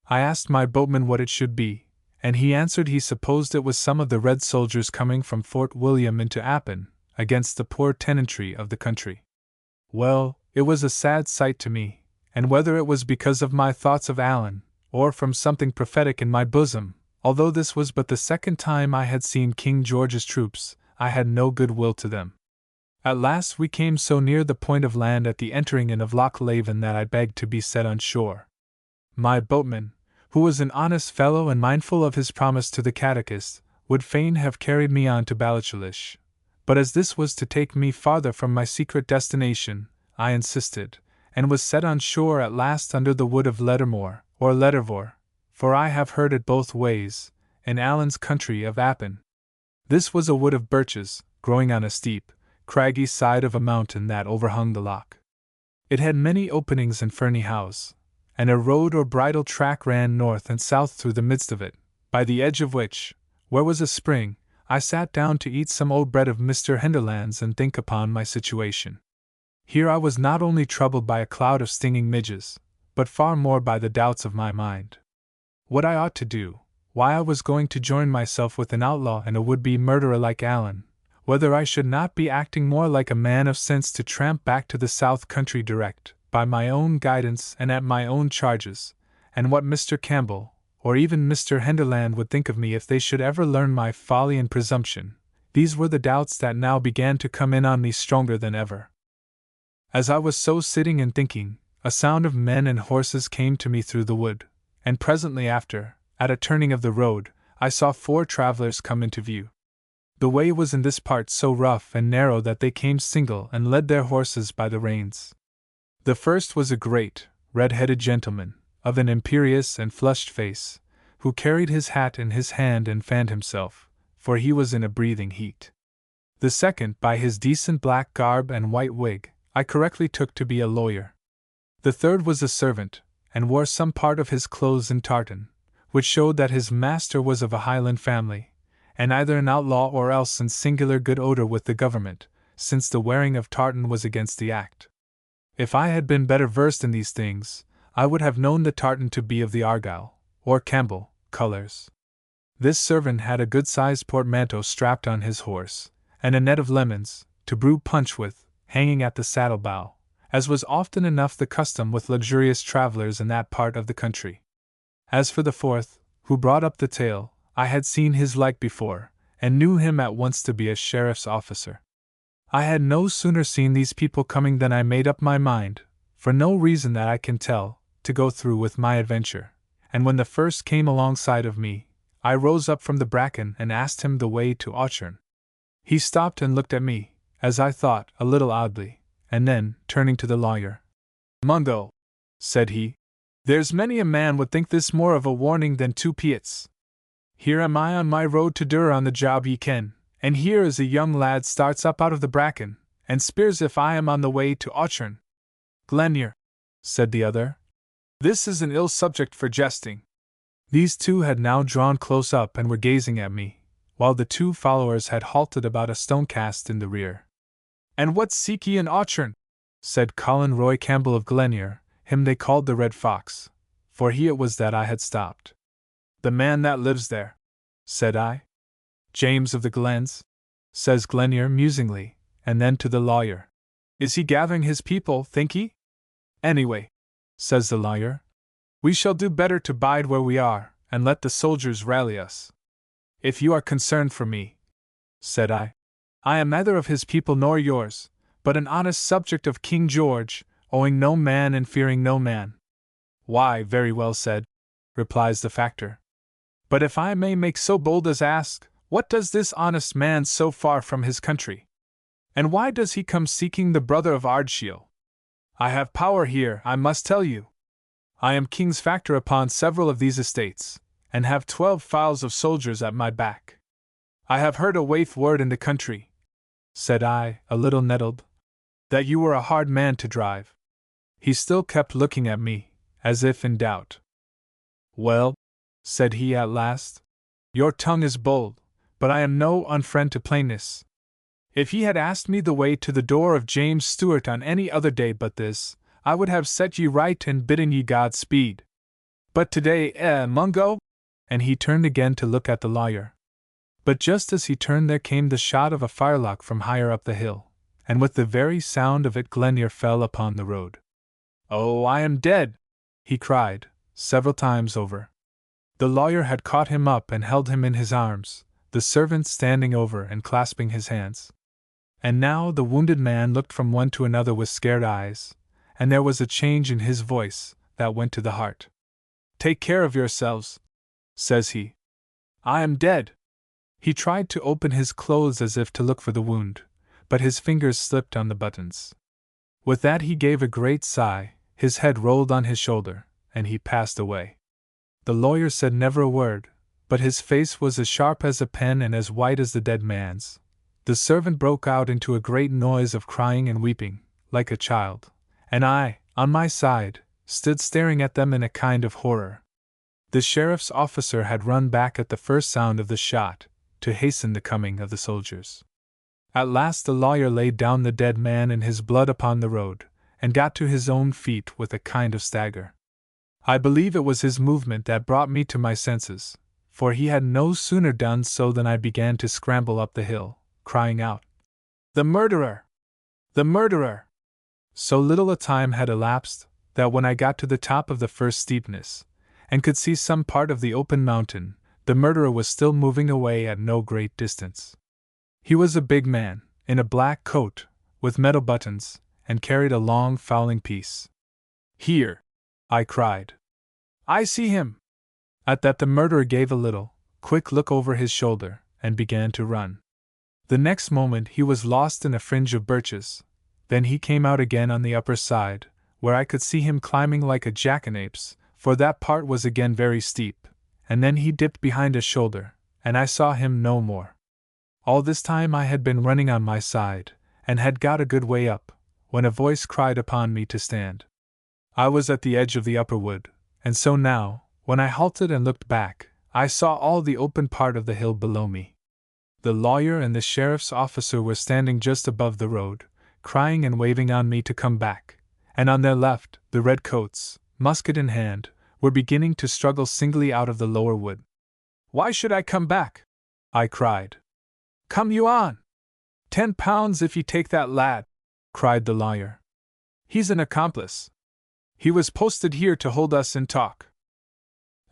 I asked my boatman what it should be, and he answered he supposed it was some of the red soldiers coming from Fort William into Appin, against the poor tenantry of the country. Well, it was a sad sight to me, and whether it was because of my thoughts of Allan, or from something prophetic in my bosom, although this was but the second time I had seen King George's troops, I had no good will to them. At last we came so near the point of land at the entering in of Loch Laven that I begged to be set on shore. My boatman, who was an honest fellow and mindful of his promise to the catechist, would fain have carried me on to Ballichalish, but as this was to take me farther from my secret destination, I insisted, and was set on shore at last under the wood of Lettermore, or Lettervore, for I have heard it both ways, in Allan's country of Appin. This was a wood of birches, growing on a steep, craggy side of a mountain that overhung the loch. It had many openings and ferny houghs, and a road or bridle track ran north and south through the midst of it, by the edge of which, where was a spring, I sat down to eat some old bread of Mr. Henderland's and think upon my situation. Here I was not only troubled by a cloud of stinging midges, but far more by the doubts of my mind. What I ought to do, why I was going to join myself with an outlaw and a would-be murderer like Allan, whether I should not be acting more like a man of sense to tramp back to the south country direct, by my own guidance and at my own charges, and what Mr. Campbell, or even Mr. Henderland would think of me if they should ever learn my folly and presumption. These were the doubts that now began to come in on me stronger than ever. As I was so sitting and thinking, a sound of men and horses came to me through the wood, and presently after, at a turning of the road, I saw 4 travelers come into view. The way was in this part so rough and narrow that they came single and led their horses by the reins. The first was a great, red-headed gentleman, of an imperious and flushed face, who carried his hat in his hand and fanned himself, for he was in a breathing heat. The second, by his decent black garb and white wig, I correctly took to be a lawyer. The third was a servant, and wore some part of his clothes in tartan, which showed that his master was of a Highland family, and either an outlaw or else in singular good odor with the government, since the wearing of tartan was against the act. If I had been better versed in these things, I would have known the tartan to be of the Argyll, or Campbell, colors. This servant had a good-sized portmanteau strapped on his horse, and a net of lemons, to brew punch with, hanging at the saddle-bow, as was often enough the custom with luxurious travellers in that part of the country. As for the fourth, who brought up the tale, I had seen his like before, and knew him at once to be a sheriff's officer. I had no sooner seen these people coming than I made up my mind, for no reason that I can tell, to go through with my adventure, and when the first came alongside of me, I rose up from the bracken and asked him the way to Auchern. He stopped and looked at me, as I thought, a little oddly, and then, turning to the lawyer, "Mungo," said he, "there's many a man would think this more of a warning than 2 piets. Here am I on my road to Durr on the job ye ken, and here is a young lad starts up out of the bracken, and speers if I am on the way to Auchern." "Glenure," said the other, "this is an ill subject for jesting." These 2 had now drawn close up and were gazing at me, while the 2 followers had halted about a stone cast in the rear. "And what seek ye in Auchern?" said Colin Roy Campbell of Glenure, him they called the Red Fox, for he it was that I had stopped. "The man that lives there," said I. "James of the Glens," says Glenure musingly, and then to the lawyer, "Is he gathering his people, think ye?" "Anyway," says the lawyer, "we shall do better to bide where we are, and let the soldiers rally us." "If you are concerned for me," said I am neither of his people nor yours, but an honest subject of King George, owing no man and fearing no man." "Why, very well said," replies the factor. "But if I may make so bold as ask, what does this honest man so far from his country? And why does he come seeking the brother of Ardshiel? I have power here, I must tell you. I am king's factor upon several of these estates, and have 12 files of soldiers at my back. I have heard a waif word in the country," said I, a little nettled, "that you were a hard man to drive." He still kept looking at me, as if in doubt. "Well," said he at last, "your tongue is bold, but I am no unfriend to plainness. If ye had asked me the way to the door of James Stewart on any other day but this, I would have set ye right and bidden ye Godspeed. But today, Mungo?" And he turned again to look at the lawyer. But just as he turned there came the shot of a firelock from higher up the hill, and with the very sound of it Glenure fell upon the road. "Oh, I am dead!" he cried, several times over. The lawyer had caught him up and held him in his arms, the servant standing over and clasping his hands. And now the wounded man looked from one to another with scared eyes, and there was a change in his voice that went to the heart. "Take care of yourselves," says he. "I am dead." He tried to open his clothes as if to look for the wound, but his fingers slipped on the buttons. With that he gave a great sigh, his head rolled on his shoulder, and he passed away. The lawyer said never a word, but his face was as sharp as a pen and as white as the dead man's. The servant broke out into a great noise of crying and weeping, like a child, and I, on my side, stood staring at them in a kind of horror. The sheriff's officer had run back at the first sound of the shot, to hasten the coming of the soldiers. At last the lawyer laid down the dead man in his blood upon the road, and got to his own feet with a kind of stagger. I believe it was his movement that brought me to my senses, for he had no sooner done so than I began to scramble up the hill, crying out, "The murderer! The murderer!" So little a time had elapsed, that when I got to the top of the first steepness, and could see some part of the open mountain, the murderer was still moving away at no great distance. He was a big man, in a black coat, with metal buttons, and carried a long fowling piece. "Here!" I cried. "I see him!" At that the murderer gave a little, quick look over his shoulder, and began to run. The next moment he was lost in a fringe of birches. Then he came out again on the upper side, where I could see him climbing like a jackanapes, for that part was again very steep, and then he dipped behind a shoulder, and I saw him no more. All this time I had been running on my side, and had got a good way up, when a voice cried upon me to stand. I was at the edge of the upper wood, and so now, when I halted and looked back, I saw all the open part of the hill below me. The lawyer and the sheriff's officer were standing just above the road, crying and waving on me to come back, and on their left, the redcoats, musket in hand, were beginning to struggle singly out of the lower wood. "Why should I come back?" I cried. "Come you on! £10 if you take that lad," cried the lawyer. "He's an accomplice. He was posted here to hold us in talk."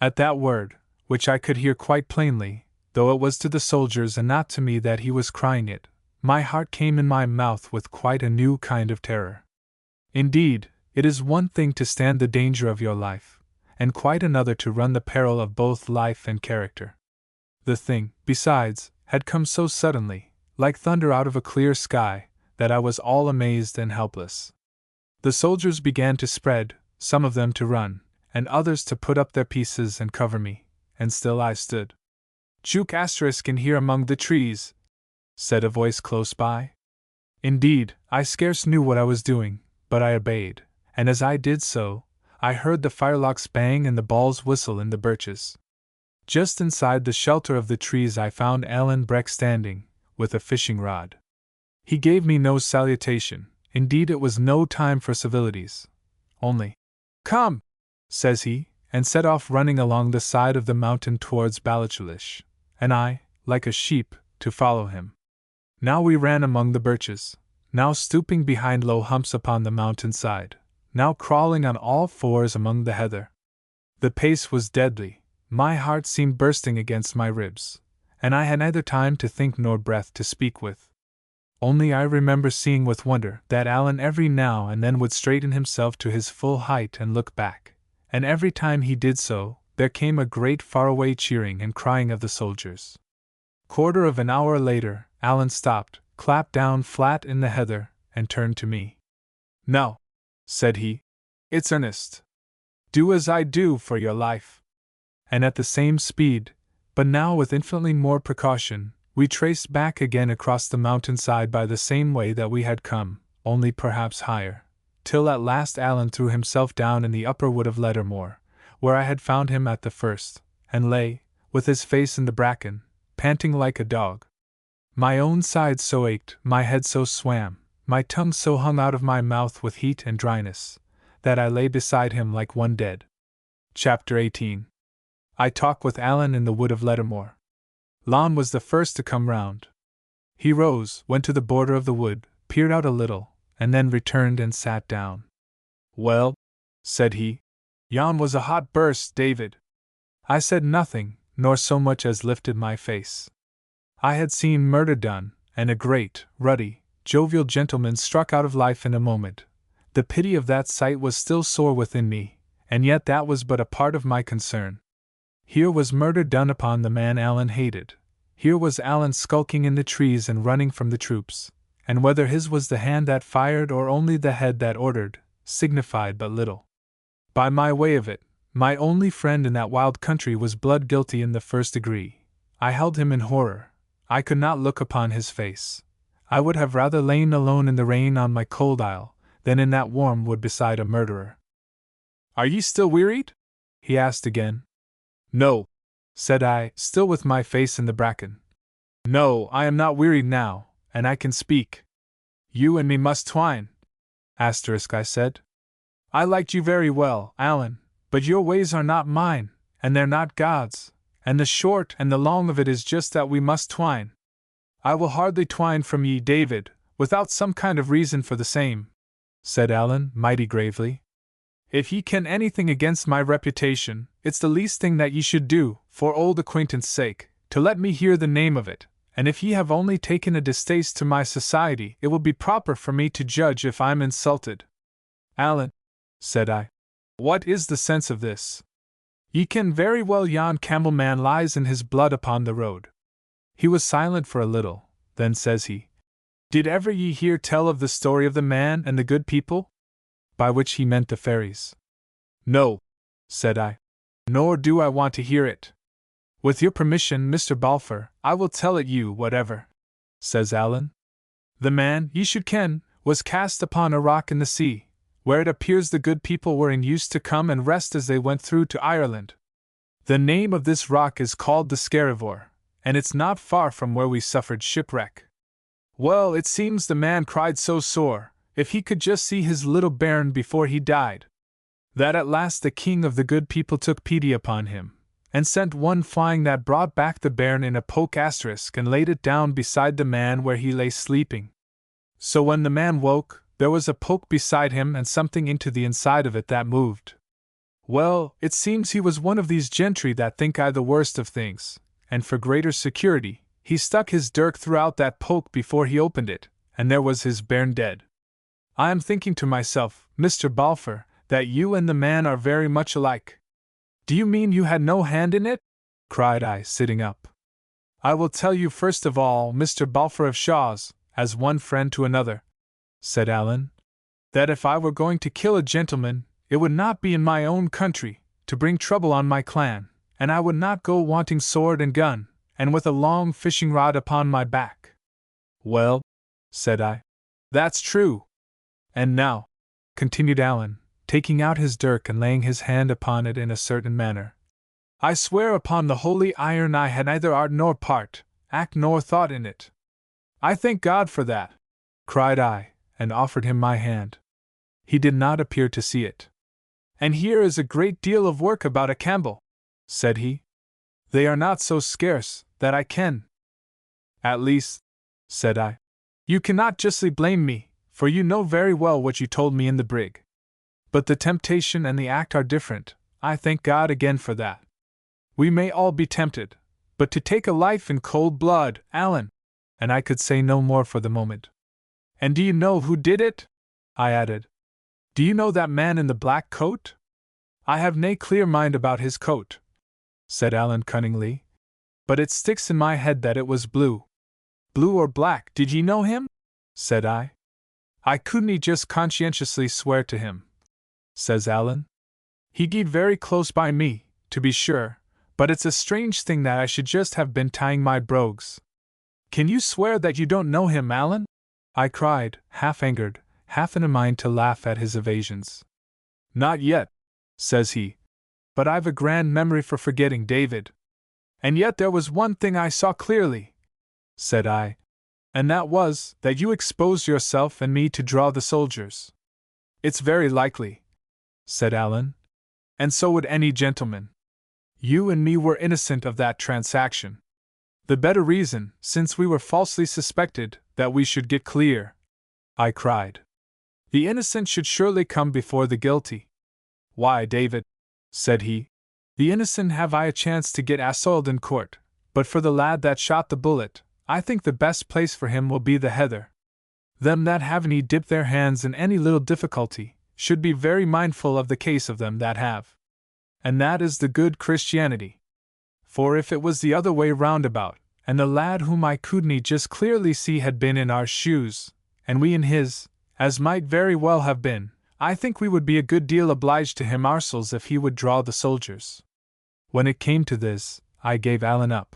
At that word, which I could hear quite plainly, though it was to the soldiers and not to me that he was crying it, my heart came in my mouth with quite a new kind of terror. Indeed, it is one thing to stand the danger of your life, and quite another to run the peril of both life and character. The thing, besides, had come so suddenly, like thunder out of a clear sky, that I was all amazed and helpless. The soldiers began to spread, some of them to run, and others to put up their pieces and cover me, and still I stood. "Juke asterisk in here among the trees," said a voice close by. Indeed, I scarce knew what I was doing, but I obeyed, and as I did so, I heard the firelocks bang and the balls whistle in the birches. Just inside the shelter of the trees I found Alan Breck standing, with a fishing rod. He gave me no salutation, indeed it was no time for civilities. Only, "Come," says he, and set off running along the side of the mountain towards Ballichulish, and I, like a sheep, to follow him. Now we ran among the birches, now stooping behind low humps upon the mountain side, now crawling on all fours among the heather. The pace was deadly, my heart seemed bursting against my ribs, and I had neither time to think nor breath to speak with. Only I remember seeing with wonder that Alan every now and then would straighten himself to his full height and look back, and every time he did so, there came a great faraway cheering and crying of the soldiers. Quarter of an hour later, Alan stopped, clapped down flat in the heather, and turned to me. "No," said he, "it's earnest. Do as I do for your life." And at the same speed, but now with infinitely more precaution, we traced back again across the mountainside by the same way that we had come, only perhaps higher, till at last Alan threw himself down in the upper wood of Lettermore, where I had found him at the first, and lay, with his face in the bracken, panting like a dog. My own side so ached, my head so swam, my tongue so hung out of my mouth with heat and dryness, that I lay beside him like one dead. Chapter 18. I talk with Alan in the wood of Lettermore. Lon was the first to come round. He rose, went to the border of the wood, peered out a little, and then returned and sat down. "Well," said he, "yon was a hot burst, David." I said nothing, nor so much as lifted my face. I had seen murder done, and a great, ruddy, jovial gentleman struck out of life in a moment. The pity of that sight was still sore within me, and yet that was but a part of my concern. Here was murder done upon the man Alan hated. Here was Alan skulking in the trees and running from the troops, and whether his was the hand that fired or only the head that ordered, signified but little. By my way of it, my only friend in that wild country was blood guilty in the first degree. I held him in horror. I could not look upon his face. I would have rather lain alone in the rain on my cold isle, than in that warm wood beside a murderer. Are ye still wearied? He asked again. No, said I, still with my face in the bracken. No, I am not wearied now, and I can speak. You and me must twine. I said. I liked you very well, Alan, but your ways are not mine, and they're not God's, and the short and the long of it is just that we must twine. I will hardly twine from ye, David, without some kind of reason for the same, said Alan, mighty gravely. If ye ken anything against my reputation, it's the least thing that ye should do, for old acquaintance' sake, to let me hear the name of it, and if ye have only taken a distaste to my society, it will be proper for me to judge if I'm insulted. Alan, said I, what is the sense of this? Ye ken very well yon Campbell man lies in his blood upon the road. He was silent for a little, then says he, Did ever ye hear tell of the story of the man and the good people? By which he meant the fairies. No, said I, nor do I want to hear it. With your permission, Mr. Balfour, I will tell it you, whatever, says Alan. The man, ye should ken, was cast upon a rock in the sea, where it appears the good people were in use to come and rest as they went through to Ireland. The name of this rock is called the Scarivore, and it's not far from where we suffered shipwreck. Well, it seems the man cried so sore, if he could just see his little bairn before he died, that at last the king of the good people took pity upon him, and sent one flying that brought back the bairn in a poke asterisk and laid it down beside the man where he lay sleeping. So when the man woke, there was a poke beside him and something into the inside of it that moved. Well, it seems he was one of these gentry that think I the worst of things, and for greater security, he stuck his dirk throughout that poke before he opened it, and there was his bairn dead. I am thinking to myself, Mr. Balfour, that you and the man are very much alike. Do you mean you had no hand in it? Cried I, sitting up. I will tell you first of all, Mr. Balfour of Shaw's, as one friend to another, said Alan, that if I were going to kill a gentleman, it would not be in my own country, to bring trouble on my clan, and I would not go wanting sword and gun, and with a long fishing rod upon my back. Well, said I, that's true. And now, continued Alan, taking out his dirk and laying his hand upon it in a certain manner, I swear upon the holy iron I had neither art nor part, act nor thought in it. I thank God for that, cried I, and offered him my hand. He did not appear to see it. And here is a great deal of work about a Campbell, said he. They are not so scarce, that I can. At least, said I, you cannot justly blame me, for you know very well what you told me in the brig. But the temptation and the act are different, I thank God again for that. We may all be tempted, but to take a life in cold blood, Alan, and I could say no more for the moment. And do you know who did it? I added. Do you know that man in the black coat? I have nae clear mind about his coat, said Alan cunningly, but it sticks in my head that it was blue. Blue or black, did ye know him? Said I. I couldn't just conscientiously swear to him, says Alan. He gied very close by me, to be sure, but it's a strange thing that I should just have been tying my brogues. Can you swear that you don't know him, Alan? I cried, half angered, half in a mind to laugh at his evasions. Not yet, says he, but I've a grand memory for forgetting, David. And yet there was one thing I saw clearly, said I, and that was, that you exposed yourself and me to draw the soldiers. It's very likely, said Alan, and so would any gentleman. You and me were innocent of that transaction. The better reason, since we were falsely suspected, that we should get clear, I cried. The innocent should surely come before the guilty. Why, David, said he, the innocent have I a chance to get assoiled in court, but for the lad that shot the bullet, I think the best place for him will be the heather. Them that haven't dipped their hands in any little difficulty, should be very mindful of the case of them that have. And that is the good Christianity. For if it was the other way round about, and the lad whom I couldn't just clearly see had been in our shoes, and we in his, as might very well have been, I think we would be a good deal obliged to him ourselves if he would draw the soldiers. When it came to this, I gave Alan up.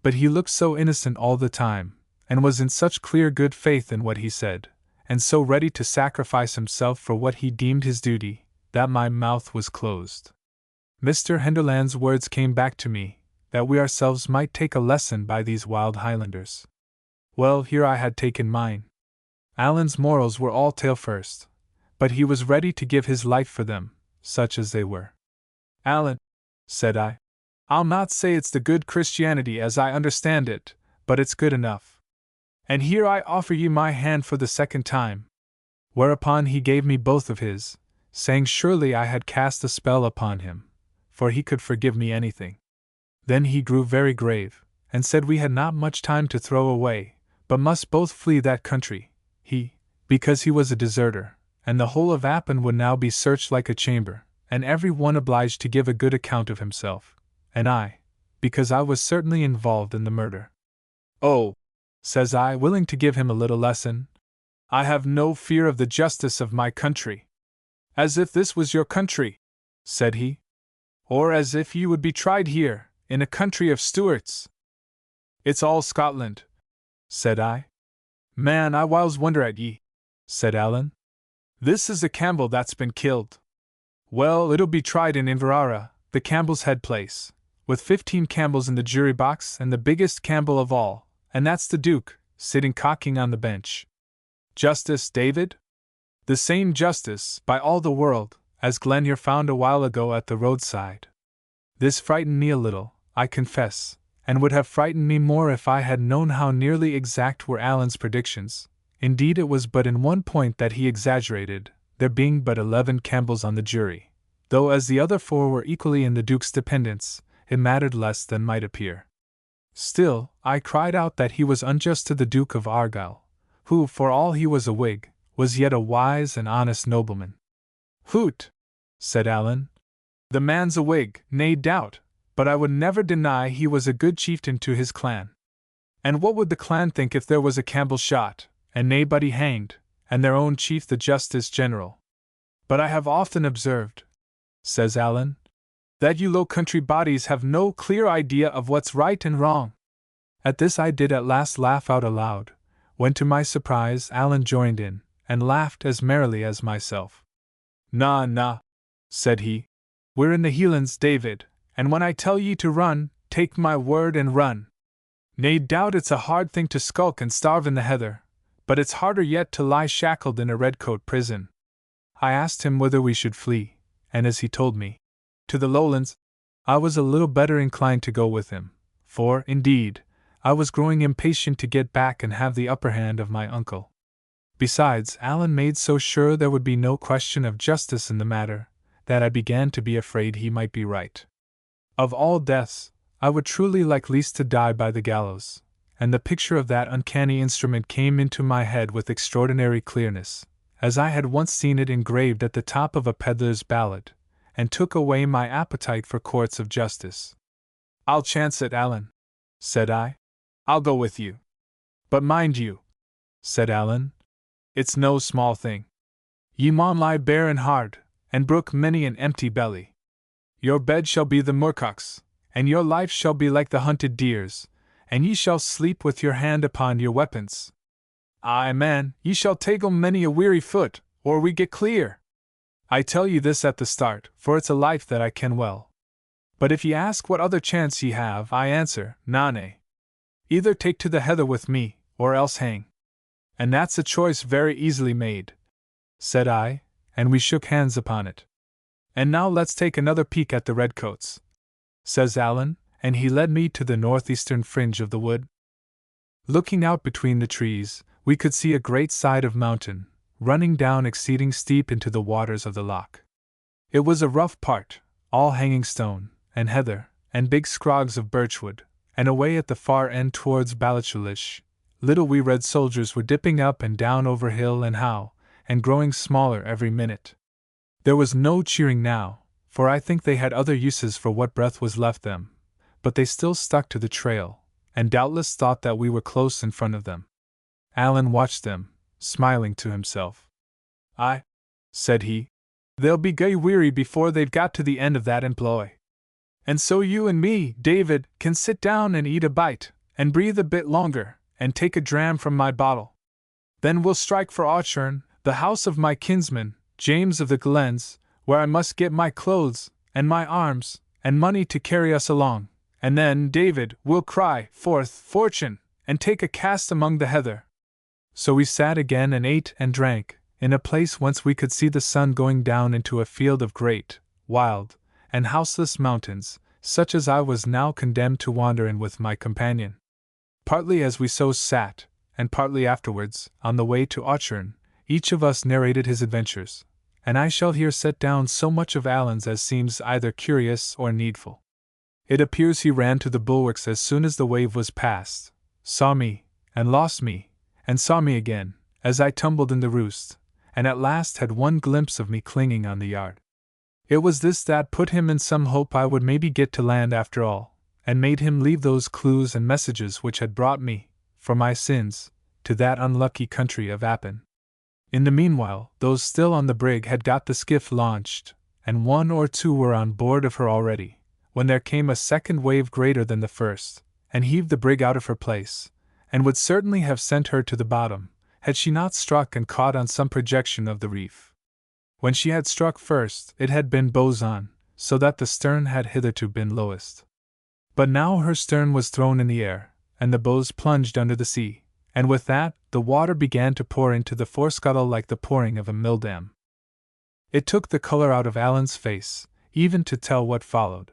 But he looked so innocent all the time, and was in such clear good faith in what he said, and so ready to sacrifice himself for what he deemed his duty, that my mouth was closed. Mr. Henderland's words came back to me, that we ourselves might take a lesson by these wild Highlanders. Well, here I had taken mine. Alan's morals were all tale first, but he was ready to give his life for them, such as they were. Alan, said I, I'll not say it's the good Christianity as I understand it, but it's good enough. And here I offer ye my hand for the second time. Whereupon he gave me both of his, saying surely I had cast a spell upon him, for he could forgive me anything. Then he grew very grave, and said we had not much time to throw away, but must both flee that country, he, because he was a deserter, and the whole of Appin would now be searched like a chamber, and every one obliged to give a good account of himself, and I, because I was certainly involved in the murder. Oh, says I, willing to give him a little lesson, I have no fear of the justice of my country. As if this was your country, said he, or as if you would be tried here, in a country of Stuarts. It's all Scotland, said I. Man, I whiles wonder at ye, said Alan. This is a Campbell that's been killed. Well, it'll be tried in Inverara, the Campbell's head place, with 15 Campbells in the jury box and the biggest Campbell of all, and that's the Duke, sitting cocking on the bench. Justice, David? The same justice, by all the world, as Glenure found a while ago at the roadside. This frightened me a little, I confess, and would have frightened me more if I had known how nearly exact were Alan's predictions. Indeed, it was but in one point that he exaggerated, there being but 11 Campbells on the jury, though as the other 4 were equally in the Duke's dependence, it mattered less than might appear. Still, I cried out that he was unjust to the Duke of Argyll, who, for all he was a Whig, was yet a wise and honest nobleman. Hoot, said Alan. The man's a Whig, nae doubt, but I would never deny he was a good chieftain to his clan. And what would the clan think if there was a Campbell shot, and naebody hanged, and their own chief the Justice General? But I have often observed, says Alan, that you low country bodies have no clear idea of what's right and wrong. At this I did at last laugh out aloud, when to my surprise Alan joined in, and laughed as merrily as myself. Na, said he, we're in the Hielands, David, and when I tell ye to run, take my word and run. Nae doubt it's a hard thing to skulk and starve in the heather, but it's harder yet to lie shackled in a redcoat prison. I asked him whither we should flee, and as he told me, to the lowlands, I was a little better inclined to go with him, for, indeed, I was growing impatient to get back and have the upper hand of my uncle. Besides, Alan made so sure there would be no question of justice in the matter, that I began to be afraid he might be right. Of all deaths, I would truly like least to die by the gallows, and the picture of that uncanny instrument came into my head with extraordinary clearness, as I had once seen it engraved at the top of a peddler's ballad, and took away my appetite for courts of justice. I'll chance it, Alan, said I. I'll go with you. But mind you, said Alan, it's no small thing. Ye maun lie bare and hard, and brook many an empty belly. Your bed shall be the moorcocks, and your life shall be like the hunted deer's, and ye shall sleep with your hand upon your weapons. Aye, man, ye shall tagle many a weary foot, or we get clear. I tell ye this at the start, for it's a life that I ken well. But if ye ask what other chance ye have, I answer, nane. Either take to the heather with me, or else hang. And that's a choice very easily made, said I, and we shook hands upon it. And now let's take another peek at the redcoats, says Alan, and he led me to the northeastern fringe of the wood. Looking out between the trees, we could see a great side of mountain, running down exceeding steep into the waters of the loch. It was a rough part, all hanging stone, and heather, and big scrogs of birchwood, and away at the far end towards Ballachulish, little wee red soldiers were dipping up and down over hill and howe, and growing smaller every minute. There was no cheering now, for I think they had other uses for what breath was left them, but they still stuck to the trail, and doubtless thought that we were close in front of them. Alan watched them, smiling to himself. Aye, said he, they'll be gey weary before they've got to the end of that employ. And so you and me, David, can sit down and eat a bite, and breathe a bit longer, and take a dram from my bottle. Then we'll strike for Auchurn, the house of my kinsman, James of the Glens, where I must get my clothes, and my arms, and money to carry us along, and then David will cry forth fortune, and take a cast among the heather. So we sat again and ate and drank, in a place whence we could see the sun going down into a field of great, wild, and houseless mountains, such as I was now condemned to wander in with my companion. Partly as we so sat, and partly afterwards, on the way to Auchern, each of us narrated his adventures, and I shall here set down so much of Alan's as seems either curious or needful. It appears he ran to the bulwarks as soon as the wave was past, saw me, and lost me, and saw me again, as I tumbled in the roost, and at last had one glimpse of me clinging on the yard. It was this that put him in some hope I would maybe get to land after all, and made him leave those clues and messages which had brought me, for my sins, to that unlucky country of Appin. In the meanwhile, those still on the brig had got the skiff launched, and one or two were on board of her already, when there came a second wave greater than the first, and heaved the brig out of her place, and would certainly have sent her to the bottom, had she not struck and caught on some projection of the reef. When she had struck first, it had been bows on, so that the stern had hitherto been lowest. But now her stern was thrown in the air, and the bows plunged under the sea, and with that, the water began to pour into the forescuttle like the pouring of a mill dam. It took the color out of Alan's face, even to tell what followed.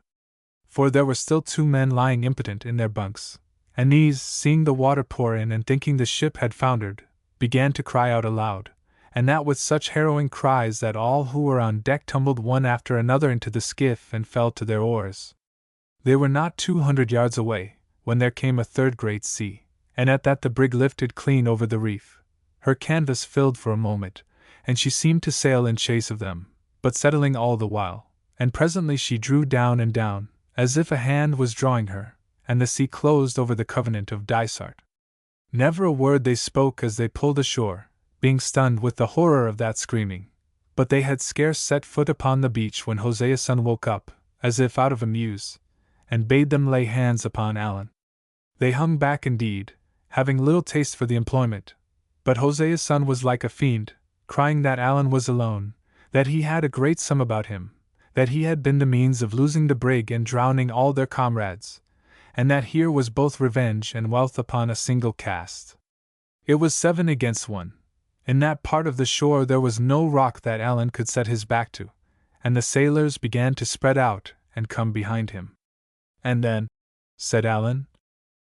For there were still 2 men lying impotent in their bunks, and these, seeing the water pour in and thinking the ship had foundered, began to cry out aloud, and that with such harrowing cries that all who were on deck tumbled one after another into the skiff and fell to their oars. They were not 200 yards away, when there came a third great sea, and at that the brig lifted clean over the reef. Her canvas filled for a moment, and she seemed to sail in chase of them, but settling all the while, and presently she drew down and down, as if a hand was drawing her, and the sea closed over the Covenant of Dysart. Never a word they spoke as they pulled ashore, being stunned with the horror of that screaming, but they had scarce set foot upon the beach when Hosea's son woke up, as if out of a muse, and bade them lay hands upon Alan. They hung back indeed, having little taste for the employment, but Hosea's son was like a fiend, crying that Alan was alone, that he had a great sum about him, that he had been the means of losing the brig and drowning all their comrades, and that here was both revenge and wealth upon a single cast. It was 7 against 1. In that part of the shore there was no rock that Alan could set his back to, and the sailors began to spread out and come behind him. And then, said Alan,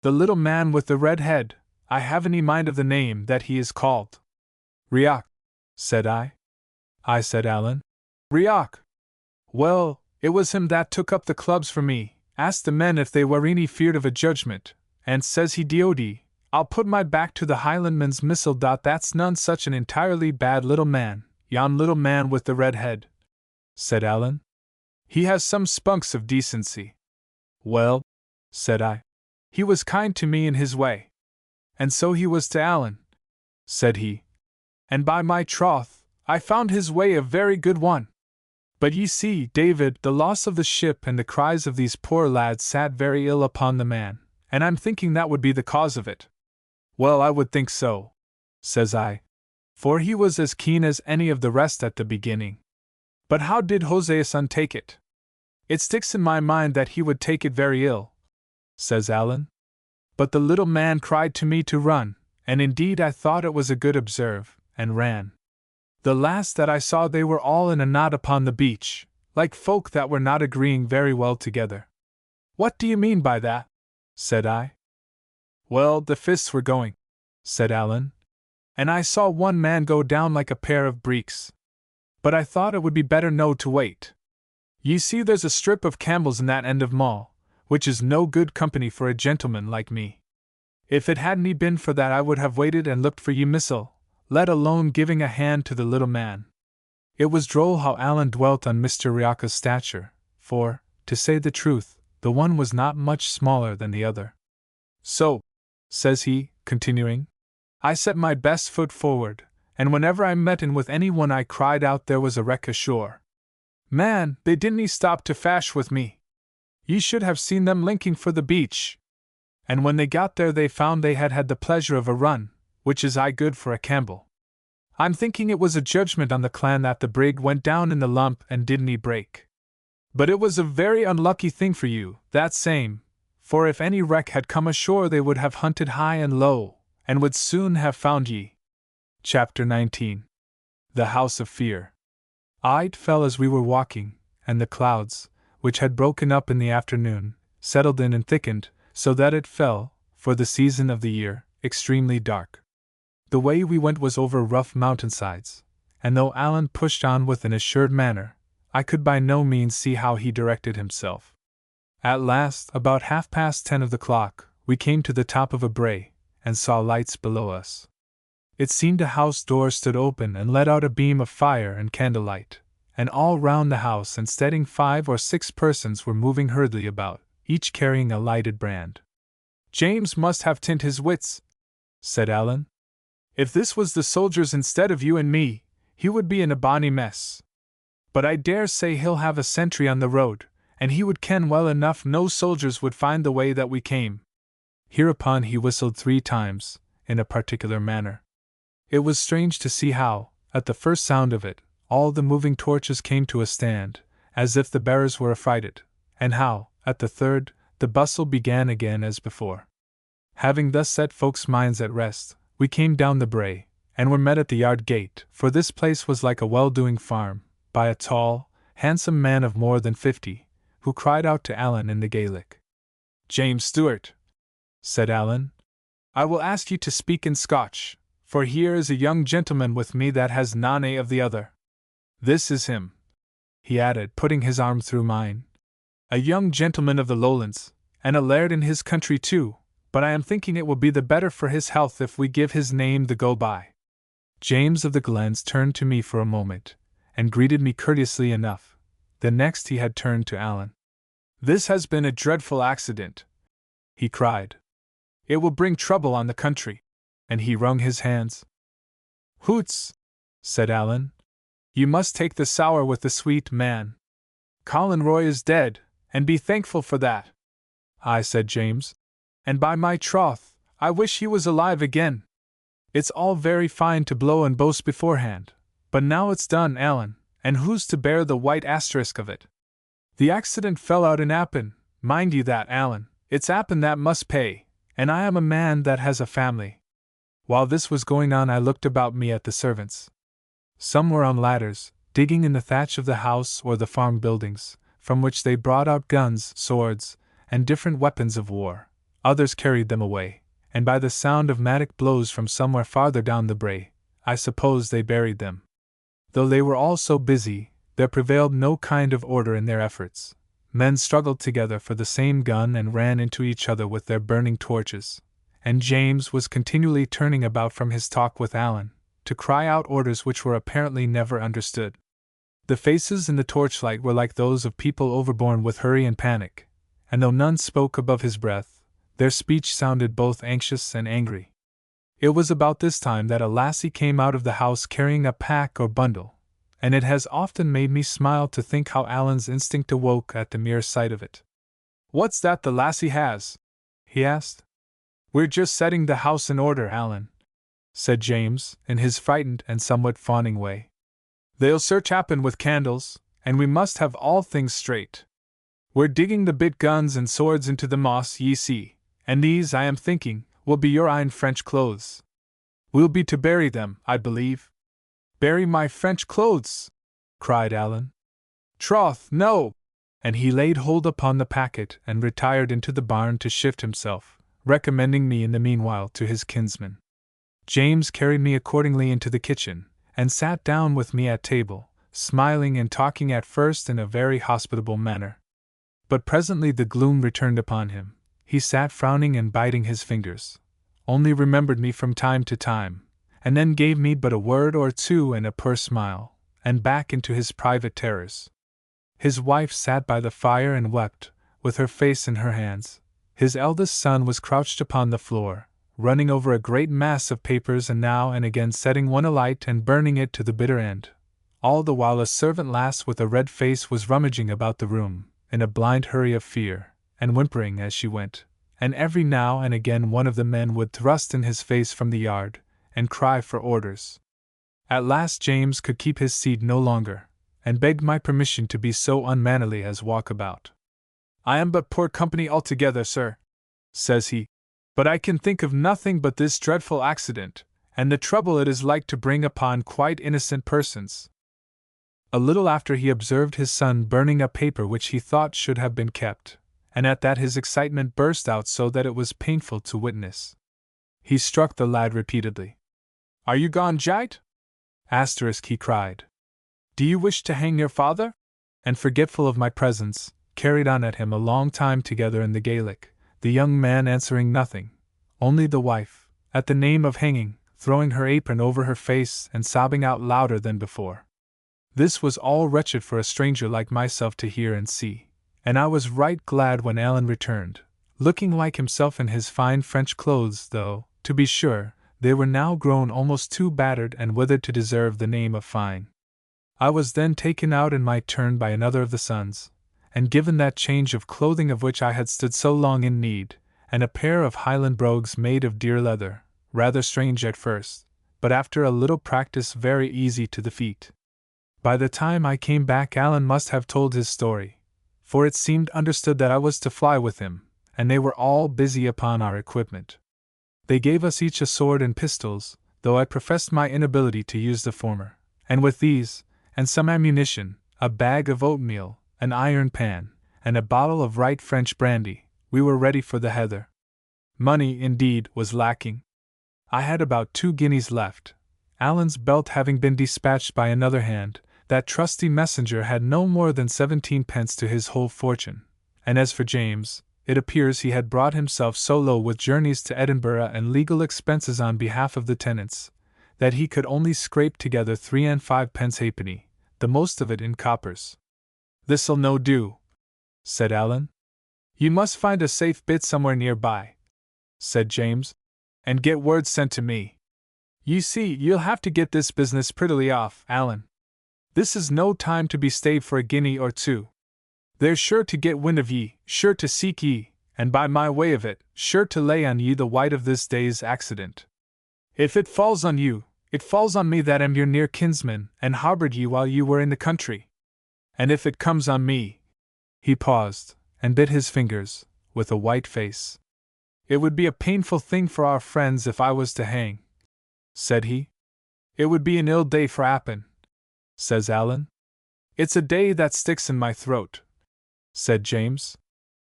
the little man with the red head, I haven't any mind of the name that he is called. Riach, said I. I said Alan. Riach. Well, it was him that took up the clubs for me, asked the men if they were any feared of a judgment, and says he Dod, I'll put my back to the Highlandman's missile. That's none such an entirely bad little man, yon little man with the red head, said Alan. He has some spunks of decency. Well, said I, he was kind to me in his way. And so he was to Alan, said he. And by my troth, I found his way a very good one. But ye see, David, the loss of the ship and the cries of these poor lads sat very ill upon the man, and I'm thinking that would be the cause of it. Well, I would think so, says I, for he was as keen as any of the rest at the beginning. But how did Hosea's son take it? It sticks in my mind that he would take it very ill, says Alan. But the little man cried to me to run, and indeed I thought it was a good observe, and ran. The last that I saw they were all in a knot upon the beach, like folk that were not agreeing very well together. What do you mean by that? Said I. Well, the fists were going, said Alan, and I saw one man go down like a pair of breeks. But I thought it would be better no to wait. Ye see there's a strip of Campbell's in that end of Mall, which is no good company for a gentleman like me. If it hadn't been for that I would have waited and looked for ye missile, let alone giving a hand to the little man. It was droll how Alan dwelt on Mr. Riach's stature, for, to say the truth, the one was not much smaller than the other. So, says he, continuing, I set my best foot forward, and whenever I met in with any one I cried out there was a wreck ashore. Man, they didn't stop to fash with me. Ye should have seen them linking for the beach. And when they got there they found they had had the pleasure of a run, which is good for a Campbell. I'm thinking it was a judgment on the clan that the brig went down in the lump and didn't break. But it was a very unlucky thing for you, that same, for if any wreck had come ashore they would have hunted high and low, and would soon have found ye. Chapter 19. The House of Fear. Night fell as we were walking, and the clouds, which had broken up in the afternoon, settled in and thickened, so that it fell, for the season of the year, extremely dark. The way we went was over rough mountainsides, and though Alan pushed on with an assured manner, I could by no means see how he directed himself. At last, about 10:30 of the clock, we came to the top of a brae, and saw lights below us. It seemed a house door stood open and let out a beam of fire and candlelight, and all round the house and steading 5 or 6 persons were moving hurriedly about, each carrying a lighted brand. "James must have tint his wits," said Alan. "If this was the soldiers instead of you and me, he would be in a bonny mess. But I dare say he'll have a sentry on the road, and he would ken well enough no soldiers would find the way that we came." Hereupon he whistled 3 times, in a particular manner. It was strange to see how, at the first sound of it, all the moving torches came to a stand, as if the bearers were affrighted, and how, at the third, the bustle began again as before. Having thus set folks' minds at rest, we came down the brae, and were met at the yard gate, for this place was like a well-doing farm, by a tall, handsome man of more than 50, who cried out to Alan in the Gaelic. "James Stewart," said Alan, "I will ask you to speak in Scotch, for here is a young gentleman with me that has none of the other. This is him," he added, putting his arm through mine. "A young gentleman of the Lowlands, and a laird in his country too, but I am thinking it will be the better for his health if we give his name the go-by." James of the Glens turned to me for a moment, and greeted me courteously enough. The next he had turned to Alan. "This has been a dreadful accident," he cried. "It will bring trouble on the country," and he wrung his hands. "Hoots," said Alan, "you must take the sour with the sweet, man. Colin Roy is dead, and be thankful for that." "Aye," said James, "and by my troth, I wish he was alive again. It's all very fine to blow and boast beforehand, but now it's done, Alan, and who's to bear the white asterisk of it? The accident fell out in Appin, mind ye that, Alan, it's Appin that must pay, and I am a man that has a family." While this was going on I looked about me at the servants. Some were on ladders, digging in the thatch of the house or the farm buildings, from which they brought out guns, swords, and different weapons of war. Others carried them away, and by the sound of mattock blows from somewhere farther down the brae, I suppose they buried them. Though they were all so busy, there prevailed no kind of order in their efforts. Men struggled together for the same gun and ran into each other with their burning torches, and James was continually turning about from his talk with Alan, to cry out orders which were apparently never understood. The faces in the torchlight were like those of people overborne with hurry and panic, and though none spoke above his breath, their speech sounded both anxious and angry. It was about this time that a lassie came out of the house carrying a pack or bundle, and it has often made me smile to think how Alan's instinct awoke at the mere sight of it. "What's that the lassie has?" he asked. "We're just setting the house in order, Alan," said James, in his frightened and somewhat fawning way. "They'll search Appin with candles, and we must have all things straight. We're digging the bit guns and swords into the moss, ye see, and these, I am thinking, will be your ain French clothes. We'll be to bury them, I believe." "Bury my French clothes!" cried Alan. "Troth, no!" And he laid hold upon the packet and retired into the barn to shift himself, recommending me in the meanwhile to his kinsman. James carried me accordingly into the kitchen, and sat down with me at table, smiling and talking at first in a very hospitable manner. But presently the gloom returned upon him. He sat frowning and biting his fingers, only remembered me from time to time, and then gave me but a word or two and a poor smile, and back into his private terrors. His wife sat by the fire and wept, with her face in her hands. His eldest son was crouched upon the floor, running over a great mass of papers and now and again setting one alight and burning it to the bitter end. All the while a servant lass with a red face was rummaging about the room, in a blind hurry of fear, and whimpering as she went, and every now and again one of the men would thrust in his face from the yard, and cry for orders. At last James could keep his seat no longer, and begged my permission to be so unmannerly as walk about. "I am but poor company altogether, sir," says he, "but I can think of nothing but this dreadful accident, and the trouble it is like to bring upon quite innocent persons." A little after he observed his son burning a paper which he thought should have been kept, and at that his excitement burst out so that it was painful to witness. He struck the lad repeatedly. "Are you gone, Jite?" He cried. "Do you wish to hang your father?" And forgetful of my presence, carried on at him a long time together in the Gaelic, the young man answering nothing, only the wife, at the name of hanging, throwing her apron over her face and sobbing out louder than before. This was all wretched for a stranger like myself to hear and see, and I was right glad when Alan returned, looking like himself in his fine French clothes, though, to be sure, they were now grown almost too battered and withered to deserve the name of fine. I was then taken out in my turn by another of the sons, and given that change of clothing of which I had stood so long in need, and a pair of Highland brogues made of deer leather, rather strange at first, but after a little practice very easy to the feet. By the time I came back Alan must have told his story, for it seemed understood that I was to fly with him, and they were all busy upon our equipment. They gave us each a sword and pistols, though I professed my inability to use the former, and with these, and some ammunition, a bag of oatmeal, an iron pan, and a bottle of right French brandy, we were ready for the heather. Money, indeed, was lacking. I had about 2 guineas left. Alan's belt having been dispatched by another hand, that trusty messenger had no more than 17 pence to his whole fortune, and as for James, it appears he had brought himself so low with journeys to Edinburgh and legal expenses on behalf of the tenants, that he could only scrape together 3 and 5 pence halfpenny, the most of it in coppers. "This'll no do," said Alan. "You must find a safe bit somewhere near by," said James, "and get word sent to me. You see, you'll have to get this business prettily off, Alan. This is no time to be stayed for a guinea or two. They're sure to get wind of ye, sure to seek ye, and by my way of it, sure to lay on ye the white of this day's accident. If it falls on you, it falls on me that am your near kinsman, and harboured ye while you were in the country. And if it comes on me—" He paused, and bit his fingers, with a white face. "It would be a painful thing for our friends if I was to hang," said he. "It would be an ill day for Appin," says Alan. "It's a day that sticks in my throat," said James.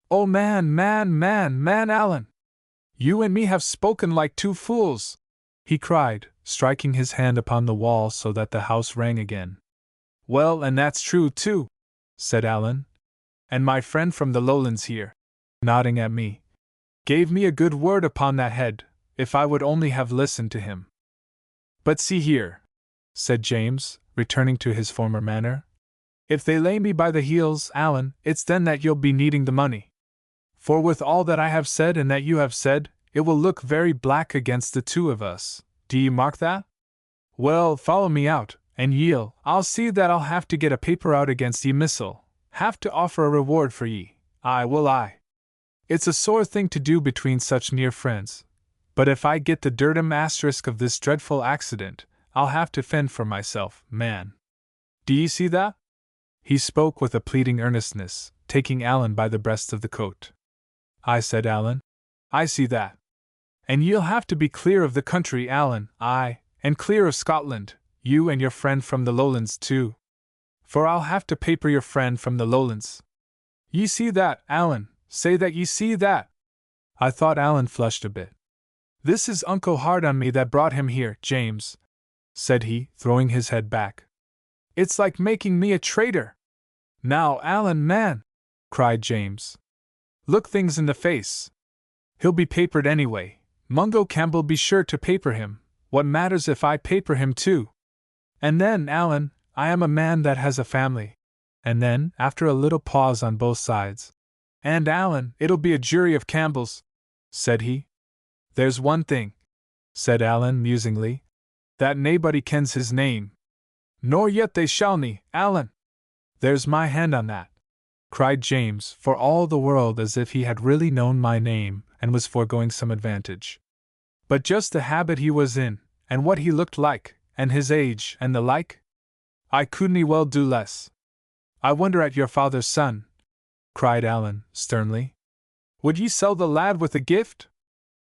"Oh man, Alan! You and me have spoken like two fools," he cried, striking his hand upon the wall so that the house rang again. "Well, and that's true too," said Alan. "And my friend from the Lowlands here," nodding at me, "gave me a good word upon that head, if I would only have listened to him. But see here," said James, returning to his former manner, "if they lay me by the heels, Alan, it's then that you'll be needing the money. For with all that I have said and that you have said, it will look very black against the two of us. Do you mark that? Well, follow me out, and I'll see that I'll have to get a paper out against ye missile, have to offer a reward for ye, aye will I. It's a sore thing to do between such near friends, but if I get the dirtim asterisk of this dreadful accident, I'll have to fend for myself, man. Do ye see that?" He spoke with a pleading earnestness, taking Alan by the breast of the coat. "Aye," said Alan, "I see that. And ye'll have to be clear of the country, Alan, aye, and clear of Scotland, you and your friend from the Lowlands too. For I'll have to paper your friend from the Lowlands. Ye see that, Alan, say that ye see that." I thought Alan flushed a bit. "This is unco hard on me that brought him here, James," said he, throwing his head back. "It's like making me a traitor." "Now, Alan, man," cried James, "look things in the face. He'll be papered anyway. Mungo Campbell be sure to paper him. What matters if I paper him too? And then, Alan, I am a man that has a family." And then, after a little pause on both sides, "And Alan, it'll be a jury of Campbells," said he. "There's one thing," said Alan musingly, "that naebody kens his name. Nor yet they shall nie, Alan." "There's my hand on that," cried James, for all the world as if he had really known my name and was foregoing some advantage. But just the habit he was in, and what he looked like, and his age, and the like? I couldn't well do less. I wonder at your father's son, cried Alan, sternly. Would ye sell the lad with a gift?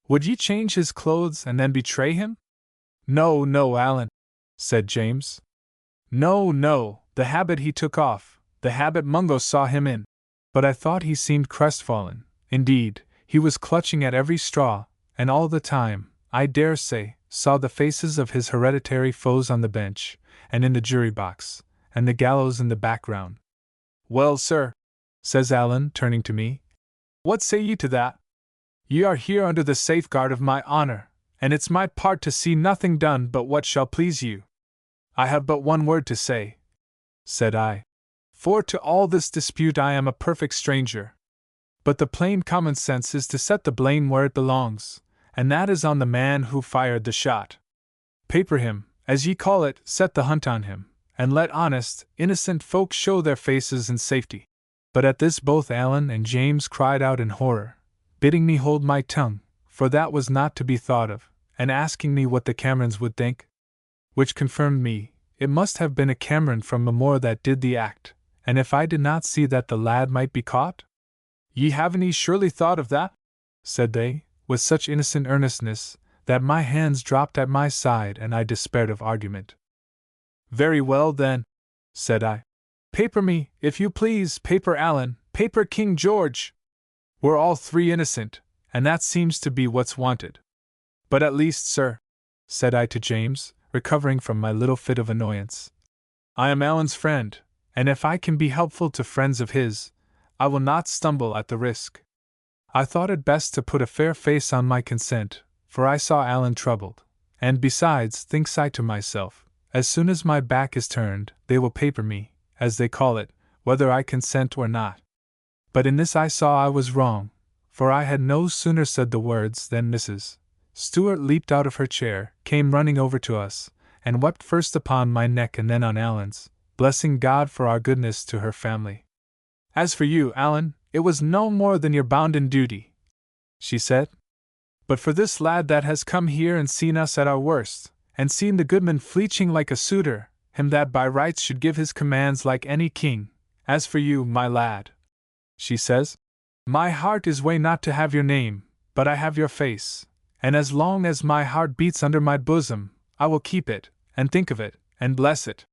Would ye change his clothes and then betray him? No, no, Alan, said James. No, no, the habit he took off, the habit Mungo saw him in. But I thought he seemed crestfallen. Indeed, he was clutching at every straw, and all the time, I dare say, saw the faces of his hereditary foes on the bench, and in the jury box, and the gallows in the background. Well, sir, says Alan, turning to me, what say ye to that? Ye are here under the safeguard of my honor, and it's my part to see nothing done but what shall please you. I have but one word to say, said I, for to all this dispute I am a perfect stranger. But the plain common sense is to set the blame where it belongs, and that is on the man who fired the shot. Paper him, as ye call it, set the hunt on him, and let honest, innocent folk show their faces in safety. But at this both Alan and James cried out in horror, bidding me hold my tongue, for that was not to be thought of, and asking me what the Camerons would think. Which confirmed me, it must have been a Cameron from Mamore that did the act, and if I did not see that the lad might be caught? Ye haven't surely thought of that? Said they, with such innocent earnestness, that my hands dropped at my side and I despaired of argument. Very well then, said I. Paper me, if you please, paper Alan, paper King George. We're all three innocent, and that seems to be what's wanted. But at least, sir, said I to James, recovering from my little fit of annoyance, I am Alan's friend, and if I can be helpful to friends of his, I will not stumble at the risk. I thought it best to put a fair face on my consent, for I saw Alan troubled, and besides, thinks I to myself, as soon as my back is turned, they will paper me, as they call it, whether I consent or not. But in this I saw I was wrong, for I had no sooner said the words than Mrs. Stewart leaped out of her chair, came running over to us, and wept first upon my neck and then on Alan's, blessing God for our goodness to her family. As for you, Alan, it was no more than your bounden duty, she said. But for this lad that has come here and seen us at our worst, and seen the goodman fleeching like a suitor, him that by rights should give his commands like any king, as for you, my lad, she says, my heart is way not to have your name, but I have your face, and as long as my heart beats under my bosom, I will keep it, and think of it, and bless it.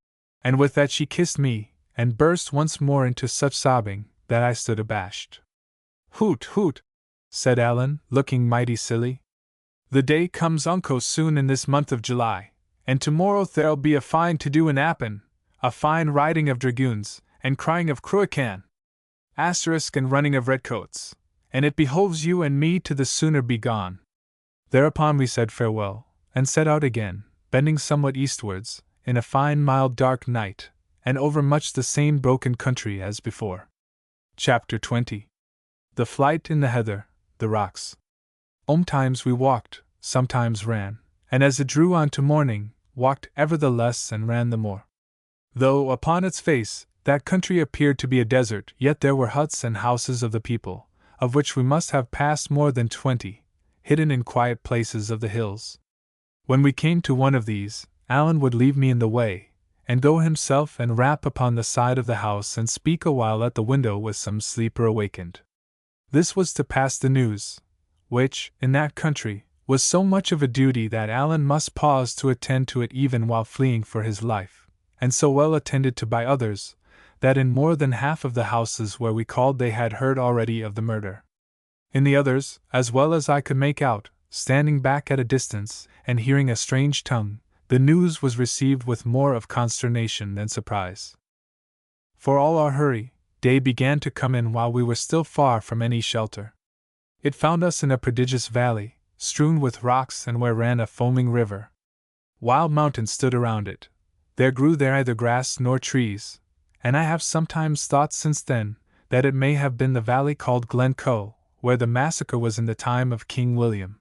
And with that she kissed me, and burst once more into such sobbing, that I stood abashed. Hoot, hoot, said Alan, looking mighty silly. The day comes unco soon in this month of July, and tomorrow there'll be a fine to do in Appin, a fine riding of dragoons, and crying of Cruachan, asterisk and running of redcoats, and it behoves you and me to the sooner be gone. Thereupon we said farewell, and set out again, bending somewhat eastwards, in a fine mild dark night, and over much the same broken country as before. Chapter 20. The Flight in the Heather, the Rocks. Sometimes we walked, sometimes ran, and as it drew on to morning, walked ever the less and ran the more. Though, upon its face, that country appeared to be a desert, yet there were huts and houses of the people, of which we must have passed more than 20, hidden in quiet places of the hills. When we came to one of these, Alan would leave me in the way, and go himself and rap upon the side of the house and speak a while at the window with some sleeper awakened. This was to pass the news, which, in that country, was so much of a duty that Alan must pause to attend to it even while fleeing for his life, and so well attended to by others, that in more than half of the houses where we called they had heard already of the murder. In the others, as well as I could make out, standing back at a distance, and hearing a strange tongue, the news was received with more of consternation than surprise. For all our hurry, day began to come in while we were still far from any shelter. It found us in a prodigious valley, strewn with rocks and where ran a foaming river. Wild mountains stood around it. There grew there neither grass nor trees, and I have sometimes thought since then that it may have been the valley called Glencoe, where the massacre was in the time of King William.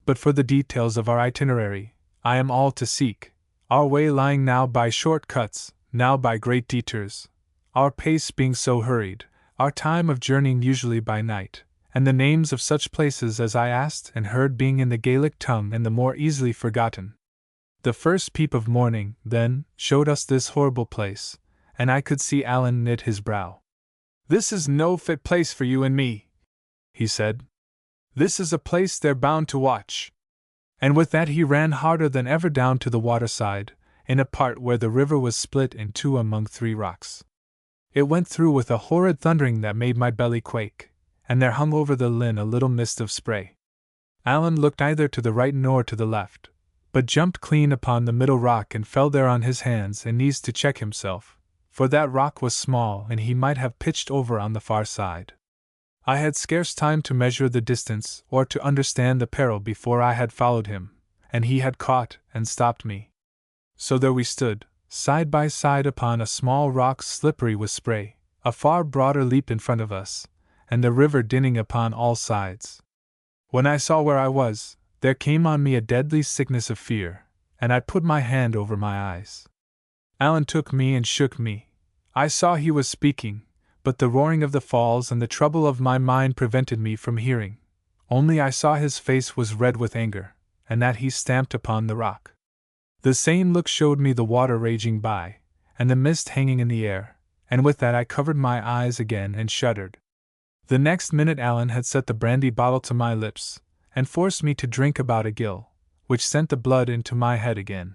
But for the details of our itinerary, I am all to seek, our way lying now by short cuts, now by great detours, our pace being so hurried, our time of journeying usually by night, and the names of such places as I asked and heard being in the Gaelic tongue and the more easily forgotten. The first peep of morning, then, showed us this horrible place, and I could see Alan knit his brow. "This is no fit place for you and me," he said. "This is a place they're bound to watch." And with that he ran harder than ever down to the waterside, in a part where the river was split in two among 3 rocks. It went through with a horrid thundering that made my belly quake, and there hung over the linn a little mist of spray. Alan looked neither to the right nor to the left, but jumped clean upon the middle rock and fell there on his hands and knees to check himself, for that rock was small and he might have pitched over on the far side. I had scarce time to measure the distance or to understand the peril before I had followed him, and he had caught and stopped me. So there we stood, side by side upon a small rock slippery with spray, a far broader leap in front of us, and the river dinning upon all sides. When I saw where I was, there came on me a deadly sickness of fear, and I put my hand over my eyes. Alan took me and shook me. I saw he was speaking, but the roaring of the falls and the trouble of my mind prevented me from hearing. Only I saw his face was red with anger, and that he stamped upon the rock. The same look showed me the water raging by, and the mist hanging in the air, and with that I covered my eyes again and shuddered. The next minute Alan had set the brandy bottle to my lips, and forced me to drink about a gill, which sent the blood into my head again.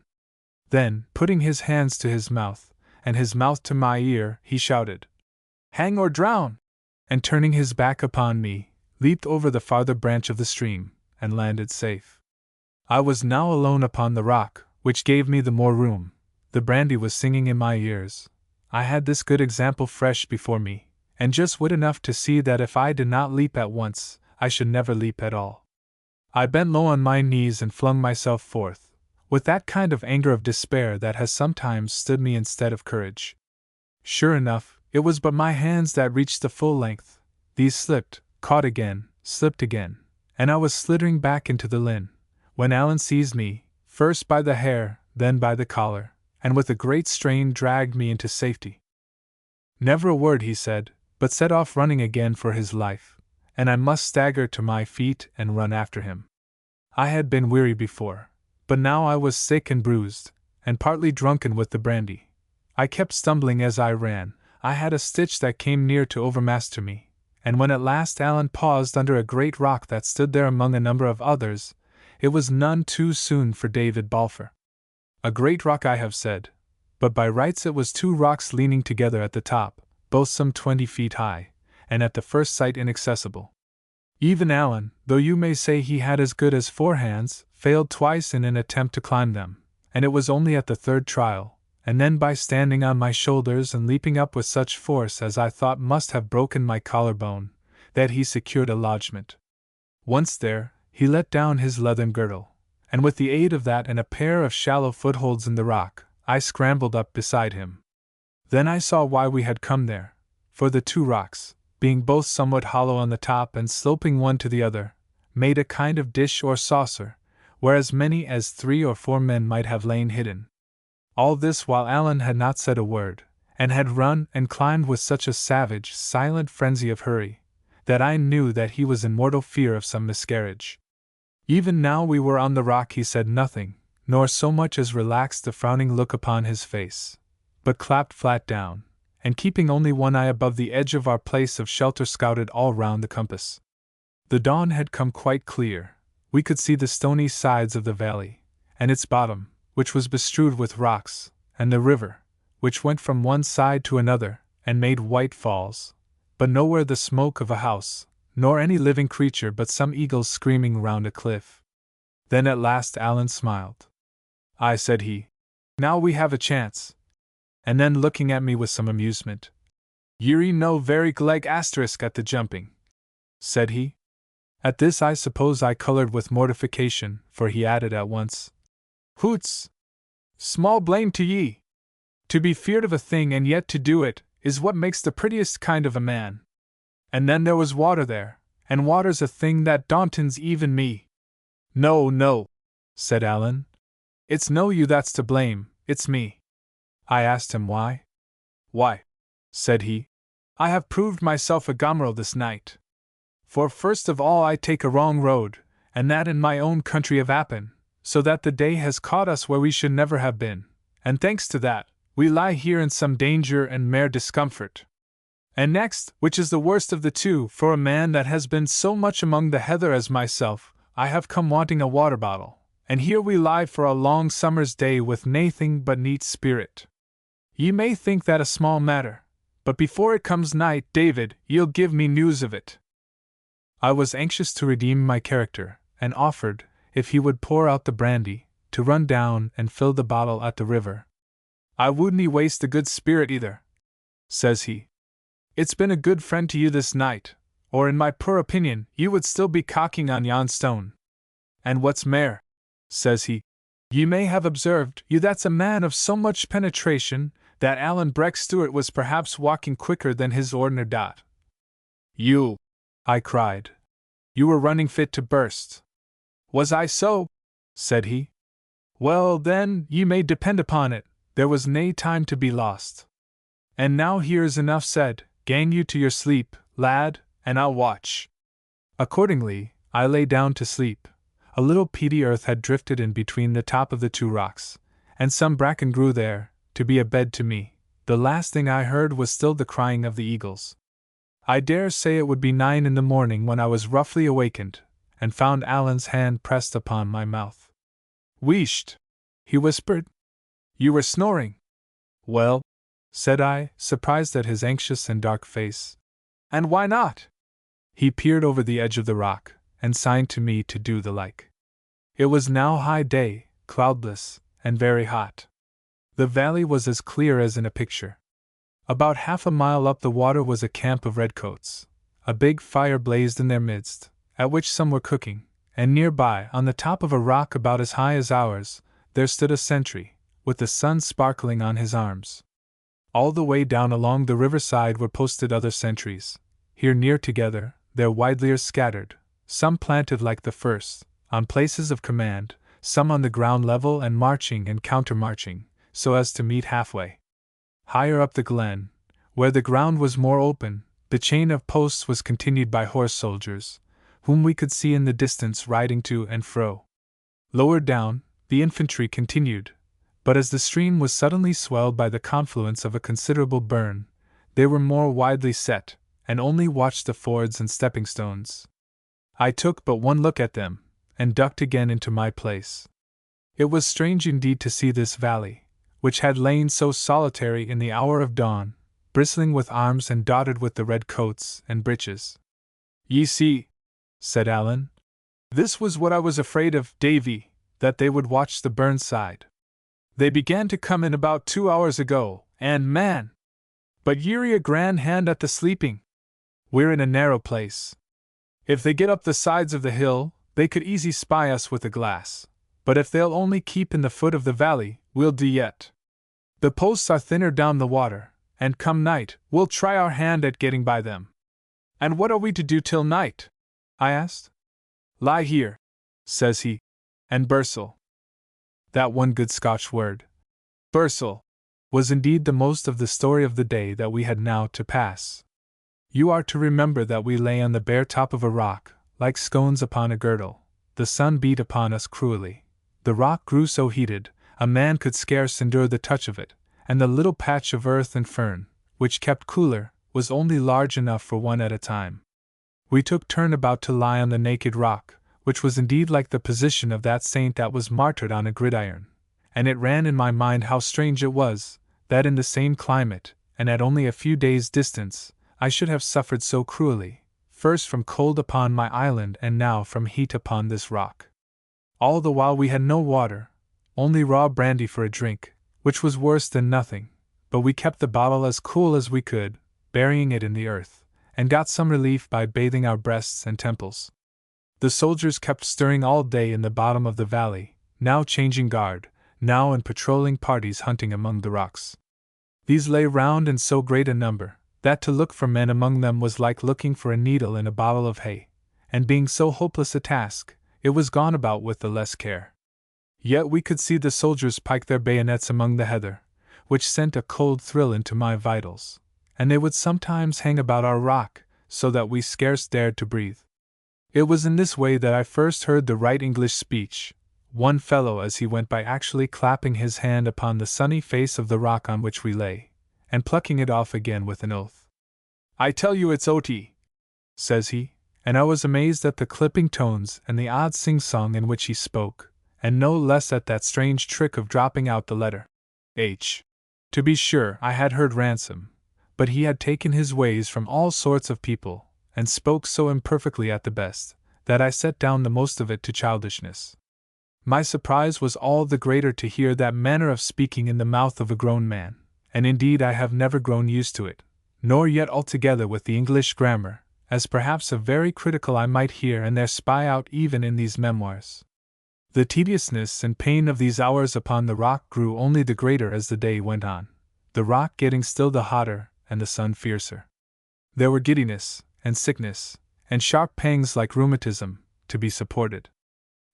Then, putting his hands to his mouth, and his mouth to my ear, he shouted, "Hang or drown!" and turning his back upon me, leaped over the farther branch of the stream, and landed safe. I was now alone upon the rock, which gave me the more room. The brandy was singing in my ears. I had this good example fresh before me, and just wit enough to see that if I did not leap at once, I should never leap at all. I bent low on my knees and flung myself forth, with that kind of anger of despair that has sometimes stood me instead of courage. Sure enough, it was but my hands that reached the full length. These slipped, caught again, slipped again, and I was slittering back into the linn, when Alan seized me, first by the hair, then by the collar, and with a great strain dragged me into safety. Never a word he said, but set off running again for his life, and I must stagger to my feet and run after him. I had been weary before, but now I was sick and bruised, and partly drunken with the brandy. I kept stumbling as I ran. I had a stitch that came near to overmaster me, and when at last Alan paused under a great rock that stood there among a number of others, it was none too soon for David Balfour. A great rock I have said, but by rights it was 2 rocks leaning together at the top, both some 20 feet high, and at the first sight inaccessible. Even Alan, though you may say he had as good as 4 hands, failed twice in an attempt to climb them, and it was only at the 3rd trial, and then by standing on my shoulders and leaping up with such force as I thought must have broken my collarbone, that he secured a lodgment. Once there, he let down his leathern girdle, and with the aid of that and a pair of shallow footholds in the rock, I scrambled up beside him. Then I saw why we had come there, for the 2 rocks, being both somewhat hollow on the top and sloping one to the other, made a kind of dish or saucer, where as many as 3 or 4 men might have lain hidden. All this while Alan had not said a word, and had run and climbed with such a savage, silent frenzy of hurry, that I knew that he was in mortal fear of some miscarriage. Even now we were on the rock he said nothing, nor so much as relaxed the frowning look upon his face, but clapped flat down, and keeping only one eye above the edge of our place of shelter scouted all round the compass. The dawn had come quite clear. We could see the stony sides of the valley, and its bottom, which was bestrewed with rocks, and the river, which went from one side to another, and made white falls, but nowhere the smoke of a house, nor any living creature but some eagles screaming round a cliff. Then at last Alan smiled. "Aye," said he, "now we have a chance." And then looking at me with some amusement, "Ye're no very gleg asterisk at the jumping," said he. At this I suppose I colored with mortification, for he added at once, "Hoots! Small blame to ye! To be feared of a thing and yet to do it, is what makes the prettiest kind of a man. And then there was water there, and water's a thing that dauntins even me." "No, no," said Alan. "It's no you that's to blame, it's me." I asked him why. "Why," said he, "I have proved myself a gomeril this night. For first of all I take a wrong road, and that in my own country of Appin, so that the day has caught us where we should never have been, and thanks to that, we lie here in some danger and mere discomfort. And next, which is the worst of the two, for a man that has been so much among the heather as myself, I have come wanting a water bottle, and here we lie for a long summer's day with naething but neat spirit. Ye may think that a small matter, but before it comes night, David, ye'll give me news of it. I was anxious to redeem my character, and offered, if he would pour out the brandy, to run down and fill the bottle at the river. I wouldn't waste a good spirit either, says he. It's been a good friend to you this night, or in my poor opinion, you would still be cocking on yon stone. And what's mair, says he, ye may have observed, you that's a man of so much penetration, that Alan Breck Stewart was perhaps walking quicker than his ordinary dot. You, I cried. You were running fit to burst. Was I so? Said he. Well, then, ye may depend upon it, there was nae time to be lost. And now here's enough said, gang you to your sleep, lad, and I'll watch. Accordingly, I lay down to sleep. A little peaty earth had drifted in between the top of the two rocks, and some bracken grew there, to be a bed to me. The last thing I heard was still the crying of the eagles. I dare say it would be 9 in the morning when I was roughly awakened, and found Alan's hand pressed upon my mouth. Wheesht, he whispered. You were snoring. Well, said I, surprised at his anxious and dark face. And why not? He peered over the edge of the rock, and signed to me to do the like. It was now high day, cloudless, and very hot. The valley was as clear as in a picture. About half a mile up the water was a camp of redcoats. A big fire blazed in their midst, at which some were cooking, and nearby, on the top of a rock about as high as ours, there stood a sentry, with the sun sparkling on his arms. All the way down along the riverside were posted other sentries, here near together, there widelier scattered, some planted like the first, on places of command, some on the ground level and marching and countermarching, so as to meet halfway. Higher up the glen, where the ground was more open, the chain of posts was continued by horse soldiers, whom we could see in the distance riding to and fro. Lower down, the infantry continued, but as the stream was suddenly swelled by the confluence of a considerable burn, they were more widely set, and only watched the fords and stepping stones. I took but one look at them, and ducked again into my place. It was strange indeed to see this valley, which had lain so solitary in the hour of dawn, bristling with arms and dotted with the red coats and breeches. Ye see, said Alan, this was what I was afraid of, Davy, that they would watch the burn side. They began to come in about 2 hours ago, and man! But ye're a grand hand at the sleeping. We're in a narrow place. If they get up the sides of the hill, they could easy spy us with a glass, but if they'll only keep in the foot of the valley, we'll do yet. The posts are thinner down the water, and come night, we'll try our hand at getting by them. And what are we to do till night? I asked. Lie here, says he, and bursel. That one good Scotch word, bursel, was indeed the most of the story of the day that we had now to pass. You are to remember that we lay on the bare top of a rock, like scones upon a girdle. The sun beat upon us cruelly. The rock grew so heated, a man could scarce endure the touch of it, and the little patch of earth and fern, which kept cooler, was only large enough for one at a time. We took turn about to lie on the naked rock, which was indeed like the position of that saint that was martyred on a gridiron, and it ran in my mind how strange it was, that in the same climate, and at only a few days' distance, I should have suffered so cruelly, first from cold upon my island and now from heat upon this rock. All the while we had no water, only raw brandy for a drink, which was worse than nothing, but we kept the bottle as cool as we could, burying it in the earth, and got some relief by bathing our breasts and temples. The soldiers kept stirring all day in the bottom of the valley, now changing guard, now in patrolling parties hunting among the rocks. These lay round in so great a number, that to look for men among them was like looking for a needle in a bottle of hay, and being so hopeless a task, it was gone about with the less care. Yet we could see the soldiers pike their bayonets among the heather, which sent a cold thrill into my vitals, and they would sometimes hang about our rock, so that we scarce dared to breathe. It was in this way that I first heard the right English speech, one fellow as he went by actually clapping his hand upon the sunny face of the rock on which we lay, and plucking it off again with an oath. "I tell you it's OT," says he, and I was amazed at the clipping tones and the odd sing-song in which he spoke, and no less at that strange trick of dropping out the letter H. To be sure, I had heard Ransom, but he had taken his ways from all sorts of people, and spoke so imperfectly at the best, that I set down the most of it to childishness. My surprise was all the greater to hear that manner of speaking in the mouth of a grown man, and indeed I have never grown used to it, nor yet altogether with the English grammar, as perhaps a very critical I might here and there spy out even in these memoirs. The tediousness and pain of these hours upon the rock grew only the greater as the day went on, the rock getting still the hotter and the sun fiercer. There were giddiness, and sickness, and sharp pangs like rheumatism, to be supported.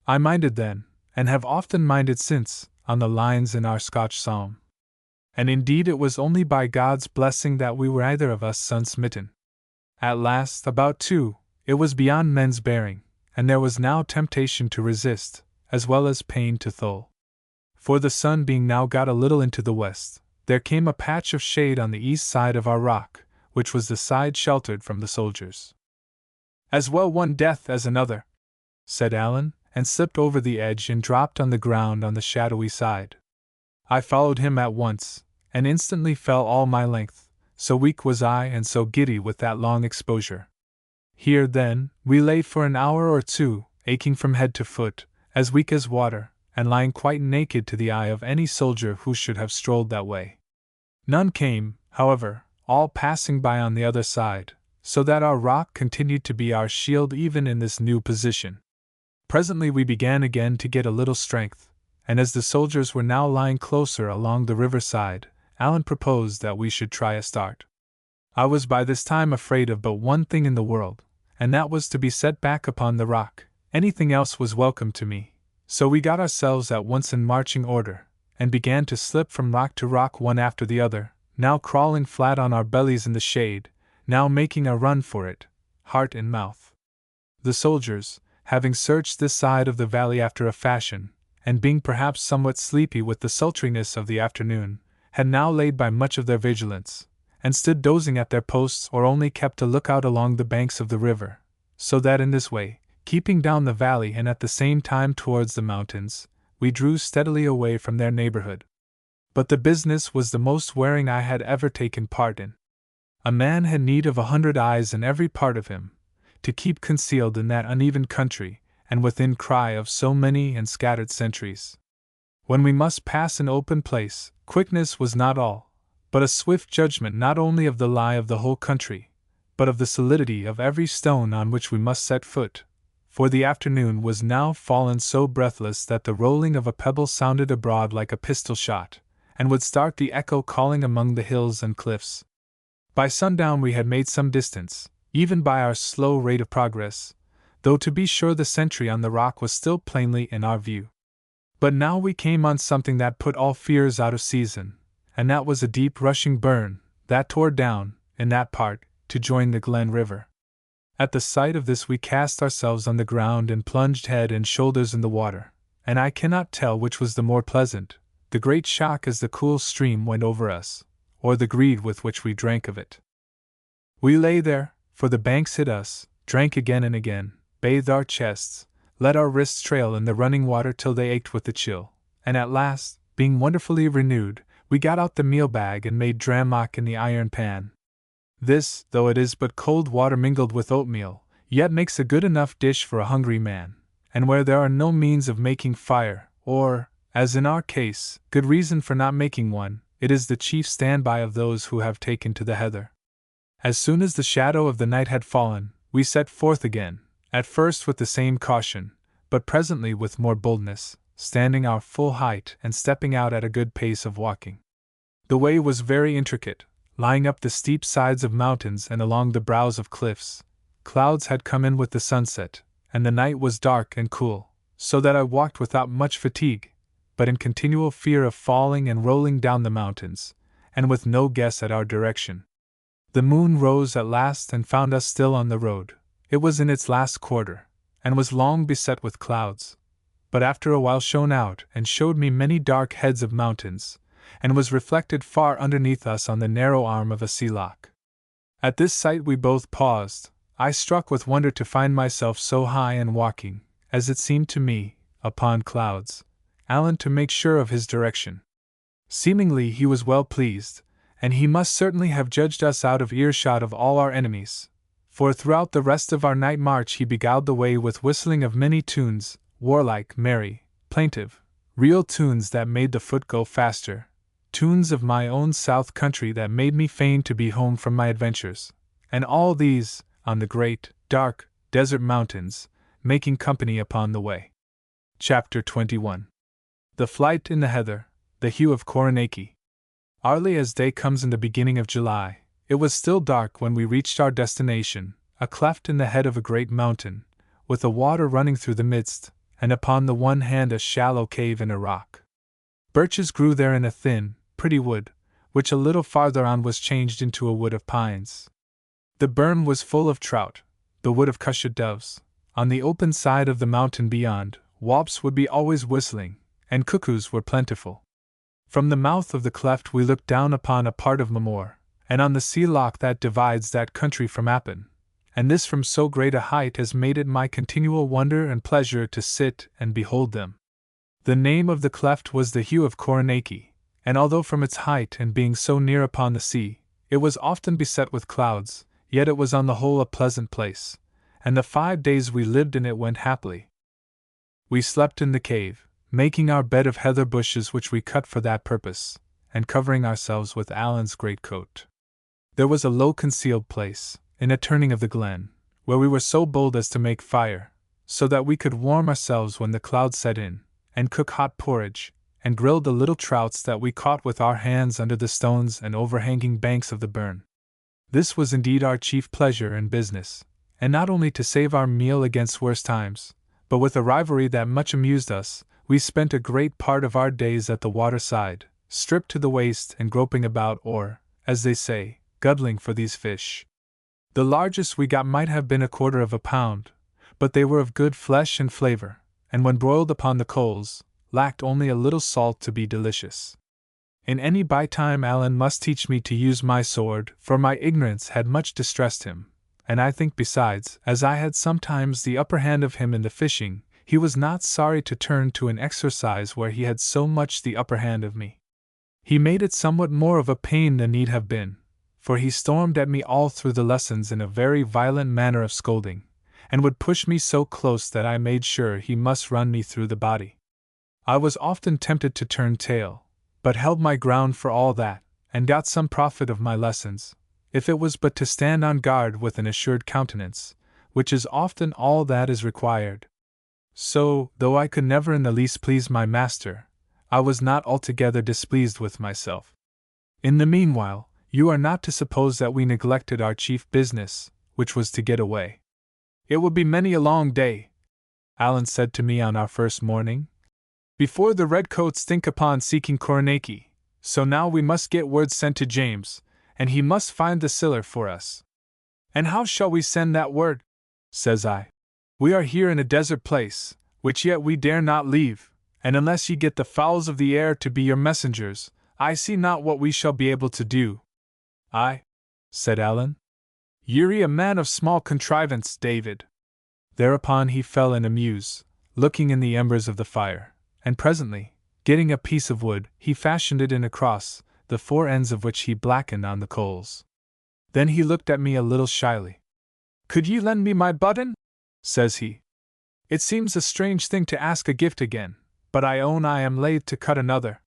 I minded then, and have often minded since, on the lines in our Scotch psalm. And indeed it was only by God's blessing that we were either of us sun-smitten. At last, about 2, it was beyond men's bearing, and there was now temptation to resist, as well as pain to thole. For the sun being now got a little into the west, there came a patch of shade on the east side of our rock, which was the side sheltered from the soldiers. "As well one death as another," said Allan, and slipped over the edge and dropped on the ground on the shadowy side. I followed him at once, and instantly fell all my length, so weak was I and so giddy with that long exposure. Here, then, we lay for an hour or 2, aching from head to foot, as weak as water, and lying quite naked to the eye of any soldier who should have strolled that way. None came, however, all passing by on the other side, so that our rock continued to be our shield even in this new position. Presently we began again to get a little strength, and as the soldiers were now lying closer along the riverside, Allan proposed that we should try a start. I was by this time afraid of but one thing in the world, and that was to be set back upon the rock. Anything else was welcome to me, so we got ourselves at once in marching order, and began to slip from rock to rock one after the other, now crawling flat on our bellies in the shade, now making a run for it, heart in mouth. The soldiers, having searched this side of the valley after a fashion, and being perhaps somewhat sleepy with the sultriness of the afternoon, had now laid by much of their vigilance, and stood dozing at their posts or only kept a lookout along the banks of the river, so that in this way, keeping down the valley and at the same time towards the mountains, we drew steadily away from their neighborhood. But the business was the most wearing I had ever taken part in. A man had need of 100 eyes in every part of him, to keep concealed in that uneven country, and within cry of so many and scattered sentries. When we must pass an open place, quickness was not all, but a swift judgment not only of the lie of the whole country, but of the solidity of every stone on which we must set foot, for the afternoon was now fallen so breathless that the rolling of a pebble sounded abroad like a pistol shot, and would start the echo calling among the hills and cliffs. By sundown we had made some distance, even by our slow rate of progress, though to be sure the sentry on the rock was still plainly in our view. But now we came on something that put all fears out of season, and that was a deep rushing burn, that tore down, in that part, to join the Glen River. At the sight of this we cast ourselves on the ground and plunged head and shoulders in the water, and I cannot tell which was the more pleasant, the great shock as the cool stream went over us, or the greed with which we drank of it. We lay there, for the banks hit us, drank again and again, bathed our chests, let our wrists trail in the running water till they ached with the chill, and at last, being wonderfully renewed, we got out the meal bag and made dramach in the iron pan. This, though it is but cold water mingled with oatmeal, yet makes a good enough dish for a hungry man, and where there are no means of making fire, or, as in our case, good reason for not making one, it is the chief standby of those who have taken to the heather. As soon as the shadow of the night had fallen, we set forth again, at first with the same caution, but presently with more boldness, standing our full height and stepping out at a good pace of walking. The way was very intricate, lying up the steep sides of mountains and along the brows of cliffs. Clouds had come in with the sunset, and the night was dark and cool, so that I walked without much fatigue, but in continual fear of falling and rolling down the mountains, and with no guess at our direction. The moon rose at last and found us still on the road. It was in its last quarter, and was long beset with clouds, but after a while shone out and showed me many dark heads of mountains, and was reflected far underneath us on the narrow arm of a sea loch. At this sight we both paused, I struck with wonder to find myself so high and walking, as it seemed to me, upon clouds, Alan to make sure of his direction. Seemingly he was well pleased, and he must certainly have judged us out of earshot of all our enemies, for throughout the rest of our night march he beguiled the way with whistling of many tunes, warlike, merry, plaintive, real tunes that made the foot go faster, tunes of my own south country that made me fain to be home from my adventures, and all these, on the great, dark, desert mountains, making company upon the way. Chapter 21. The Flight in the Heather, the Hugh of Coronachy. Early as day comes in the beginning of July, it was still dark when we reached our destination, a cleft in the head of a great mountain, with the water running through the midst, and upon the one hand a shallow cave in a rock. Birches grew there in a thin, pretty wood, which a little farther on was changed into a wood of pines. The burn was full of trout, the wood of cushat doves. On the open side of the mountain beyond, whaups would be always whistling, and cuckoos were plentiful. From the mouth of the cleft we looked down upon a part of Mamore, and on the sea loch that divides that country from Appin, and this from so great a height as made it my continual wonder and pleasure to sit and behold them. The name of the cleft was the Hugh of Coronachy, and although from its height and being so near upon the sea, it was often beset with clouds, yet it was on the whole a pleasant place, and the 5 days we lived in it went happily. We slept in the cave, making our bed of heather bushes which we cut for that purpose, and covering ourselves with Alan's greatcoat. There was a low concealed place, in a turning of the glen, where we were so bold as to make fire, so that we could warm ourselves when the clouds set in, and cook hot porridge, and grill the little trouts that we caught with our hands under the stones and overhanging banks of the burn. This was indeed our chief pleasure and business, and not only to save our meal against worse times, but with a rivalry that much amused us, we spent a great part of our days at the waterside, stripped to the waist and groping about or, as they say, guddling for these fish. The largest we got might have been 1/4 of a pound, but they were of good flesh and flavor, and when broiled upon the coals, lacked only a little salt to be delicious. In any by time Alan must teach me to use my sword, for my ignorance had much distressed him, and I think besides, as I had sometimes the upper hand of him in the fishing, he was not sorry to turn to an exercise where he had so much the upper hand of me. He made it somewhat more of a pain than need have been, for he stormed at me all through the lessons in a very violent manner of scolding, and would push me so close that I made sure he must run me through the body. I was often tempted to turn tail, but held my ground for all that, and got some profit of my lessons, if it was but to stand on guard with an assured countenance, which is often all that is required. So, though I could never in the least please my master, I was not altogether displeased with myself. In the meanwhile, you are not to suppose that we neglected our chief business, which was to get away. It will be many a long day, Alan said to me on our first morning, before the redcoats think upon seeking Coronachy, so now we must get word sent to James, and he must find the siller for us. And how shall we send that word? Says I. We are here in a desert place, which yet we dare not leave, and unless ye get the fowls of the air to be your messengers, I see not what we shall be able to do. Aye, said Alan. Ye're a man of small contrivance, David. Thereupon he fell in a muse, looking in the embers of the fire, and presently, getting a piece of wood, he fashioned it in a cross, the 4 ends of which he blackened on the coals. Then he looked at me a little shyly. Could ye lend me my button? Says he. It seems a strange thing to ask a gift again, but I own I am loath to cut another.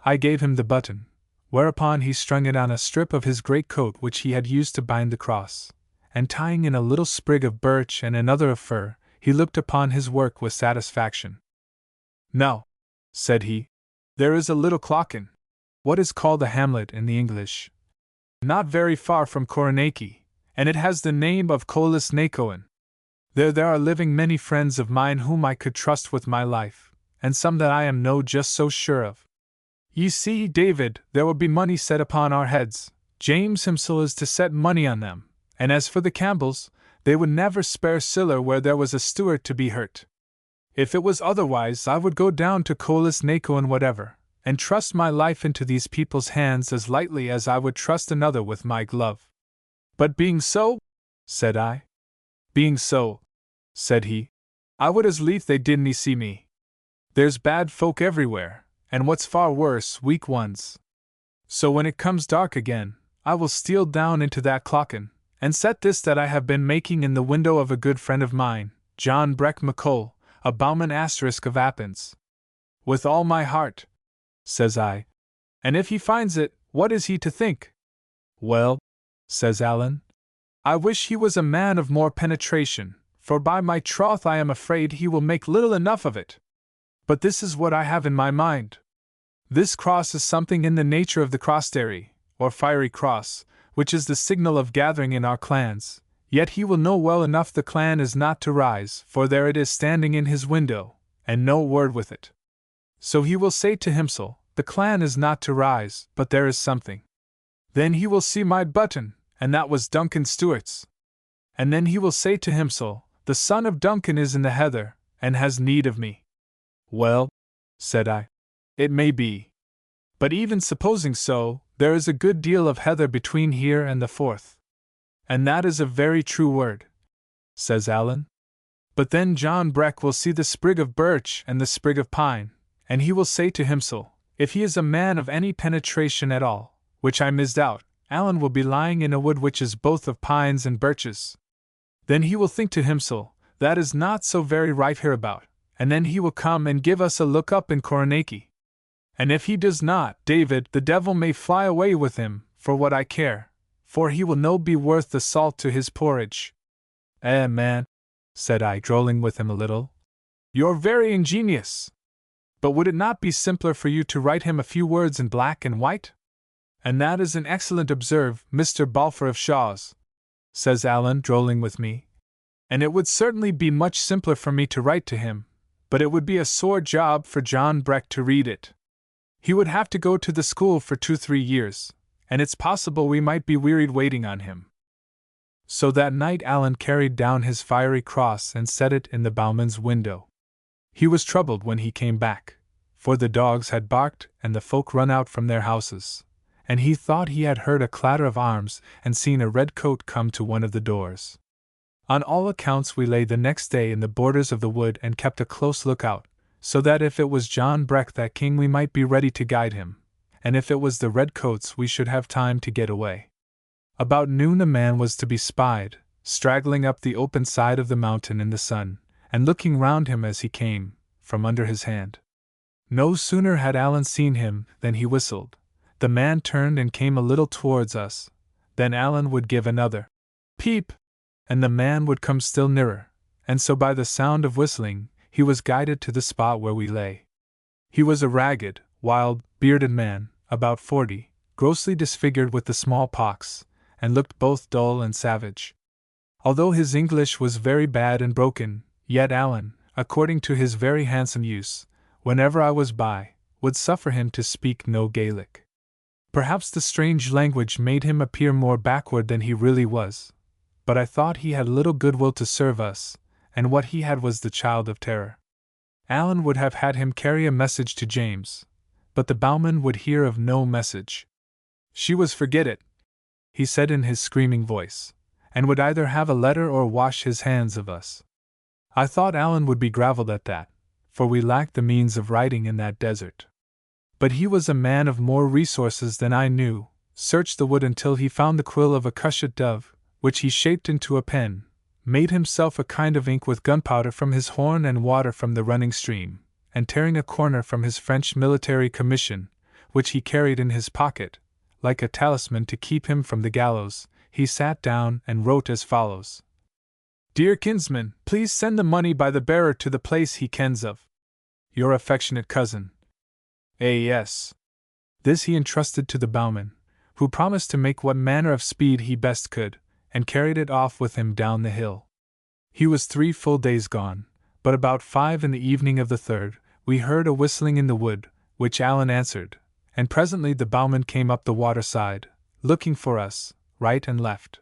I gave him the button, whereupon he strung it on a strip of his greatcoat which he had used to bind the cross, and tying in a little sprig of birch and another of fir, he looked upon his work with satisfaction. Now, said he, there is a little clochen, what is called a hamlet in the English, not very far from Coronachy, and it has the name of Colas Nacoan. There are living many friends of mine whom I could trust with my life, and some that I am no just so sure of. Ye see, David, there will be money set upon our heads. James himself is to set money on them, and as for the Campbells, they would never spare siller where there was a steward to be hurt. If it was otherwise, I would go down to Colas Naco and whatever, and trust my life into these people's hands as lightly as I would trust another with my glove. But being so, said I. Being so, said he, I would as lief they didn't see me. There's bad folk everywhere, and what's far worse, weak ones. So when it comes dark again, I will steal down into that clocken, and set this that I have been making in the window of a good friend of mine, John Breck McColl, a bowman of Appins. With all my heart, says I. And if he finds it, what is he to think? Well, says Allan, I wish he was a man of more penetration, for by my troth I am afraid he will make little enough of it. But this is what I have in my mind. This cross is something in the nature of the crossdary, or fiery cross, which is the signal of gathering in our clans, yet he will know well enough the clan is not to rise, for there it is standing in his window, and no word with it. So he will say to himself, the clan is not to rise, but there is something. Then he will see my button, and that was Duncan Stewart's. And then he will say to himself, the son of Duncan is in the heather, and has need of me. Well, said I, it may be. But even supposing so, there is a good deal of heather between here and the Forth. And that is a very true word, says Allan. But then John Breck will see the sprig of birch and the sprig of pine, and he will say to himself, if he is a man of any penetration at all, which I misdoubt, Allan will be lying in a wood which is both of pines and birches. Then he will think to himself, that is not so very rife hereabout, and then he will come and give us a look up in Coronachy. And if he does not, David, the devil may fly away with him, for what I care, for he will no be worth the salt to his porridge. Man, said I, drolling with him a little, you're very ingenious. But would it not be simpler for you to write him a few words in black and white? And that is an excellent observe, Mr. Balfour of Shaw's, says Allan, drolling with me. And it would certainly be much simpler for me to write to him, but it would be a sore job for John Breck to read it. He would have to go to the school for 2-3 years, and it's possible we might be wearied waiting on him. So that night Allan carried down his fiery cross and set it in the bowman's window. He was troubled when he came back, for the dogs had barked and the folk run out from their houses, and he thought he had heard a clatter of arms and seen a red coat come to one of the doors. On all accounts we lay the next day in the borders of the wood and kept a close lookout, so that if it was John Breck that came we might be ready to guide him, and if it was the red coats we should have time to get away. About noon a man was to be spied, straggling up the open side of the mountain in the sun, and looking round him as he came, from under his hand. No sooner had Allan seen him than he whistled. The man turned and came a little towards us. Then Allan would give another peep, and the man would come still nearer, and so by the sound of whistling, he was guided to the spot where we lay. He was a ragged, wild, bearded man, about 40, grossly disfigured with the smallpox, and looked both dull and savage. Although his English was very bad and broken, yet Allan, according to his very handsome use, whenever I was by, would suffer him to speak no Gaelic. Perhaps the strange language made him appear more backward than he really was, but I thought he had little goodwill to serve us, and what he had was the child of terror. Allan would have had him carry a message to James, but the bowman would hear of no message. She was forget it, he said in his screaming voice, and would either have a letter or wash his hands of us. I thought Allan would be gravelled at that, for we lacked the means of writing in that desert. But he was a man of more resources than I knew, searched the wood until he found the quill of a cushat dove, which he shaped into a pen, made himself a kind of ink with gunpowder from his horn and water from the running stream, and tearing a corner from his French military commission, which he carried in his pocket, like a talisman to keep him from the gallows, he sat down and wrote as follows. Dear kinsman, please send the money by the bearer to the place he kens of. Your affectionate cousin. A.S. This he entrusted to the bowman, who promised to make what manner of speed he best could, and carried it off with him down the hill. He was 3 full days gone, but about 5 in the evening of the 3rd, we heard a whistling in the wood, which Allan answered, and presently the bowman came up the waterside, looking for us, right and left.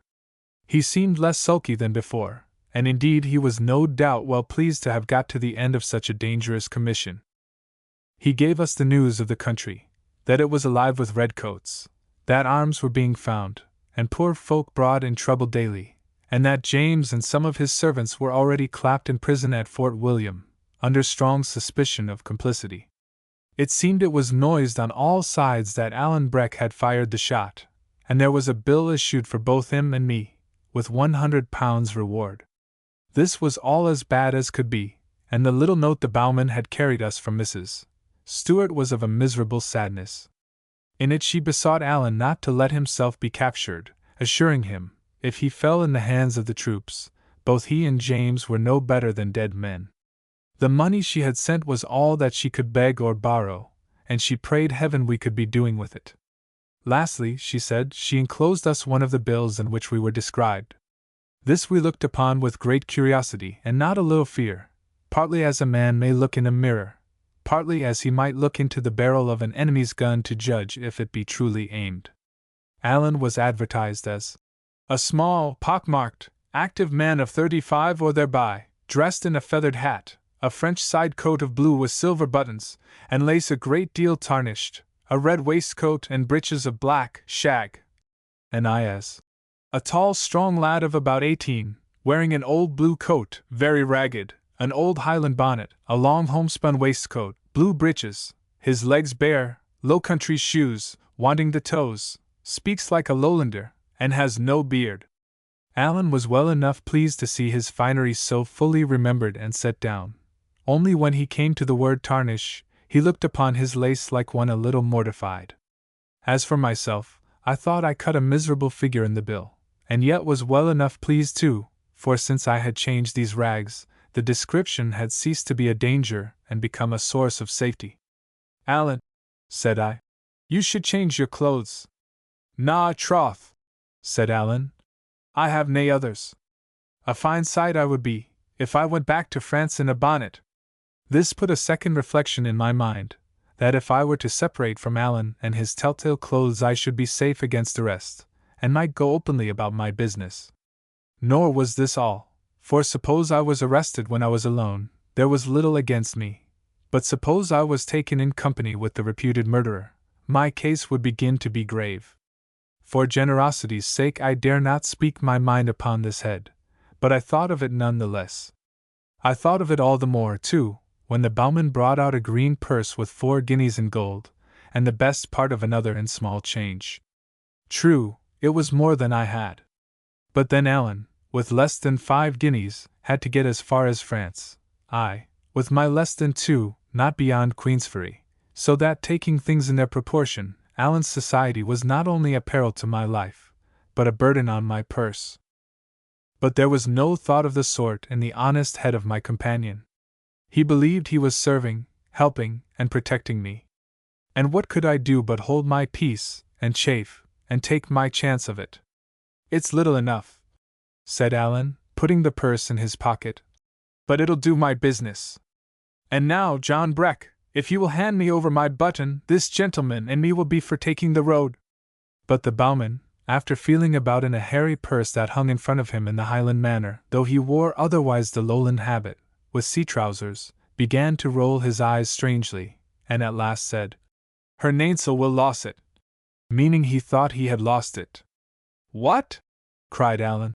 He seemed less sulky than before, and indeed he was no doubt well pleased to have got to the end of such a dangerous commission. He gave us the news of the country, that it was alive with redcoats, that arms were being found, and poor folk brought in trouble daily, and that James and some of his servants were already clapped in prison at Fort William, under strong suspicion of complicity. It seemed it was noised on all sides that Alan Breck had fired the shot, and there was a bill issued for both him and me, with £100 reward. This was all as bad as could be, and the little note the bowman had carried us from Mrs. Stewart was of a miserable sadness. In it she besought Alan not to let himself be captured, assuring him, if he fell in the hands of the troops, both he and James were no better than dead men. The money she had sent was all that she could beg or borrow, and she prayed heaven we could be doing with it. Lastly, she said, she enclosed us one of the bills in which we were described. This we looked upon with great curiosity and not a little fear, partly as a man may look in a mirror, partly as he might look into the barrel of an enemy's gun to judge if it be truly aimed. Alan was advertised as a small, pock-marked, active man of 35 or thereby, dressed in a feathered hat, a French side coat of blue with silver buttons, and lace a great deal tarnished, a red waistcoat and breeches of black shag, and I as a tall, strong lad of about 18, wearing an old blue coat, very ragged, an old Highland bonnet, a long homespun waistcoat, blue breeches, his legs bare, low country shoes, wanting the toes, speaks like a Lowlander, and has no beard. Alan was well enough pleased to see his finery so fully remembered and set down. Only when he came to the word tarnish, he looked upon his lace like one a little mortified. As for myself, I thought I cut a miserable figure in the bill, and yet was well enough pleased too, for since I had changed these rags, the description had ceased to be a danger and become a source of safety. Alan, said I, you should change your clothes. Na troth, said Alan, I have nae others. A fine sight I would be, if I went back to France in a bonnet. This put a second reflection in my mind, that if I were to separate from Alan and his telltale clothes I should be safe against arrest, and might go openly about my business. Nor was this all, for suppose I was arrested when I was alone, there was little against me, but suppose I was taken in company with the reputed murderer, my case would begin to be grave. For generosity's sake I dare not speak my mind upon this head, but I thought of it none the less. I thought of it all the more, too, when the bowman brought out a green purse with 4 guineas in gold, and the best part of another in small change. True, it was more than I had. But then Alan, with less than 5 guineas, had to get as far as France, I, with my less than 2, not beyond Queensferry, so that, taking things in their proportion, Alan's society was not only a peril to my life, but a burden on my purse. But there was no thought of the sort in the honest head of my companion. He believed he was serving, helping, and protecting me. And what could I do but hold my peace, and chafe, and take my chance of it? It's little enough, said Alan, putting the purse in his pocket, but it'll do my business. And now, John Breck, if you will hand me over my button, this gentleman and me will be for taking the road. But the bowman, after feeling about in a hairy purse that hung in front of him in the Highland manner, though he wore otherwise the Lowland habit, with sea trousers, began to roll his eyes strangely, and at last said, Her Nainsel will loss it, meaning he thought he had lost it. What? Cried Alan.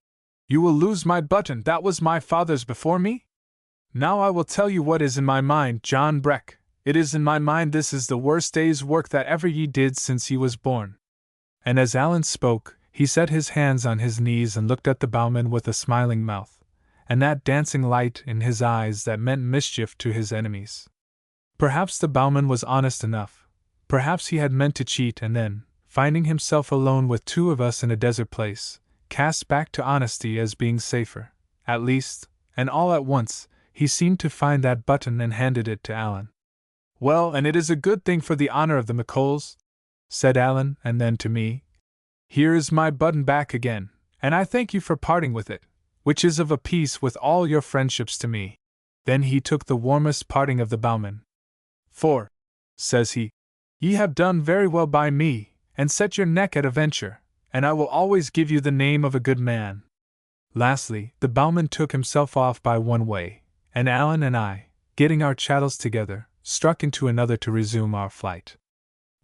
You will lose my button that was my father's before me? Now I will tell you what is in my mind, John Breck. It is in my mind this is the worst day's work that ever ye did since ye was born. And as Alan spoke, he set his hands on his knees and looked at the bowman with a smiling mouth, and that dancing light in his eyes that meant mischief to his enemies. Perhaps the bowman was honest enough. Perhaps he had meant to cheat and then, finding himself alone with 2 of us in a desert place, cast back to honesty as being safer, at least, and all at once, he seemed to find that button and handed it to Alan. Well, and it is a good thing for the honor of the McColls, said Alan, and then to me, Here is my button back again, and I thank you for parting with it, which is of a piece with all your friendships to me. Then he took the warmest parting of the bowman. For, says he, ye have done very well by me, and set your neck at a venture, and I will always give you the name of a good man. Lastly, the bowman took himself off by one way, and Alan and I, getting our chattels together, struck into another to resume our flight.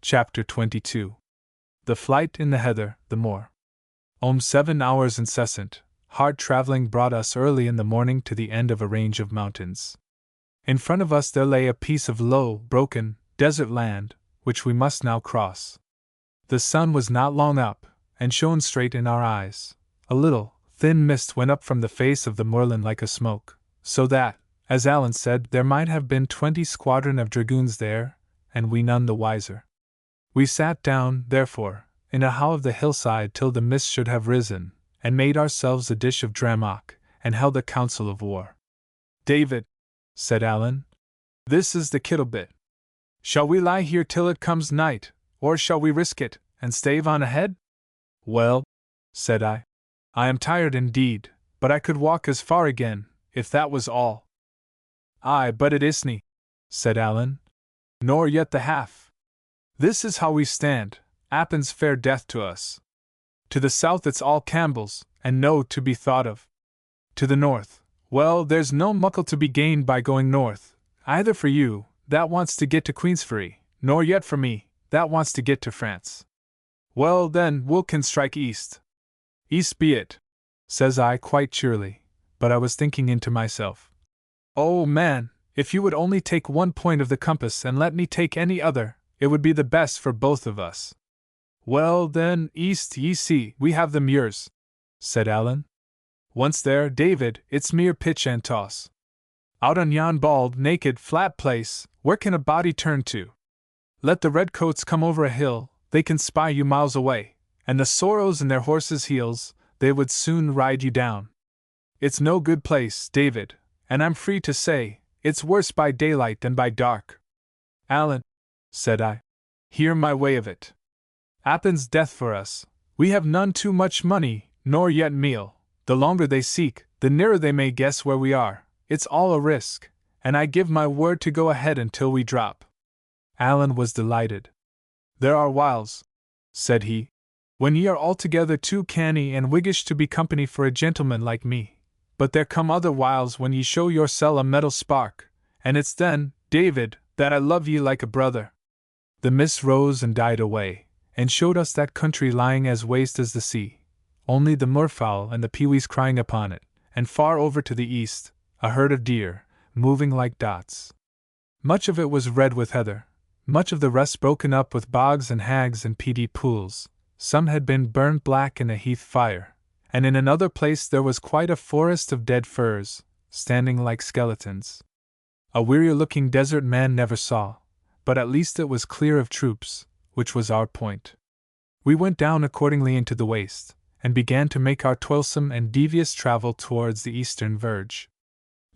Chapter 22. The Flight in the Heather, the Moor. 7 hours incessant, hard traveling brought us early in the morning to the end of a range of mountains. In front of us there lay a piece of low, broken, desert land, which we must now cross. The sun was not long up, and shone straight in our eyes. A little, thin mist went up from the face of the moorland like a smoke, so that, as Alan said, there might have been 20 squadron of dragoons there, and we none the wiser. We sat down, therefore, in a hollow of the hillside till the mist should have risen, and made ourselves a dish of dramock, and held a council of war. "David," said Alan, "this is the kittle bit. Shall we lie here till it comes night, or shall we risk it, and stave on ahead?" "Well," said I am tired indeed, but I could walk as far again, if that was all." "Aye, but it isn't," said Alan, "nor yet the half. This is how we stand, Appin's fair death to us. To the south it's all Campbell's, and no to be thought of. To the north, well, there's no muckle to be gained by going north, either for you, that wants to get to Queensferry, nor yet for me, that wants to get to France. Well, then, we'll can strike east." "East be it," says I quite cheerily, but I was thinking into myself, "Oh, man, if you would only take one point of the compass and let me take any other, it would be the best for both of us." "Well, then, east ye see, we have the muirs," said Alan. "Once there, David, it's mere pitch and toss. Out on yon bald, naked, flat place, where can a body turn to? Let the redcoats come over a hill, they can spy you miles away, and the sorrows in their horses' heels, they would soon ride you down. It's no good place, David, and I'm free to say, it's worse by daylight than by dark." "Alan," said I, "hear my way of it. Appin's death for us, we have none too much money, nor yet meal. The longer they seek, the nearer they may guess where we are. It's all a risk, and I give my word to go ahead until we drop." Alan was delighted. "There are whiles," said he, "when ye are altogether too canny and wiggish to be company for a gentleman like me. But there come other whiles when ye show yoursel a metal spark, and it's then, David, that I love ye like a brother." The mist rose and died away, and showed us that country lying as waste as the sea, only the moorfowl and the peewees crying upon it, and far over to the east, a herd of deer, moving like dots. Much of it was red with heather, much of the rest broken up with bogs and hags and peaty pools. Some had been burned black in a heath fire, and in another place there was quite a forest of dead firs, standing like skeletons. A weary-looking desert man never saw, but at least it was clear of troops, which was our point. We went down accordingly into the waste, and began to make our toilsome and devious travel towards the eastern verge.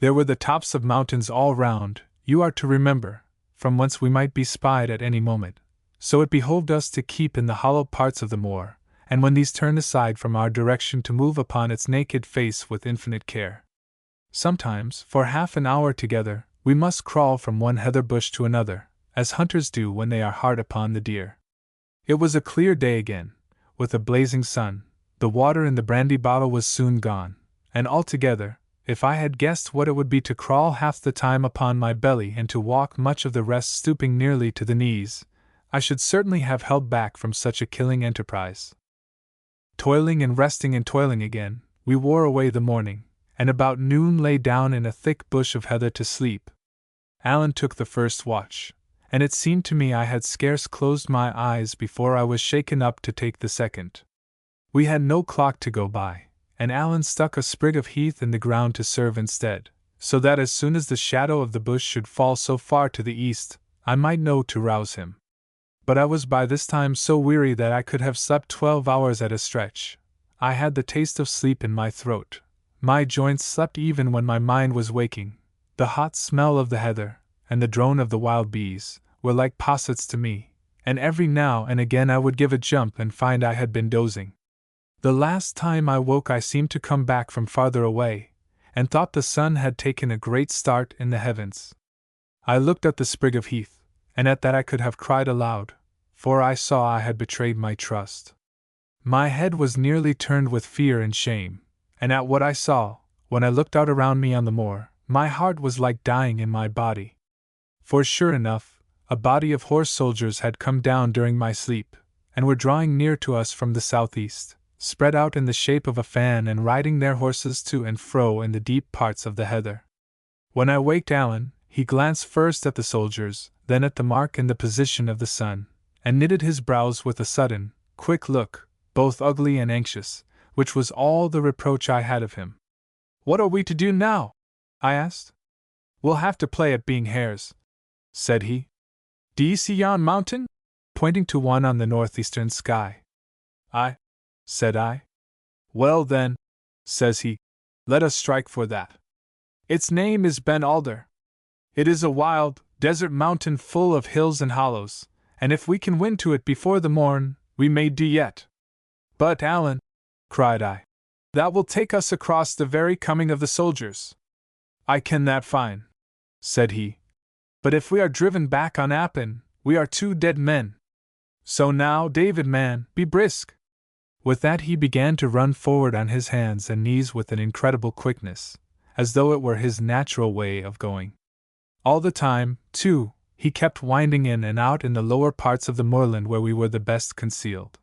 There were the tops of mountains all round, you are to remember, from whence we might be spied at any moment, so it behoved us to keep in the hollow parts of the moor, and when these turned aside from our direction to move upon its naked face with infinite care. Sometimes, for half an hour together, we must crawl from one heather bush to another, as hunters do when they are hard upon the deer. It was a clear day again, with a blazing sun. The water in the brandy bottle was soon gone, and altogether, if I had guessed what it would be to crawl half the time upon my belly and to walk much of the rest stooping nearly to the knees, I should certainly have held back from such a killing enterprise. Toiling and resting and toiling again, we wore away the morning, and about noon lay down in a thick bush of heather to sleep. Alan took the first watch, and it seemed to me I had scarce closed my eyes before I was shaken up to take the second. We had no clock to go by, and Alan stuck a sprig of heath in the ground to serve instead, so that as soon as the shadow of the bush should fall so far to the east, I might know to rouse him. But I was by this time so weary that I could have slept 12 hours at a stretch. I had the taste of sleep in my throat. My joints slept even when my mind was waking. The hot smell of the heather, and the drone of the wild bees, were like possets to me, and every now and again I would give a jump and find I had been dozing. The last time I woke I seemed to come back from farther away, and thought the sun had taken a great start in the heavens. I looked at the sprig of heath, and at that I could have cried aloud, for I saw I had betrayed my trust. My head was nearly turned with fear and shame, and at what I saw, when I looked out around me on the moor, my heart was like dying in my body. For sure enough, a body of horse soldiers had come down during my sleep, and were drawing near to us from the southeast, spread out in the shape of a fan and riding their horses to and fro in the deep parts of the heather. When I waked Alan, he glanced first at the soldiers, then at the mark in the position of the sun, and knitted his brows with a sudden, quick look, both ugly and anxious, which was all the reproach I had of him. "What are we to do now?" I asked. "We'll have to play at being hares," said he. "D'ye see yon mountain?" pointing to one on the northeastern sky. "Aye," said I. "Well then," says he, "let us strike for that. Its name is Ben Alder. It is a wild, desert mountain full of hills and hollows, and if we can win to it before the morn, we may do yet." "But, Alan," cried I, "that will take us across the very coming of the soldiers." "I ken that fine," said he. "But if we are driven back on Appin, we are 2 dead men. So now, David man, be brisk." With that he began to run forward on his hands and knees with an incredible quickness, as though it were his natural way of going. All the time, too, he kept winding in and out in the lower parts of the moorland where we were the best concealed.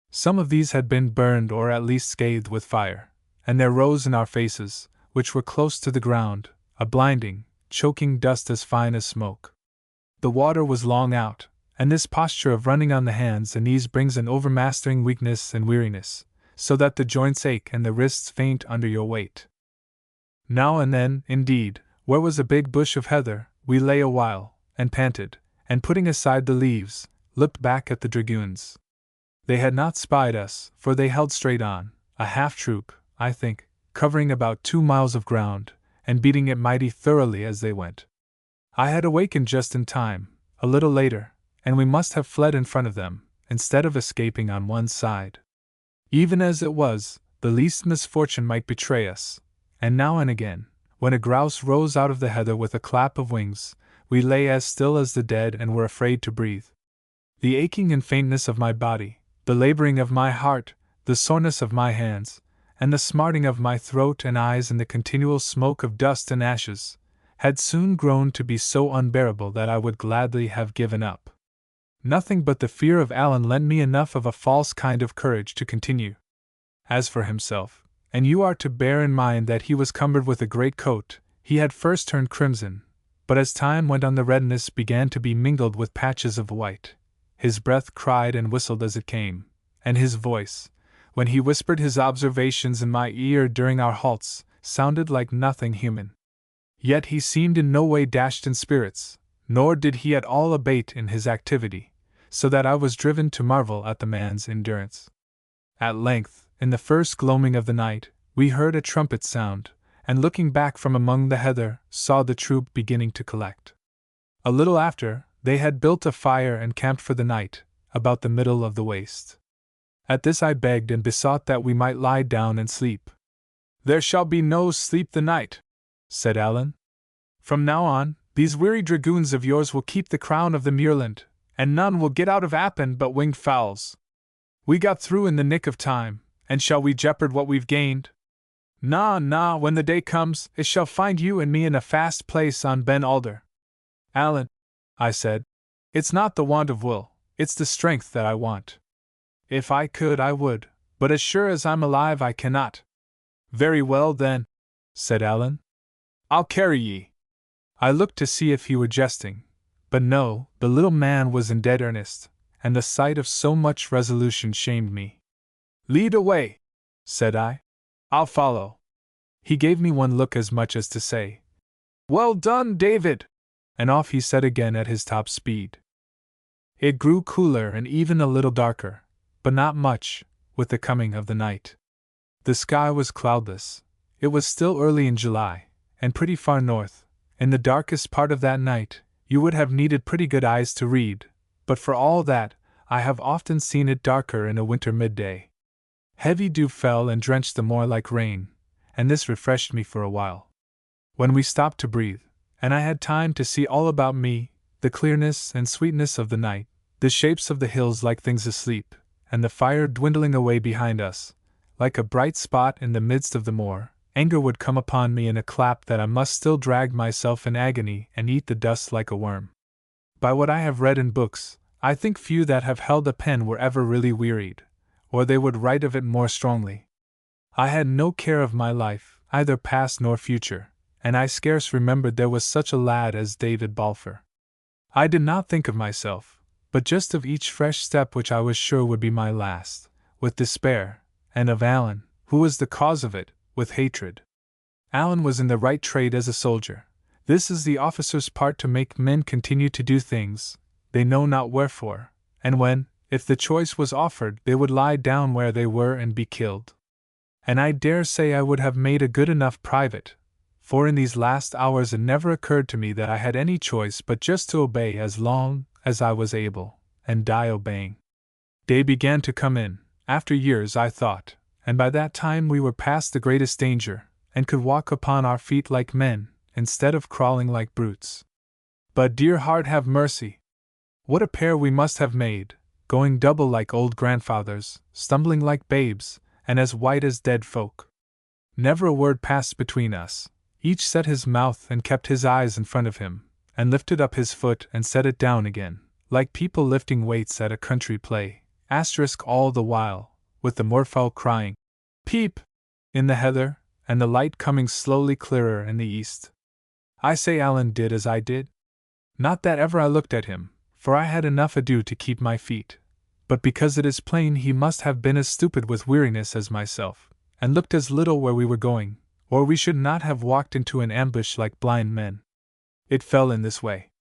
Some of these had been burned or at least scathed with fire, and there rose in our faces, which were close to the ground, a blinding, choking dust as fine as smoke. The water was long out, and this posture of running on the hands and knees brings an overmastering weakness and weariness, so that the joints ache and the wrists faint under your weight. Now and then, indeed, where was a big bush of heather, we lay a while, and panted, and putting aside the leaves, looked back at the dragoons. They had not spied us, for they held straight on, a half-troop, I think, covering about 2 miles of ground, and beating it mighty thoroughly as they went. I had awakened just in time, a little later, and we must have fled in front of them, instead of escaping on one side. Even as it was, the least misfortune might betray us, and now and again, when a grouse rose out of the heather with a clap of wings, we lay as still as the dead and were afraid to breathe. The aching and faintness of my body, the laboring of my heart, the soreness of my hands, and the smarting of my throat and eyes in the continual smoke of dust and ashes, had soon grown to be so unbearable that I would gladly have given up. Nothing but the fear of Alan lent me enough of a false kind of courage to continue. As for himself, and you are to bear in mind that he was cumbered with a great coat, he had first turned crimson, but as time went on the redness began to be mingled with patches of white. His breath cried and whistled as it came, and his voice, when he whispered his observations in my ear during our halts, sounded like nothing human. Yet he seemed in no way dashed in spirits, nor did he at all abate in his activity, so that I was driven to marvel at the man's endurance. At length, in the first gloaming of the night, we heard a trumpet sound, and looking back from among the heather, saw the troop beginning to collect. A little after, they had built a fire and camped for the night, about the middle of the waste. At this I begged and besought that we might lie down and sleep. "There shall be no sleep the night," said Alan. "From now on, these weary dragoons of yours will keep the crown of the muirland, and none will get out of Appin but winged fowls. We got through in the nick of time, and shall we jeopard what we've gained? Na, when the day comes, it shall find you and me in a fast place on Ben Alder." "Alan," I said, "it's not the want of will, it's the strength that I want. If I could, I would, but as sure as I'm alive, I cannot." "Very well, then," said Alan. "I'll carry ye." I looked to see if he were jesting, but no, the little man was in dead earnest, and the sight of so much resolution shamed me. "Lead away," said I. "I'll follow." He gave me one look as much as to say, "Well done, David!" and off he set again at his top speed. It grew cooler and even a little darker, but not much, with the coming of the night. The sky was cloudless. It was still early in July, and pretty far north. In the darkest part of that night, you would have needed pretty good eyes to read, but for all that, I have often seen it darker in a winter midday. Heavy dew fell and drenched the moor like rain, and this refreshed me for a while. When we stopped to breathe, and I had time to see all about me, the clearness and sweetness of the night, the shapes of the hills like things asleep, and the fire dwindling away behind us, like a bright spot in the midst of the moor, anger would come upon me in a clap that I must still drag myself in agony and eat the dust like a worm. By what I have read in books, I think few that have held a pen were ever really wearied, or they would write of it more strongly. I had no care of my life, either past nor future, and I scarce remembered there was such a lad as David Balfour. I did not think of myself, but just of each fresh step which I was sure would be my last, with despair, and of Alan, who was the cause of it, with hatred. Alan was in the right trade as a soldier. This is the officer's part to make men continue to do things, they know not wherefore, and when, if the choice was offered, they would lie down where they were and be killed. And I dare say I would have made a good enough private, for in these last hours it never occurred to me that I had any choice but just to obey as long as I was able, and die obeying. Day began to come in, after years I thought, and by that time we were past the greatest danger, and could walk upon our feet like men, instead of crawling like brutes. But dear heart have mercy! What a pair we must have made, going double like old grandfathers, stumbling like babes, and as white as dead folk. Never a word passed between us. Each set his mouth and kept his eyes in front of him, and lifted up his foot and set it down again, like people lifting weights at a country play, all the while, with the moorfowl crying, "Peep!" in the heather, and the light coming slowly clearer in the east. I say Alan did as I did. Not that ever I looked at him, for I had enough ado to keep my feet, but because it is plain he must have been as stupid with weariness as myself, and looked as little where we were going, or we should not have walked into an ambush like blind men. It fell in this way.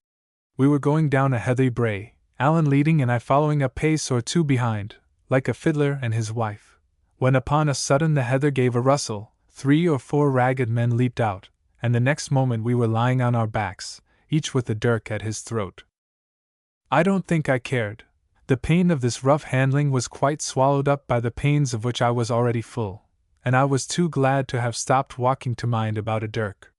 We were going down a heathery brae, Alan leading and I following a pace or two behind, like a fiddler and his wife, when upon a sudden the heather gave a rustle, 3 or 4 ragged men leaped out, and the next moment we were lying on our backs, each with a dirk at his throat. I don't think I cared. The pain of this rough handling was quite swallowed up by the pains of which I was already full, and I was too glad to have stopped walking to mind about a dirk.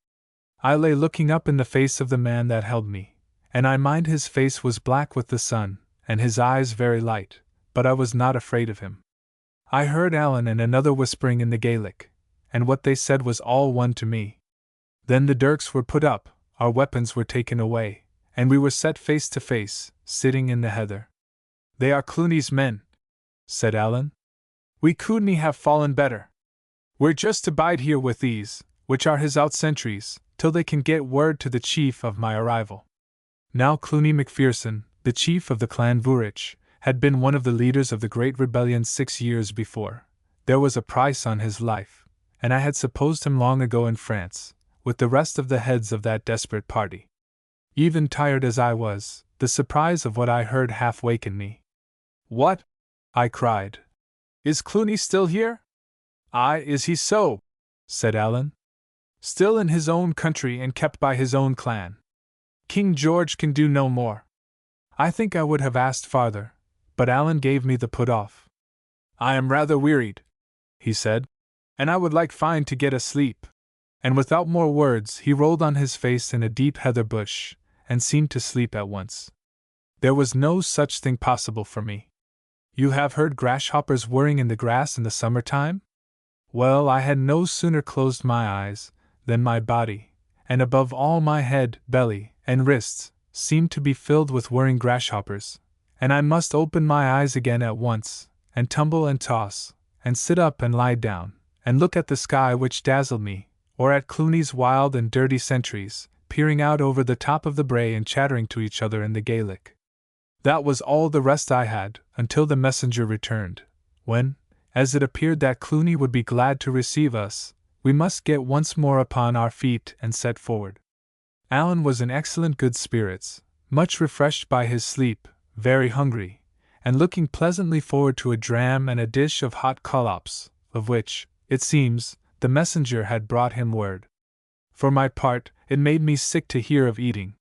I lay looking up in the face of the man that held me, and I mind his face was black with the sun, and his eyes very light, but I was not afraid of him. I heard Alan and another whispering in the Gaelic, and what they said was all one to me. Then the dirks were put up, our weapons were taken away, and we were set face to face, sitting in the heather. "They are Cluny's men," said Alan. "We couldn't have fallen better. We're just to bide here with these, which are his out sentries, till they can get word to the chief of my arrival." Now Cluny Macpherson, the chief of the clan Vurich, had been one of the leaders of the great rebellion 6 years before. There was a price on his life, and I had supposed him long ago in France, with the rest of the heads of that desperate party. Even tired as I was, the surprise of what I heard half wakened me. "What?" I cried. "Is Cluny still here?" "Aye, is he so?" said Alan. "Still in his own country and kept by his own clan. King George can do no more." I think I would have asked farther, but Alan gave me the put off. "I am rather wearied," he said, "and I would like fine to get asleep." And without more words he rolled on his face in a deep heather bush, and seemed to sleep at once. There was no such thing possible for me. You have heard grasshoppers whirring in the grass in the summer time? Well, I had no sooner closed my eyes than my body, and above all my head, belly, and wrists, seemed to be filled with whirring grasshoppers, and I must open my eyes again at once, and tumble and toss, and sit up and lie down, and look at the sky which dazzled me, or at Cluny's wild and dirty sentries, peering out over the top of the brae and chattering to each other in the Gaelic. That was all the rest I had, until the messenger returned, when, as it appeared that Cluny would be glad to receive us, we must get once more upon our feet and set forward. Alan was in excellent good spirits, much refreshed by his sleep, very hungry, and looking pleasantly forward to a dram and a dish of hot collops, of which, it seems, the messenger had brought him word. For my part, it made me sick to hear of eating.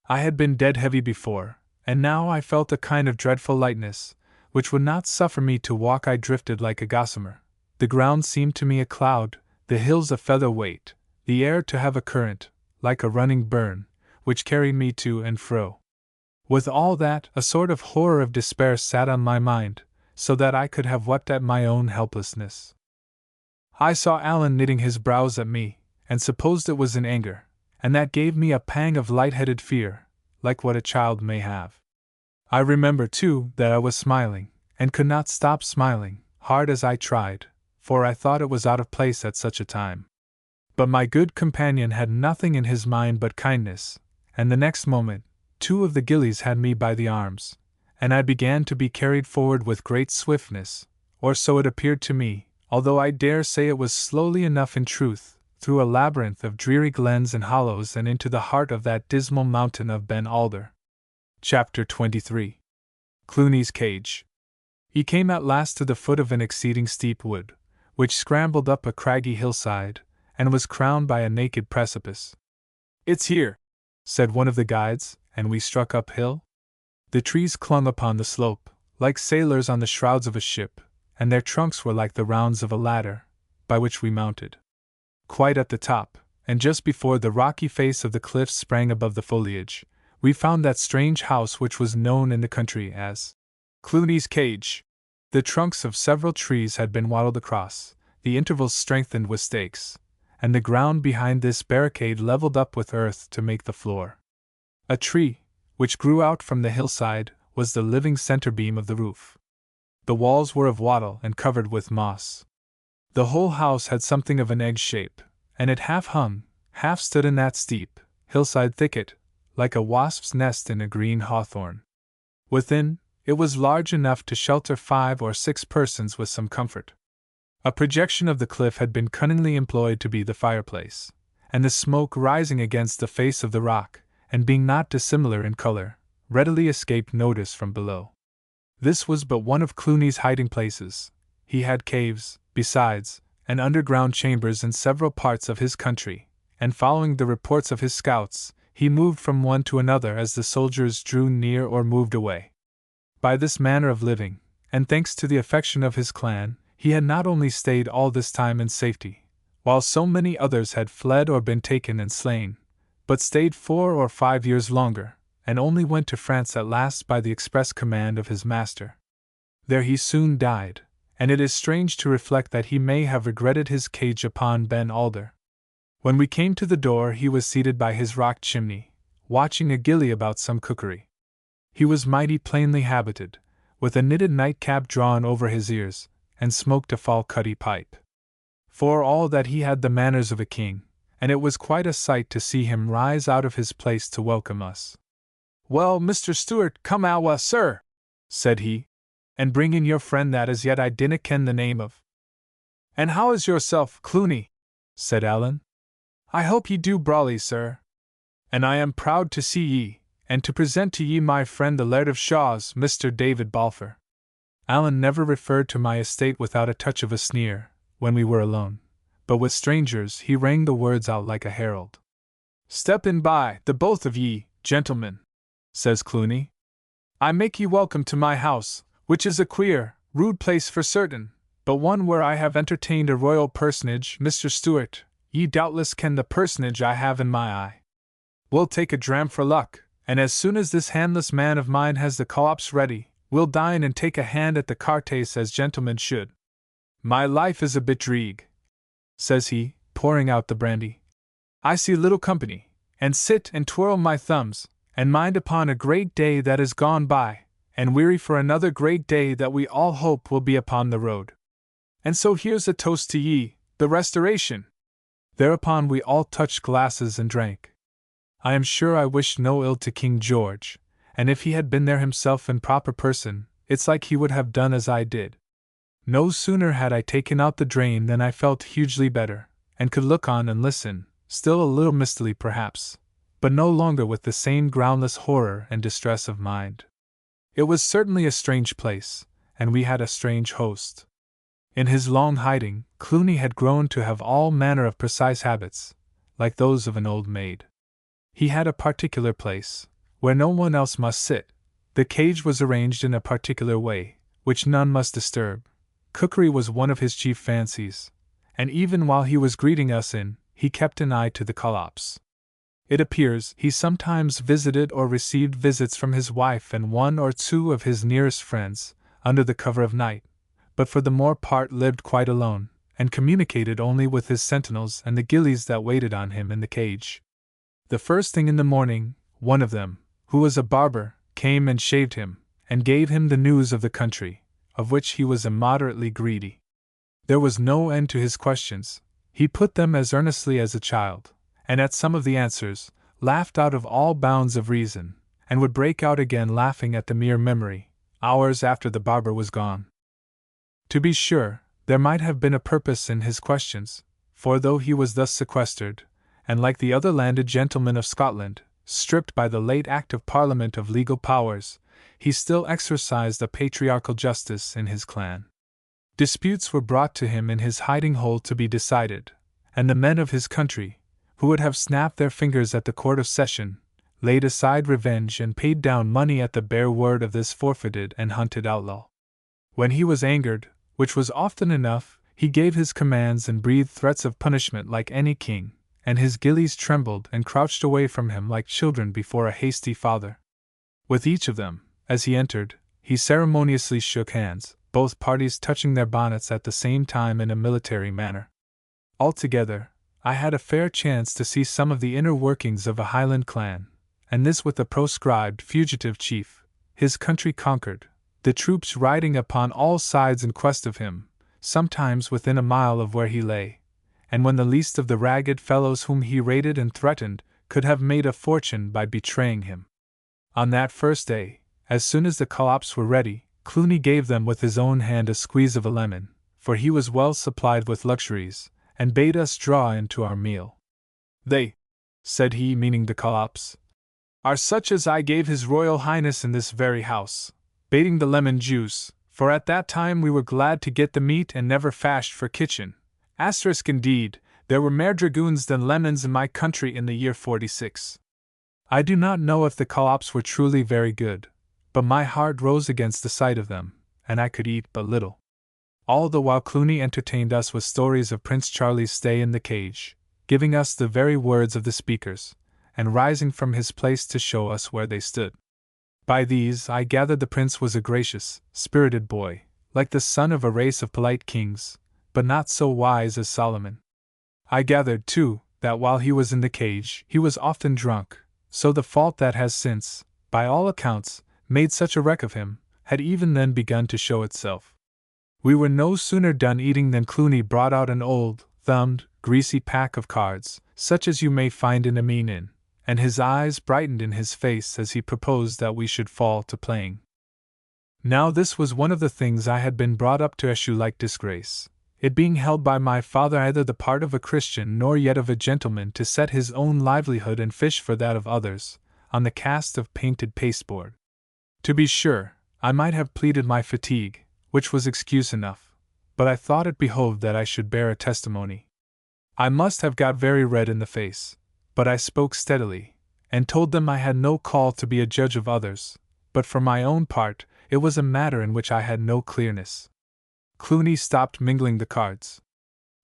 I had been dead heavy before, and now I felt a kind of dreadful lightness, which would not suffer me to walk. I drifted like a gossamer. The ground seemed to me a cloud, the hills a feather weight, the air to have a current, like a running burn, which carried me to and fro. With all that, a sort of horror of despair sat on my mind, so that I could have wept at my own helplessness. I saw Alan knitting his brows at me, and supposed it was in anger, and that gave me a pang of light-headed fear, like what a child may have. I remember, too, that I was smiling, and could not stop smiling, hard as I tried, for I thought it was out of place at such a time. But my good companion had nothing in his mind but kindness, and the next moment, 2 of the gillies had me by the arms, and I began to be carried forward with great swiftness, or so it appeared to me, although I dare say it was slowly enough in truth, through a labyrinth of dreary glens and hollows and into the heart of that dismal mountain of Ben Alder. Chapter 23. Cluny's Cage. He came at last to the foot of an exceeding steep wood, which scrambled up a craggy hillside, and was crowned by a naked precipice. "It's here," said one of the guides, and we struck uphill. The trees clung upon the slope, like sailors on the shrouds of a ship, and their trunks were like the rounds of a ladder, by which we mounted. Quite at the top, and just before the rocky face of the cliffs sprang above the foliage, we found that strange house which was known in the country as Cluny's Cage. The trunks of several trees had been wattled across, the intervals strengthened with stakes, and the ground behind this barricade levelled up with earth to make the floor. A tree, which grew out from the hillside, was the living centre beam of the roof. The walls were of wattle and covered with moss. The whole house had something of an egg shape, and it half hung, half stood in that steep, hillside thicket, like a wasp's nest in a green hawthorn. Within, it was large enough to shelter 5 or 6 persons with some comfort. A projection of the cliff had been cunningly employed to be the fireplace, and the smoke rising against the face of the rock, and being not dissimilar in color, readily escaped notice from below. This was but one of Cluny's hiding places. He had caves, besides, and underground chambers in several parts of his country, and following the reports of his scouts, he moved from one to another as the soldiers drew near or moved away. By this manner of living, and thanks to the affection of his clan, he had not only stayed all this time in safety, while so many others had fled or been taken and slain, but stayed 4 or 5 years longer, and only went to France at last by the express command of his master. There he soon died, and it is strange to reflect that he may have regretted his cage upon Ben Alder. When we came to the door, he was seated by his rock chimney, watching a gillie about some cookery. He was mighty plainly habited, with a knitted nightcap drawn over his ears, and smoked a fall cutty pipe. For all that he had the manners of a king, and it was quite a sight to see him rise out of his place to welcome us. "Well, Mr. Stewart, come awa, sir," said he, "and bring in your friend that as yet I dinna ken the name of." "And how is yourself, Cluny?" said Alan. "I hope ye do brawly, sir. And I am proud to see ye, and to present to ye my friend the Laird of Shaw's, Mr. David Balfour." Alan never referred to my estate without a touch of a sneer, when we were alone, but with strangers he rang the words out like a herald. "Step in by, the both of ye, gentlemen," says Cluny. "I make ye welcome to my house, which is a queer, rude place for certain, but one where I have entertained a royal personage. Mr. Stewart, ye doubtless ken the personage I have in my eye. We'll take a dram for luck, and as soon as this handless man of mine has the collops ready, we'll dine and take a hand at the cartes as gentlemen should. My life is a bit dreeg," says he, pouring out the brandy. "I see little company, and sit and twirl my thumbs, and mind upon a great day that is gone by, and weary for another great day that we all hope will be upon the road. And so here's a toast to ye, the Restoration." Thereupon we all touched glasses and drank. I am sure I wished no ill to King George, and if he had been there himself in proper person, it's like he would have done as I did. No sooner had I taken out the drain than I felt hugely better, and could look on and listen, still a little mistily perhaps, but no longer with the same groundless horror and distress of mind. It was certainly a strange place, and we had a strange host. In his long hiding, Cluny had grown to have all manner of precise habits, like those of an old maid. He had a particular place, where no one else must sit. The cage was arranged in a particular way, which none must disturb. Cookery was one of his chief fancies, and even while he was greeting us in, he kept an eye to the collops. It appears he sometimes visited or received visits from his wife and 1 or 2 of his nearest friends, under the cover of night, but for the more part lived quite alone, and communicated only with his sentinels and the gillies that waited on him in the cage. The first thing in the morning, one of them, who was a barber, came and shaved him, and gave him the news of the country, of which he was immoderately greedy. There was no end to his questions. He put them as earnestly as a child, and at some of the answers, laughed out of all bounds of reason, and would break out again laughing at the mere memory, hours after the barber was gone. To be sure, there might have been a purpose in his questions, for though he was thus sequestered, and like the other landed gentlemen of Scotland, stripped by the late Act of Parliament of legal powers, he still exercised a patriarchal justice in his clan. Disputes were brought to him in his hiding-hole to be decided, and the men of his country, who would have snapped their fingers at the Court of Session, laid aside revenge and paid down money at the bare word of this forfeited and hunted outlaw. When he was angered, which was often enough, he gave his commands and breathed threats of punishment like any king, and his gillies trembled and crouched away from him like children before a hasty father. With each of them, as he entered, he ceremoniously shook hands, both parties touching their bonnets at the same time in a military manner. Altogether, I had a fair chance to see some of the inner workings of a Highland clan, and this with the proscribed fugitive chief, his country conquered, the troops riding upon all sides in quest of him, sometimes within a mile of where he lay, and when the least of the ragged fellows whom he raided and threatened could have made a fortune by betraying him. On that first day, as soon as the collops were ready, Cluny gave them with his own hand a squeeze of a lemon, for he was well supplied with luxuries, and bade us draw in to our meal. "They," said he, meaning the collops, "are such as I gave His Royal Highness in this very house, bating the lemon juice, for at that time we were glad to get the meat and never fashed for kitchen. Asterisk indeed, there were mair dragoons than lemons in my country in the year 46. I do not know if the collops were truly very good, but my heart rose against the sight of them, and I could eat but little. All the while Cluny entertained us with stories of Prince Charlie's stay in the cage, giving us the very words of the speakers, and rising from his place to show us where they stood. By these I gathered the prince was a gracious, spirited boy, like the son of a race of polite kings, but not so wise as Solomon. I gathered, too, that while he was in the cage he was often drunk, so the fault that has since, by all accounts, made such a wreck of him, had even then begun to show itself. We were no sooner done eating than Cluny brought out an old, thumbed, greasy pack of cards, such as you may find in a mean inn, and his eyes brightened in his face as he proposed that we should fall to playing. Now this was one of the things I had been brought up to eschew like disgrace, it being held by my father either the part of a Christian nor yet of a gentleman to set his own livelihood and fish for that of others, on the cast of painted pasteboard. To be sure, I might have pleaded my fatigue, which was excuse enough, but I thought it behoved that I should bear a testimony. I must have got very red in the face, but I spoke steadily, and told them I had no call to be a judge of others, but for my own part, it was a matter in which I had no clearness. Cluny stopped mingling the cards.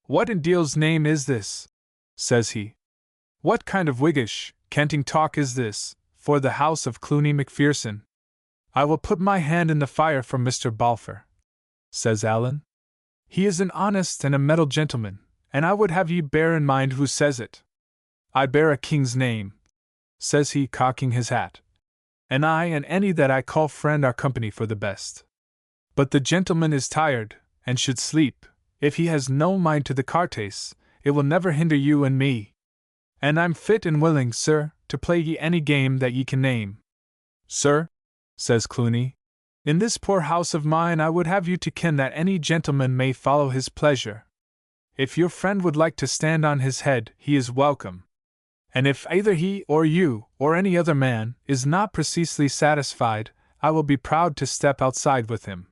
"What in Deal's name is this?" says he. "What kind of Whiggish, canting talk is this, for the house of Cluny Macpherson? I will put my hand in the fire for Mr. Balfour," says Allan. "He is an honest and a mettled gentleman, and I would have ye bear in mind who says it. I bear a king's name," says he, cocking his hat, "and I and any that I call friend are company for the best. But the gentleman is tired, and should sleep. If he has no mind to the cartes, it will never hinder you and me. And I'm fit and willing, sir, to play ye any game that ye can name." "Sir," says Cluny, "in this poor house of mine I would have you to ken that any gentleman may follow his pleasure. If your friend would like to stand on his head, he is welcome. And if either he or you, or any other man, is not precisely satisfied, I will be proud to step outside with him.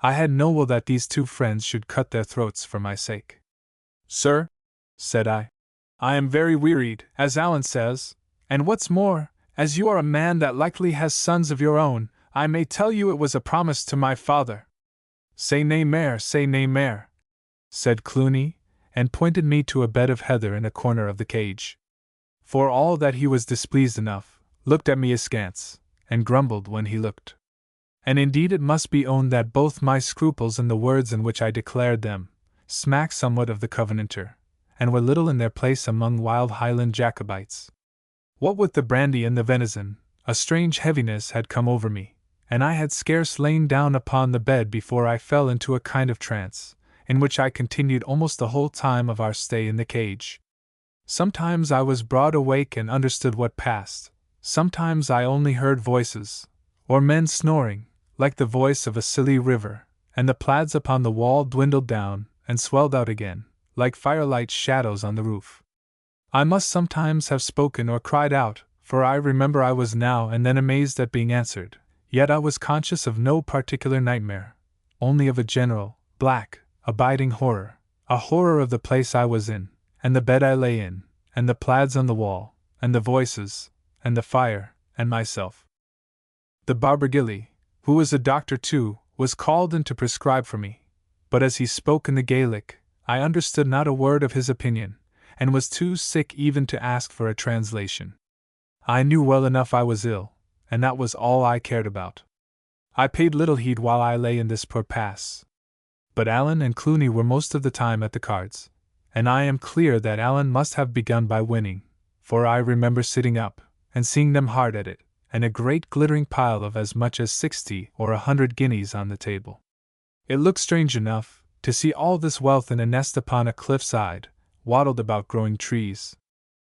I had no will that these two friends should cut their throats for my sake." "Sir," said I am very wearied, as Allan says, and what's more, as you are a man that likely has sons of your own, I may tell you it was a promise to my father." Say nay mair," said Cluny, and pointed me to a bed of heather in a corner of the cage. For all that he was displeased enough, looked at me askance, and grumbled when he looked. And indeed it must be owned that both my scruples and the words in which I declared them, smack somewhat of the Covenanter, and were little in their place among wild Highland Jacobites. What with the brandy and the venison, a strange heaviness had come over me, and I had scarce lain down upon the bed before I fell into a kind of trance, in which I continued almost the whole time of our stay in the cage. Sometimes I was broad awake and understood what passed, sometimes I only heard voices, or men snoring, like the voice of a silly river, and the plaids upon the wall dwindled down and swelled out again, like firelight shadows on the roof. I must sometimes have spoken or cried out, for I remember I was now and then amazed at being answered, yet I was conscious of no particular nightmare, only of a general, black, abiding horror, a horror of the place I was in, and the bed I lay in, and the plaids on the wall, and the voices, and the fire, and myself. The barber Gilly, who was a doctor too, was called in to prescribe for me, but as he spoke in the Gaelic, I understood not a word of his opinion, and was too sick even to ask for a translation. I knew well enough I was ill, and that was all I cared about. I paid little heed while I lay in this poor pass. But Allan and Clooney were most of the time at the cards, and I am clear that Allan must have begun by winning, for I remember sitting up, and seeing them hard at it, and a great glittering pile of as much as 60 or 100 guineas on the table. It looked strange enough, to see all this wealth in a nest upon a cliff-side, wattled about growing trees.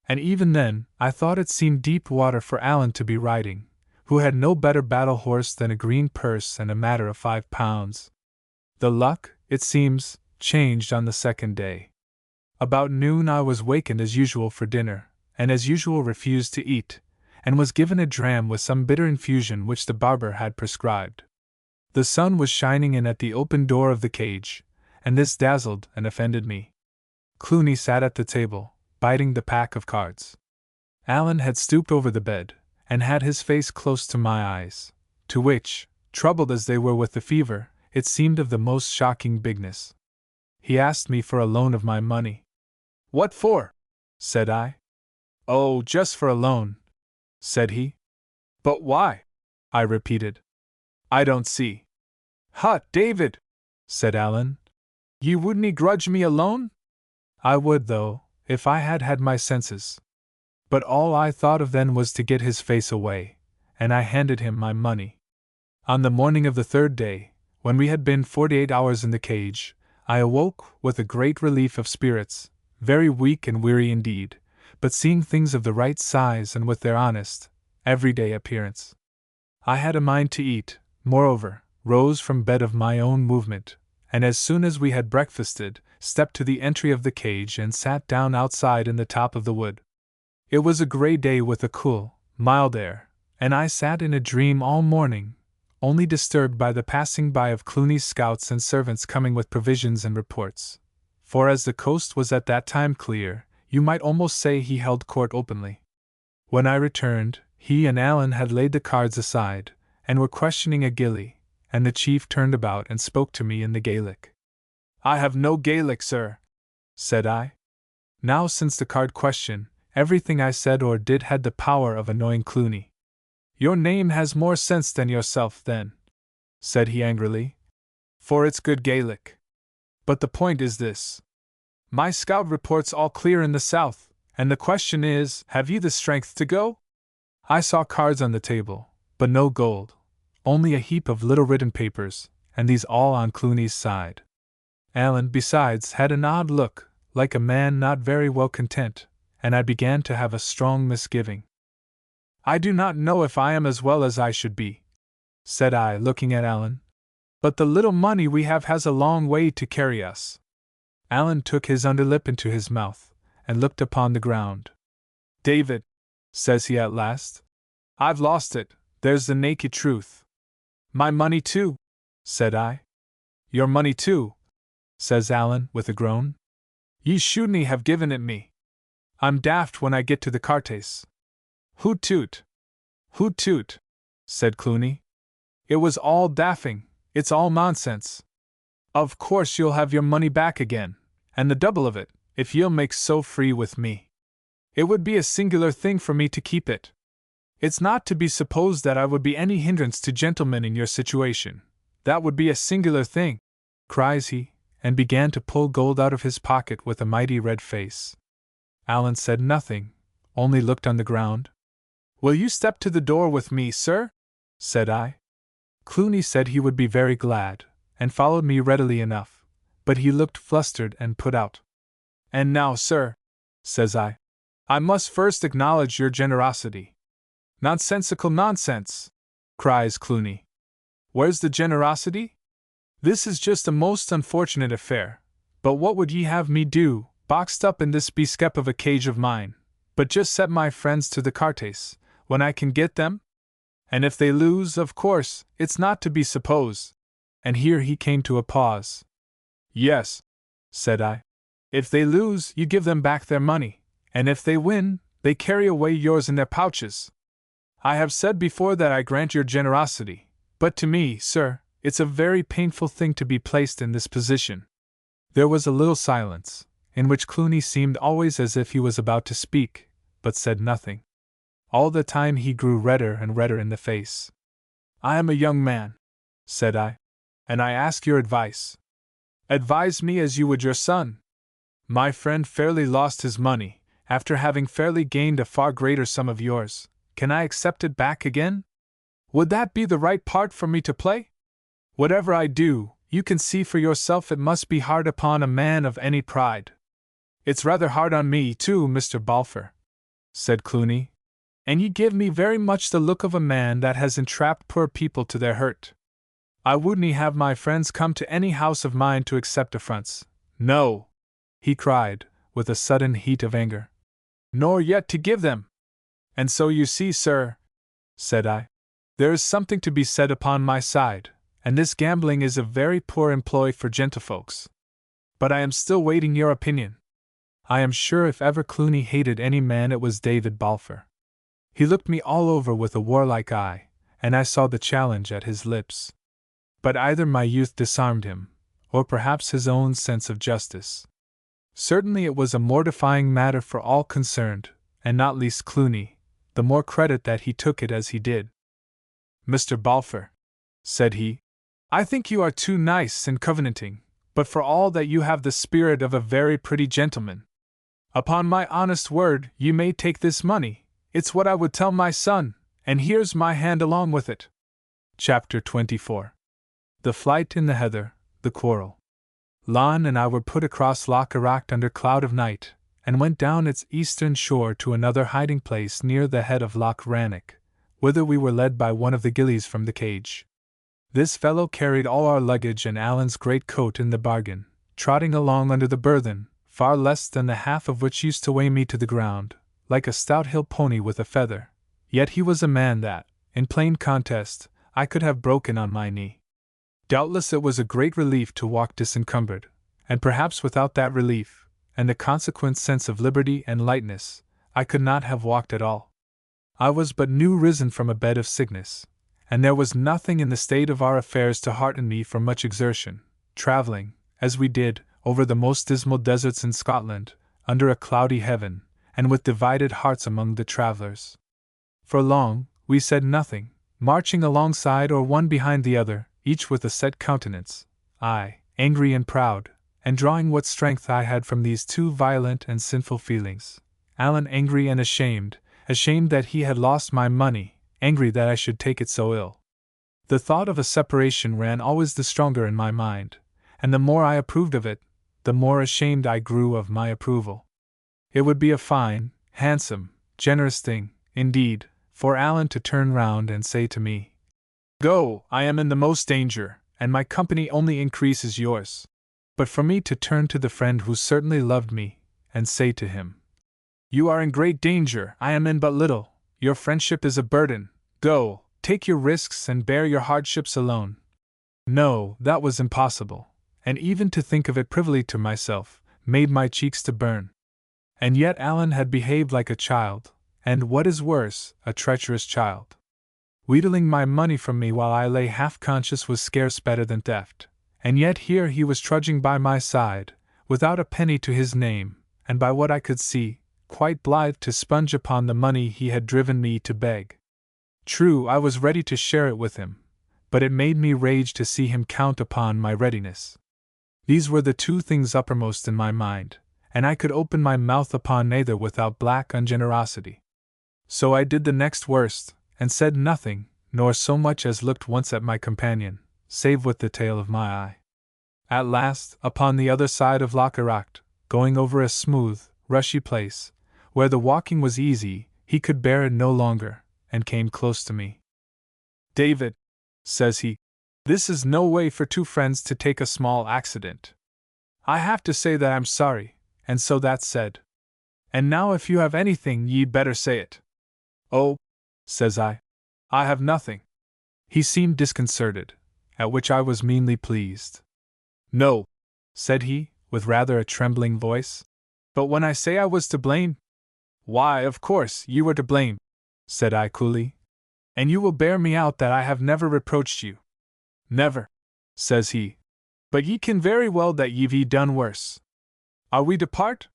And even then, I thought it seemed deep water for Allan to be riding, who had no better battle horse than a green purse and a matter of 5 pounds. The luck, it seems, changed on the second day. About noon I was wakened as usual for dinner, and as usual refused to eat, and was given a dram with some bitter infusion which the barber had prescribed. The sun was shining in at the open door of the cage, and this dazzled and offended me. Clooney sat at the table, biting the pack of cards. Allan had stooped over the bed, and had his face close to my eyes, to which, troubled as they were with the fever, it seemed of the most shocking bigness. He asked me for a loan of my money. "What for?" said I. "Oh, just for a loan," said he. "But why?" I repeated. "I don't see." "Hut, David," said Allan. "Ye wouldn't grudge me a loan?" "I would, though, if I had had my senses." But all I thought of then was to get his face away, and I handed him my money. On the morning of the third day, when we had been 48 hours in the cage, I awoke with a great relief of spirits, very weak and weary indeed, but seeing things of the right size and with their honest, everyday appearance. I had a mind to eat, moreover, rose from bed of my own movement, and as soon as we had breakfasted, stepped to the entry of the cage and sat down outside in the top of the wood. It was a grey day with a cool, mild air, and I sat in a dream all morning, only disturbed by the passing by of Clooney's scouts and servants coming with provisions and reports. For as the coast was at that time clear, you might almost say he held court openly. When I returned, he and Allan had laid the cards aside, and were questioning a Gilly, and the chief turned about and spoke to me in the Gaelic. "I have no Gaelic, sir," said I. Now since the card question, everything I said or did had the power of annoying Clooney. "Your name has more sense than yourself, then," said he angrily, "for it's good Gaelic. But the point is this. My scout reports all clear in the south, and the question is, have ye the strength to go?" I saw cards on the table, but no gold, only a heap of little written papers, and these all on Clooney's side. Allan, besides, had an odd look, like a man not very well content, and I began to have a strong misgiving. "I do not know if I am as well as I should be," said I, looking at Allan. "But the little money we have has a long way to carry us." Allan took his underlip into his mouth, and looked upon the ground. "David," says he at last, "I've lost it, there's the naked truth." "My money too," said I. "Your money too," says Allan, with a groan. "Ye shouldn't have given it me. I'm daft when I get to the cartes." "Hoot toot! Hoot toot!" said Clooney. "It was all daffing, it's all nonsense. Of course you'll have your money back again, and the double of it, if ye'll make so free with me. It would be a singular thing for me to keep it. It's not to be supposed that I would be any hindrance to gentlemen in your situation. That would be a singular thing," cries he, and began to pull gold out of his pocket with a mighty red face. Alan said nothing, only looked on the ground. "Will you step to the door with me, sir?" said I. Clooney said he would be very glad, and followed me readily enough, but he looked flustered and put out. "And now, sir," says I must first acknowledge your generosity." "Nonsensical nonsense!" cries Clooney. "Where's the generosity? This is just a most unfortunate affair, but what would ye have me do, boxed up in this beskep of a cage of mine, but just set my friends to the cartes, when I can get them? And if they lose, of course, it's not to be supposed." And here he came to a pause. "Yes," said I. "If they lose, you give them back their money, and if they win, they carry away yours in their pouches. I have said before that I grant your generosity, but to me, sir, it's a very painful thing to be placed in this position." There was a little silence, in which Clooney seemed always as if he was about to speak, but said nothing. All the time he grew redder and redder in the face. "I am a young man," said I, "and I ask your advice. Advise me as you would your son. My friend fairly lost his money, after having fairly gained a far greater sum of yours. Can I accept it back again? Would that be the right part for me to play? Whatever I do, you can see for yourself it must be hard upon a man of any pride." "It's rather hard on me, too, Mr. Balfour," said Clooney. "And ye give me very much the look of a man that has entrapped poor people to their hurt. I wouldn't have my friends come to any house of mine to accept affronts. No," he cried, with a sudden heat of anger, "nor yet to give them. And so you see, sir," said I, "there is something to be said upon my side, and this gambling is a very poor employ for gentlefolks. But I am still waiting your opinion." I am sure if ever Clooney hated any man it was David Balfour. He looked me all over with a warlike eye, and I saw the challenge at his lips. But either my youth disarmed him, or perhaps his own sense of justice. Certainly it was a mortifying matter for all concerned, and not least Clooney, the more credit that he took it as he did. "Mr. Balfour," said he, "I think you are too nice and covenanting, but for all that you have the spirit of a very pretty gentleman. Upon my honest word, you may take this money. It's what I would tell my son, and here's my hand along with it." Chapter 24. The Flight in the Heather, the Quarrel. Lon and I were put across Loch Errocht under cloud of night, and went down its eastern shore to another hiding place near the head of Loch Rannoch, whither we were led by one of the gillies from the cage. This fellow carried all our luggage and Alan's great coat in the bargain, trotting along under the burthen, far less than the half of which used to weigh me to the ground, like a stout hill pony with a feather. Yet he was a man that, in plain contest, I could have broken on my knee. Doubtless it was a great relief to walk disencumbered, and perhaps without that relief, and the consequent sense of liberty and lightness, I could not have walked at all. I was but new risen from a bed of sickness, and there was nothing in the state of our affairs to hearten me for much exertion, travelling, as we did, over the most dismal deserts in Scotland, under a cloudy heaven, and with divided hearts among the travellers. For long, we said nothing, marching alongside or one behind the other, each with a set countenance, I, angry and proud, and drawing what strength I had from these two violent and sinful feelings. Alan angry and ashamed that he had lost my money, angry that I should take it so ill. The thought of a separation ran always the stronger in my mind, and the more I approved of it, the more ashamed I grew of my approval. It would be a fine, handsome, generous thing, indeed, for Alan to turn round and say to me, "Go, I am in the most danger, and my company only increases yours." But for me to turn to the friend who certainly loved me, and say to him, "You are in great danger, I am in but little, your friendship is a burden, go, take your risks and bear your hardships alone." No, that was impossible, and even to think of it privily to myself, made my cheeks to burn. And yet Alan had behaved like a child, and what is worse, a treacherous child. Wheedling my money from me while I lay half-conscious was scarce better than theft, and yet here he was trudging by my side, without a penny to his name, and by what I could see, quite blithe to sponge upon the money he had driven me to beg. True, I was ready to share it with him, but it made me rage to see him count upon my readiness. These were the two things uppermost in my mind, and I could open my mouth upon neither without black ungenerosity. So I did the next worst, and said nothing, nor so much as looked once at my companion, save with the tail of my eye. At last, upon the other side of Loch Eracht, going over a smooth, rushy place, where the walking was easy, he could bear it no longer, and came close to me. "David," says he, "this is no way for two friends to take a small accident. I have to say that I'm sorry, and so that's said. And now if you have anything ye'd better say it." "Oh," says I have nothing." He seemed disconcerted, at which I was meanly pleased. "No," said he, with rather a trembling voice. "But when I say I was to blame—" "Why, of course, you were to blame," said I coolly. "And you will bear me out that I have never reproached you." "Never," says he. "But ye ken very well that ye've done worse. Are we to part?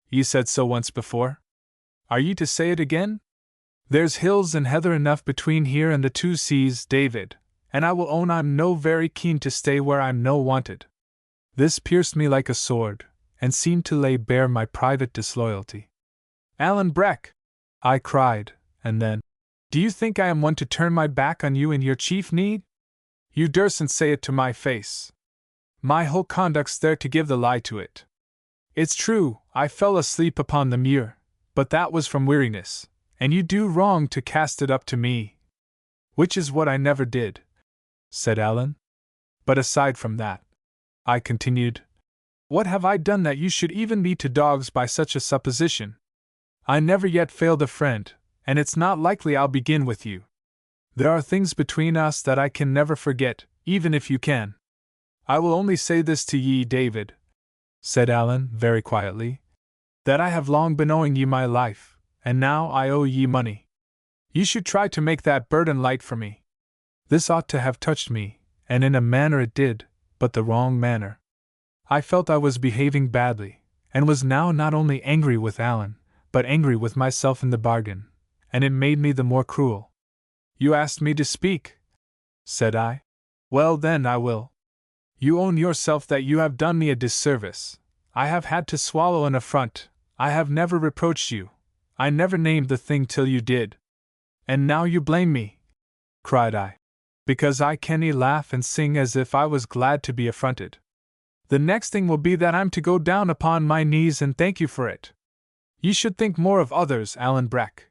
Ye said so once before. Are ye to say it again? There's hills and heather enough between here and the two seas, David, and I will own I'm no very keen to stay where I'm no wanted." This pierced me like a sword, and seemed to lay bare my private disloyalty. "Alan Breck!" I cried, and then, "Do you think I am one to turn my back on you in your chief need? You dursn't say it to my face. My whole conduct's there to give the lie to it. It's true, I fell asleep upon the muir, but that was from weariness, and you do wrong to cast it up to me." "Which is what I never did," said Alan. "But aside from that," I continued, "what have I done that you should even be to dogs by such a supposition? I never yet failed a friend, and it's not likely I'll begin with you. There are things between us that I can never forget, even if you can. I will only say this to ye, David," said Alan very quietly, "that I have long been owing ye my life, and now I owe ye money. You should try to make that burden light for me." This ought to have touched me, and in a manner it did, but the wrong manner. I felt I was behaving badly, and was now not only angry with Alan, but angry with myself in the bargain, and it made me the more cruel. "You asked me to speak," said I. "Well, then I will. You own yourself that you have done me a disservice. I have had to swallow an affront. I have never reproached you. I never named the thing till you did. And now you blame me," cried I, "because I canny laugh and sing as if I was glad to be affronted. The next thing will be that I'm to go down upon my knees and thank you for it. Ye should think more of others, Alan Breck.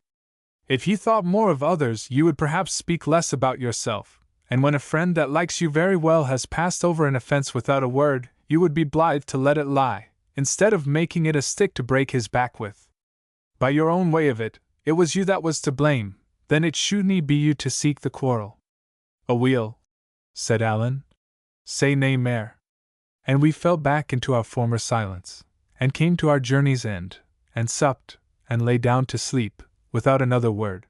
If ye thought more of others, you would perhaps speak less about yourself, and when a friend that likes you very well has passed over an offense without a word, you would be blithe to let it lie, instead of making it a stick to break his back with. By your own way of it, it was you that was to blame, then it shouldn't be you to seek the quarrel." "Aweel," said Alan, "say nae mair." And we fell back into our former silence, and came to our journey's end, and supped, and lay down to sleep, without another word.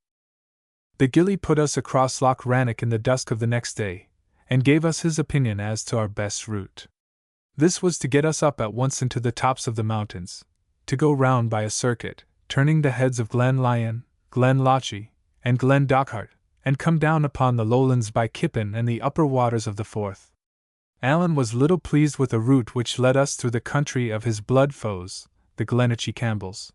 The gillie put us across Loch Rannoch in the dusk of the next day, and gave us his opinion as to our best route. This was to get us up at once into the tops of the mountains, to go round by a circuit, turning the heads of Glen Lyon, Glen Lochy, and Glen Dochart, and come down upon the lowlands by Kippen and the upper waters of the Forth. Alan was little pleased with a route which led us through the country of his blood foes, the Glenachi Campbells.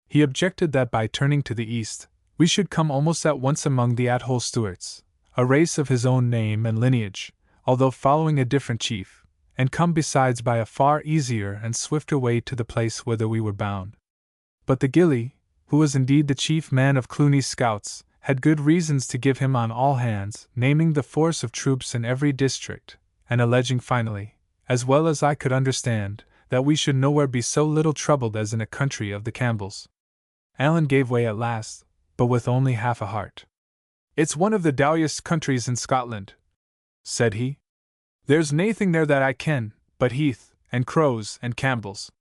He objected that by turning to the east, we should come almost at once among the Athole Stuarts, a race of his own name and lineage, although following a different chief, and come besides by a far easier and swifter way to the place whither we were bound. But the gillie, who was indeed the chief man of Cluny's scouts, had good reasons to give him on all hands, naming the force of troops in every district, and alleging finally, as well as I could understand, that we should nowhere be so little troubled as in a country of the Campbells. Alan gave way at last, but with only half a heart. "It's one of the dowiest countries in Scotland," said he. "There's naething there that I ken, but heath, and crows, and Campbells.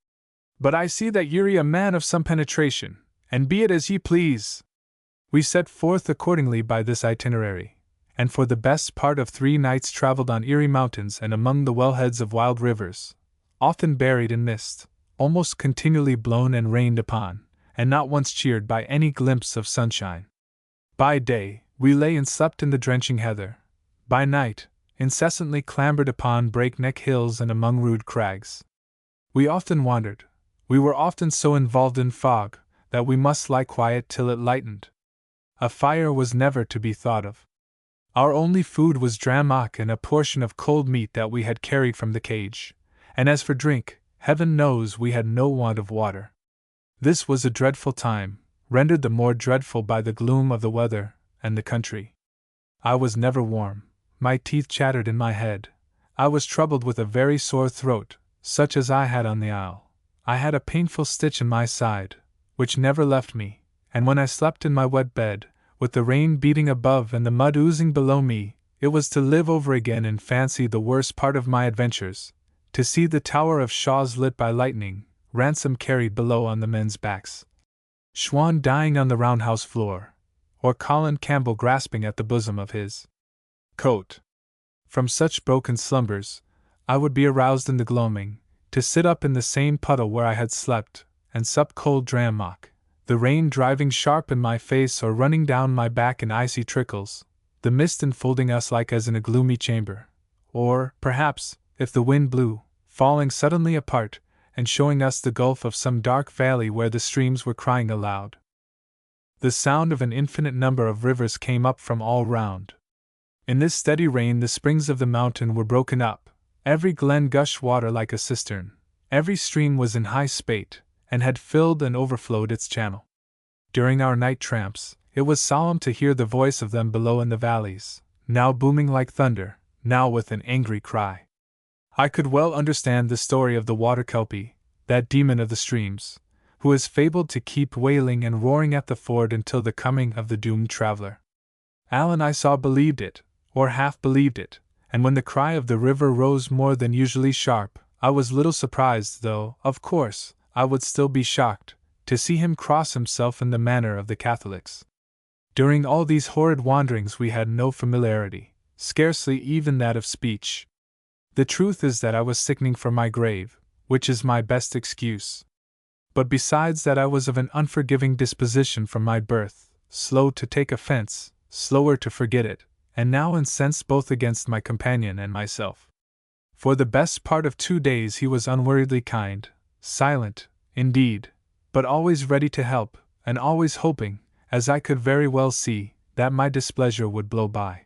But I see that ye're a man of some penetration, and be it as ye please." We set forth accordingly by this itinerary, and for the best part of 3 nights travelled on eerie mountains and among the wellheads of wild rivers, often buried in mist, almost continually blown and rained upon, and not once cheered by any glimpse of sunshine. By day, we lay and supped in the drenching heather. By night, incessantly clambered upon breakneck hills and among rude crags. We often wandered. We were often so involved in fog that we must lie quiet till it lightened. A fire was never to be thought of. Our only food was dramach and a portion of cold meat that we had carried from the cage, and as for drink, heaven knows we had no want of water. This was a dreadful time, rendered the more dreadful by the gloom of the weather and the country. I was never warm, my teeth chattered in my head, I was troubled with a very sore throat, such as I had on the isle. I had a painful stitch in my side, which never left me, and when I slept in my wet bed, with the rain beating above and the mud oozing below me, it was to live over again in fancy the worst part of my adventures, to see the Tower of Shaws lit by lightning, Ransom carried below on the men's backs, Schwan dying on the roundhouse floor, or Colin Campbell grasping at the bosom of his coat. From such broken slumbers, I would be aroused in the gloaming, to sit up in the same puddle where I had slept, and sup cold dramach, the rain driving sharp in my face or running down my back in icy trickles, the mist enfolding us like as in a gloomy chamber, or, perhaps, if the wind blew, falling suddenly apart, and showing us the gulf of some dark valley where the streams were crying aloud. The sound of an infinite number of rivers came up from all round. In this steady rain the springs of the mountain were broken up, every glen gushed water like a cistern, every stream was in high spate, and had filled and overflowed its channel. During our night tramps, it was solemn to hear the voice of them below in the valleys, now booming like thunder, now with an angry cry. I could well understand the story of the water kelpie, that demon of the streams, who is fabled to keep wailing and roaring at the ford until the coming of the doomed traveler. Alan, I saw, believed it, or half believed it, and when the cry of the river rose more than usually sharp, I was little surprised, though, of course, I would still be shocked, to see him cross himself in the manner of the Catholics. During all these horrid wanderings we had no familiarity, scarcely even that of speech. The truth is that I was sickening for my grave, which is my best excuse. But besides that I was of an unforgiving disposition from my birth, slow to take offense, slower to forget it, and now incensed both against my companion and myself. For the best part of 2 days he was unweariedly kind, silent, indeed, but always ready to help, and always hoping, as I could very well see, that my displeasure would blow by.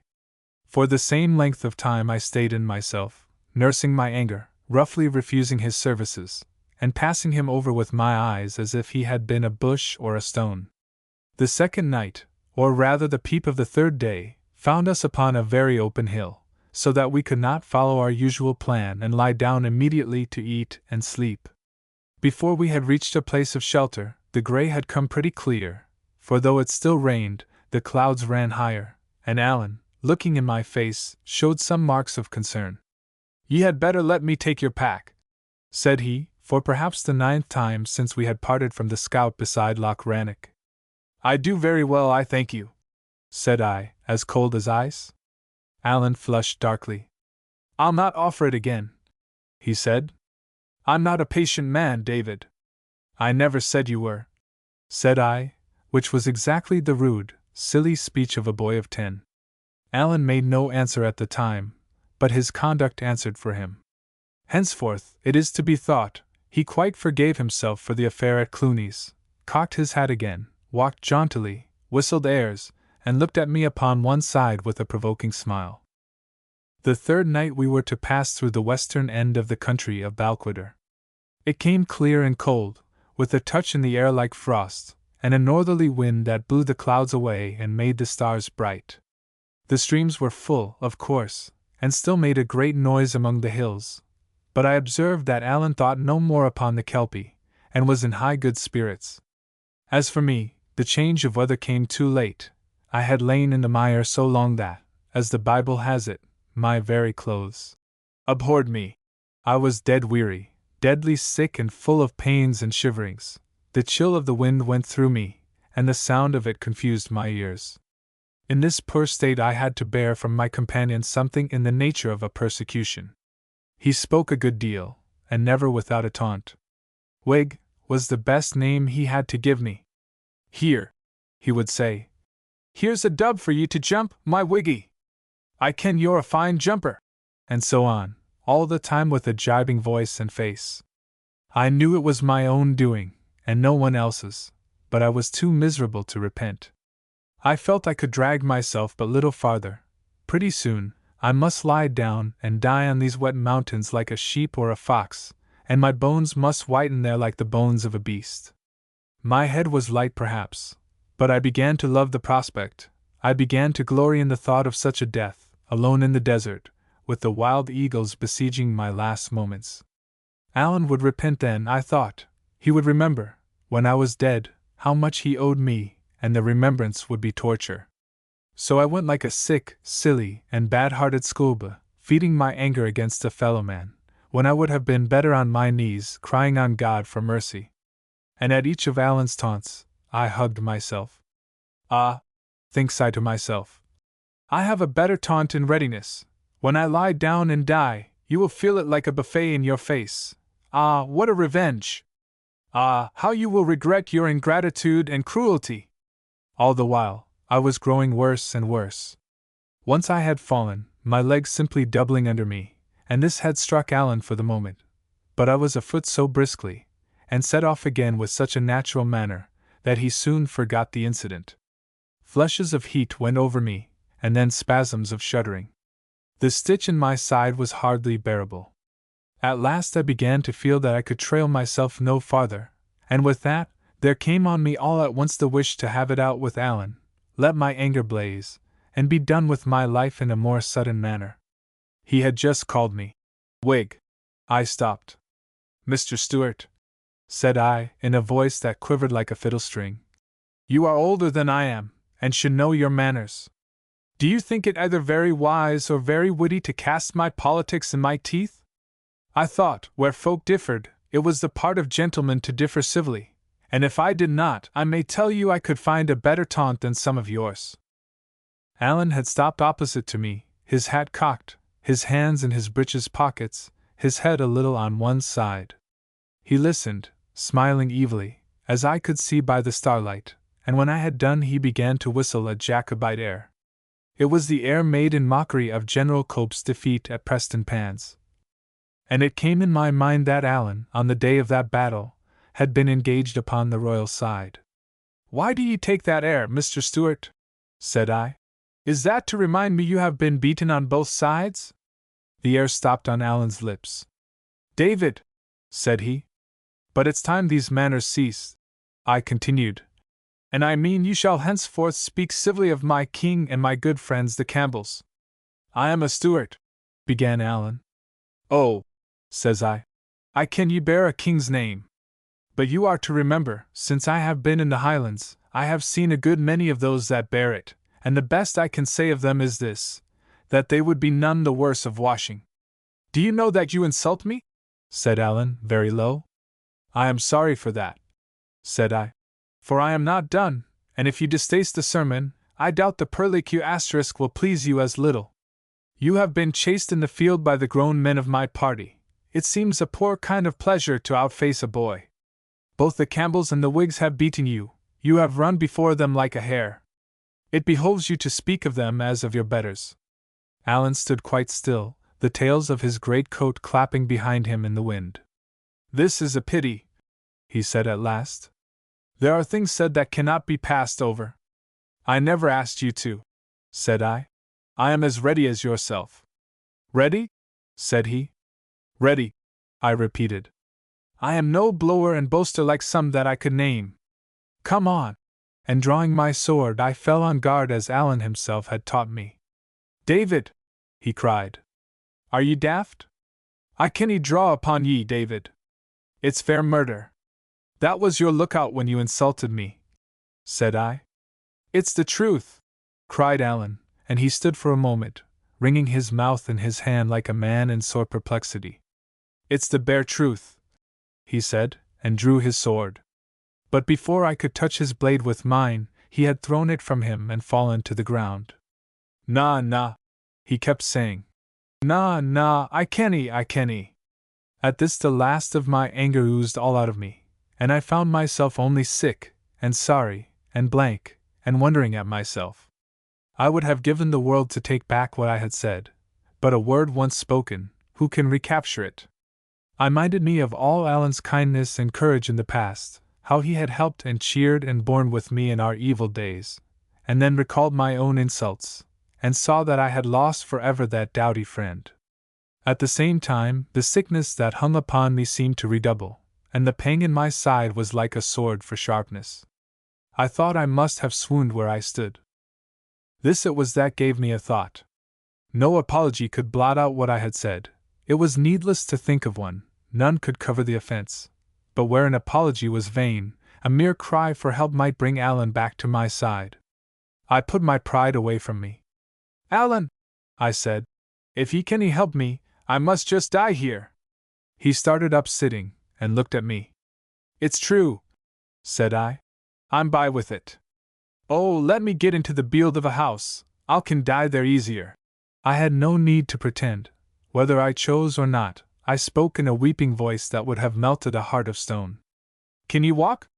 For the same length of time I stayed in myself, nursing my anger, roughly refusing his services, and passing him over with my eyes as if he had been a bush or a stone. The second night, or rather the peep of the third day, found us upon a very open hill, so that we could not follow our usual plan and lie down immediately to eat and sleep. Before we had reached a place of shelter, the grey had come pretty clear, for though it still rained, the clouds ran higher, and Alan, looking in my face, showed some marks of concern. "Ye had better let me take your pack," said he, for perhaps the 9th time since we had parted from the scout beside Loch Rannoch. "I do very well, I thank you," said I, as cold as ice. Alan flushed darkly. "I'll not offer it again," he said. "I'm not a patient man, David." "I never said you were," said I, which was exactly the rude, silly speech of a boy of 10. Alan made no answer at the time, but his conduct answered for him. Henceforth, it is to be thought, he quite forgave himself for the affair at Cluny's, cocked his hat again, walked jauntily, whistled airs, and looked at me upon one side with a provoking smile. The third night we were to pass through the western end of the country of Balquhidder. It came clear and cold, with a touch in the air like frost, and a northerly wind that blew the clouds away and made the stars bright. The streams were full, of course, and still made a great noise among the hills, but I observed that Alan thought no more upon the kelpie, and was in high good spirits. As for me, the change of weather came too late. I had lain in the mire so long that, as the Bible has it, my very clothes abhorred me. I was dead weary, deadly sick and full of pains and shiverings. The chill of the wind went through me, and the sound of it confused my ears. In this poor state I had to bear from my companion something in the nature of a persecution. He spoke a good deal, and never without a taunt. Wig was the best name he had to give me. "Here," he would say, "here's a dub for ye to jump, my Wiggy." I ken you're a fine jumper! And so on, all the time with a gibing voice and face. I knew it was my own doing, and no one else's, but I was too miserable to repent. I felt I could drag myself but little farther. Pretty soon, I must lie down and die on these wet mountains like a sheep or a fox, and my bones must whiten there like the bones of a beast. My head was light perhaps, but I began to love the prospect. I began to glory in the thought of such a death, alone in the desert, with the wild eagles besieging my last moments. Alan would repent then, I thought. He would remember, when I was dead, how much he owed me, and the remembrance would be torture. So I went like a sick, silly, and bad-hearted schoolboy, feeding my anger against a fellow-man, when I would have been better on my knees, crying on God for mercy. And at each of Alan's taunts, I hugged myself. Ah, thinks I to myself, I have a better taunt in readiness. When I lie down and die, you will feel it like a buffet in your face. Ah, what a revenge! Ah, how you will regret your ingratitude and cruelty! All the while, I was growing worse and worse. Once I had fallen, my legs simply doubling under me, and this had struck Alan for the moment. But I was afoot so briskly, and set off again with such a natural manner, that he soon forgot the incident. Flushes of heat went over me, and then spasms of shuddering. The stitch in my side was hardly bearable. At last I began to feel that I could trail myself no farther, and with that, there came on me all at once the wish to have it out with Alan, let my anger blaze, and be done with my life in a more sudden manner. He had just called me Whig. I stopped. Mr. Stewart, said I, in a voice that quivered like a fiddle string, you are older than I am, and should know your manners. Do you think it either very wise or very witty to cast my politics in my teeth? I thought, where folk differed, it was the part of gentlemen to differ civilly, and if I did not, I may tell you I could find a better taunt than some of yours. Alan had stopped opposite to me, his hat cocked, his hands in his breeches pockets, his head a little on one side. He listened, smiling evilly, as I could see by the starlight, and when I had done he began to whistle a Jacobite air. It was the air made in mockery of General Cope's defeat at Prestonpans. And it came in my mind that Alan, on the day of that battle, had been engaged upon the royal side. Why do ye take that air, Mr. Stewart? Said I. Is that to remind me you have been beaten on both sides? The air stopped on Alan's lips. David, said he. But it's time these manners ceased, I continued. And I mean you shall henceforth speak civilly of my king and my good friends the Campbells. I am a Stewart, began Alan. Oh, says I ken ye bear a king's name. But you are to remember, since I have been in the Highlands, I have seen a good many of those that bear it, and the best I can say of them is this, that they would be none the worse of washing. Do you know that you insult me? Said Alan, very low. I am sorry for that, said I. For I am not done, and if you distaste the sermon, I doubt the perlique asterisk will please you as little. You have been chased in the field by the grown men of my party. It seems a poor kind of pleasure to outface a boy. Both the Campbells and the Whigs have beaten you, you have run before them like a hare. It behoves you to speak of them as of your betters. Alan stood quite still, the tails of his great coat clapping behind him in the wind. This is a pity, he said at last. There are things said that cannot be passed over. I never asked you to, said I. I am as ready as yourself. Ready? Said he. Ready, I repeated. I am no blower and boaster like some that I could name. Come on. And drawing my sword, I fell on guard as Alan himself had taught me. David, he cried. Are ye daft? I canny draw upon ye, David. It's fair murder. That was your lookout when you insulted me, said I. It's the truth, cried Alan, and he stood for a moment, wringing his mouth in his hand like a man in sore perplexity. It's the bare truth, he said, and drew his sword. But before I could touch his blade with mine, he had thrown it from him and fallen to the ground. Na, he kept saying. Na, I kenny. At this the last of my anger oozed all out of me, and I found myself only sick, and sorry, and blank, and wondering at myself. I would have given the world to take back what I had said, but a word once spoken, who can recapture it? I minded me of all Alan's kindness and courage in the past, how he had helped and cheered and borne with me in our evil days, and then recalled my own insults, and saw that I had lost forever that doughty friend. At the same time, the sickness that hung upon me seemed to redouble, and the pang in my side was like a sword for sharpness. I thought I must have swooned where I stood. This it was that gave me a thought. No apology could blot out what I had said. It was needless to think of one, none could cover the offense. But where an apology was vain, a mere cry for help might bring Alan back to my side. I put my pride away from me. "Alan," I said, "if ye can help me, I must just die here." He started up sitting, and looked at me. "It's true," said I. "I'm by with it. Oh, let me get into the bield of a house, I can die there easier." I had no need to pretend. Whether I chose or not, I spoke in a weeping voice that would have melted a heart of stone. "Can you walk?"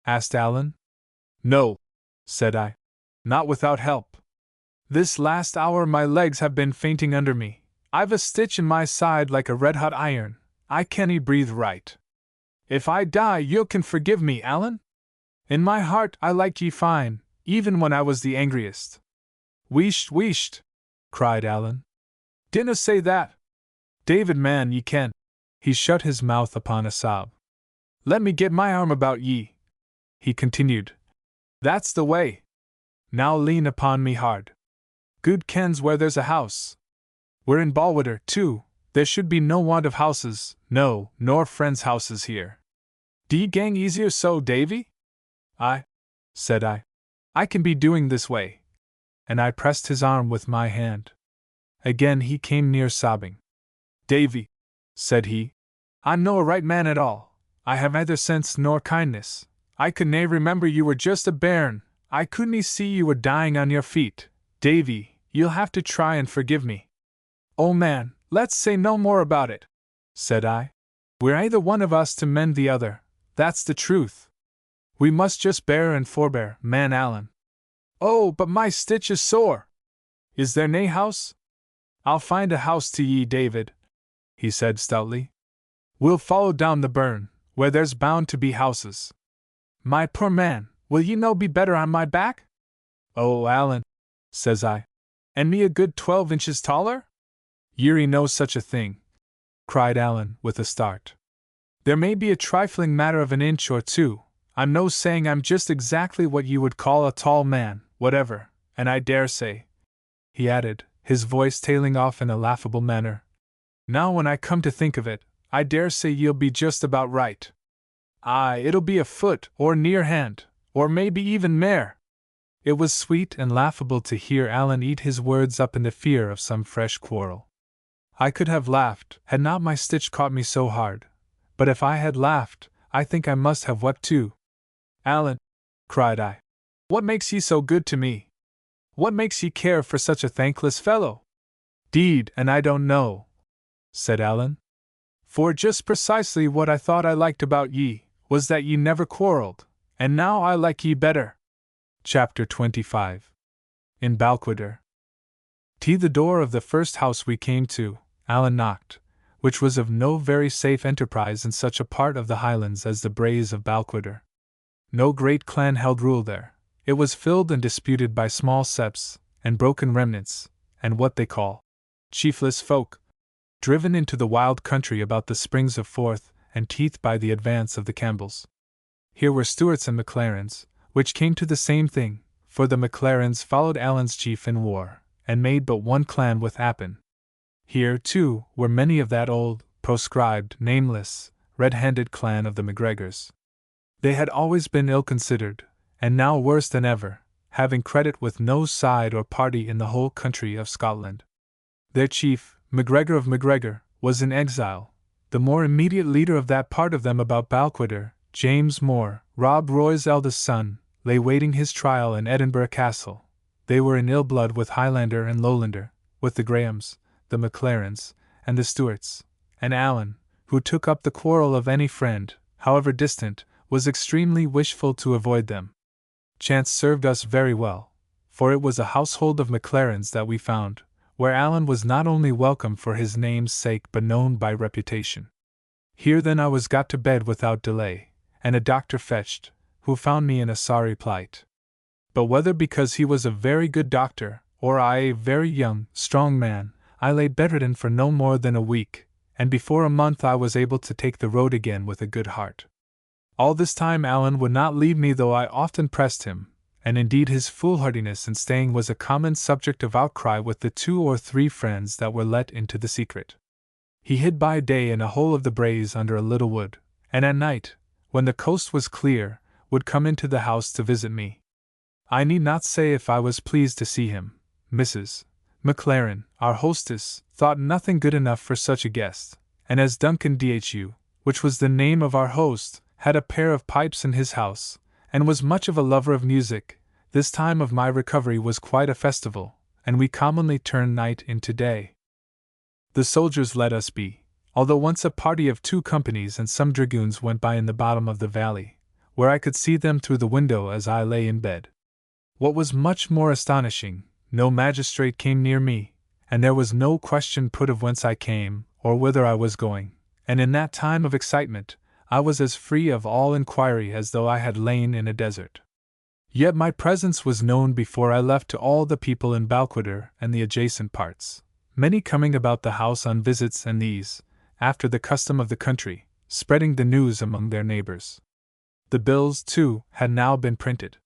asked Alan. "No," said I. "Not without help. This last hour my legs have been fainting under me. I've a stitch in my side like a red-hot iron. I can't breathe right. If I die, you can forgive me, Alan? In my heart I liked ye fine, even when I was the angriest." "Wheesht, wheesht!" cried Alan. "Dinna say that. David, man, ye can." He shut his mouth upon a sob. "Let me get my arm about ye," he continued. "That's the way. Now lean upon me hard. Good kens where there's a house. We're in Balquhidder, too. There should be no want of houses, no, nor friends' houses here. D'ye gang easier so, Davy?" "Aye," said I. "I can be doing this way." And I pressed his arm with my hand. Again he came near sobbing. "Davy," said he, "I'm no a right man at all. I have neither sense nor kindness. I could nae remember you were just a bairn. I couldn't see you were dying on your feet. Davy, you'll have to try and forgive me." "Oh man, let's say no more about it," said I. "We're either one of us to mend the other, that's the truth. We must just bear and forbear, man Alan." "Oh, but my stitch is sore. Is there nae house?" "I'll find a house to ye, David," he said stoutly. "We'll follow down the burn, where there's bound to be houses. My poor man, will ye no be better on my back?" "Oh, Alan," says I, "and me a good 12 inches taller?" "Ye're no such a thing," cried Alan with a start. "There may be a trifling matter of an inch or two. I'm no saying I'm just exactly what you would call a tall man, whatever, and I dare say," he added, his voice tailing off in a laughable manner, "now when I come to think of it, I dare say ye'll be just about right. Aye, it'll be a foot, or near hand, or maybe even mair." It was sweet and laughable to hear Alan eat his words up in the fear of some fresh quarrel. I could have laughed, had not my stitch caught me so hard, but if I had laughed, I think I must have wept too. "Alan," cried I, "what makes ye so good to me? What makes ye care for such a thankless fellow?" "'Deed, and I don't know," said Alan. "For just precisely what I thought I liked about ye, was that ye never quarreled, and now I like ye better." Chapter 25. In Balquhidder. The door of the first house we came to, Alan knocked, which was of no very safe enterprise in such a part of the Highlands as the Braes of Balquhidder. No great clan held rule there. It was filled and disputed by small septs, and broken remnants, and what they call chiefless folk, driven into the wild country about the springs of Forth and Teith by the advance of the Campbells. Here were Stuarts and Maclarens, which came to the same thing, for the Maclarens followed Alan's chief in war, and made but one clan with Appin. Here, too, were many of that old, proscribed, nameless, red-handed clan of the MacGregors. They had always been ill-considered, and now worse than ever, having credit with no side or party in the whole country of Scotland. Their chief, MacGregor of MacGregor, was in exile. The more immediate leader of that part of them about Balquhidder, James More, Rob Roy's eldest son, lay waiting his trial in Edinburgh Castle. They were in ill blood with Highlander and Lowlander, with the Grahams, the Maclarens, and the Stuarts, and Alan, who took up the quarrel of any friend, however distant, was extremely wishful to avoid them. Chance served us very well, for it was a household of McLarens that we found, where Alan was not only welcome for his name's sake but known by reputation. Here then I was got to bed without delay, and a doctor fetched, who found me in a sorry plight. But whether because he was a very good doctor, or I a very young, strong man, I lay bedridden for no more than a week, and before a month I was able to take the road again with a good heart. All this time Alan would not leave me, though I often pressed him, and indeed his foolhardiness in staying was a common subject of outcry with the 2 or 3 friends that were let into the secret. He hid by day in a hole of the braes under a little wood, and at night, when the coast was clear, would come into the house to visit me. I need not say if I was pleased to see him. Mrs. McLaren, our hostess, thought nothing good enough for such a guest, and as Duncan Dhu, which was the name of our host, had a pair of pipes in his house, and was much of a lover of music, this time of my recovery was quite a festival, and we commonly turned night into day. The soldiers let us be, although once a party of 2 companies and some dragoons went by in the bottom of the valley, where I could see them through the window as I lay in bed. What was much more astonishing, no magistrate came near me, and there was no question put of whence I came, or whither I was going, and in that time of excitement, I was as free of all inquiry as though I had lain in a desert. Yet my presence was known before I left to all the people in Balquhidder and the adjacent parts, many coming about the house on visits, and these, after the custom of the country, spreading the news among their neighbors. The bills, too, had now been printed.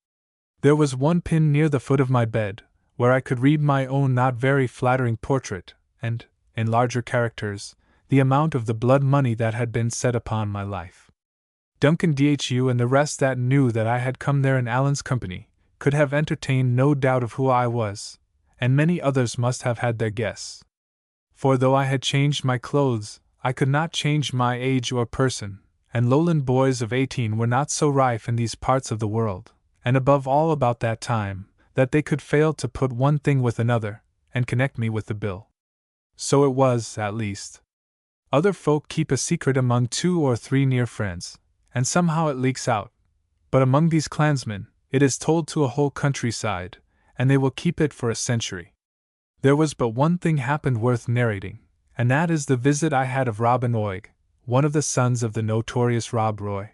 There was one pinned near the foot of my bed, where I could read my own not very flattering portrait, and, in larger characters, the amount of the blood money that had been set upon my life. Duncan Dhu and the rest that knew that I had come there in Alan's company could have entertained no doubt of who I was, and many others must have had their guess. For though I had changed my clothes, I could not change my age or person, and Lowland boys of 18 were not so rife in these parts of the world, and above all about that time, that they could fail to put one thing with another, and connect me with the bill. So it was, at least. Other folk keep a secret among 2 or 3 near friends, and somehow it leaks out, but among these clansmen, it is told to a whole countryside, and they will keep it for a century. There was but one thing happened worth narrating, and that is the visit I had of Robin Oig, one of the sons of the notorious Rob Roy.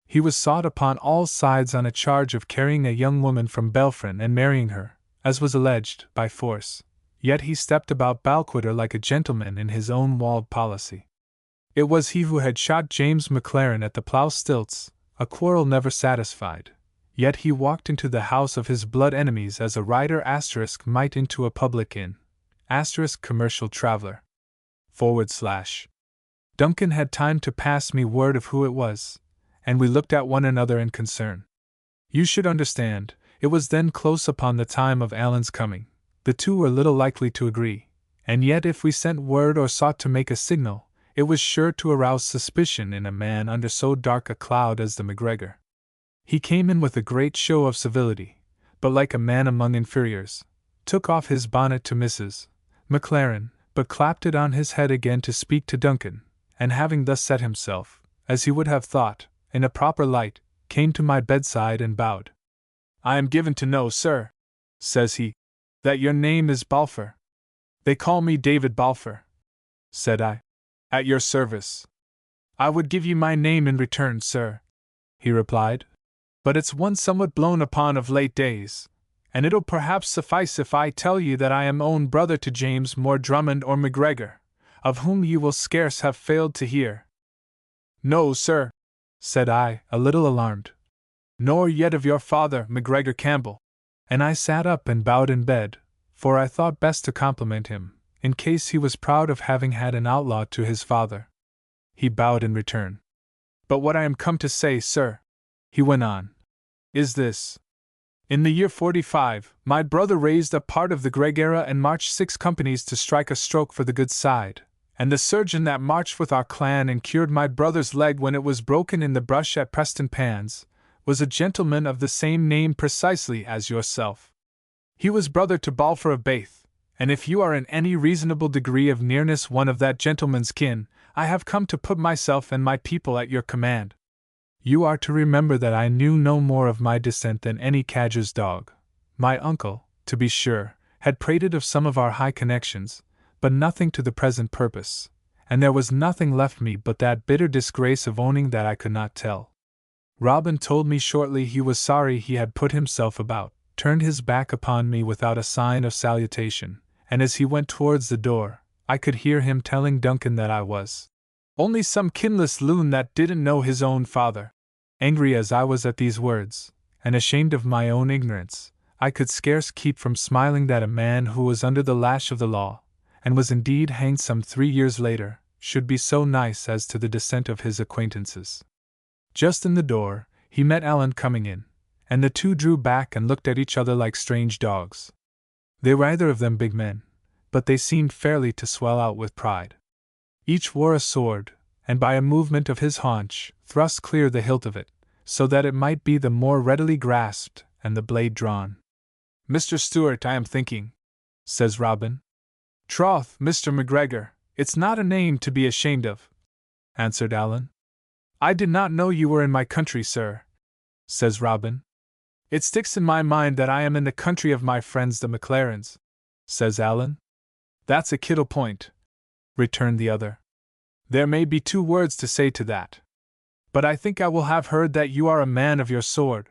He was sought upon all sides on a charge of carrying a young woman from Belfrin and marrying her, as was alleged, by force, yet he stepped about Balquhidder like a gentleman in his own walled policy. It was he who had shot James McLaren at the plough stilts, a quarrel never satisfied, yet he walked into the house of his blood enemies as a rider * might into a public inn, * commercial traveller. / Duncan had time to pass me word of who it was, and we looked at one another in concern. You should understand, it was then close upon the time of Alan's coming. The 2 were little likely to agree, and yet if we sent word or sought to make a signal, it was sure to arouse suspicion in a man under so dark a cloud as the MacGregor. He came in with a great show of civility, but like a man among inferiors, took off his bonnet to Mrs. McLaren, but clapped it on his head again to speak to Duncan, and having thus set himself, as he would have thought, in a proper light, came to my bedside and bowed. "I am given to know, sir," says he, "that your name is Balfour." "They call me David Balfour," said I. "At your service." "I would give you my name in return, sir," he replied, "but it's one somewhat blown upon of late days, and it'll perhaps suffice if I tell you that I am own brother to James More Drummond or MacGregor, of whom you will scarce have failed to hear." "No, sir," said I, a little alarmed, "nor yet of your father, MacGregor Campbell." And I sat up and bowed in bed, for I thought best to compliment him, in case he was proud of having had an outlaw to his father. He bowed in return. "But what I am come to say, sir," he went on, "is this. In the year 45, my brother raised a part of the Gregera and marched 6 companies to strike a stroke for the good side, and the surgeon that marched with our clan and cured my brother's leg when it was broken in the brush at Preston Pans, was a gentleman of the same name precisely as yourself. He was brother to Balfour of Bath, and if you are in any reasonable degree of nearness one of that gentleman's kin, I have come to put myself and my people at your command. You are to remember that I knew no more of my descent than any cadger's dog. My uncle, to be sure, had prated of some of our high connections, but nothing to the present purpose, and there was nothing left me but that bitter disgrace of owning that I could not tell. Robin told me shortly he was sorry he had put himself about, turned his back upon me without a sign of salutation, and as he went towards the door, I could hear him telling Duncan that I was only some kinless loon that didn't know his own father. Angry as I was at these words, and ashamed of my own ignorance, I could scarce keep from smiling that a man who was under the lash of the law, and was indeed hanged some 3 years later, should be so nice as to the dissent of his acquaintances. Just in the door, he met Allan coming in, and the two drew back and looked at each other like strange dogs. They were either of them big men, but they seemed fairly to swell out with pride. Each wore a sword, and by a movement of his haunch, thrust clear the hilt of it, so that it might be the more readily grasped, and the blade drawn. "Mr. Stewart, I am thinking," says Robin. "Troth, Mr. McGregor, it's not a name to be ashamed of," answered Allan. "I did not know you were in my country, sir," says Robin. "It sticks in my mind that I am in the country of my friends the McLarens," says Allan. "That's a kittle point," returned the other. "There may be 2 words to say to that. But I think I will have heard that you are a man of your sword.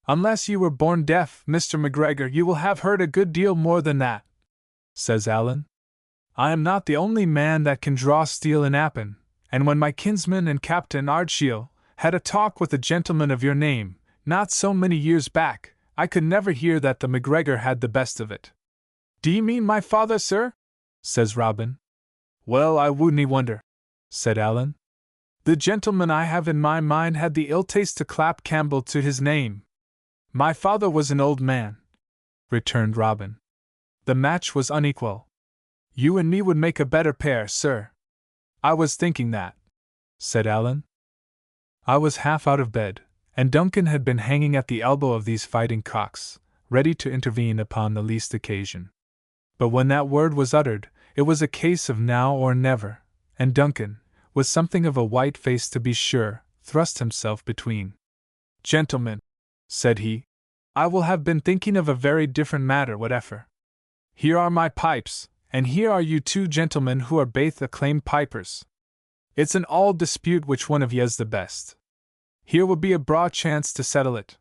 Unless you were born deaf, Mr. McGregor, you will have heard a good deal more than that," says Allan. "I am not the only man that can draw steel in Appin, and when my kinsman and Captain Ardshiel had a talk with a gentleman of your name, not so many years back, I could never hear that the McGregor had the best of it." "D'ye mean my father, sir?" says Robin. "Well, I wouldn't wonder," said Allan. "The gentleman I have in my mind had the ill taste to clap Campbell to his name." "My father was an old man," returned Robin. "The match was unequal. You and me would make a better pair, sir." "I was thinking that," said Allan. I was half out of bed, and Duncan had been hanging at the elbow of these fighting cocks, ready to intervene upon the least occasion. But when that word was uttered, it was a case of now or never, and Duncan, with something of a white face to be sure, thrust himself between. "Gentlemen," said he, "I will have been thinking of a very different matter whatever. Here are my pipes, and here are you 2 gentlemen who are baith acclaimed pipers. It's an auld dispute which one of ye's the best. Here will be a broad chance to settle it."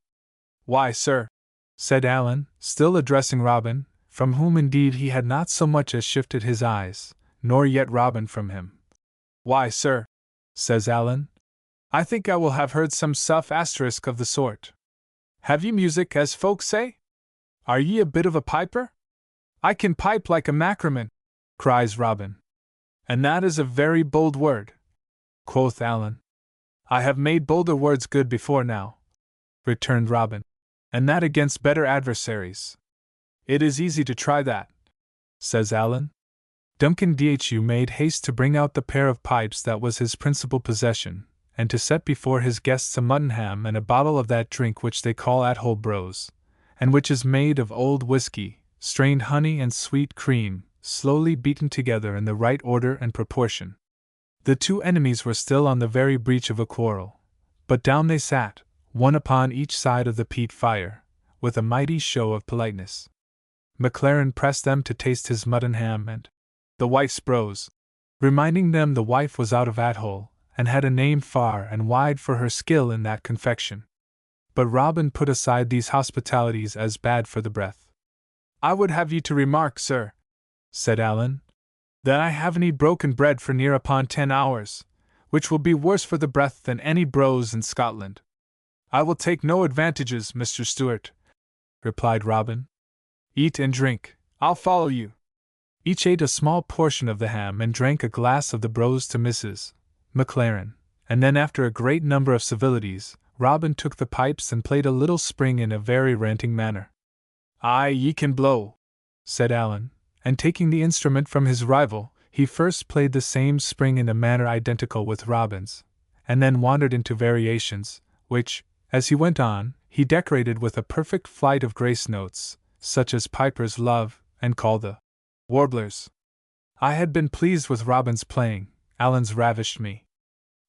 "Why, sir," said Allan, still addressing Robin, from whom indeed he had not so much as shifted his eyes, nor yet Robin from him. "Why, sir," says Allan, "I think I will have heard some suff asterisk of the sort. Have ye music, as folks say? Are ye a bit of a piper?" "I can pipe like a mackerman," cries Robin. "And that is a very bold word," quoth Allan. "I have made bolder words good before now," returned Robin, "and that against better adversaries." "It is easy to try that," says Allan. Duncan Dhu made haste to bring out the pair of pipes that was his principal possession, and to set before his guests a mutton ham and a bottle of that drink which they call at-hole brose, and which is made of old whiskey, strained honey and sweet cream, slowly beaten together in the right order and proportion. The 2 enemies were still on the very breach of a quarrel, but down they sat, one upon each side of the peat fire, with a mighty show of politeness. McLaren pressed them to taste his mutton ham and the wife's brose, reminding them the wife was out of at-hole, and had a name far and wide for her skill in that confection. But Robin put aside these hospitalities as bad for the breath. "I would have you to remark, sir," said Allan, "that I haven't eat broken bread for near upon 10 hours, which will be worse for the breath than any brose in Scotland." "I will take no advantages, Mr. Stewart," replied Robin. "Eat and drink, I'll follow you." Each ate a small portion of the ham and drank a glass of the brose to Mrs. McLaren, and then after a great number of civilities, Robin took the pipes and played a little spring in a very ranting manner. "Aye, ye can blow," said Allan, and taking the instrument from his rival, he first played the same spring in a manner identical with Robin's, and then wandered into variations, which, as he went on, he decorated with a perfect flight of grace notes, such as pipers love and call the warblers. I had been pleased with Robin's playing, Allan's ravished me.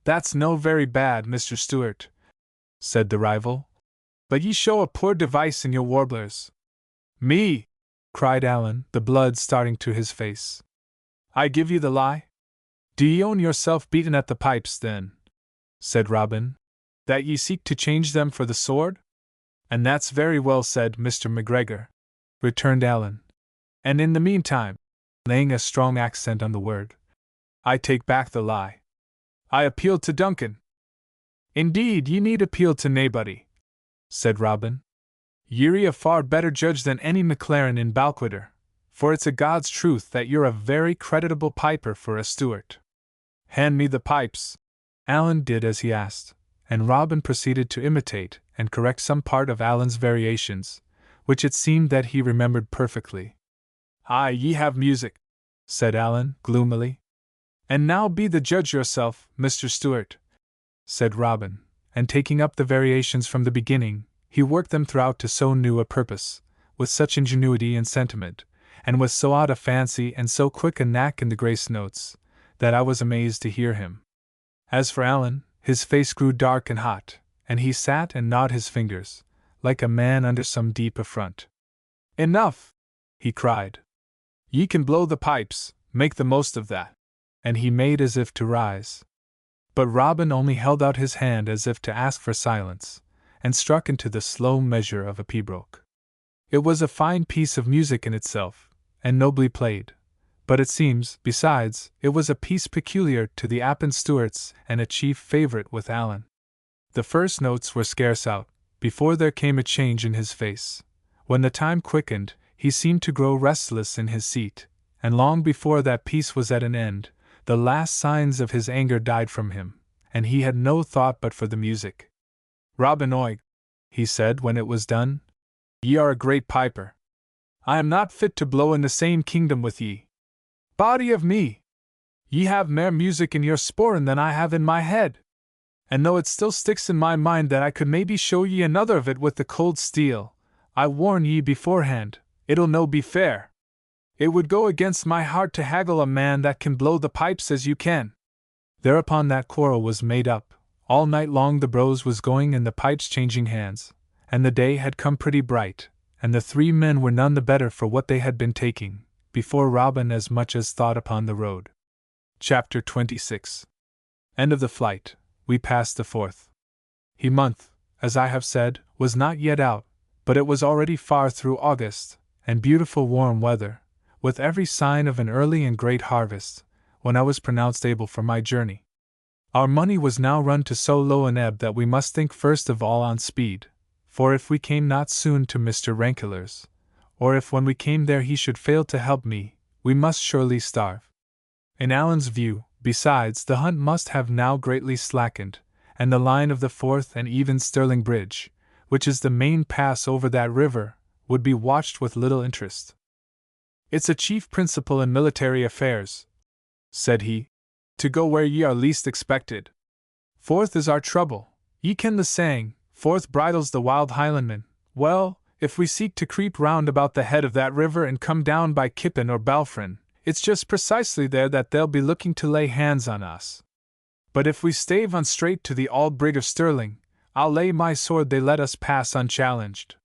"That's no very bad, Mr. Stewart," said the rival, "but ye show a poor device in your warblers." "Me!" cried Allan, the blood starting to his face. I give you the lie? Do ye own yourself beaten at the pipes, then, said Robin, that ye seek to change them for the sword? And that's very well said, Mr. McGregor, returned Allan. And in the meantime, laying a strong accent on the word, I take back the lie. I appeal to Duncan. Indeed, ye need appeal to naebody, said Robin. Ye're a far better judge than any McLaren in Balquhidder, for it's a God's truth that you're a very creditable piper for a Stuart. Hand me the pipes. Allan did as he asked, and Robin proceeded to imitate and correct some part of Allan's variations, which it seemed that he remembered perfectly. Aye, ye have music, said Allan, gloomily. And now be the judge yourself, Mr. Stuart, said Robin, and taking up the variations from the beginning, he worked them throughout to so new a purpose, with such ingenuity and sentiment, and with so odd a fancy and so quick a knack in the grace notes, that I was amazed to hear him. As for Allan, his face grew dark and hot, and he sat and gnawed his fingers, like a man under some deep affront. Enough! He cried. Ye can blow the pipes, make the most of that. And he made as if to rise. But Robin only held out his hand as if to ask for silence, and struck into the slow measure of a pibroch. It was a fine piece of music in itself, and nobly played, but it seems, besides, it was a piece peculiar to the Appin Stuarts and a chief favourite with Allan. The first notes were scarce out, before there came a change in his face. When the time quickened, he seemed to grow restless in his seat, and long before that piece was at an end, the last signs of his anger died from him, and he had no thought but for the music. Robin Oig, he said when it was done, ye are a great piper. I am not fit to blow in the same kingdom with ye. Body of me! Ye have mair music in your sporran than I have in my head. And though it still sticks in my mind that I could maybe show ye another of it with the cold steel, I warn ye beforehand, it'll no be fair. It would go against my heart to haggle a man that can blow the pipes as you can. Thereupon that quarrel was made up. All night long the brose was going and the pipes changing hands, and the day had come pretty bright, and the three men were none the better for what they had been taking, before Robin as much as thought upon the road. Chapter 26. End of the flight. We passed the 4th. He month, as I have said, was not yet out, but it was already far through August, and beautiful warm weather, with every sign of an early and great harvest, when I was pronounced able for my journey. Our money was now run to so low an ebb that we must think first of all on speed, for if we came not soon to Mr. Rankeler's, or if when we came there he should fail to help me, we must surely starve. In Allan's view, besides, the hunt must have now greatly slackened, and the line of the Forth and even Stirling Bridge, which is the main pass over that river, would be watched with little interest. It's a chief principle in military affairs, said he, to go where ye are least expected. Forth is our trouble. Ye ken the saying, Forth bridles the wild Highlandman. Well, if we seek to creep round about the head of that river and come down by Kippen or Balfron, it's just precisely there that they'll be looking to lay hands on us. But if we stave on straight to the Auld Brig of Stirling, I'll lay my sword they let us pass unchallenged.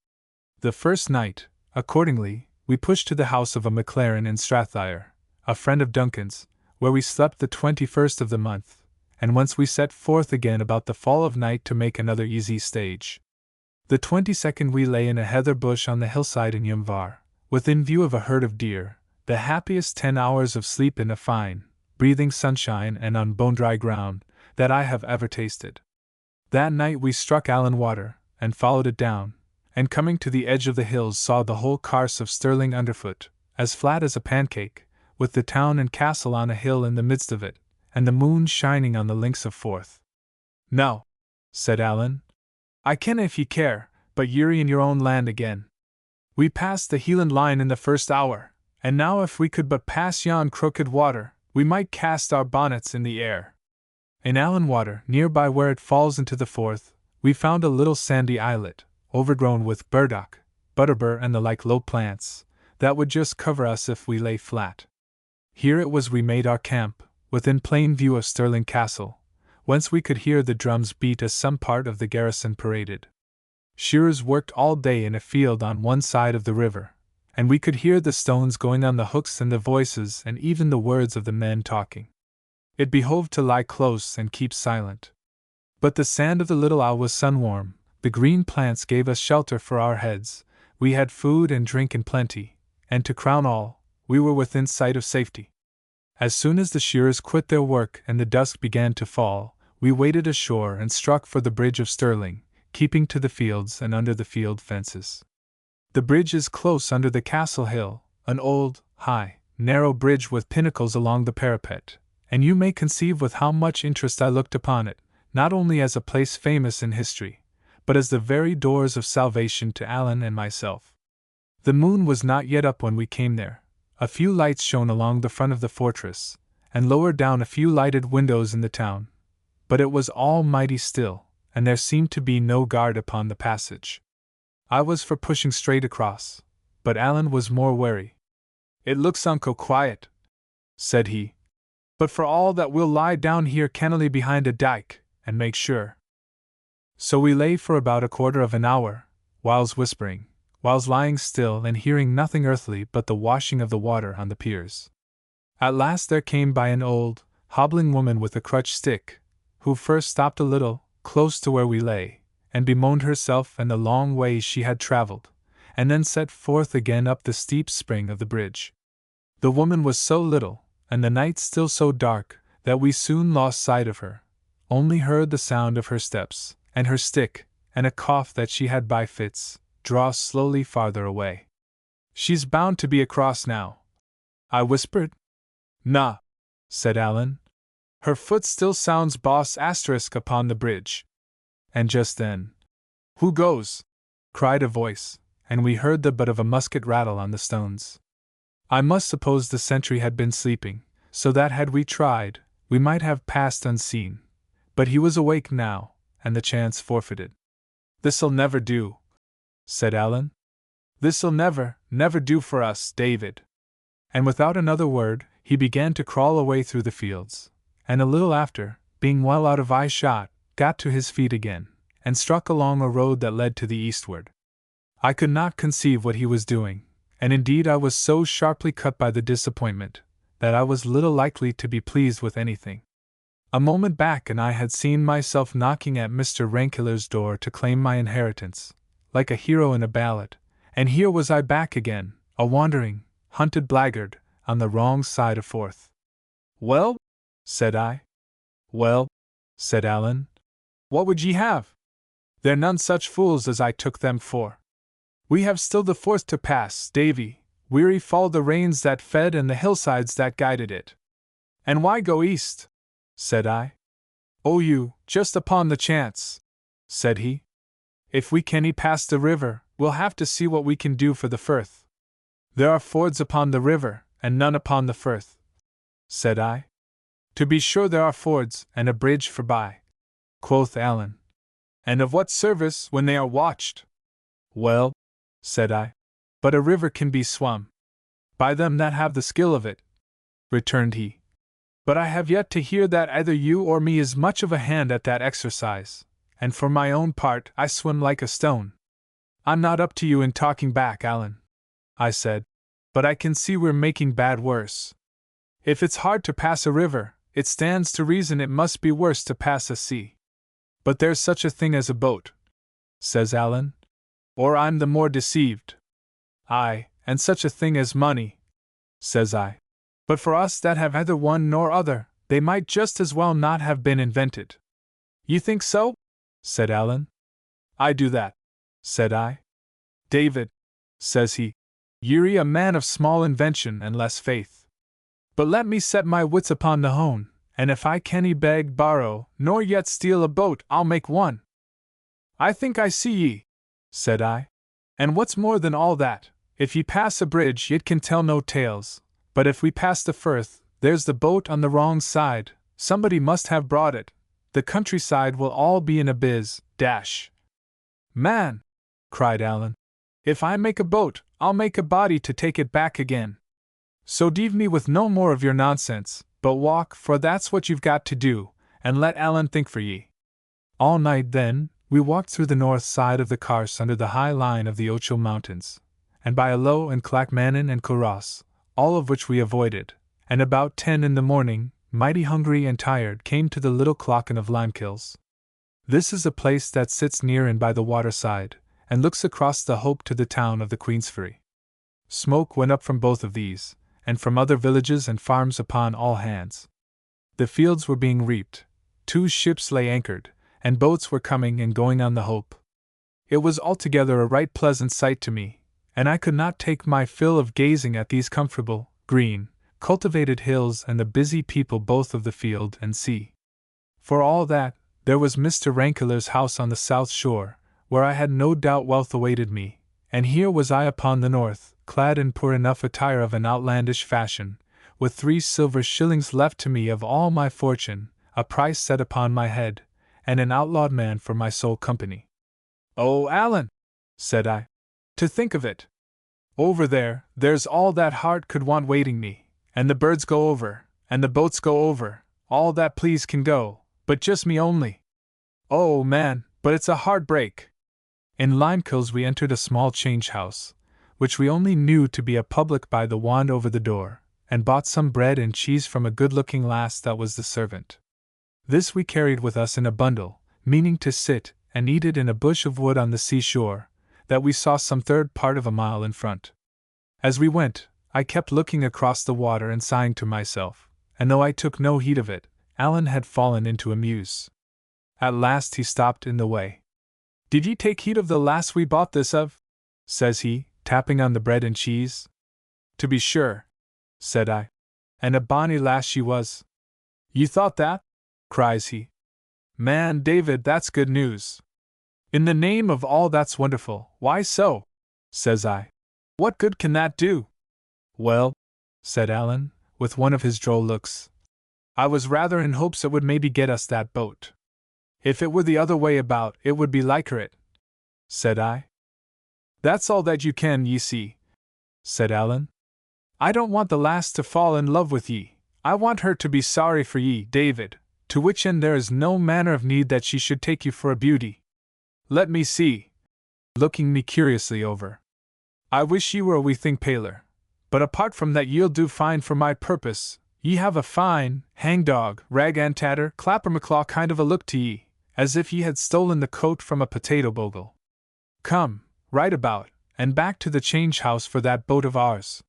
The first night, accordingly, we pushed to the house of a McLaren in Strathire, a friend of Duncan's, where we slept the 21st of the month, and whence we set forth again about the fall of night to make another easy stage. The 22nd we lay in a heather bush on the hillside in Yumvar, within view of a herd of deer, the happiest 10 hours of sleep in a fine, breathing sunshine and on bone-dry ground, that I have ever tasted. That night we struck Allan Water, and followed it down, and coming to the edge of the hills saw the whole carse of Stirling underfoot, as flat as a pancake, with the town and castle on a hill in the midst of it, and the moon shining on the links of Forth. Now, said Allan, I ken if ye care, but ye're in your own land again. We passed the Hieland line in the first hour, and now if we could but pass yon crooked water, we might cast our bonnets in the air. In Allan Water, near by where it falls into the Forth, we found a little sandy islet, overgrown with burdock, butterbur and the like low plants, that would just cover us if we lay flat. Here it was we made our camp, within plain view of Stirling Castle, whence we could hear the drums beat as some part of the garrison paraded. Shearers worked all day in a field on one side of the river, and we could hear the stones going on the hooks and the voices and even the words of the men talking. It behoved to lie close and keep silent. But the sand of the little isle was sun-warm, the green plants gave us shelter for our heads, we had food and drink in plenty, and to crown all, we were within sight of safety. As soon as the shearers quit their work and the dusk began to fall, we waded ashore and struck for the bridge of Stirling, keeping to the fields and under the field fences. The bridge is close under the castle hill, an old, high, narrow bridge with pinnacles along the parapet, and you may conceive with how much interest I looked upon it, not only as a place famous in history, but as the very doors of salvation to Alan and myself. The moon was not yet up when we came there. A few lights shone along the front of the fortress, and lower down a few lighted windows in the town, but it was all mighty still, and there seemed to be no guard upon the passage. I was for pushing straight across, but Alan was more wary. "It looks unco quiet," said he, "but for all that we'll lie down here cannily behind a dyke, and make sure." So we lay for about a quarter of an hour, whiles whispering, whiles lying still and hearing nothing earthly but the washing of the water on the piers. At last there came by an old, hobbling woman with a crutch stick, who first stopped a little, close to where we lay, and bemoaned herself and the long way she had travelled, and then set forth again up the steep spring of the bridge. The woman was so little, and the night still so dark, that we soon lost sight of her, only heard the sound of her steps, and her stick, and a cough that she had by fits, draw slowly farther away. "She's bound to be across now," I whispered. "Nah," said Alan. "Her foot still sounds boss asterisk upon the bridge." And just then, "Who goes?" cried a voice, and we heard the butt of a musket rattle on the stones. I must suppose the sentry had been sleeping, so that had we tried, we might have passed unseen. But he was awake now, and the chance forfeited. "This'll never do," said Alan. "This'll never do for us, David." And without another word, he began to crawl away through the fields, and a little after, being well out of eye-shot, got to his feet again, and struck along a road that led to the eastward. I could not conceive what he was doing, and indeed I was so sharply cut by the disappointment, that I was little likely to be pleased with anything. A moment back and I had seen myself knocking at Mr. Rankeler's door to claim my inheritance, like a hero in a ballad, and here was I back again, a wandering, hunted blackguard, on the wrong side of Forth. "Well?" said I. "Well," said Alan, "what would ye have? They're none such fools as I took them for. We have still the Forth to pass, Davy, weary fall the rains that fed and the hillsides that guided it." "And why go east?" said I. "Oh, you, just upon the chance," said he. "If we canny pass the river, we'll have to see what we can do for the Firth." "There are fords upon the river, and none upon the Firth," said I. "To be sure there are fords, and a bridge forby," quoth Alan. "And of what service when they are watched?" "Well," said I, "but a river can be swum." "By them that have the skill of it," returned he. "But I have yet to hear that either you or me is much of a hand at that exercise, and for my own part I swim like a stone." "I'm not up to you in talking back, Alan," I said, "but I can see we're making bad worse. If it's hard to pass a river, it stands to reason it must be worse to pass a sea." "But there's such a thing as a boat," says Alan, "or I'm the more deceived." "Aye, and such a thing as money," says I. "But for us that have either one nor other, they might just as well not have been invented." "You think so?" said Alan. "I do that," said I. "David," says he, "you're a man of small invention and less faith. But let me set my wits upon the hone, and if I canny beg, borrow, nor yet steal a boat, I'll make one." "I think I see ye," said I. "And what's more than all that, if ye pass a bridge it can tell no tales, but if we pass the Firth, there's the boat on the wrong side, somebody must have brought it, the countryside will all be in a biz, dash." "Man," cried Alan, "if I make a boat, I'll make a body to take it back again. So deave me with no more of your nonsense, but walk, for that's what you've got to do, and let Alan think for ye." All night, then, we walked through the north side of the Carse under the high line of the Ochil Mountains, and by a low and Clackmannan and Cuirass, all of which we avoided, and about 10 in the morning, mighty hungry and tired, came to the little Clachan of Limekills. This is a place that sits near and by the waterside, and looks across the Hope to the town of the Queensferry. Smoke went up from both of these, and from other villages and farms upon all hands. The fields were being reaped, 2 ships lay anchored, and boats were coming and going on the Hope. It was altogether a right pleasant sight to me, and I could not take my fill of gazing at these comfortable, green, cultivated hills and the busy people both of the field and sea. For all that, there was Mr. Rankeler's house on the south shore, where I had no doubt wealth awaited me, and here was I upon the north, clad in poor enough attire of an outlandish fashion, with 3 silver shillings left to me of all my fortune, a price set upon my head, and an outlawed man for my sole company. "Oh, Alan," said I, "to think of it! Over there, there's all that heart could want waiting me, and the birds go over, and the boats go over, all that please can go, but just me only. Oh, man, but it's a hard break." In Limekills we entered a small change house, which we only knew to be a public by the wand over the door, and bought some bread and cheese from a good-looking lass that was the servant. This we carried with us in a bundle, meaning to sit and eat it in a bush of wood on the seashore, that we saw some 3rd part of a mile in front. As we went, I kept looking across the water and sighing to myself, and though I took no heed of it, Alan had fallen into a muse. At last he stopped in the way. "Did ye take heed of the lass we bought this of?" says he, tapping on the bread and cheese. "To be sure," said I. "And a bonny lass she was." "Ye thought that?" cries he. "Man, David, that's good news." "In the name of all that's wonderful, why so?" says I. "What good can that do?" "Well," said Alan, with one of his droll looks, "I was rather in hopes it would maybe get us that boat." "If it were the other way about, it would be liker it," said I. "That's all that you can, ye see," said Alan. "I don't want the lass to fall in love with ye, I want her to be sorry for ye, David, to which end there is no manner of need that she should take you for a beauty. Let me see," looking me curiously over. "I wish ye were a wee thing paler, but apart from that ye'll do fine for my purpose. Ye have a fine, hangdog, rag and tatter, clapper-maclaw kind of a look to ye, as if ye had stolen the coat from a potato bogle. Come, right about, and back to the change house for that boat of ours."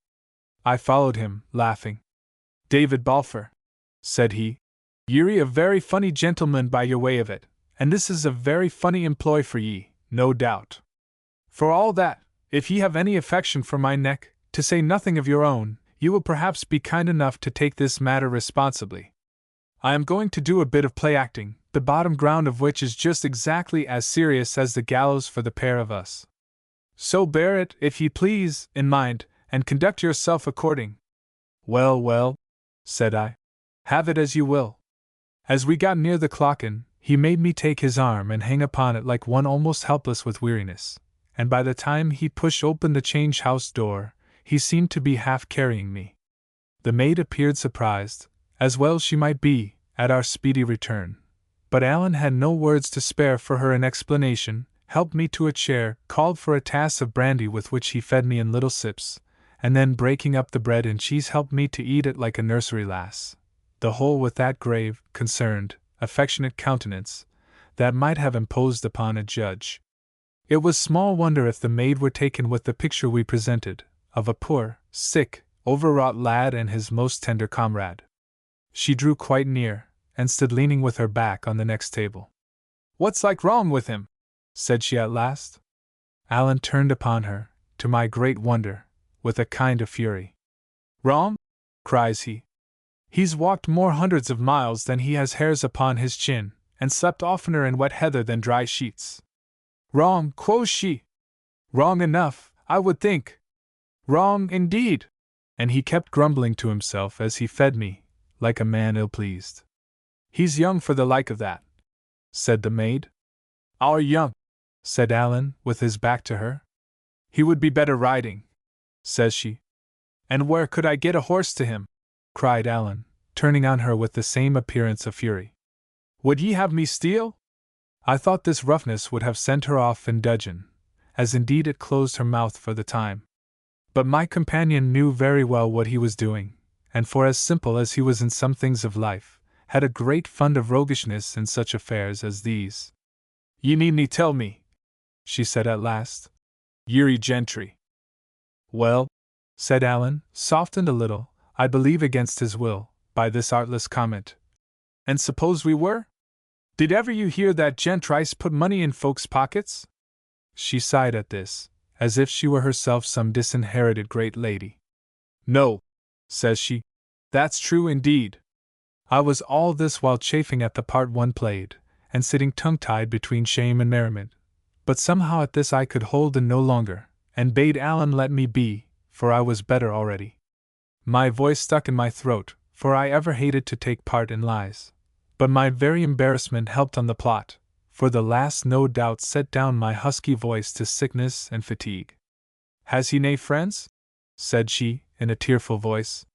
I followed him, laughing. "David Balfour," said he, "ye're a very funny gentleman by your way of it, and this is a very funny employ for ye, no doubt. For all that, if ye have any affection for my neck, to say nothing of your own, you will perhaps be kind enough to take this matter responsibly. I am going to do a bit of play acting, the bottom ground of which is just exactly as serious as the gallows for the pair of us. So bear it, if ye please, in mind, and conduct yourself according." "Well, well," said I, "have it as you will." As we got near the Clachan, he made me take his arm and hang upon it like one almost helpless with weariness, and by the time he pushed open the change house door, he seemed to be half carrying me. The maid appeared surprised, as well she might be, at our speedy return, but Alan had no words to spare for her in explanation, helped me to a chair, called for a tass of brandy with which he fed me in little sips, and then breaking up the bread and cheese helped me to eat it like a nursery lass, the whole with that grave, concerned, affectionate countenance that might have imposed upon a judge. It was small wonder if the maid were taken with the picture we presented, of a poor, sick, overwrought lad and his most tender comrade. She drew quite near, and stood leaning with her back on the next table. "What's like wrong with him?" said she at last. Alan turned upon her, to my great wonder, with a kind of fury. "Wrong?" cries he. "He's walked more hundreds of miles than he has hairs upon his chin, and slept oftener in wet heather than dry sheets." "Wrong, quoth she. Wrong enough, I would think. Wrong, indeed." And he kept grumbling to himself as he fed me, like a man ill-pleased. "He's young for the like of that," said the maid. "Our young," said Alan, with his back to her. "He would be better riding," says she. "And where could I get a horse to him?" cried Alan, turning on her with the same appearance of fury. "Would ye have me steal?" I thought this roughness would have sent her off in dudgeon, as indeed it closed her mouth for the time. But my companion knew very well what he was doing, and for as simple as he was in some things of life, had a great fund of roguishness in such affairs as these. "Ye needn't tell me," she said at last. "Ye're gentry." "Well," said Allan, softened a little, I believe against his will, by this artless comment. "And suppose we were? Did ever you hear that gentrice put money in folks' pockets?" She sighed at this, as if she were herself some disinherited great lady. "No," says she, "that's true indeed." I was all this while chafing at the part one played, and sitting tongue-tied between shame and merriment. But somehow at this I could hold in no longer, and bade Allan let me be, for I was better already. My voice stuck in my throat, for I ever hated to take part in lies. But my very embarrassment helped on the plot, for the lass no doubt set down my husky voice to sickness and fatigue. "Has he nae friends?" said she, in a tearful voice.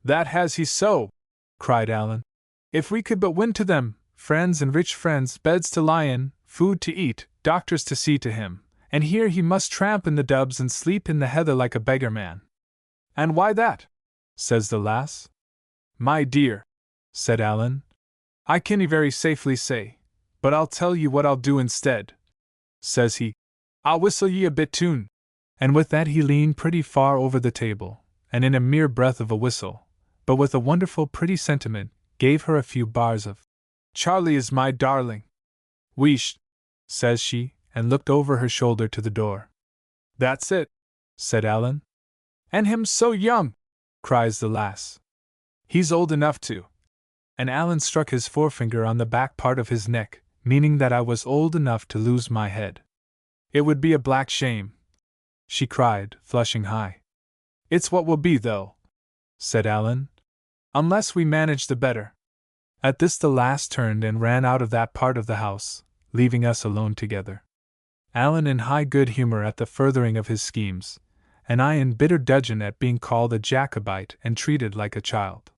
"That has he so!" cried Allan. "If we could but win to them, friends and rich friends, beds to lie in, food to eat, doctors to see to him, and here he must tramp in the dubs and sleep in the heather like a beggar man." "And why that?" says the lass. "My dear," said Allan, "I cannae very safely say, but I'll tell ye what I'll do instead," says he. "I'll whistle ye a bit tune." And with that he leaned pretty far over the table, and in a mere breath of a whistle, but with a wonderful pretty sentiment, gave her a few bars of "Charlie is my darling." "Wheesht," says she, and looked over her shoulder to the door. "That's it," said Allan. "And him so young!" cries the lass. "He's old enough to." And Allan struck his forefinger on the back part of his neck, meaning that I was old enough to lose my head. "It would be a black shame," she cried, flushing high. "It's what will be, though," said Allan, "unless we manage the better." At this the lass turned and ran out of that part of the house, leaving us alone together. Allan in high good humor at the furthering of his schemes, and I in bitter dudgeon at being called a Jacobite and treated like a child.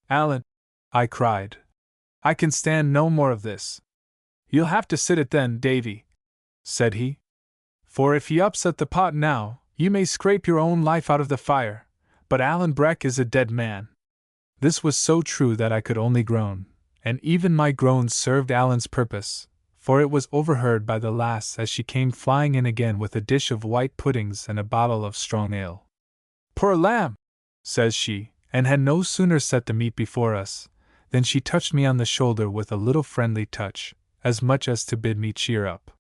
"Allan," I cried, "I can stand no more of this." "You'll have to sit it then, Davy," said he. "For if ye upset the pot now, you may scrape your own life out of the fire, but Allan Breck is a dead man." This was so true that I could only groan, and even my groans served Allan's purpose, for it was overheard by the lass as she came flying in again with a dish of white puddings and a bottle of strong ale. "Poor lamb," says she, and had no sooner set the meat before us, than she touched me on the shoulder with a little friendly touch, as much as to bid me cheer up.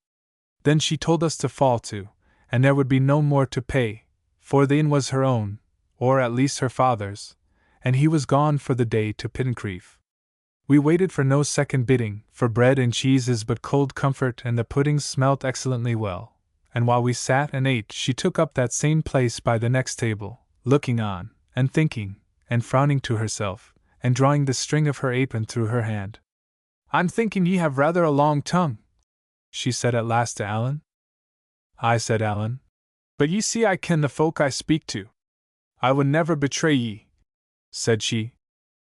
Then she told us to fall to, and there would be no more to pay, for the inn was her own, or at least her father's, and he was gone for the day to Pittencrieff. We waited for no second bidding, for bread and cheese is but cold comfort, and the puddings smelt excellently well, and while we sat and ate she took up that same place by the next table, looking on, and thinking, and frowning to herself, and drawing the string of her apron through her hand. "I'm thinking ye have rather a long tongue," she said at last to Allan. "Aye," said Allan, "but ye see I ken the folk I speak to." "I would never betray ye," said she,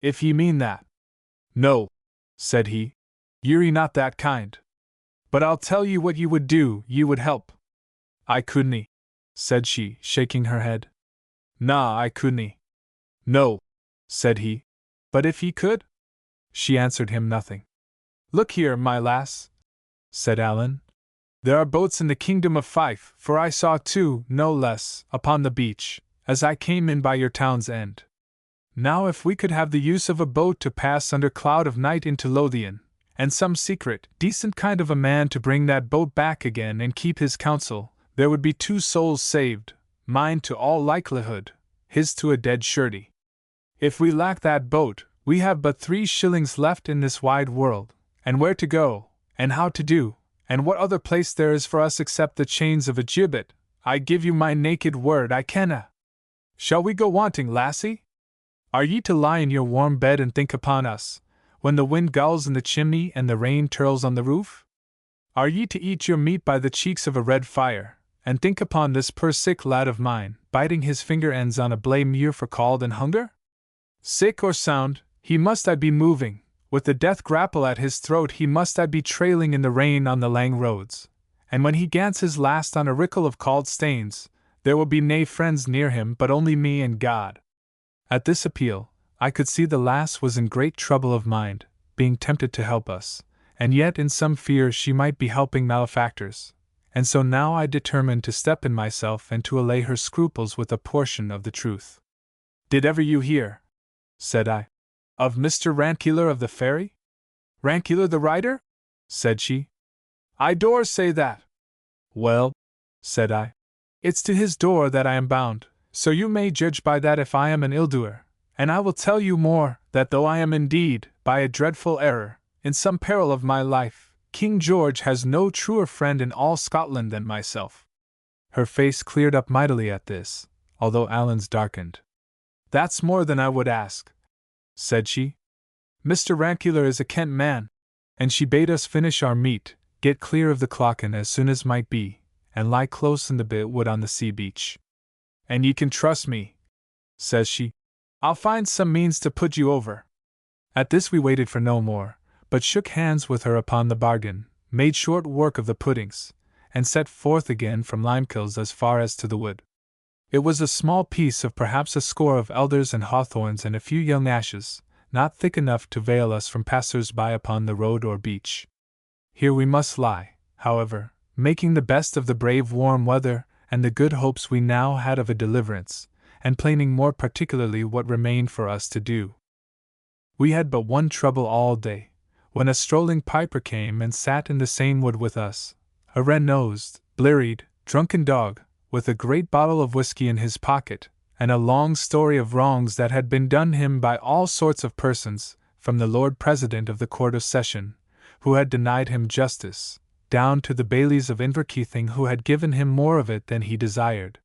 "if ye mean that." "No," said he, "ye're not that kind. But I'll tell ye what ye would do, ye would help." "I couldn't," said she, shaking her head. "Na, I couldn't." "No," said he, "but if ye could?" She answered him nothing. "Look here, my lass," said Allan. "There are boats in the kingdom of Fife, for I saw two, no less, upon the beach, as I came in by your town's end. Now if we could have the use of a boat to pass under cloud of night into Lothian, and some secret, decent kind of a man to bring that boat back again and keep his counsel, there would be 2 souls saved, mine to all likelihood, his to a dead surety. If we lack that boat, we have but 3 shillings left in this wide world, and where to go, and how to do, and what other place there is for us except the chains of a gibbet, I give you my naked word I kenna. Shall we go wanting, lassie? Are ye to lie in your warm bed and think upon us, when the wind gulls in the chimney and the rain tirls on the roof? Are ye to eat your meat by the cheeks of a red fire, and think upon this poor sick lad of mine, biting his finger ends on a blame muir for cold and hunger? Sick or sound, he must I be moving, with the death grapple at his throat he must I be trailing in the rain on the lang roads, and when he gants his last on a rickle of cauld stanes, There will be nae friends near him but only me and God. At this appeal, I could see the lass was in great trouble of mind, being tempted to help us, and yet in some fear she might be helping malefactors, and so now I determined to step in myself and to allay her scruples with a portion of the truth. Did ever you hear, said I, of Mr. Rankeeler of the ferry? Rankeeler the writer? Said she. I door say that. Well, said I, it's to his door that I am bound, so you may judge by that if I am an ill-doer, and I will tell you more, that though I am indeed, by a dreadful error, in some peril of my life, King George has no truer friend in all Scotland than myself. Her face cleared up mightily at this, although Allan's darkened. That's more than I would ask, said she. Mr. Rankeeler is a Kent man, and she bade us finish our meat, get clear of the Clachan as soon as might be, and lie close in the bit wood on the sea beach. And ye can trust me, says she. I'll find some means to put you over. At this we waited for no more, but shook hands with her upon the bargain, made short work of the puddings, and set forth again from Limekilns as far as to the wood. It was a small piece of perhaps a score of elders and hawthorns and a few young ashes, not thick enough to veil us from passers-by upon the road or beach. Here we must lie, however, making the best of the brave warm weather and the good hopes we now had of a deliverance, and planning more particularly what remained for us to do. We had but one trouble all day, when a strolling piper came and sat in the same wood with us, a red-nosed, blearied, drunken dog, with a great bottle of whiskey in his pocket, and a long story of wrongs that had been done him by all sorts of persons, from the Lord President of the Court of Session, who had denied him justice, down to the bailies of Inverkeithing who had given him more of it than he desired.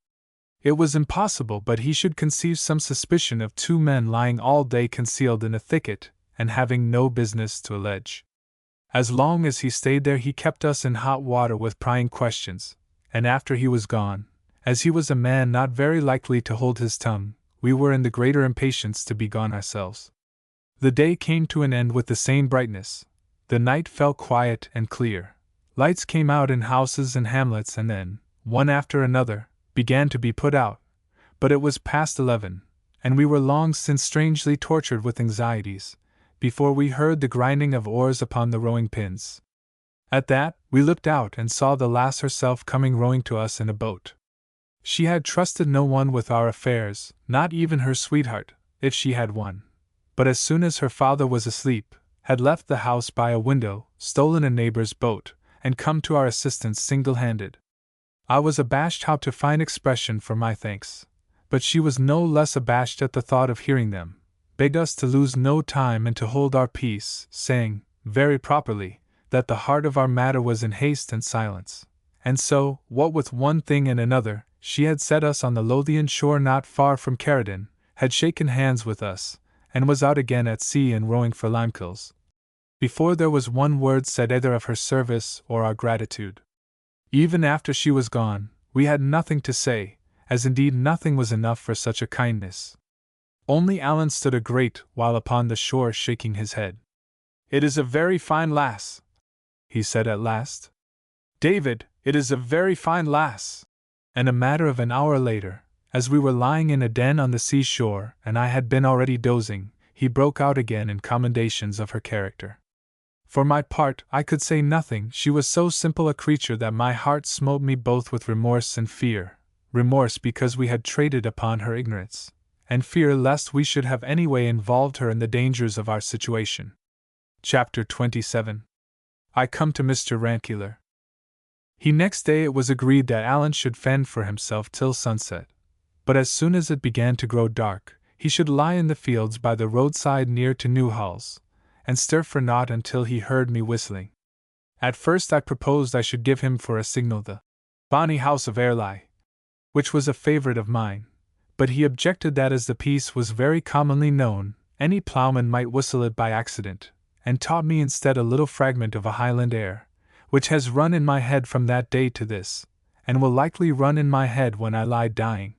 It was impossible but he should conceive some suspicion of two men lying all day concealed in a thicket, and having no business to allege. As long as he stayed there he kept us in hot water with prying questions, and after he was gone, as he was a man not very likely to hold his tongue, we were in the greater impatience to be gone ourselves. The day came to an end with the same brightness. The night fell quiet and clear. Lights came out in houses and hamlets and then, one after another, began to be put out, but it was past 11, and we were long since strangely tortured with anxieties, before we heard the grinding of oars upon the rowing pins. At that, we looked out and saw the lass herself coming rowing to us in a boat. She had trusted no one with our affairs, not even her sweetheart, if she had one, but as soon as her father was asleep, had left the house by a window, stolen a neighbor's boat, and come to our assistance single-handed. I was abashed how to find expression for my thanks, but she was no less abashed at the thought of hearing them, begged us to lose no time and to hold our peace, saying, very properly, that the heart of our matter was in haste and silence. And so, what with one thing and another, she had set us on the Lothian shore not far from Caradon, had shaken hands with us, and was out again at sea and rowing for Limekilns, before there was one word said either of her service or our gratitude. Even after she was gone, we had nothing to say, as indeed nothing was enough for such a kindness. Only Allan stood a great while upon the shore shaking his head. "It is a very fine lass," he said at last. "David, it is a very fine lass." And a matter of an hour later, as we were lying in a den on the seashore and I had been already dozing, he broke out again in commendations of her character. For my part, I could say nothing. She was so simple a creature that my heart smote me both with remorse and fear. Remorse because we had traded upon her ignorance, and fear lest we should have anyway involved her in the dangers of our situation. Chapter 27. I come to Mr. Rankeeler. Next day it was agreed that Allan should fend for himself till sunset, but as soon as it began to grow dark, he should lie in the fields by the roadside near to Newhalls, and stir for naught until he heard me whistling. At first I proposed I should give him for a signal the Bonny House of Airlie, which was a favourite of mine, but he objected that as the piece was very commonly known, any ploughman might whistle it by accident, and taught me instead a little fragment of a Highland air, which has run in my head from that day to this, and will likely run in my head when I lie dying.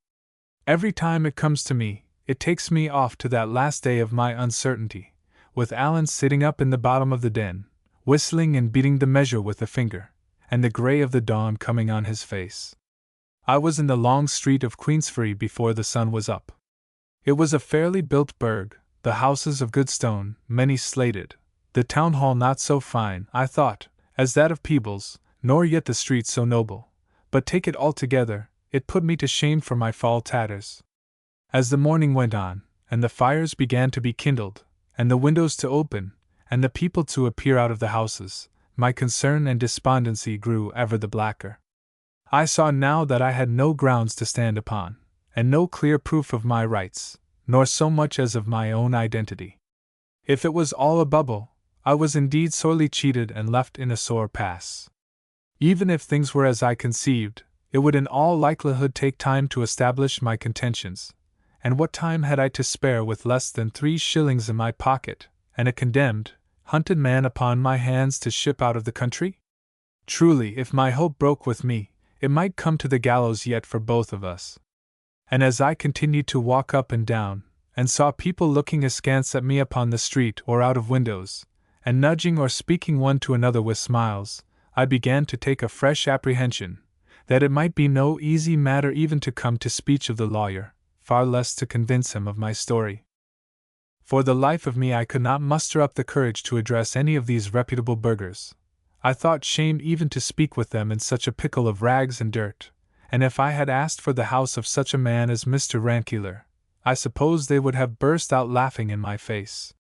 Every time it comes to me, it takes me off to that last day of my uncertainty, with Allan sitting up in the bottom of the den, whistling and beating the measure with a finger, and the grey of the dawn coming on his face. I was in the long street of Queensferry before the sun was up. It was a fairly built burg, the houses of good stone, many slated, the town hall not so fine, I thought, as that of Peebles, nor yet the street so noble, but take it altogether, it put me to shame for my fall tatters. As the morning went on, and the fires began to be kindled, and the windows to open, and the people to appear out of the houses, my concern and despondency grew ever the blacker. I saw now that I had no grounds to stand upon, and no clear proof of my rights, nor so much as of my own identity. If it was all a bubble, I was indeed sorely cheated and left in a sore pass. Even if things were as I conceived, it would in all likelihood take time to establish my contentions, and what time had I to spare with less than 3 shillings in my pocket, and a condemned, hunted man upon my hands to ship out of the country? Truly, if my hope broke with me, it might come to the gallows yet for both of us. And as I continued to walk up and down, and saw people looking askance at me upon the street or out of windows, and nudging or speaking one to another with smiles, I began to take a fresh apprehension that it might be no easy matter even to come to speech of the lawyer, far less to convince him of my story. For the life of me I could not muster up the courage to address any of these reputable burghers. I thought shame even to speak with them in such a pickle of rags and dirt, and if I had asked for the house of such a man as Mr. Rankeillor, I suppose they would have burst out laughing in my face.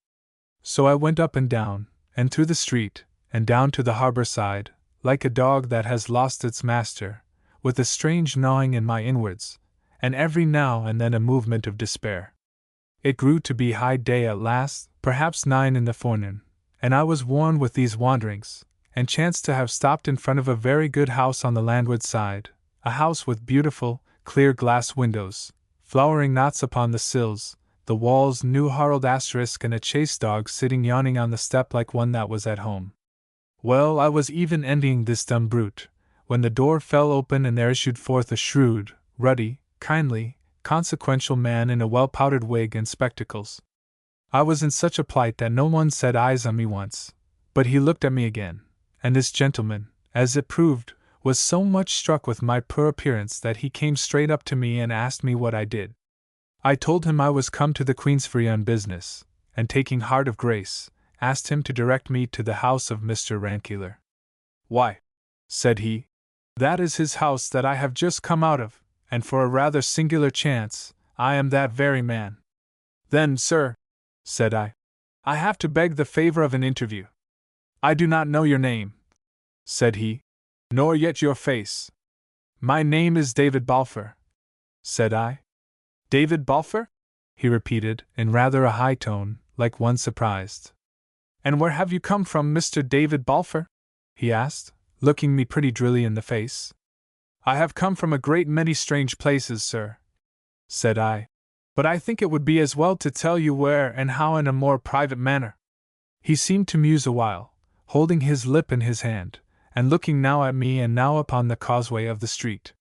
So I went up and down, and through the street, and down to the harbour side, like a dog that has lost its master, with a strange gnawing in my inwards, and every now and then a movement of despair. It grew to be high day at last, perhaps 9 in the forenoon, and I was worn with these wanderings, and chanced to have stopped in front of a very good house on the landward side, a house with beautiful, clear glass windows, flowering knots upon the sills, the walls new harled asterisk, and a chase dog sitting yawning on the step like one that was at home. Well, I was even envying this dumb brute, when the door fell open and there issued forth a shrewd, ruddy, kindly, consequential man in a well-powdered wig and spectacles. I was in such a plight that no one set eyes on me once, but he looked at me again, and this gentleman, as it proved, was so much struck with my poor appearance that he came straight up to me and asked me what I did. I told him I was come to the Queensferry on business, and taking heart of grace, asked him to direct me to the house of Mr. Rankeillor. Why, said he, that is his house that I have just come out of, and for a rather singular chance, I am that very man. Then, sir, said I have to beg the favor of an interview. I do not know your name, said he, nor yet your face. My name is David Balfour, said I. David Balfour? He repeated, in rather a high tone, like one surprised. And where have you come from, Mr. David Balfour? He asked, looking me pretty drily in the face. I have come from a great many strange places, sir, said I, but I think it would be as well to tell you where and how in a more private manner. He seemed to muse a while, holding his lip in his hand, and looking now at me and now upon the causeway of the street.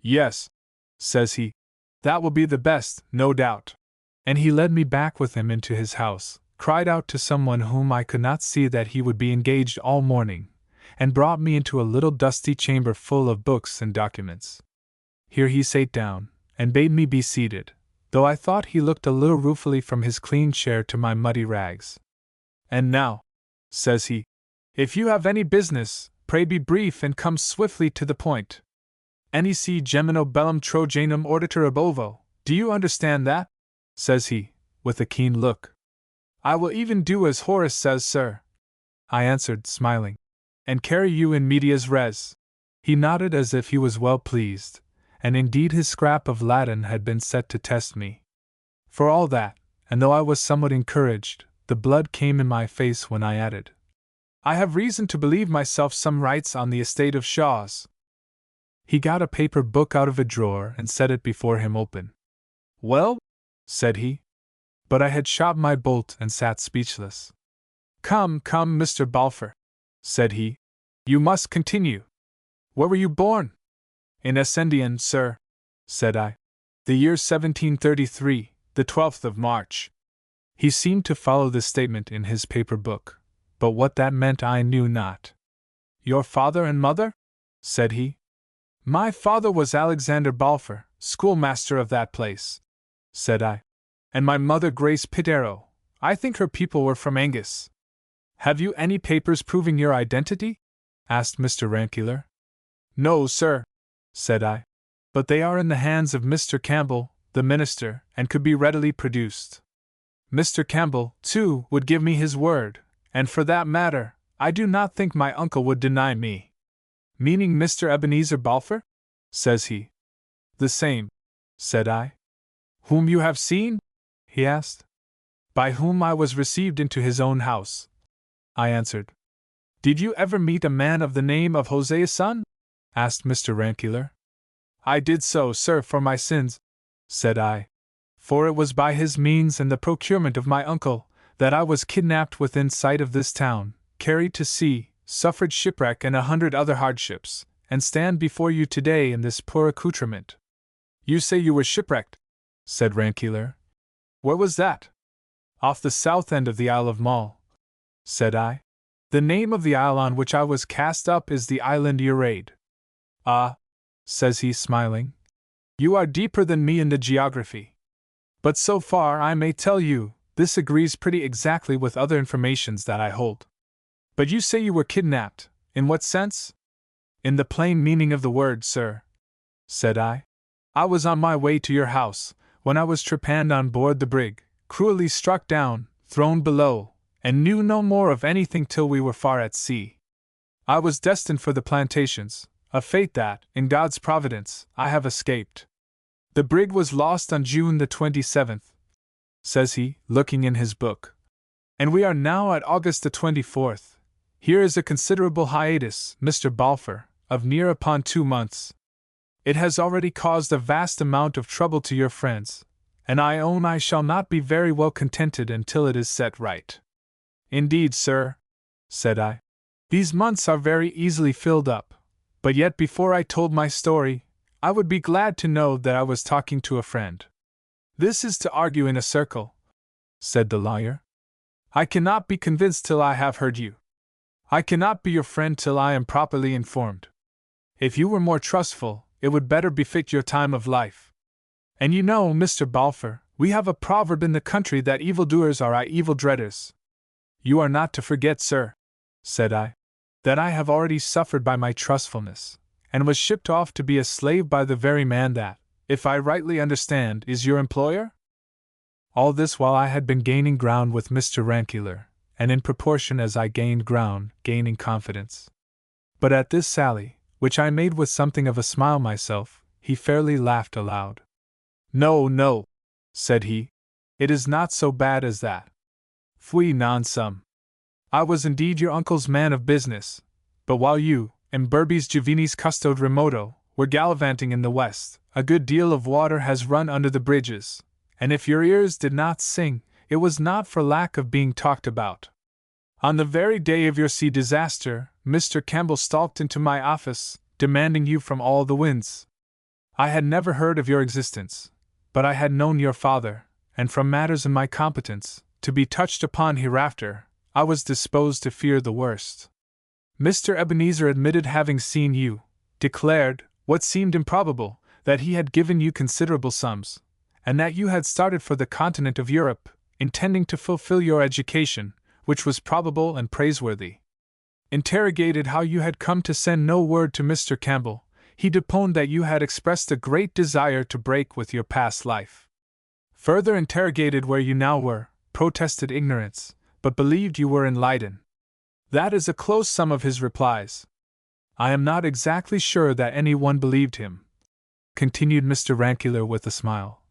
Yes, says he, that will be the best, no doubt. And he led me back with him into his house, cried out to someone whom I could not see that he would be engaged all morning, and brought me into a little dusty chamber full of books and documents. Here he sate down, and bade me be seated, though I thought he looked a little ruefully from his clean chair to my muddy rags. And now, says he, if you have any business, pray be brief and come swiftly to the point. Nec gemino bellum Trojanum orditur ab ovo, do you understand that? Says he, with a keen look. I will even do as Horace says, sir, I answered, smiling, and carry you in medias res. He nodded as if he was well pleased, and indeed his scrap of Latin had been set to test me. For all that, and though I was somewhat encouraged, the blood came in my face when I added, I have reason to believe myself some rights on the estate of Shaw's. He got a paper book out of a drawer and set it before him open. Well, said he. But I had shot my bolt and sat speechless. Come, Mr. Balfour, said he. You must continue. Where were you born? In Ascendian, sir, said I. The year 1733, the 12th of March. He seemed to follow this statement in his paper book, but what that meant I knew not. Your father and mother? Said he. My father was Alexander Balfour, schoolmaster of that place, said I. And my mother Grace Pitero. I think her people were from Angus. Have you any papers proving your identity? Asked Mr. Rankeillor. No, sir, said I. But they are in the hands of Mr. Campbell, the minister, and could be readily produced. Mr. Campbell, too, would give me his word, and for that matter, I do not think my uncle would deny me. Meaning Mr. Ebenezer Balfour? Says he. The same, said I. Whom you have seen? He asked. By whom I was received into his own house, I answered. Did you ever meet a man of the name of Hosea's son? Asked Mr. Rankeillor. I did so, sir, for my sins, said I. For it was by his means and the procurement of my uncle that I was kidnapped within sight of this town, carried to sea, suffered shipwreck and 100 other hardships, and stand before you today in this poor accoutrement. You say you were shipwrecked, said Rankeillor. Where was that? Off the south end of the Isle of Mull, said I. The name of the isle on which I was cast up is the island Eurade. Ah, says he, smiling. You are deeper than me in the geography. But so far I may tell you, this agrees pretty exactly with other informations that I hold. But you say you were kidnapped, in what sense? In the plain meaning of the word, sir, said I. I was on my way to your house, when I was trepanned on board the brig, cruelly struck down, thrown below, and knew no more of anything till we were far at sea. I was destined for the plantations, a fate that, in God's providence, I have escaped. The brig was lost on June the 27th, says he, looking in his book. And we are now at August the 24th. Here is a considerable hiatus, Mr. Balfour, of near upon 2 months. It has already caused a vast amount of trouble to your friends, and I own I shall not be very well contented until it is set right. Indeed, sir, said I, these months are very easily filled up, but yet before I told my story, I would be glad to know that I was talking to a friend. This is to argue in a circle, said the lawyer. I cannot be convinced till I have heard you. I cannot be your friend till I am properly informed. If you were more trustful, it would better befit your time of life. And you know, Mr. Balfour, we have a proverb in the country that evildoers are evil dreaders. You are not to forget, sir, said I, that I have already suffered by my trustfulness, and was shipped off to be a slave by the very man that, if I rightly understand, is your employer? All this while I had been gaining ground with Mr. Rankeillor, and in proportion as I gained ground, gaining confidence. But at this sally, which I made with something of a smile myself, he fairly laughed aloud. No, no, said he, it is not so bad as that. Fui non sum. I was indeed your uncle's man of business, but while you, and Burby's Juvenis Custode Remoto, were gallivanting in the west, a good deal of water has run under the bridges, and if your ears did not sing, it was not for lack of being talked about. On the very day of your sea disaster, Mr. Campbell stalked into my office, demanding you from all the winds. I had never heard of your existence, but I had known your father, and from matters in my competence, to be touched upon hereafter, I was disposed to fear the worst. Mr. Ebenezer admitted having seen you, declared, what seemed improbable, that he had given you considerable sums, and that you had started for the continent of Europe, intending to fulfill your education, which was probable and praiseworthy. Interrogated how you had come to send no word to Mr. Campbell, he deponed that you had expressed a great desire to break with your past life. Further interrogated where you now were, protested ignorance, but believed you were in Leiden. That is a close sum of his replies. I am not exactly sure that any one believed him, continued Mr. Rankeillor with a smile.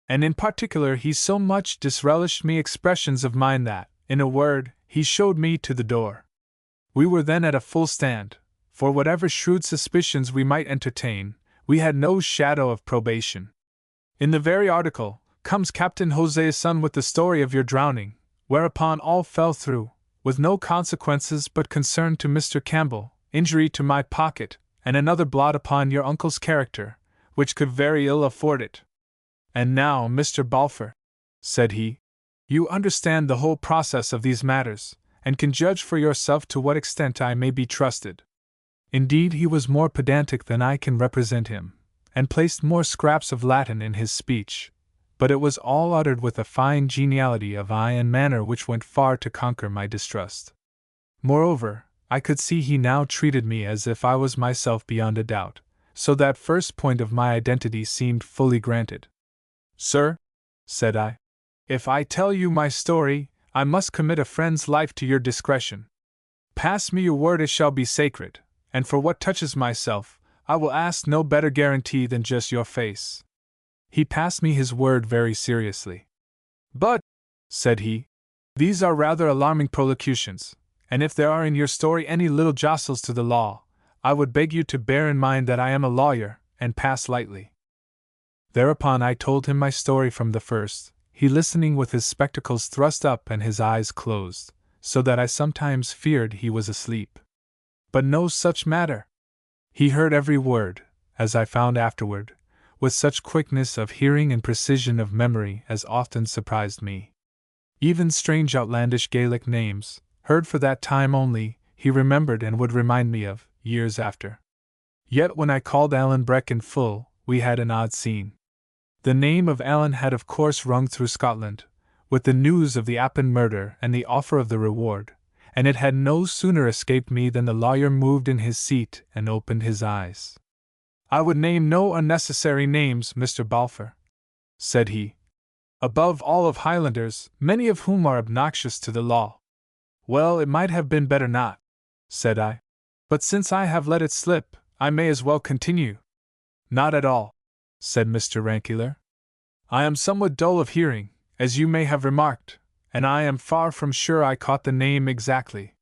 And in particular he so much disrelished me expressions of mine that, in a word, he showed me to the door. We were then at a full stand, for whatever shrewd suspicions we might entertain, we had no shadow of probation. In the very article, comes Captain Hosea's son with the story of your drowning, whereupon all fell through, with no consequences but concern to Mr. Campbell, injury to my pocket, and another blot upon your uncle's character, which could very ill afford it. And now, Mr. Balfour, said he, you understand the whole process of these matters, and can judge for yourself to what extent I may be trusted. Indeed, he was more pedantic than I can represent him, and placed more scraps of Latin in his speech, but it was all uttered with a fine geniality of eye and manner which went far to conquer my distrust. Moreover, I could see he now treated me as if I was myself beyond a doubt, so that first point of my identity seemed fully granted. "Sir," said I, "if I tell you my story, I must commit a friend's life to your discretion. Pass me your word it shall be sacred, and for what touches myself, I will ask no better guarantee than just your face." He passed me his word very seriously. "But," said he, "these are rather alarming prolocutions, and if there are in your story any little jostles to the law, I would beg you to bear in mind that I am a lawyer, and pass lightly." Thereupon I told him my story from the first, he listening with his spectacles thrust up and his eyes closed, so that I sometimes feared he was asleep. But no such matter. He heard every word, as I found afterward, with such quickness of hearing and precision of memory as often surprised me. Even strange outlandish Gaelic names, heard for that time only, he remembered and would remind me of, years after. Yet when I called Alan Breck in full, we had an odd scene. The name of Alan had of course rung through Scotland, with the news of the Appin murder and the offer of the reward, and it had no sooner escaped me than the lawyer moved in his seat and opened his eyes. "I would name no unnecessary names, Mr. Balfour," said he. "Above all of Highlanders, many of whom are obnoxious to the law." "Well, it might have been better not," said I. "But since I have let it slip, I may as well continue." "Not at all," said Mr. Rankeillor. "I am somewhat dull of hearing, as you may have remarked, and I am far from sure I caught the name exactly.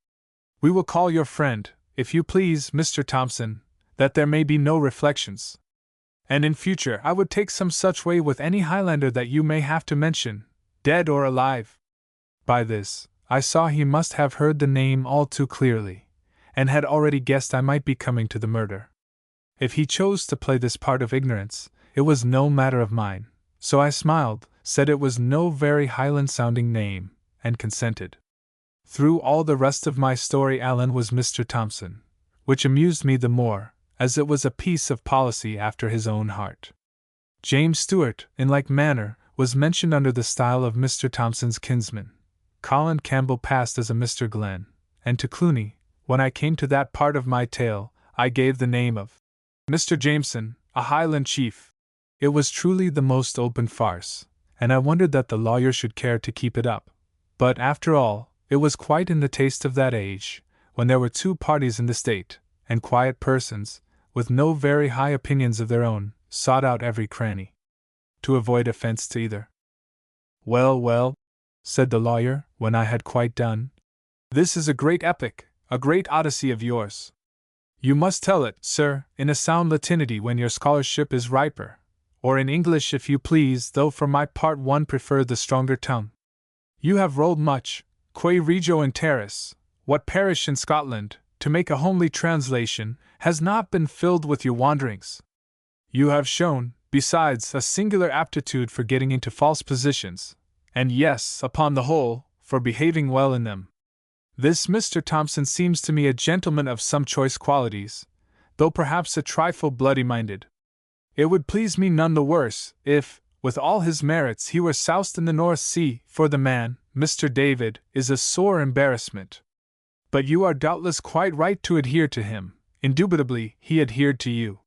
We will call your friend, if you please, Mr. Thompson, that there may be no reflections. And in future I would take some such way with any Highlander that you may have to mention, dead or alive." By this, I saw he must have heard the name all too clearly, and had already guessed I might be coming to the murder. If he chose to play this part of ignorance, it was no matter of mine, so I smiled, said it was no very Highland-sounding name, and consented. Through all the rest of my story Alan was Mr. Thompson, which amused me the more, as it was a piece of policy after his own heart. James Stewart, in like manner, was mentioned under the style of Mr. Thompson's kinsman. Colin Campbell passed as a Mr. Glenn, and to Cluny, when I came to that part of my tale, I gave the name of Mr. Jameson, a Highland chief. It was truly the most open farce, and I wondered that the lawyer should care to keep it up. But after all, it was quite in the taste of that age, when there were two parties in the state, and quiet persons, with no very high opinions of their own, sought out every cranny, to avoid offense to either. "Well, well," said the lawyer, when I had quite done, "this is a great epic, a great Odyssey of yours. You must tell it, sir, in a sound Latinity when your scholarship is riper, or in English if you please, though for my part one prefer the stronger tongue. You have rolled much, quae regio in terris, what parish in Scotland, to make a homely translation, has not been filled with your wanderings. You have shown, besides, a singular aptitude for getting into false positions, and yes, upon the whole, for behaving well in them. This Mr. Thompson seems to me a gentleman of some choice qualities, though perhaps a trifle bloody-minded. It would please me none the worse, if, with all his merits, he were soused in the North Sea, for the man, Mr. David, is a sore embarrassment. But you are doubtless quite right to adhere to him. Indubitably, he adhered to you.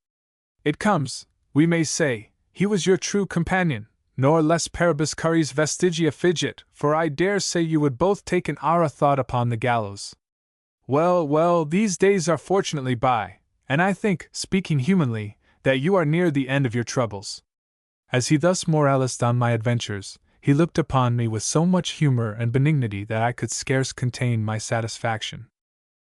It comes, we may say, he was your true companion, nor less paribus curis vestigia fidget, for I dare say you would both take an hour thought upon the gallows. Well, well, these days are fortunately by, and I think, speaking humanly, that you are near the end of your troubles." As he thus moralised on my adventures, he looked upon me with so much humor and benignity that I could scarce contain my satisfaction.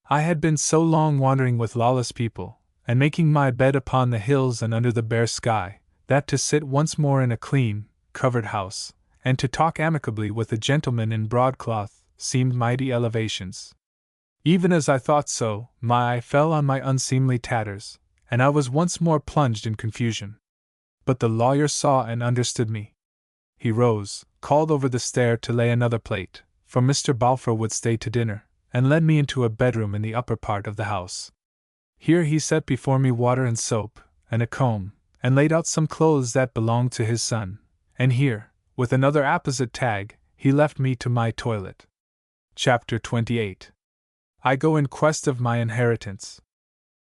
I had been so long wandering with lawless people, and making my bed upon the hills and under the bare sky, that to sit once more in a clean, covered house, and to talk amicably with a gentleman in broadcloth, seemed mighty elevations. Even as I thought so, my eye fell on my unseemly tatters, and I was once more plunged in confusion. But the lawyer saw and understood me. He rose, called over the stair to lay another plate, for Mr. Balfour would stay to dinner, and led me into a bedroom in the upper part of the house. Here he set before me water and soap, and a comb, and laid out some clothes that belonged to his son, and here, with another apposite tag, he left me to my toilet. Chapter 28. I go in quest of my inheritance.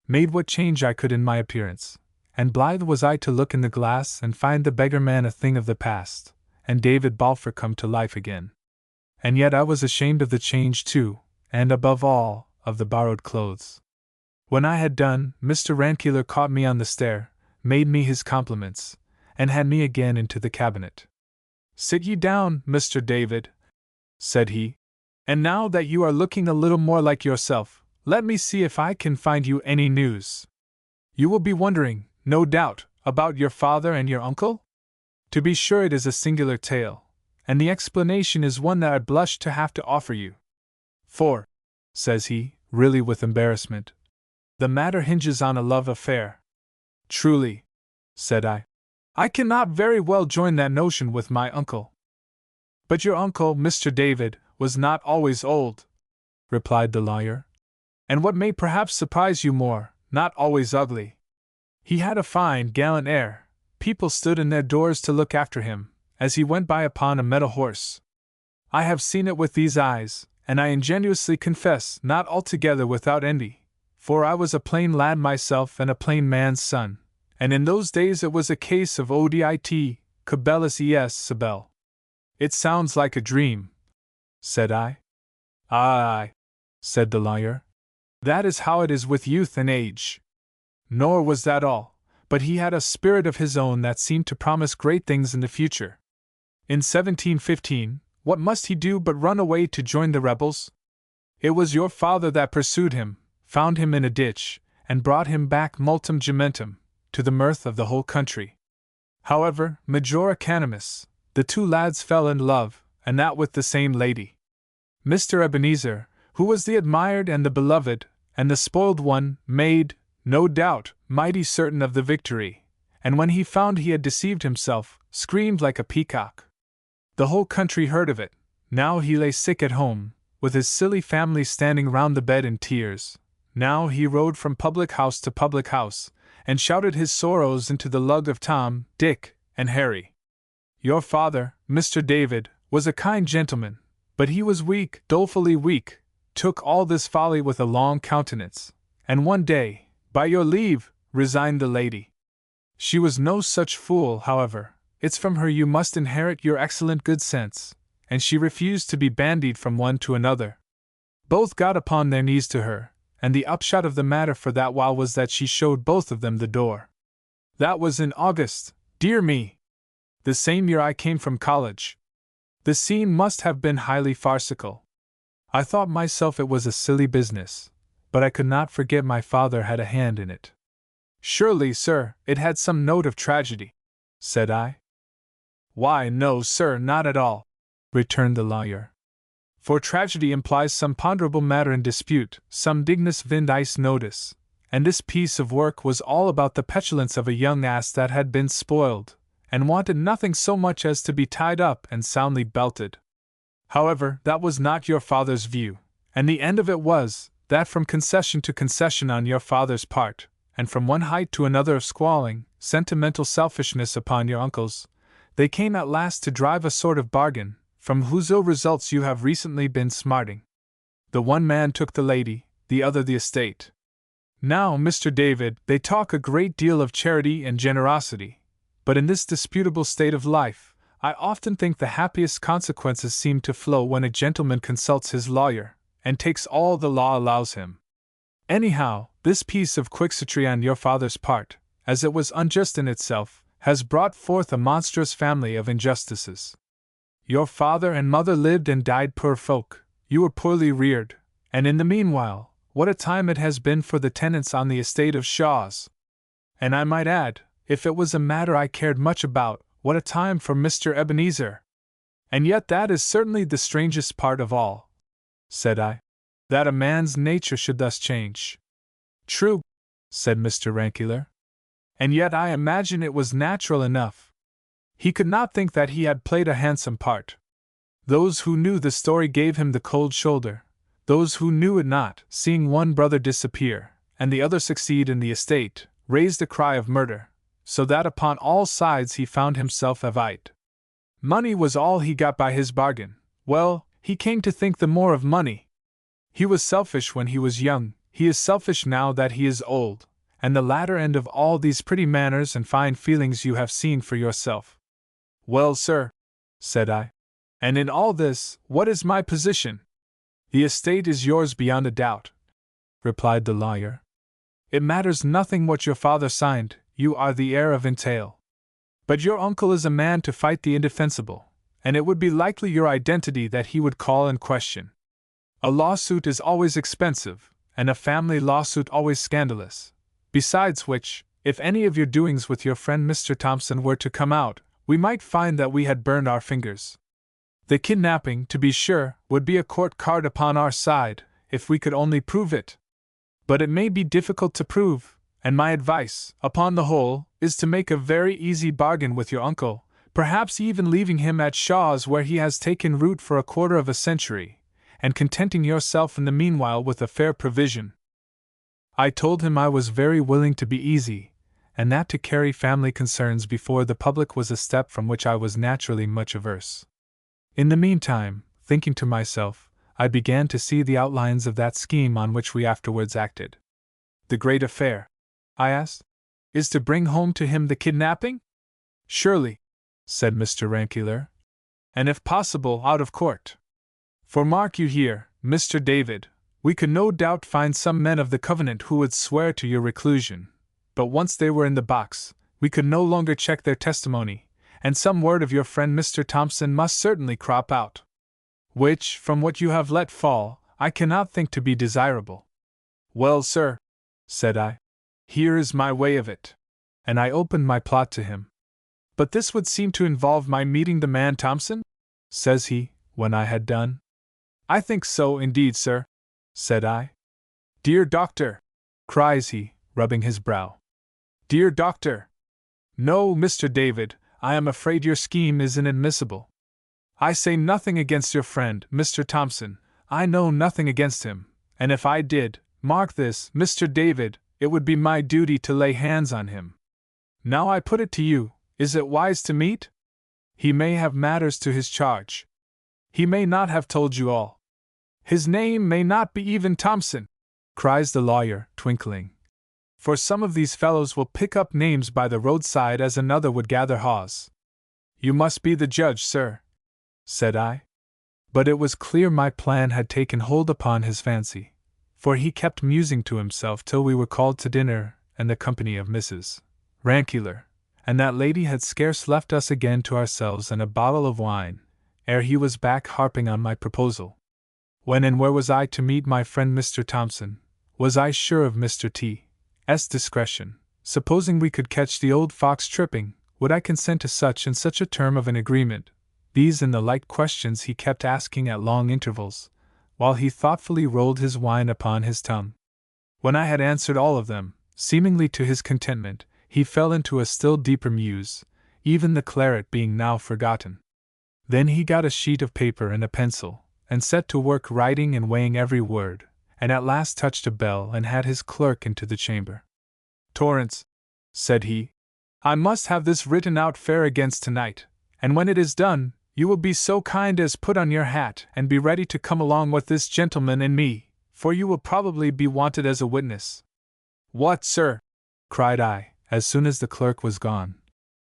Made what change I could in my appearance, and blithe was I to look in the glass and find the beggar man a thing of the past, and David Balfour come to life again. And yet I was ashamed of the change too, and above all, of the borrowed clothes. When I had done, Mr. Rankeillor caught me on the stair, made me his compliments, and had me again into the cabinet. "Sit ye down, Mr. David," said he, "and now that you are looking a little more like yourself, let me see if I can find you any news. You will be wondering, no doubt, about your father and your uncle? To be sure it is a singular tale, and the explanation is one that I blush to have to offer you. For," says he, really with embarrassment, "the matter hinges on a love affair." "Truly," said I cannot very well join that notion with my uncle." "But your uncle, Mr. David, was not always old," replied the lawyer, "and what may perhaps surprise you more, not always ugly. He had a fine, gallant air. People stood in their doors to look after him, as he went by upon a meadow horse. I have seen it with these eyes, and I ingenuously confess not altogether without envy, for I was a plain lad myself and a plain man's son, and in those days it was a case of odit, cabellus es sabel. It sounds like a dream," said I. "Aye," said the lawyer. "That is how it is with youth and age." Nor was that all, but he had a spirit of his own that seemed to promise great things in the future. In 1715, what must he do but run away to join the rebels? It was your father that pursued him, found him in a ditch, and brought him back multum gementem, to the mirth of the whole country. However, majora canimus, the two lads fell in love, and that with the same lady. Mr. Ebenezer, who was the admired and the beloved, and the spoiled one, made, no doubt, mighty certain of the victory, and when he found he had deceived himself, screamed like a peacock. The whole country heard of it. Now he lay sick at home, with his silly family standing round the bed in tears. Now he rode from public house to public house, and shouted his sorrows into the lug of Tom, Dick, and Harry. Your father, Mr. David, was a kind gentleman, but he was weak, dolefully weak, took all this folly with a long countenance, and one day, by your leave, resigned the lady. She was no such fool, however, it's from her you must inherit your excellent good sense, and she refused to be bandied from one to another. Both got upon their knees to her, and the upshot of the matter for that while was that she showed both of them the door. That was in August, dear me! The same year I came from college. The scene must have been highly farcical. I thought myself it was a silly business, but I could not forget my father had a hand in it. Surely, sir, it had some note of tragedy, said I. Why, no, sir, not at all, returned the lawyer. For tragedy implies some ponderable matter in dispute, some dignus vindice notice, and this piece of work was all about the petulance of a young ass that had been spoiled, and wanted nothing so much as to be tied up and soundly belted. However, that was not your father's view, and the end of it was, that from concession to concession on your father's part, and from one height to another of squalling, sentimental selfishness upon your uncle's, they came at last to drive a sort of bargain, from whose ill results you have recently been smarting. The one man took the lady, the other the estate. Now, Mr. David, they talk a great deal of charity and generosity, but in this disputable state of life, I often think the happiest consequences seem to flow when a gentleman consults his lawyer, and takes all the law allows him. Anyhow, this piece of quixotry on your father's part, as it was unjust in itself, has brought forth a monstrous family of injustices. Your father and mother lived and died poor folk, you were poorly reared, and in the meanwhile, what a time it has been for the tenants on the estate of Shaw's. And I might add, if it was a matter I cared much about, what a time for Mr. Ebenezer. And yet that is certainly the strangest part of all, said I, that a man's nature should thus change. True, said Mr. Rankeillor. And yet I imagine it was natural enough. He could not think that he had played a handsome part. Those who knew the story gave him the cold shoulder, those who knew it not, seeing one brother disappear, and the other succeed in the estate, raised a cry of murder, so that upon all sides he found himself avite. Money was all he got by his bargain. Well, he came to think the more of money. He was selfish when he was young, he is selfish now that he is old, and the latter end of all these pretty manners and fine feelings you have seen for yourself. Well, sir, said I, and in all this, what is my position? The estate is yours beyond a doubt, replied the lawyer. It matters nothing what your father signed, you are the heir of entail. But your uncle is a man to fight the indefensible, and it would be likely your identity that he would call in question. A lawsuit is always expensive, and a family lawsuit always scandalous. Besides which, if any of your doings with your friend Mr. Thompson were to come out, we might find that we had burned our fingers. The kidnapping, to be sure, would be a court card upon our side, if we could only prove it. But it may be difficult to prove, and my advice, upon the whole, is to make a very easy bargain with your uncle, perhaps even leaving him at Shaw's where he has taken root for a quarter of a century, and contenting yourself in the meanwhile with a fair provision. I told him I was very willing to be easy, and that to carry family concerns before the public was a step from which I was naturally much averse. In the meantime, thinking to myself, I began to see the outlines of that scheme on which we afterwards acted. The great affair, I asked, is to bring home to him the kidnapping? Surely, said Mr. Rankeillor, and if possible out of court. For mark you here, Mr. David, we could no doubt find some men of the Covenant who would swear to your reclusion, but once they were in the box, we could no longer check their testimony, and some word of your friend Mr. Thompson must certainly crop out. Which, from what you have let fall, I cannot think to be desirable. Well, sir, said I, here is my way of it. And I opened my plot to him. But this would seem to involve my meeting the man Thompson? Says he, when I had done. I think so indeed, sir, said I. Dear doctor, cries he, rubbing his brow. Dear doctor! No, Mr. David, I am afraid your scheme is inadmissible. I say nothing against your friend, Mr. Thompson, I know nothing against him, and if I did, mark this, Mr. David, it would be my duty to lay hands on him. Now I put it to you, is it wise to meet? He may have matters to his charge. He may not have told you all. His name may not be even Thompson, cries the lawyer, twinkling. For some of these fellows will pick up names by the roadside as another would gather haws. You must be the judge, sir, said I. But it was clear my plan had taken hold upon his fancy, for he kept musing to himself till we were called to dinner and the company of Mrs. Rankeillor, and that lady had scarce left us again to ourselves and a bottle of wine, ere he was back harping on my proposal. When and where was I to meet my friend Mr. Thompson? Was I sure of Mr. T.'s discretion? Supposing we could catch the old fox tripping, would I consent to such and such a term of an agreement? These and the like questions he kept asking at long intervals, while he thoughtfully rolled his wine upon his tongue. When I had answered all of them, seemingly to his contentment, he fell into a still deeper muse, even the claret being now forgotten. Then he got a sheet of paper and a pencil, and set to work writing and weighing every word, and at last touched a bell and had his clerk into the chamber. Torrance, said he, I must have this written out fair against tonight, and when it is done, you will be so kind as put on your hat and be ready to come along with this gentleman and me, for you will probably be wanted as a witness. What, sir? Cried I, as soon as the clerk was gone.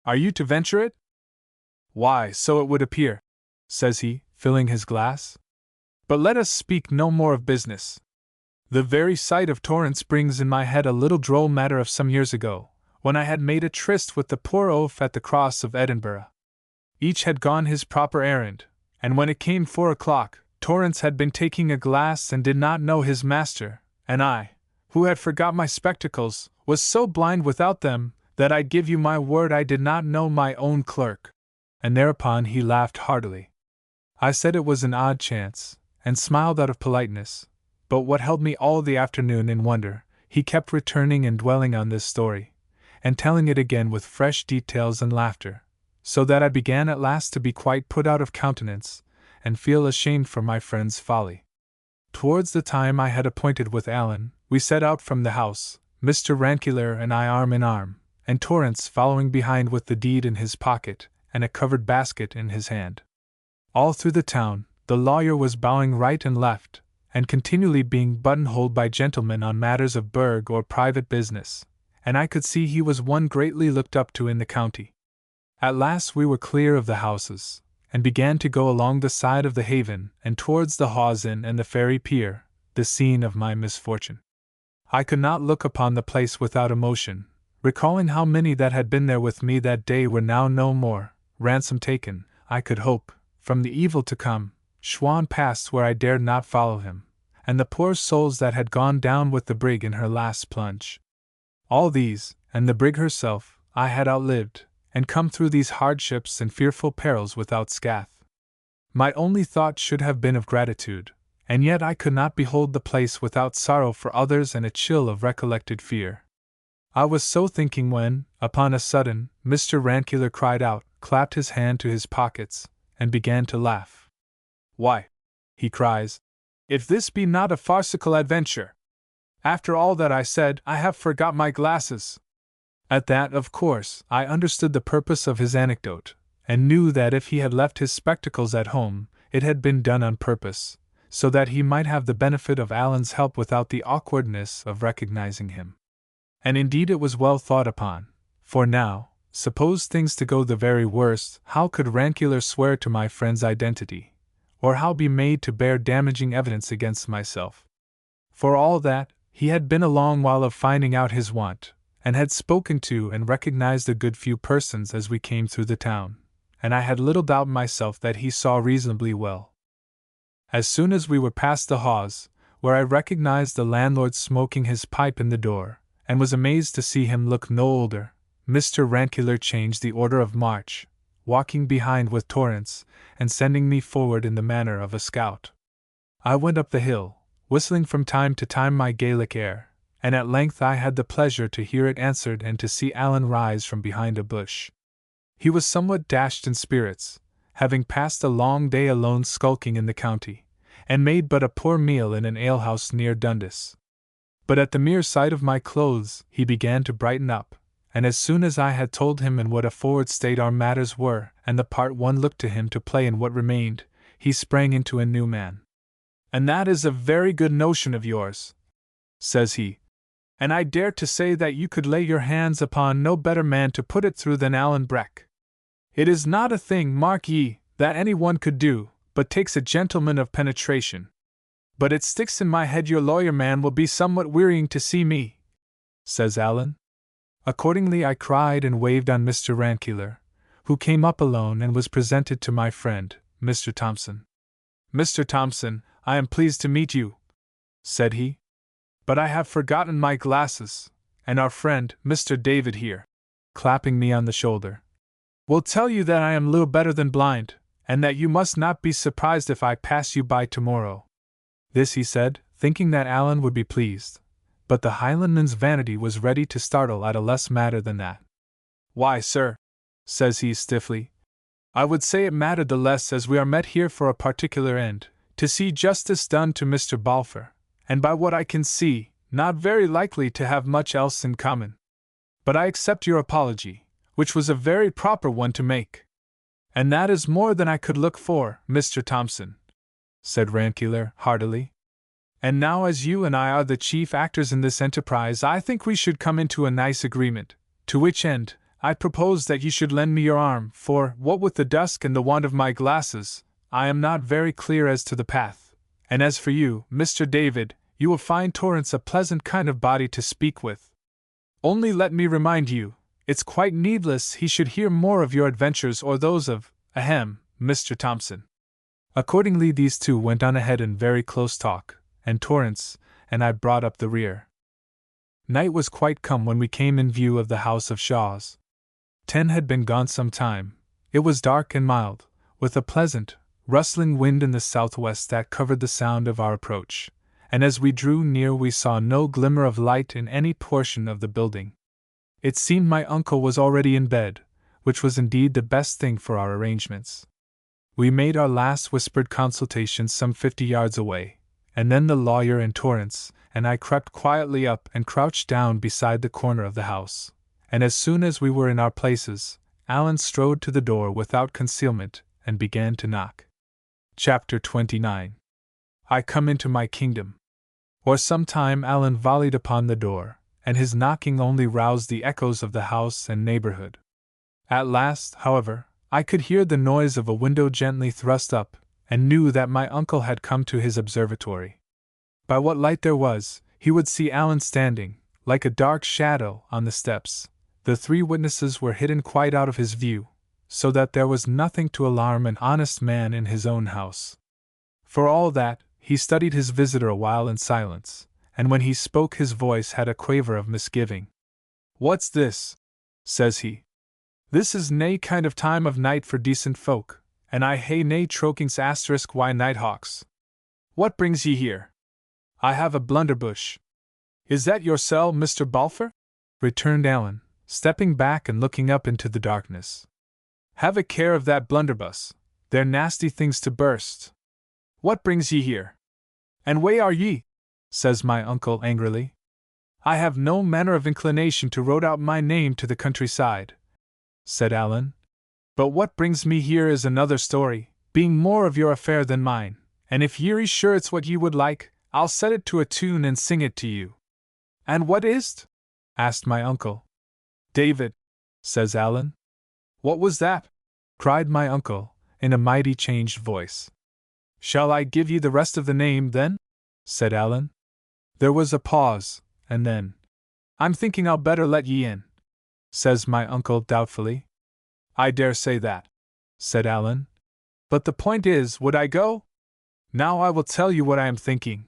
Are you to venture it? Why, so it would appear, says he, filling his glass. But let us speak no more of business. The very sight of Torrance brings in my head a little droll matter of some years ago, when I had made a tryst with the poor oaf at the Cross of Edinburgh. Each had gone his proper errand, and when it came 4 o'clock, Torrance had been taking a glass and did not know his master, and I, who had forgot my spectacles, was so blind without them, that I give you my word I did not know my own clerk. And thereupon he laughed heartily. I said it was an odd chance, and smiled out of politeness, but what held me all the afternoon in wonder, he kept returning and dwelling on this story, and telling it again with fresh details and laughter, so that I began at last to be quite put out of countenance, and feel ashamed for my friend's folly. Towards the time I had appointed with Allen, we set out from the house, Mr. Rankeillor and I arm in arm, and Torrance following behind with the deed in his pocket and a covered basket in his hand. All through the town, the lawyer was bowing right and left, and continually being buttonholed by gentlemen on matters of burgh or private business, and I could see he was one greatly looked up to in the county. At last we were clear of the houses, and began to go along the side of the haven and towards the Hawes Inn and the Ferry Pier, the scene of my misfortune. I could not look upon the place without emotion, recalling how many that had been there with me that day were now no more, ransom taken, I could hope, from the evil to come, Schwan passed where I dared not follow him, and the poor souls that had gone down with the brig in her last plunge. All these, and the brig herself, I had outlived, and come through these hardships and fearful perils without scath. My only thought should have been of gratitude, and yet I could not behold the place without sorrow for others and a chill of recollected fear. I was so thinking when, upon a sudden, Mr. Rankeillor cried out, clapped his hand to his pockets, and began to laugh. "Why," he cries, "if this be not a farcical adventure! After all that I said, I have forgot my glasses." At that, of course, I understood the purpose of his anecdote, and knew that if he had left his spectacles at home, it had been done on purpose, so that he might have the benefit of Alan's help without the awkwardness of recognizing him. And indeed it was well thought upon, for now, suppose things to go the very worst, how could Rankeillor swear to my friend's identity, or how be made to bear damaging evidence against myself? For all that, he had been a long while of finding out his want, and had spoken to and recognized a good few persons as we came through the town, and I had little doubt myself that he saw reasonably well. As soon as we were past the Hawes, where I recognized the landlord smoking his pipe in the door, and was amazed to see him look no older, Mr. Rankeillor changed the order of march, walking behind with Torrance, and sending me forward in the manner of a scout. I went up the hill, whistling from time to time my Gaelic air, and at length I had the pleasure to hear it answered and to see Alan rise from behind a bush. He was somewhat dashed in spirits, having passed a long day alone skulking in the county, and made but a poor meal in an alehouse near Dundas. But at the mere sight of my clothes he began to brighten up, and as soon as I had told him in what a forward state our matters were, and the part one looked to him to play in what remained, he sprang into a new man. "And that is a very good notion of yours," says he, "and I dare to say that you could lay your hands upon no better man to put it through than Alan Breck. It is not a thing, mark ye, that any one could do, but takes a gentleman of penetration. But it sticks in my head your lawyer man will be somewhat wearying to see me," says Alan. Accordingly I cried and waved on Mr. Rankeillor, who came up alone and was presented to my friend, Mr. Thompson. "Mr. Thompson, I am pleased to meet you," said he. "But I have forgotten my glasses, and our friend, Mr. David here," clapping me on the shoulder, "will tell you that I am little better than blind, and that you must not be surprised if I pass you by tomorrow." This he said, thinking that Alan would be pleased, but the Highlandman's vanity was ready to startle at a less matter than that. "Why, sir," says he stiffly, "I would say it mattered the less as we are met here for a particular end, to see justice done to Mr. Balfour, and by what I can see, not very likely to have much else in common. But I accept your apology, which was a very proper one to make. And that is more than I could look for, Mr. Thompson," said Rankeillor heartily. "And now as you and I are the chief actors in this enterprise, I think we should come into a nice agreement, to which end, I propose that you should lend me your arm, for, what with the dusk and the want of my glasses, I am not very clear as to the path, and as for you, Mr. David, you will find Torrance a pleasant kind of body to speak with. Only let me remind you, it's quite needless he should hear more of your adventures or those of, Mr. Thompson." Accordingly these two went on ahead in very close talk, and Torrance and I brought up the rear. Night was quite come when we came in view of the house of Shaws. 10 had been gone some time. It was dark and mild, with a pleasant, rustling wind in the southwest that covered the sound of our approach, and as we drew near we saw no glimmer of light in any portion of the building. It seemed my uncle was already in bed, which was indeed the best thing for our arrangements. We made our last whispered consultations some 50 yards away, and then the lawyer and Torrance and I crept quietly up and crouched down beside the corner of the house. And as soon as we were in our places, Alan strode to the door without concealment and began to knock. Chapter 29. I come into my kingdom. For some time Alan volleyed upon the door, and his knocking only roused the echoes of the house and neighborhood. At last, however, I could hear the noise of a window gently thrust up, and knew that my uncle had come to his observatory. By what light there was, he would see Alan standing, like a dark shadow, on the steps. The three witnesses were hidden quite out of his view, so that there was nothing to alarm an honest man in his own house. For all that, he studied his visitor a while in silence, and when he spoke his voice had a quaver of misgiving. "What's this?" says he. "This is nae kind of time of night for decent folk, and I hae nae trokings * why nighthawks. What brings ye here?" "I have a blunderbush." "Is that yoursel, Mr. Balfour?" returned Alan, stepping back and looking up into the darkness. "Have a care of that blunderbuss, they're nasty things to burst. What brings ye here?" "And wae are ye?" says my uncle angrily. "I have no manner of inclination to road out my name to the countryside," said Alan. "But what brings me here is another story, being more of your affair than mine, and if ye're sure it's what ye would like, I'll set it to a tune and sing it to you." "And what is't?" asked my uncle. "David," says Alan. "What was that?" cried my uncle, in a mighty changed voice. "Shall I give ye the rest of the name, then?" said Alan. There was a pause, and then, "I'm thinking I'll better let ye in," says my uncle doubtfully. "I dare say that," said Alan. "But the point is, would I go? Now I will tell you what I am thinking.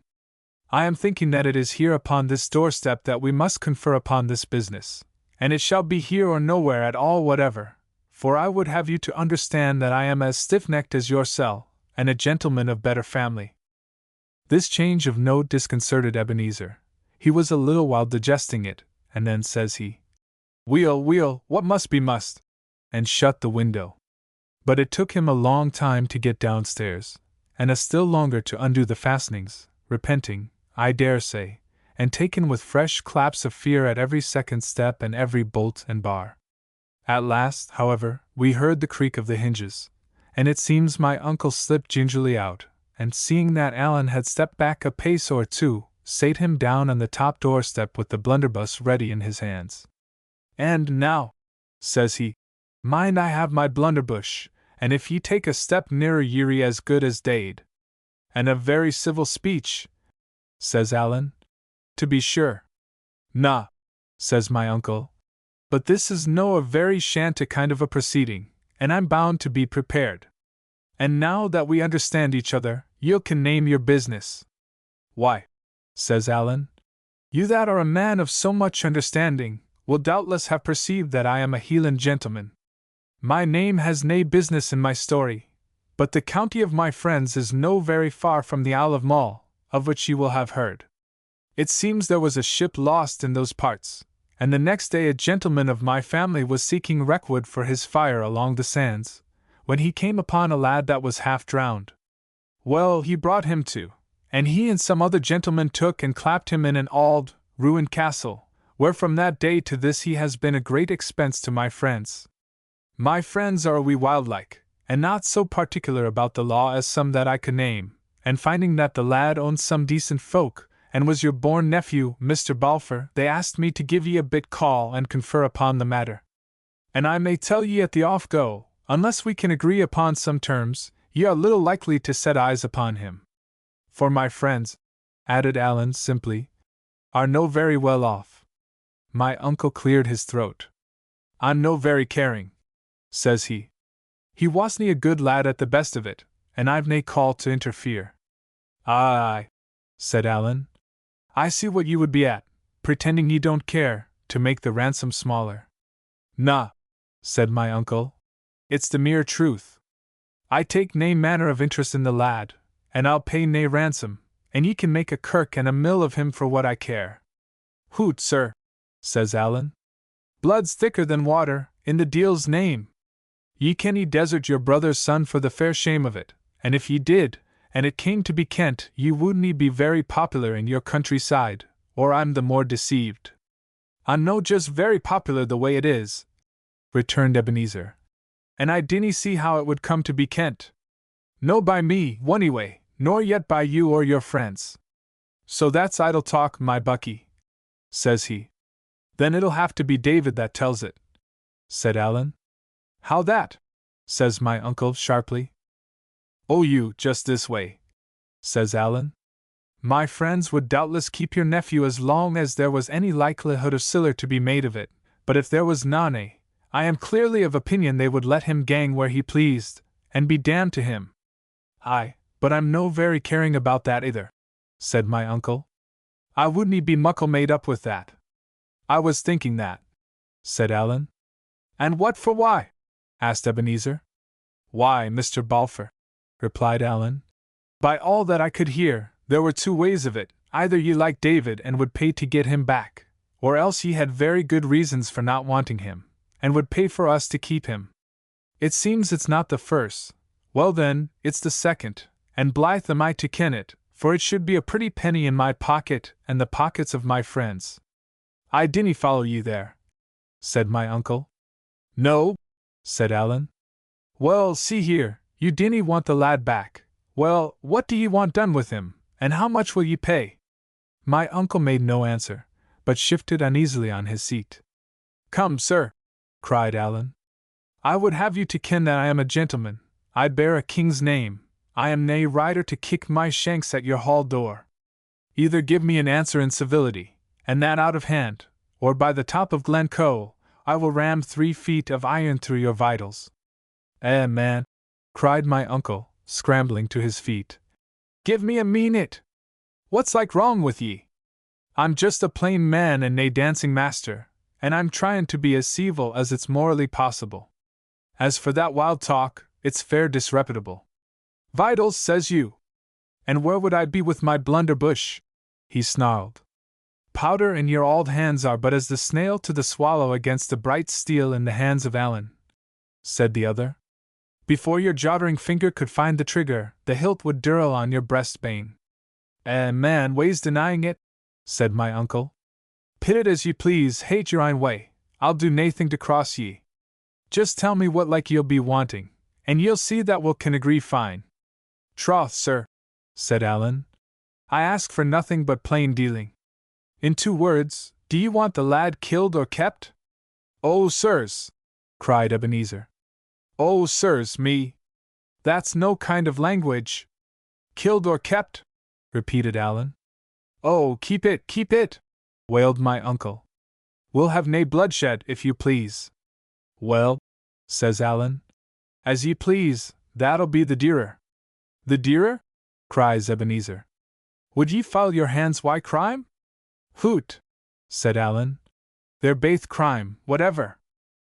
I am thinking that it is here upon this doorstep that we must confer upon this business, and it shall be here or nowhere at all whatever, for I would have you to understand that I am as stiff-necked as yoursel, and a gentleman of better family." This change of note disconcerted Ebenezer. He was a little while digesting it, and then says he, Weel, what must be must," and shut the window. But it took him a long time to get downstairs, and a still longer to undo the fastenings, repenting, I dare say, and taken with fresh claps of fear at every second step and every bolt and bar. At last, however, we heard the creak of the hinges, and it seems my uncle slipped gingerly out, and seeing that Alan had stepped back a pace or two, sate him down on the top doorstep with the blunderbuss ready in his hands. "And now," says he, "mind I have my blunderbush, and if ye take a step nearer ye're as good as dade." "And a very civil speech," says Alan. "To be sure." "Na," says my uncle, "but this is no a very shant kind of a proceeding, and I'm bound to be prepared. And now that we understand each other, you can name your business." "Why," says Alan, "you that are a man of so much understanding, will doubtless have perceived that I am a Hieland gentleman. My name has nae business in my story, but the county of my friends is no very far from the Isle of Mull, of which ye will have heard. It seems there was a ship lost in those parts, and the next day a gentleman of my family was seeking wreckwood for his fire along the sands, when he came upon a lad that was half drowned. Well, he brought him to, and he and some other gentlemen took and clapped him in an auld, ruined castle, where from that day to this he has been a great expense to my friends. My friends are a wee wild-like, and not so particular about the law as some that I could name, and finding that the lad owned some decent folk, and was your born nephew, Mr. Balfour, they asked me to give ye a bit call and confer upon the matter. And I may tell ye at the off-go, unless we can agree upon some terms, ye are little likely to set eyes upon him. For my friends," added Alan simply, "are no very well off." My uncle cleared his throat. "I'm no very caring," says he. "He wasn't a good lad at the best of it, and I've nae call to interfere." "Aye," said Alan. "I see what ye would be at, pretending ye don't care, to make the ransom smaller." "Na," said my uncle. "It's the mere truth. I take nae manner of interest in the lad, and I'll pay nae ransom, and ye can make a kirk and a mill of him for what I care." "Hoot, sir," says Alan. "Blood's thicker than water, in the deil's name. Ye cannae desert your brother's son for the fair shame of it, and if ye did, and it came to be Kent, ye wouldn't be very popular in your countryside, or I'm the more deceived. I'm no just very popular the way it is, returned Ebenezer, and I dinna see how it would come to be Kent. No by me, onyway, nor yet by you or your friends. So that's idle talk, my bucky, says he. Then it'll have to be David that tells it, said Allan. How that? Says my uncle sharply. Oh, you, just this way, says Allan. My friends would doubtless keep your nephew as long as there was any likelihood of siller to be made of it, but if there was none, I am clearly of opinion they would let him gang where he pleased, and be damned to him. Aye, but I'm no very caring about that either, said my uncle. I wouldn't be muckle made up with that. I was thinking that, said Allan. And what for why? Asked Ebenezer. Why, Mr. Balfour, replied Allan. By all that I could hear, there were two ways of it. Either ye liked David and would pay to get him back, or else ye had very good reasons for not wanting him, and would pay for us to keep him. It seems it's not the first. Well then, it's the second, and blithe am I to ken it, for it should be a pretty penny in my pocket and the pockets of my friends. I dinna follow ye there, said my uncle. No, said Allan. Well, see here, you dinna want the lad back. Well, what do ye want done with him, and how much will ye pay? My uncle made no answer, but shifted uneasily on his seat. Come, sir, cried Allan. I would have you to ken that I am a gentleman. I bear a king's name. I am nae rider to kick my shanks at your hall door. Either give me an answer in civility, and that out of hand, or by the top of Glencoe, I will ram 3 feet of iron through your vitals. Man, cried my uncle, scrambling to his feet. Give me a minute. What's like wrong with ye? I'm just a plain man and nae dancing master, and I'm tryin' to be as civil as it's morally possible. As for that wild talk, it's fair disreputable. Vitals, says you. And where would I be with my blunderbush? He snarled. Powder in your auld hands are but as the snail to the swallow against the bright steel in the hands of Allan, said the other. Before your jottering finger could find the trigger, the hilt would dirl on your breastbane. Man, ways denying it, said my uncle. Pit it as ye please, hate your own way, I'll do naething to cross ye. Just tell me what like ye'll be wanting, and ye'll see that we'll can agree fine. Troth, sir, said Allan, I ask for nothing but plain dealing. In 2 words, do ye want the lad killed or kept? Oh, sirs, cried Ebenezer. Oh, sirs, me. That's no kind of language. Killed or kept? Repeated Allan. Oh, keep it, wailed my uncle. We'll have nae bloodshed, if you please. Well, says Allan, as ye please, that'll be the dearer. The dearer? Cries Ebenezer. Would ye foul your hands why crime? Hoot, said Allan. They're baith crime, whatever.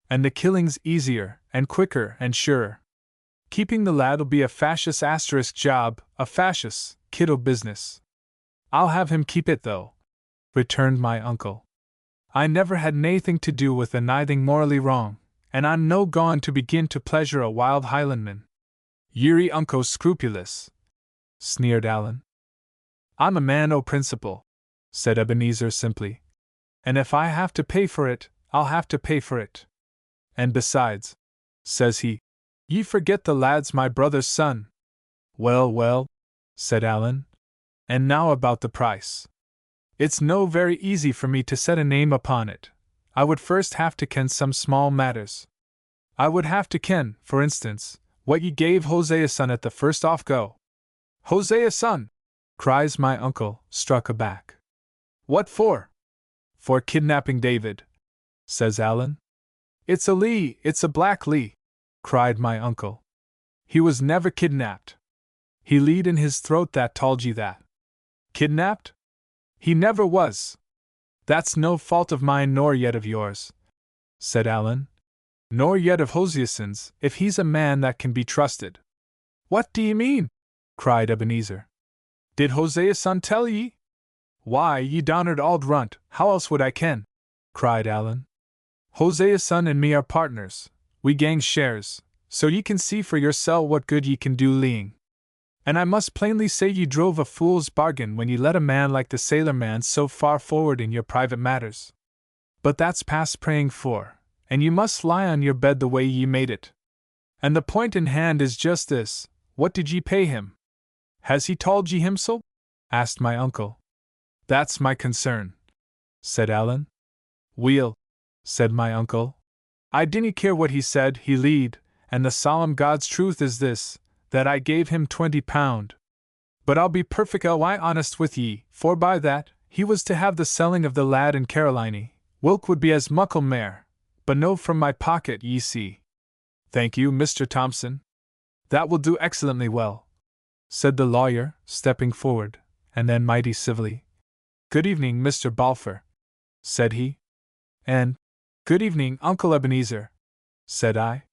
And the killing's easier, and quicker, and surer. Keeping the lad'll be a fascious asterisk job, a fascious, kiddo business. I'll have him keep it though, returned my uncle. I never had naething to do with a nithing morally wrong, and I'm no gone to begin to pleasure a wild Highlandman. Ye're unco scrupulous, sneered Allan. I'm a man o' principle, said Ebenezer simply. And if I have to pay for it, I'll have to pay for it. And besides, says he, ye forget the lad's my brother's son. Well, said Allan. And now about the price. It's no very easy for me to set a name upon it. I would first have to ken some small matters. I would have to ken, for instance, what ye gave Hosea's son at the first off-go. Hosea's son, cries my uncle, struck aback. What for? For kidnapping David, says Allan. It's a lee, it's a black lee, cried my uncle. He was never kidnapped. He leed in his throat that told ye that. Kidnapped? He never was. That's no fault of mine nor yet of yours, said Allan. Nor yet of Hoseason's, if he's a man that can be trusted. What do ye mean? Cried Ebenezer. Did Hosea's son tell ye? Why, ye donnered auld runt, how else would I ken? Cried Allan. Hosea's son and me are partners, we gang shares, so ye can see for yoursel what good ye can do leeing. And I must plainly say you drove a fool's bargain when you let a man like the sailor man so far forward in your private matters. But that's past praying for, and you must lie on your bed the way ye made it. And the point in hand is just this: what did ye pay him? Has he told ye him so? Asked my uncle. That's my concern, said Allan. Weel, said my uncle, I dinna care what he said, he lead, and the solemn God's truth is this, that I gave him £20. But I'll be perfectly honest with ye, for by that, he was to have the selling of the lad in Caroliny, whilk would be as muckle mair, but no from my pocket, ye see. Thank you, Mr. Thompson. That will do excellently well, said the lawyer, stepping forward, and then mighty civilly. Good evening, Mr. Balfour, said he. And, good evening, Uncle Ebenezer, said I.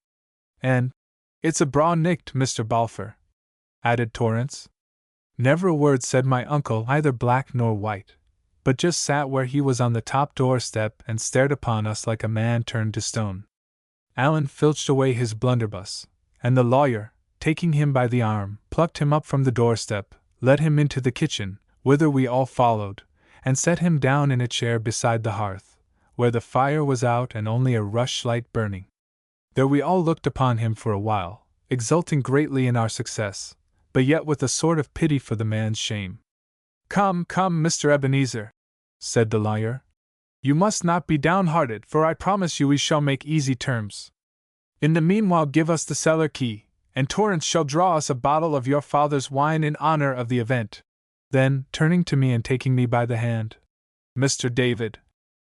And, it's a braw nicht, Mr. Balfour, added Torrance. Never a word said my uncle, either black nor white, but just sat where he was on the top doorstep and stared upon us like a man turned to stone. Allan filched away his blunderbuss, and the lawyer, taking him by the arm, plucked him up from the doorstep, led him into the kitchen, whither we all followed, and set him down in a chair beside the hearth, where the fire was out and only a rushlight burning. There we all looked upon him for a while, exulting greatly in our success, but yet with a sort of pity for the man's shame. Come, come, Mr. Ebenezer, said the lawyer. You must not be downhearted, for I promise you we shall make easy terms. In the meanwhile give us the cellar key, and Torrance shall draw us a bottle of your father's wine in honor of the event. Then, turning to me and taking me by the hand, Mr. David,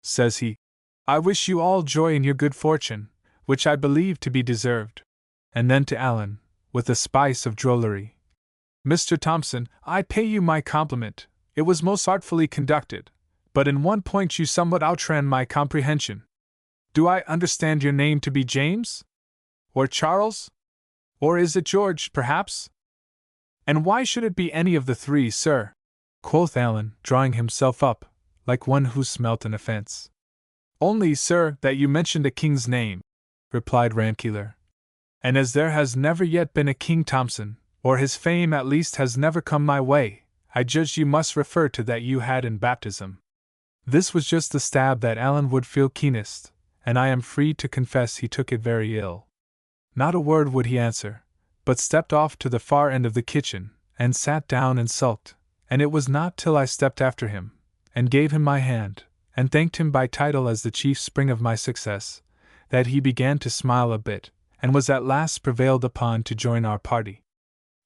says he, I wish you all joy in your good fortune, which I believe to be deserved. And then to Allan, with a spice of drollery, Mr. Thompson, I pay you my compliment. It was most artfully conducted, but in one point you somewhat outran my comprehension. Do I understand your name to be James? Or Charles? Or is it George, perhaps? And why should it be any of the three, sir? Quoth Allan, drawing himself up, like one who smelt an offence. Only, sir, that you mentioned a king's name, replied Rankeillor. And as there has never yet been a King Thompson, or his fame at least has never come my way, I judge you must refer to that you had in baptism. This was just the stab that Allan would feel keenest, and I am free to confess he took it very ill. Not a word would he answer, but stepped off to the far end of the kitchen, and sat down and sulked, and it was not till I stepped after him, and gave him my hand, and thanked him by title as the chief spring of my success, that he began to smile a bit, and was at last prevailed upon to join our party.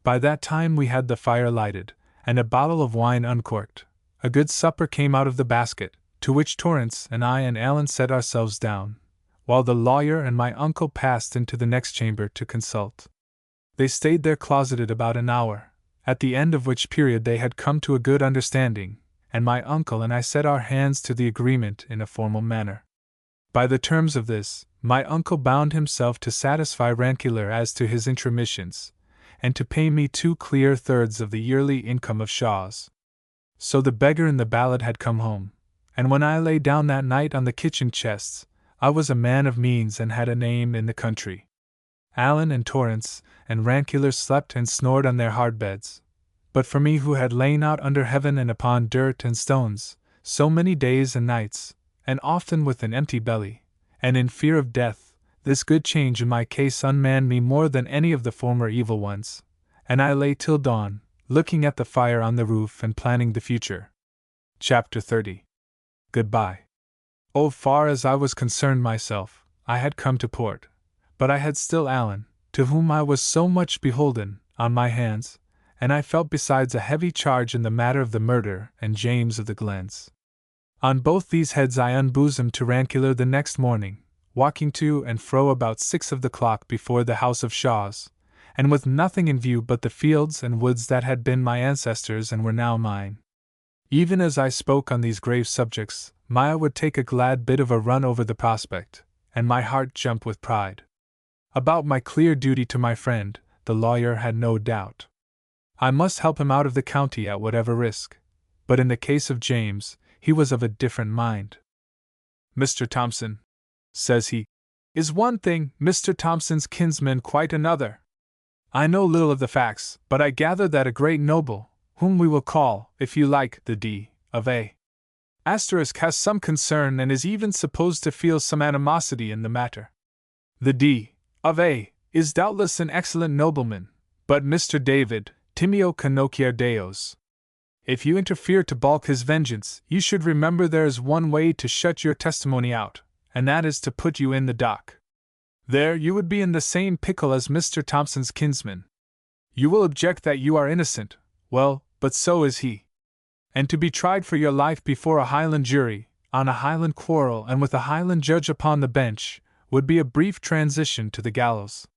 By that time we had the fire lighted, and a bottle of wine uncorked. A good supper came out of the basket, to which Torrance and I and Allan set ourselves down, while the lawyer and my uncle passed into the next chamber to consult. They stayed there closeted about an hour, at the end of which period they had come to a good understanding, and my uncle and I set our hands to the agreement in a formal manner. By the terms of this, my uncle bound himself to satisfy Rankeillor as to his intromissions, and to pay me 2 clear thirds of the yearly income of Shaw's. So the beggar in the ballad had come home, and when I lay down that night on the kitchen chests, I was a man of means and had a name in the country. Allan and Torrance and Rankeillor slept and snored on their hard beds, but for me who had lain out under heaven and upon dirt and stones, so many days and nights, and often with an empty belly, and in fear of death, this good change in my case unmanned me more than any of the former evil ones, and I lay till dawn, looking at the fire on the roof and planning the future. Chapter 30. Goodbye. Oh, far as I was concerned myself, I had come to port, but I had still Allan, to whom I was so much beholden, on my hands, and I felt besides a heavy charge in the matter of the murder and James of the Glens. On both these heads I unbosomed to Rankeillor the next morning, walking to and fro about 6 of the clock before the house of Shaw's, and with nothing in view but the fields and woods that had been my ancestors' and were now mine. Even as I spoke on these grave subjects, my eye would take a glad bit of a run over the prospect, and my heart jump with pride. About my clear duty to my friend, the lawyer had no doubt. I must help him out of the county at whatever risk, but in the case of James, he was of a different mind. Mr. Thompson, says he, is one thing, Mr. Thompson's kinsman quite another. I know little of the facts, but I gather that a great noble, whom we will call, if you like, the D. of A. Asterisk has some concern and is even supposed to feel some animosity in the matter. The D. of A. is doubtless an excellent nobleman, but Mr. David, timeo conocier Deos. If you interfere to balk his vengeance, you should remember there is one way to shut your testimony out, and that is to put you in the dock. There you would be in the same pickle as Mr. Thompson's kinsman. You will object that you are innocent, well, but so is he. And to be tried for your life before a Highland jury, on a Highland quarrel and with a Highland judge upon the bench, would be a brief transition to the gallows.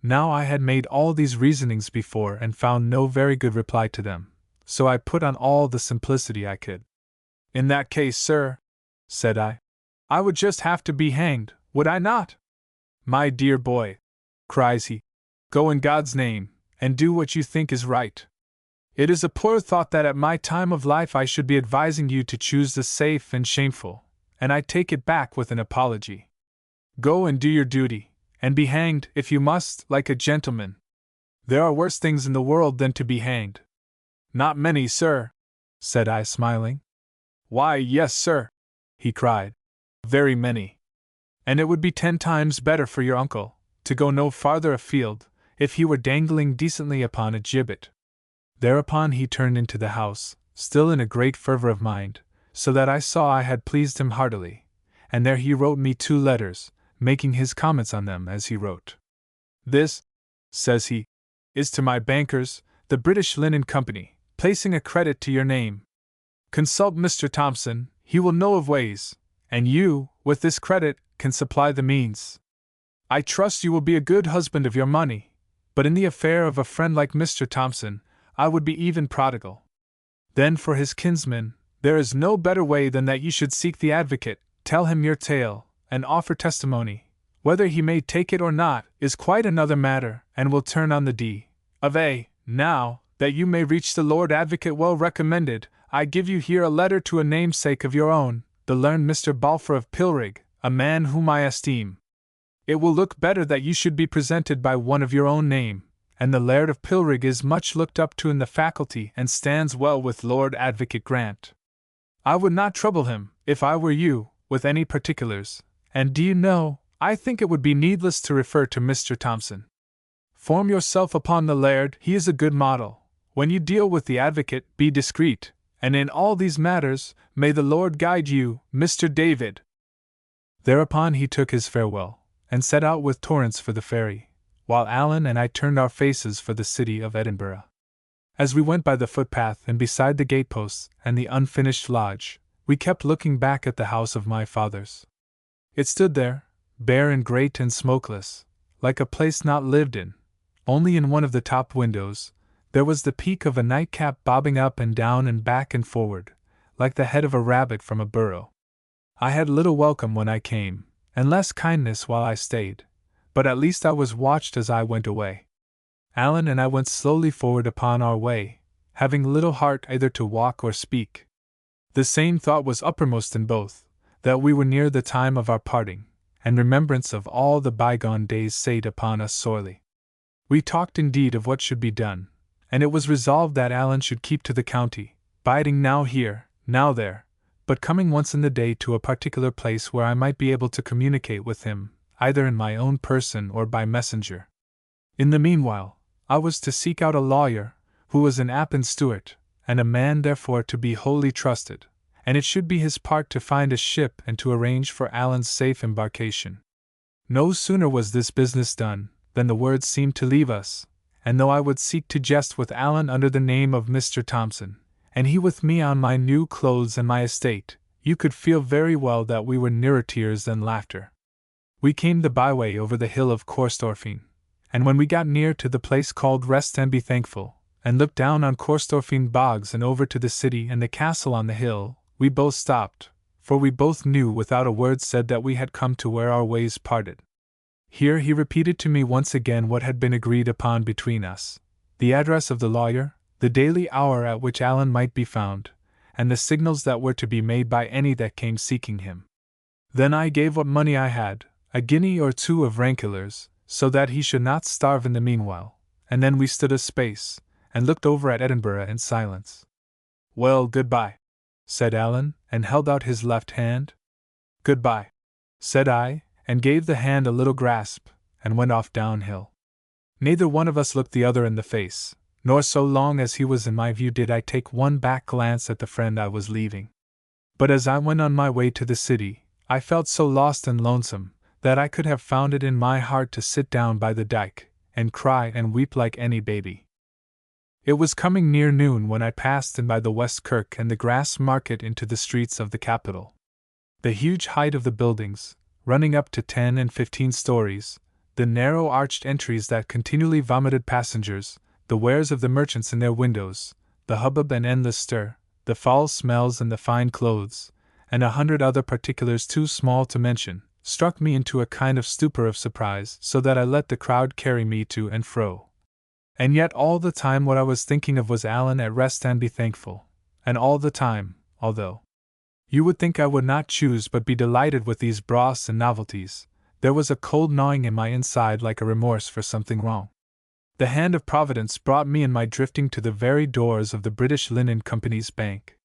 Now I had made all these reasonings before and found no very good reply to them, so I put on all the simplicity I could. In that case, sir, said I would just have to be hanged, would I not? My dear boy, cries he, go in God's name, and do what you think is right. It is a poor thought that at my time of life I should be advising you to choose the safe and shameful, and I take it back with an apology. Go and do your duty, and be hanged, if you must, like a gentleman. There are worse things in the world than to be hanged. Not many, sir, said I, smiling. Why, yes, sir, he cried. Very many. And it would be 10 times better for your uncle to go no farther afield, if he were dangling decently upon a gibbet. Thereupon he turned into the house, still in a great fervor of mind, so that I saw I had pleased him heartily, and there he wrote me 2 letters, making his comments on them as he wrote. This, says he, is to my bankers, the British Linen Company, placing a credit to your name. Consult Mr. Thompson, he will know of ways, and you, with this credit, can supply the means. I trust you will be a good husband of your money, but in the affair of a friend like Mr. Thompson, I would be even prodigal. Then for his kinsman, there is no better way than that you should seek the advocate, tell him your tale, and offer testimony. Whether he may take it or not is quite another matter, and will turn on the D. of A. Now, that you may reach the Lord Advocate well recommended, I give you here a letter to a namesake of your own, the learned Mr. Balfour of Pilrig, a man whom I esteem. It will look better that you should be presented by one of your own name, and the Laird of Pilrig is much looked up to in the faculty and stands well with Lord Advocate Grant. I would not trouble him, if I were you, with any particulars, and do you know, I think it would be needless to refer to Mr. Thompson. Form yourself upon the Laird, he is a good model. When you deal with the advocate, be discreet, and in all these matters, may the Lord guide you, Mr. David. Thereupon he took his farewell, and set out with Torrance for the ferry, while Alan and I turned our faces for the city of Edinburgh. As we went by the footpath and beside the gateposts and the unfinished lodge, we kept looking back at the house of my fathers. It stood there, bare and great and smokeless, like a place not lived in. Only in one of the top windows, there was the peak of a nightcap bobbing up and down and back and forward, like the head of a rabbit from a burrow. I had little welcome when I came, and less kindness while I stayed, but at least I was watched as I went away. Alan and I went slowly forward upon our way, having little heart either to walk or speak. The same thought was uppermost in both, that we were near the time of our parting, and remembrance of all the bygone days sate upon us sorely. We talked indeed of what should be done, and it was resolved that Alan should keep to the county, biding now here, now there, but coming once in the day to a particular place where I might be able to communicate with him, either in my own person or by messenger. In the meanwhile, I was to seek out a lawyer, who was an Appin Stewart, and a man therefore to be wholly trusted, and it should be his part to find a ship and to arrange for Alan's safe embarkation. No sooner was this business done, than the words seemed to leave us, and though I would seek to jest with Alan under the name of Mr. Thompson, and he with me on my new clothes and my estate, you could feel very well that we were nearer tears than laughter. We came the byway over the hill of Corstorphine, and when we got near to the place called Rest and Be Thankful, and looked down on Corstorphine bogs and over to the city and the castle on the hill, we both stopped, for we both knew without a word said that we had come to where our ways parted. Here he repeated to me once again what had been agreed upon between us, the address of the lawyer, the daily hour at which Alan might be found, and the signals that were to be made by any that came seeking him. Then I gave what money I had, a guinea or two of ranculars, so that he should not starve in the meanwhile, and then we stood a space, and looked over at Edinburgh in silence. "Well, good-bye," said Alan, and held out his left hand. "Good-bye," said I, and gave the hand a little grasp, and went off downhill. Neither one of us looked the other in the face, nor so long as he was in my view did I take one back glance at the friend I was leaving. But as I went on my way to the city, I felt so lost and lonesome that I could have found it in my heart to sit down by the dike, and cry and weep like any baby. It was coming near noon when I passed in by the West Kirk and the Grass Market into the streets of the capital. The huge height of the buildings, running up to 10 and 15 stories, the narrow arched entries that continually vomited passengers, the wares of the merchants in their windows, the hubbub and endless stir, the foul smells and the fine clothes, and 100 other particulars too small to mention, struck me into a kind of stupor of surprise, so that I let the crowd carry me to and fro. And yet all the time what I was thinking of was Alan at rest and be thankful, and all the time, although you would think I would not choose but be delighted with these broths and novelties, there was a cold gnawing in my inside like a remorse for something wrong. The hand of Providence brought me in my drifting to the very doors of the British Linen Company's bank.